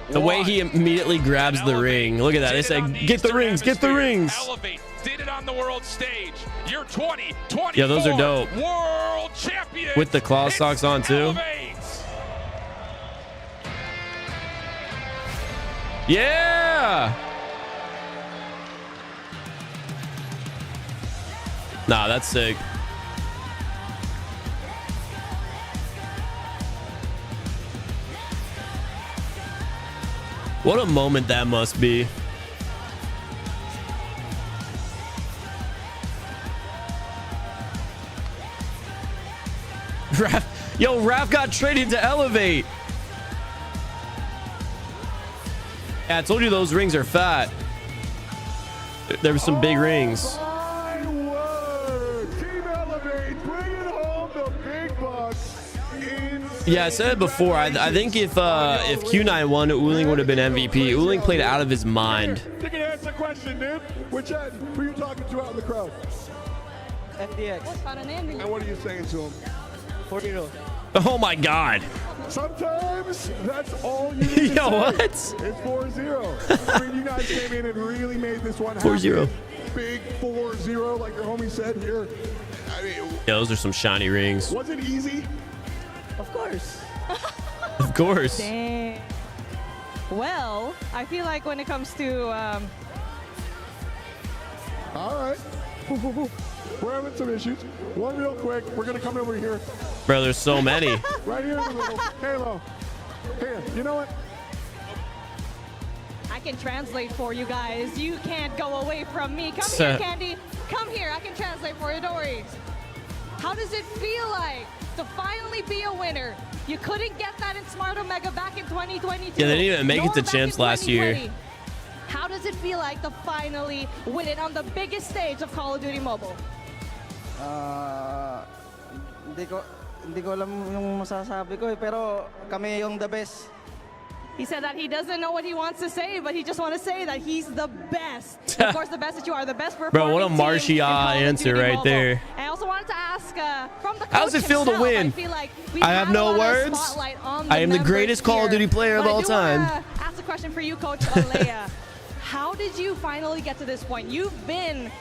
The way he immediately grabs the ring. Look at that. They said, get the rings, get the rings. Elevate did it on the world stage. You're 2024 Yeah, those are dope. World champion. With the claw socks on too. Yeah. Nah, that's sick. What a moment that must be. Yo, Raph got traded to Elevate. Yeah, I told you those rings are fat. There were some big rings. Team Elevate bringing home the big bucks. Yeah, I said it before. I think if Q9 won, Uling would have been MVP. Uling played out of his mind. You can answer the question, dude. Which end? Who are you talking to out in the crowd? FDX. And what are you saying to him? 4-0. Oh my God. Sometimes that's all you need. Yo, to what? say. It's 4-0. I mean, you guys came in and really made this one happen. 4-0. Big 4-0, like your homie said here. I mean, Yeah, those are some shiny rings. was it easy? Of course. Of course. Dang. Well, I feel like when it comes to All right. We're having some issues. One real quick. We're going to come over here. Bro, there's so many. Right here in the middle. Halo. Here, you know what? I can translate for you guys. You can't go away from me. Come here, Candy. Come here. I can translate for you. Don't worry. How does it feel like to finally be a winner? You couldn't get that in Smart Omega back in 2022. Yeah, they didn't even make it to champs last year. How does it feel like to finally win it on the biggest stage of Call of Duty Mobile? Hindi ko alam yung masasabi ko pero kami yung the best. He said that he doesn't know what he wants to say, but he just wants to say that he's the best. Of course, the best that you are, the best performing Bro, what a team marshy in Call of answer Duty right Mobile. there. And I also wanted to ask from the coach How does it feel to himself, win? I feel like we I have had a no lot of words. spotlight on I am the members greatest Call of here. Duty player of But I all do time. wanna ask a question for you, Coach Alea. How did you finally get to this point? You've been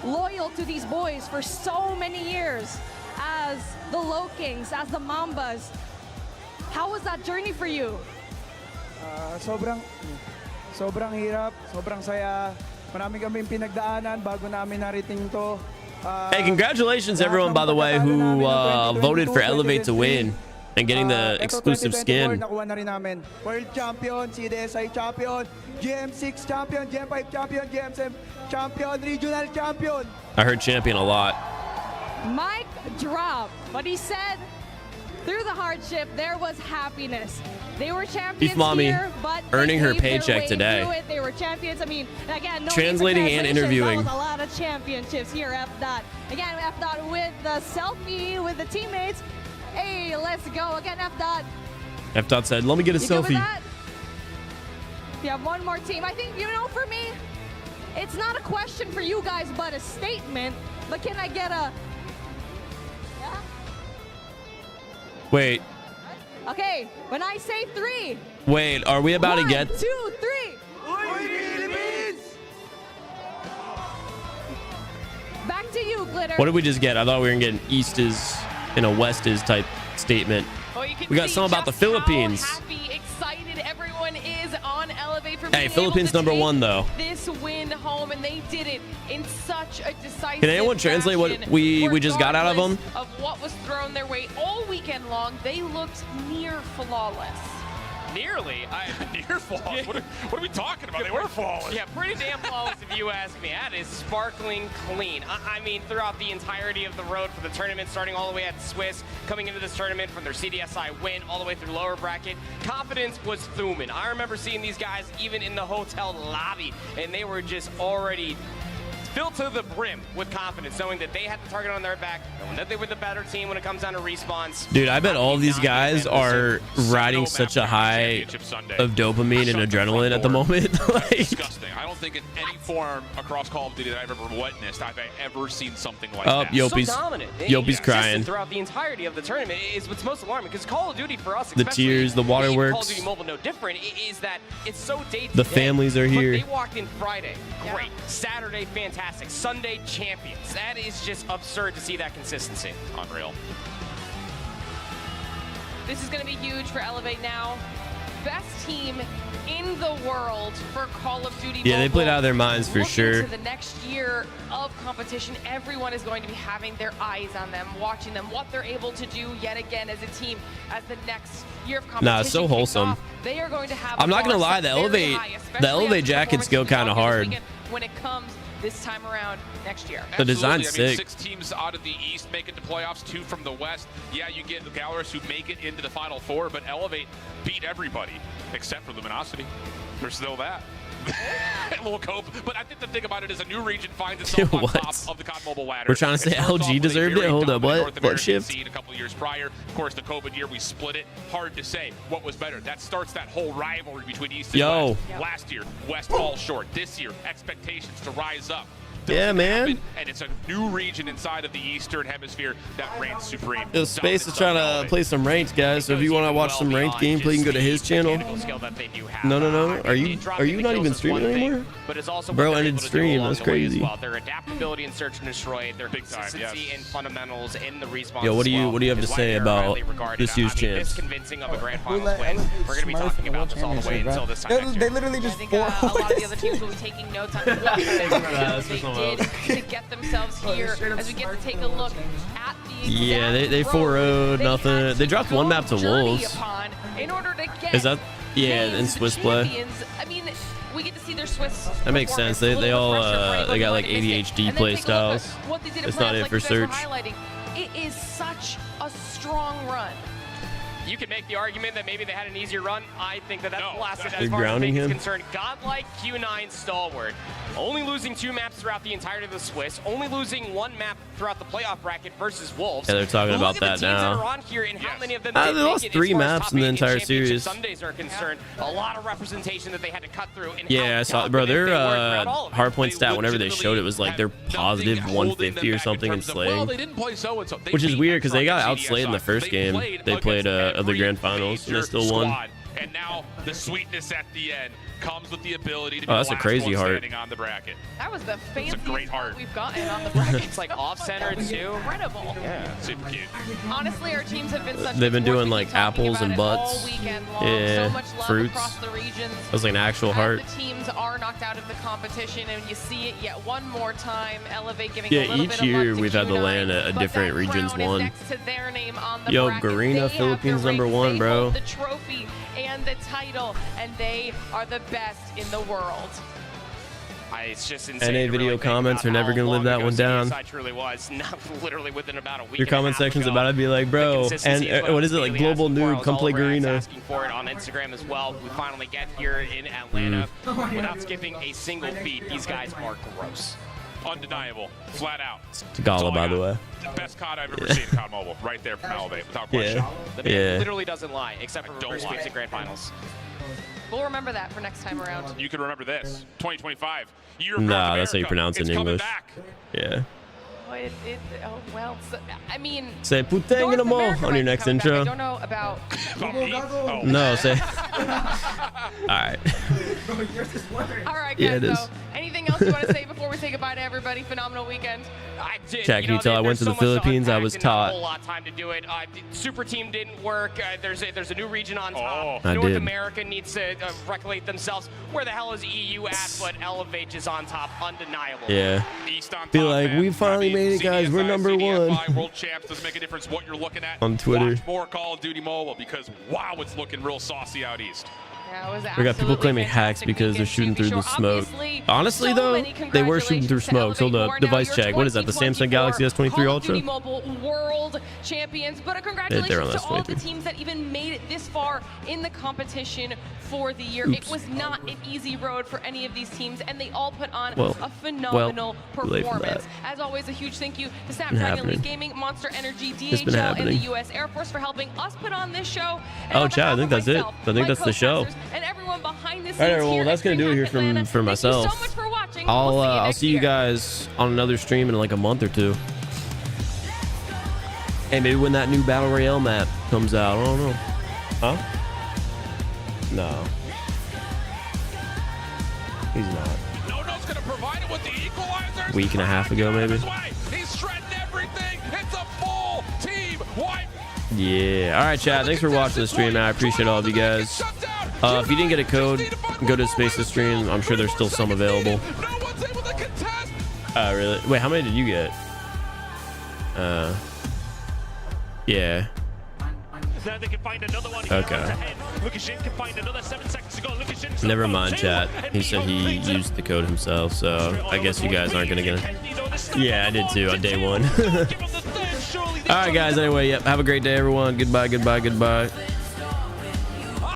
loyal to these boys for so many years as the Low Kings, as the Mambas. How was that journey for you? Sobrang hirap, sobrang saya. Marami kaming pinagdaanan bago namin narating to. Hey, congratulations everyone, by the way, who voted for Elevate to win and getting the exclusive skin. Nakuha na rin namin. World champion, CDSI champion, GM6 champion, GM5 champion, GM7 champion, regional champion. I heard champion a lot. Mike dropped, but he said through the hardship there was happiness. They were champions Beef Mommy here, but earning they her paved their paycheck way today. through it. They were champions. I mean, again, no Translating and interviewing. That was a lot of championships here, F. Dot. Again, F. Dot with the selfie with the teammates. Hey, let's go again, F. Dot. F. Dot said, "Let me get a You good with selfie." that? You have one more team. I think, you know, for me, it's not a question for you guys, but a statement. But can I get a... Yeah? Wait, Okay, when I say 3. wait, are we about to get? 1, 2, 3. Back to you, Glitter. What did we just get? I thought we were gonna get an East is in a West is type statement. Oh, you can We got see some about the just Philippines. How happy, excited everyone is on Elevate for Hey, Hey, Philippines #1 though. This win home, and they did it in such a decisive Can anyone translate what we just got out of them? Of what was thrown their way all weekend long, they looked near flawless. Nearly. Near flawless. What are we talking about? They were flawless. Yeah, pretty damn flawless if you ask me. That is sparkling clean. I mean, throughout the entirety of the road for the tournament, starting all the way at Swiss, coming into this tournament from their CDSI win all the way through lower bracket, confidence was thumbing. I remember seeing these guys even in the hotel lobby, and they were just already filled to the brim with confidence, knowing that they had the target on their back, knowing that they were the better team when it comes down to respawns. Dude, I bet all these guys are riding such a high of dopamine and adrenaline at the moment. Like, disgusting. I don't think in any form across Call of Duty that I've ever witnessed, I've ever seen something like that. Yopi's, so dominant. Yopi's crying. Throughout the entirety of the tournament is what's most alarming, because Call of Duty for us, The tears, the waterworks. Call of Duty Mobile no different, is that it's so day-to-day. The families are here. But they walked in Friday, great. Saturday, fantastic. Sunday, champions. That is just absurd to see that consistency. Unreal. This is going to be huge for Elevate now. Best team in the world for Call of Duty Yeah, they Mobile. played out of their minds for Looking sure. to the next year of competition, everyone is going to be having their eyes on them, watching them, what they're able to do yet again as a team as the next year of competition. Nah, it's so kicks wholesome. off. They are going to have I'm not gonna bar lie, set the very high, especially Elevate after jackets go performances kind of we saw this hard. weekend when it comes this time around next year. The design's Absolutely. I mean, sick. 6 teams out of the East make it to playoffs, 2 from the West. Yeah, you get the Gallerias who make it into the Final Four, but Elevate beat everybody except for Luminosity. There's still that. A little cope, but I think the thing about it is a new region finds itself on top of the COD Mobile ladder. We're trying to say LG deserved it. Hold up, what? What shift? A couple of years prior, of course, the COVID year we split it. Hard to say what was better. That starts that whole rivalry between East and West. Last year, West falls short. This year, expectations to rise up. Yeah, man. Happen, and it's a new region inside of the Eastern Hemisphere that reigns supreme. Yo, Space is trying to play some ranked, guys. So if you want to watch some ranked gameplay, you can go to his channel. No. Are you not even streaming anymore? But it's also Bro ended stream. That's crazy. Well. Their adaptability in search and destroy, their consistency and fundamentals in the respawn. Yo, what do you have to say about this year's champs? This convincing of a grand finals win. We're going to be talking about this all the way until this time next year. They literally just I think a lot of the other teams will be taking notes on what they did to get themselves here as we get to take a look at the Yeah, they 4-0'd nothing. They dropped one map to Wolves. in order to get Is that in Swiss play? I mean, we get to see their Swiss. That makes sense. They all they got like ADHD play styles. It's not it for search. It is such a strong run. You can make the argument that maybe they had an easier run. I think that's blasted They're as far as grounding is him? concerned. Godlike Q9 stalwart. Only losing 2 maps throughout the entirety of the Swiss. Only losing 1 map throughout the playoff bracket versus Wolves. Yeah, they're talking about Look at that the teams now. That are on here and how many of them They did make lost it 3 as far as maps top in the 8 entire championship series. Sundays are concerned. A lot of representation that they had to cut through. And Yeah, I saw, bro. Their hardpoint stat whenever they showed it was like they're positive 150 or something in slaying, They didn't play so-and-so. They which is beat weird because they got Xrock outslayed in the first game. They played of the grand finals and they still won. And now the sweetness at the end comes with the ability to be Oh, that's the a last crazy one heart. standing on the bracket. That was the fanciest great heart. we've gotten on the bracket. It's like off-center too. Incredible. Yeah, super cute. Honestly, our teams have been such. They've been good doing sport. like We've been talking apples about and it butts. all weekend long. Yeah, So much love fruits. across the regions. That was like an actual heart. The teams are knocked out of the competition, and you see it yet one more time. Elevate giving Yeah, a little each bit of year luck to we've had to Q9, land a but different that region's crown is one. next to their name on the Yo, bracket. They Garena, have Philippines the rings, #1, they bro. hold the trophy and the title, and they are the best in the world. It's just insane. NA to video really think comments about are never how gonna live long that ago one down. CDSI truly was. Not literally within about a week. Your comment section's about to be like, bro, and what is it, like global noob, come play Garena. Asking for it on Instagram as well. We finally get here in Atlanta without skipping a single beat. These guys are gross. Undeniable, flat out. It's Gala, by the way. The best COD I've ever seen in COD Mobile, right there from Elevate, without question. The man Yeah. literally doesn't lie, except for reverse sweeps and grand finals. We'll remember that for next time around. You can remember this, 2025. Year of Nah, North that's how you America. pronounce it It's in coming English. back. Yeah. Oh, well, so, I mean. Say putang in a mo on your next intro. I don't know about. Oh. No, say. All right. All right, guys. Yeah, it is. So anything anything else you want to say before we say goodbye to everybody? Phenomenal weekend. I did. Chat, can you tell I went to the Philippines? I was taught. A whole lot of time to do it. Super team didn't work. There's a new region on top. I North did. America needs to recollect themselves. Where the hell is EU at? But Elevate is on top, undeniable. Yeah. East on Feel top, like man. we finally made it, guys. We're number one. World Champs doesn't make a difference what you're looking at. On Twitter. Watch more Call of Duty Mobile because wow, it's looking real saucy out east. We got people claiming hacks because they're shooting through the smoke. Honestly, though, they were shooting through smoke. Hold up. Device check. What is that? The Samsung Galaxy S23 Ultra? Mobile World Champions. But congratulations to all the teams that even made it this far in the competition for the year. It was not an easy road for any of these teams, and they all put on a phenomenal performance. As always, a huge thank you to Snapdragon Elite Gaming, Monster Energy, DHL, and the U.S. Air Force for helping us put on this show. Oh, chat, I think that's it. I think that's the show. And everyone behind the scenes. All right, well, that's gonna do it here for myself. Thank you so much for watching. I'll see you guys on another stream in like a month or two. Hey, maybe when that new Battle Royale map comes out. I don't know. Huh? No. He's not. No-No's gonna provide it with the equalizer. Week and a half ago, maybe. He's shredding everything. It's a full team wipe. Yeah. All right, chat. Thanks for watching the stream, man. I appreciate all of you guys. If you didn't get a code, go to Space's stream. I'm sure there's still some available. Really? Wait, how many did you get? Yeah. Okay. Never mind, chat. He said he used the code himself, so I guess you guys aren't gonna get it. Yeah, I did too on day one. All right, guys. Anyway, yep. Have a great day, everyone. Goodbye, goodbye, goodbye.